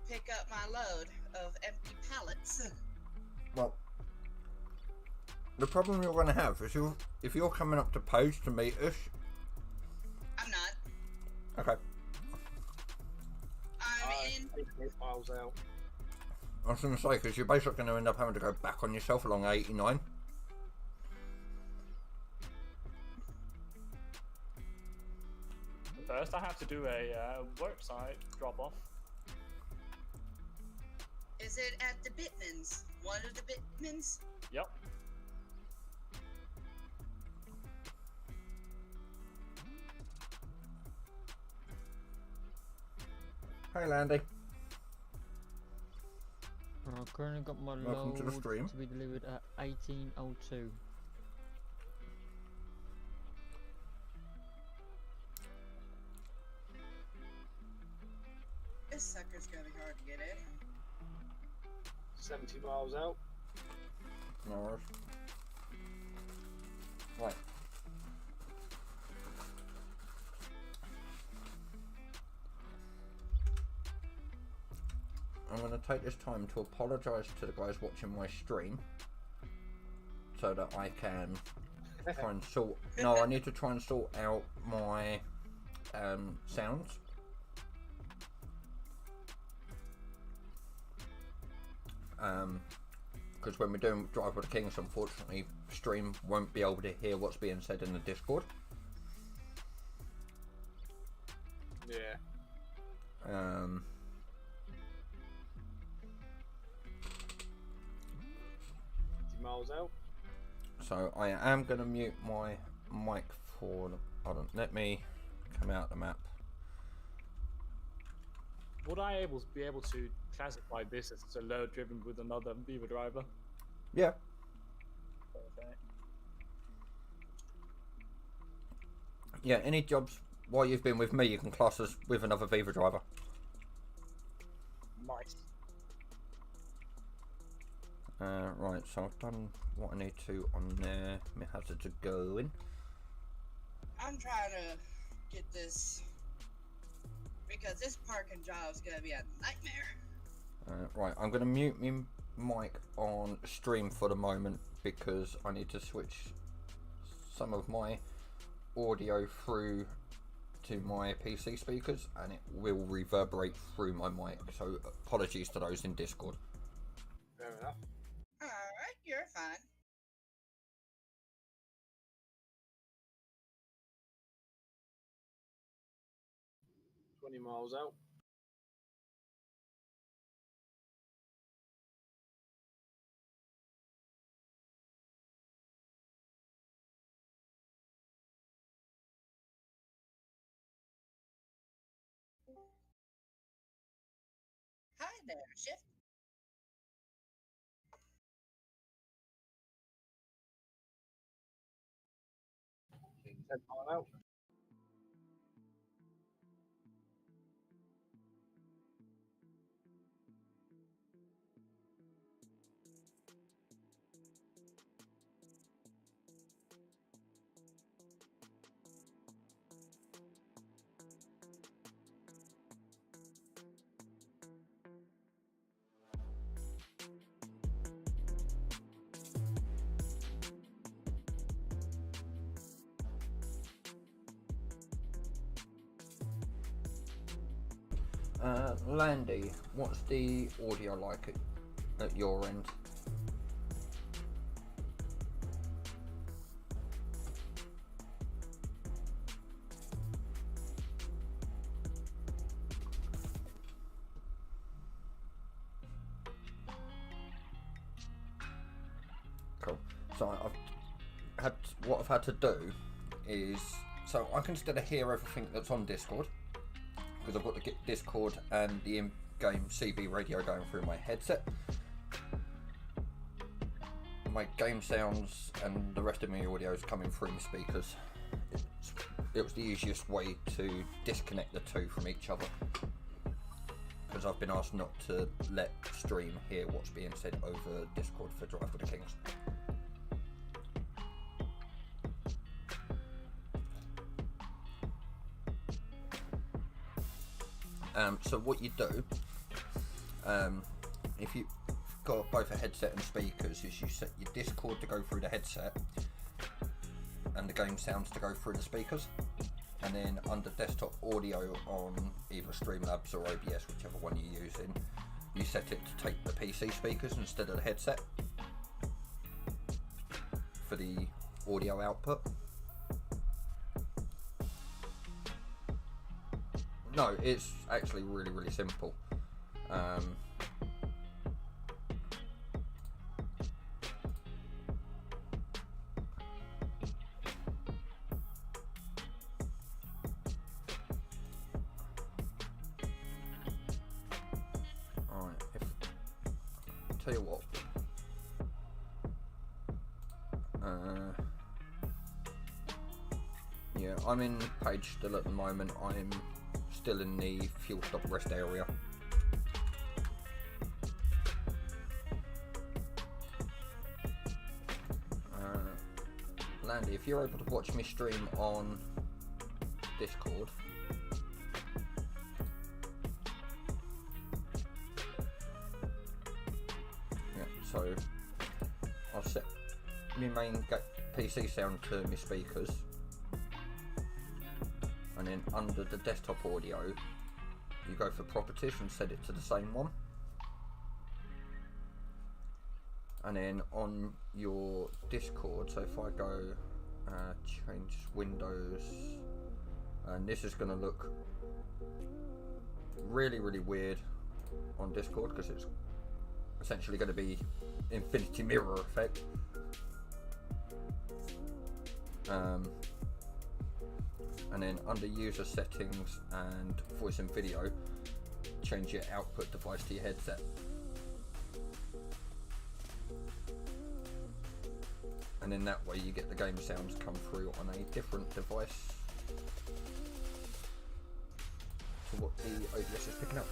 pick up my load of empty pallets.
Well, the problem you're going to have is if you're coming up to Page to meet us.
I'm not.
Okay.
I'm in.
88 miles out.
I was going to say, because you're basically going to end up having to go back on yourself along 89.
First, I have to do a worksite drop-off.
Is it at the Bitmans? One of the Bitmans?
Yep.
Hey, Landy.
I've currently got my
Welcome to the
load
stream.
to be delivered at 18:02.
This sucker's gonna be hard to get in.
70 miles out.
No worries. Right. I'm going to take this time to apologise to the guys watching my stream so that I can try and sort... No, I need to try and sort out my sounds. Because when we're doing Drive with the Kings, unfortunately, stream won't be able to hear what's being said in the Discord.
Yeah. 50 miles out.
So I am going to mute my mic for... Hold on, let me come out the map.
Would I be able to classify this as a load driven with another Beaver driver?
Yeah.
Perfect.
Yeah, any jobs while you've been with me, you can class as with another Viva driver.
Nice.
Right, so I've done what I need to on there. My hazards are going.
I'm trying to get this because this parking job is gonna be a nightmare.
Right, I'm going to mute my mic on stream for the moment because I need to switch some of my audio through to my PC speakers and it will reverberate through my mic, so apologies to those in Discord.
Fair enough.
Alright, you're fine.
Twenty miles out.
Hi there, Shift.
Okay, 10 mile out.
Landy, what's the audio like at your end? Cool. So what I've had to do is, so I can still hear everything that's on Discord because I've got the Discord and the in-game CB radio going through my headset. My game sounds and the rest of my audio is coming through my speakers. It was the easiest way to disconnect the two from each other because I've been asked not to let stream hear what's being said over Discord for Drive with the Kings. So what you do, if you've got both a headset and speakers, is you set your Discord to go through the headset and the game sounds to go through the speakers, and then under desktop audio on either Streamlabs or OBS, whichever one you're using, you set it to take the PC speakers instead of the headset for the audio output. No, it's actually really simple. tell you what. Yeah, I'm in page still at the moment. I'm still in the fuel stop rest area. Landy, if you're able to watch me stream on Discord, yeah, so I'll set my main PC sound to my speakers, and then under the desktop audio you go for properties and set it to the same one, and then on your Discord, so if I go change Windows, and this is going to look really weird on Discord because it's essentially going to be infinity mirror effect. And then under user settings and voice and video, change your output device to your headset. And in that way you get the game sounds come through on a different device to what the OBS is picking up.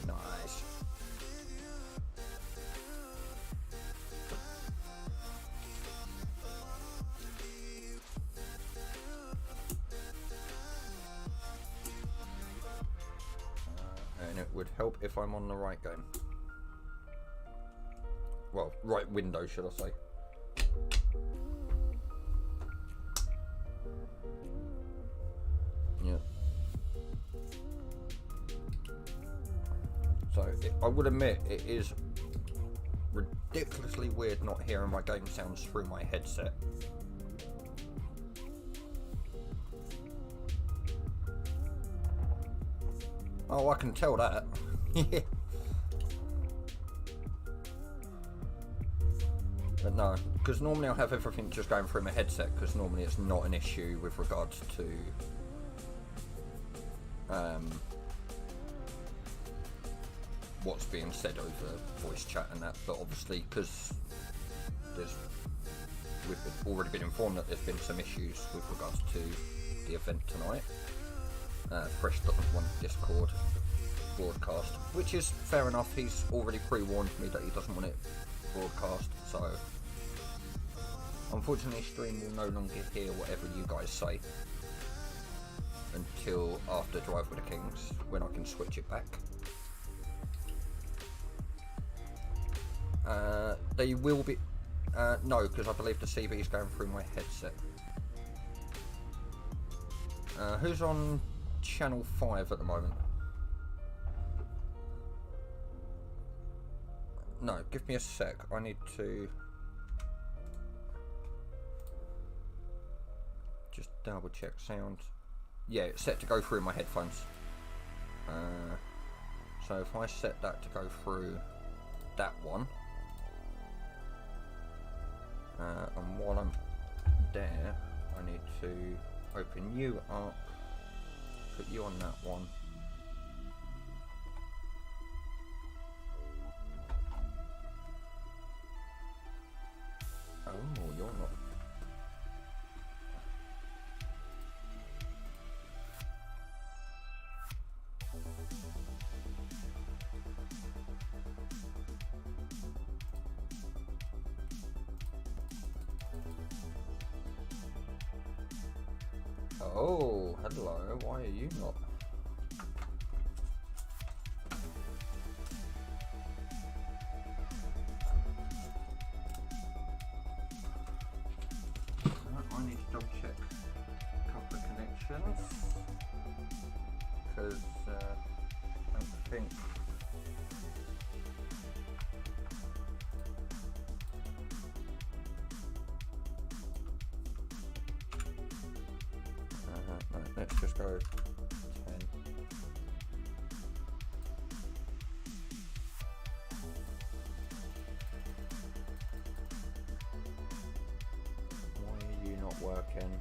Nice. And it would help if I'm on the right game. Well, right window, should I say. Yeah. So, I would admit, it is ridiculously weird not hearing my game sounds through my headset. Oh, I can tell that. But no, because normally I'll have everything just going through my headset, because normally it's not an issue with regards to what's being said over voice chat and that, but obviously because we've already been informed that there's been some issues with regards to the event tonight. Fresh doesn't want Discord broadcast, which is fair enough. He's already pre-warned me that he doesn't want it broadcast, so unfortunately stream will no longer hear whatever you guys say until after Drive with the Kings, when I can switch it back. They will be no, because I believe the CB is going through my headset. Who's on channel 5 at the moment? No, give me a sec. I need to just double check sound. Yeah, it's set to go through my headphones. So if I set that to go through that one, and while I'm there, I need to open you up, put you on that one. Oh, you're not. Oh, hello. Why are you not? I need to double check a couple of connections, because I don't think no, let's just go 10. Why are you not working?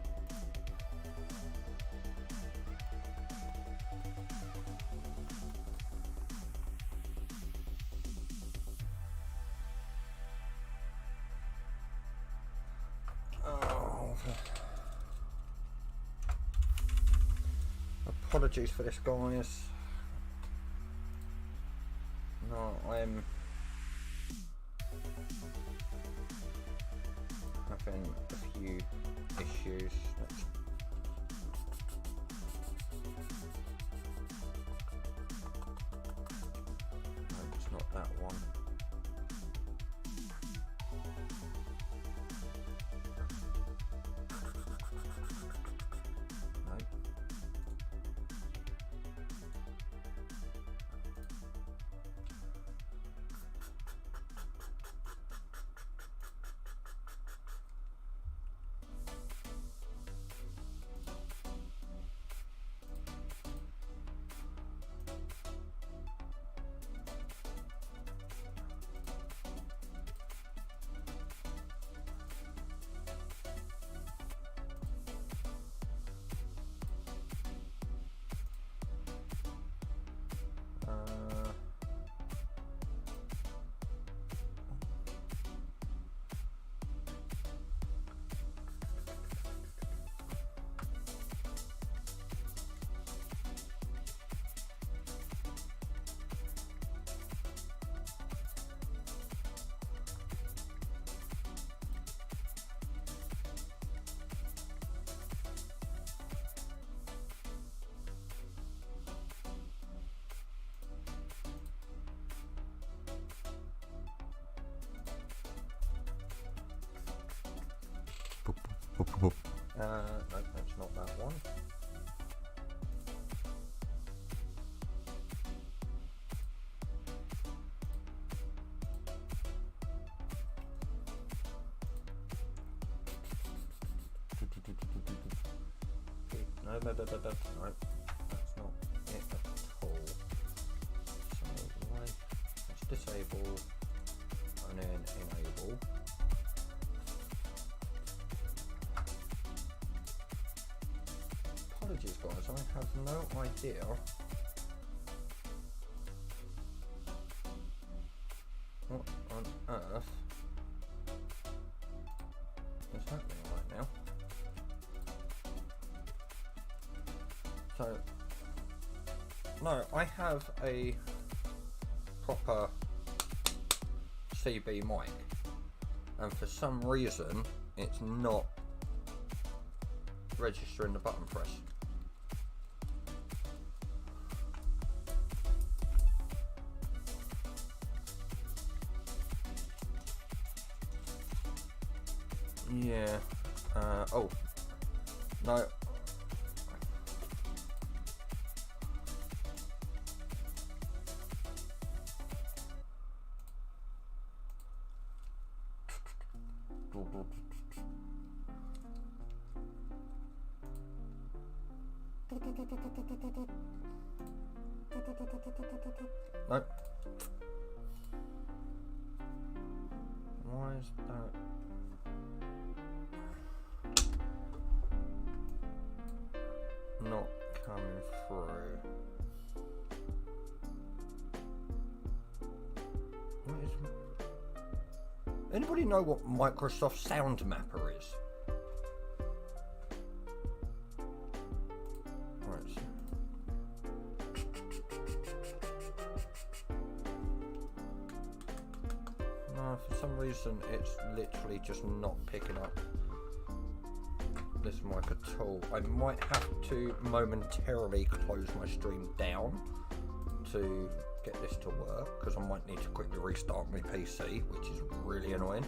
Apologies for this, guys. No, I'm having a few issues. No, it's not that one. No. No, that's not that one. No, that's not it at all. So, right, let's disable and then enable. Apologies, guys, I have no idea what on earth is happening right now. So, no, I have a proper CB mic, and for some reason it's not registering the button press. Yeah. Oh. No. Nope. Why is that? Not coming through. What is? Anybody know what Microsoft Sound Mapper is? Right. No, for some reason it's literally just not picking up this mic at all. I might have to momentarily close my stream down to get this to work, because I might need to quickly restart my PC, which is really annoying.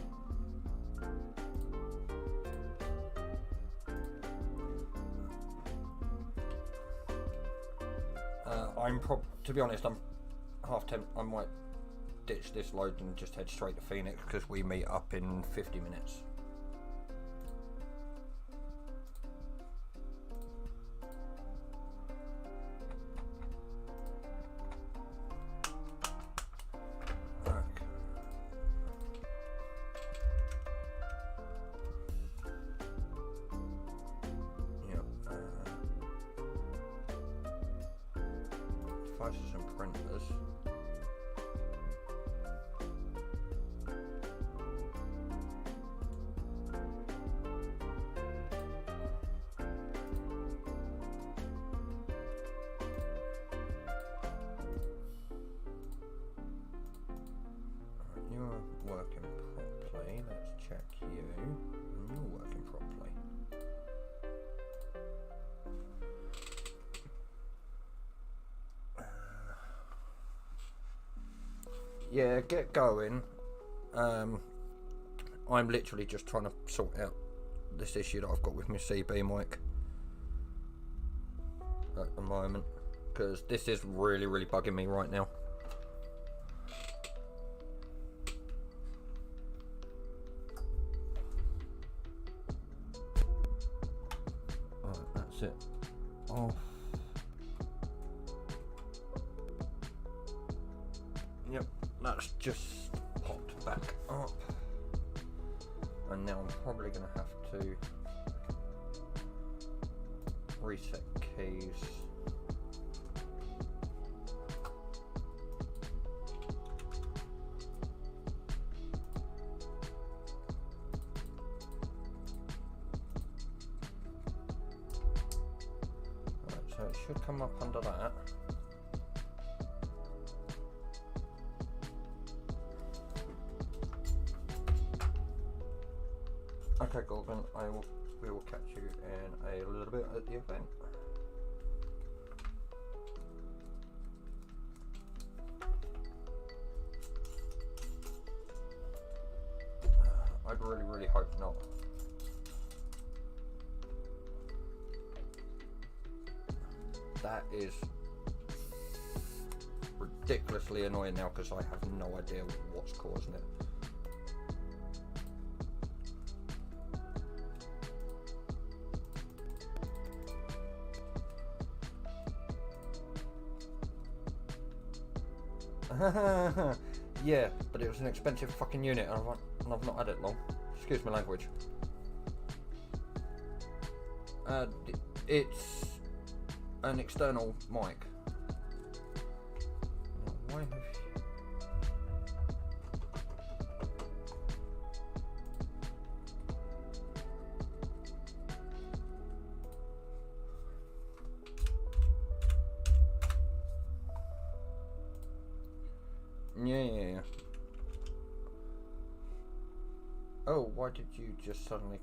To be honest, I'm half tempted. I might ditch this load and just head straight to Phoenix, because we meet up in 50 minutes. Devices and printers. and you're working properly. Yeah, get going. I'm literally just trying to sort out this issue that I've got with my CB mic at the moment, because this is really bugging me right now. Alright, that's it. Off. Yep, that's just popped back up. And now I'm probably going to have to reset keys. Right, so it should come up under that. Okay, Golden, we will catch you in a little bit at the event. I'd really hope not. That is ridiculously annoying now because I have no idea what's causing it. Yeah, but it was an expensive fucking unit and I've not had it long. Excuse my language. It's an external mic. Why have Yeah. Oh, why did you just suddenly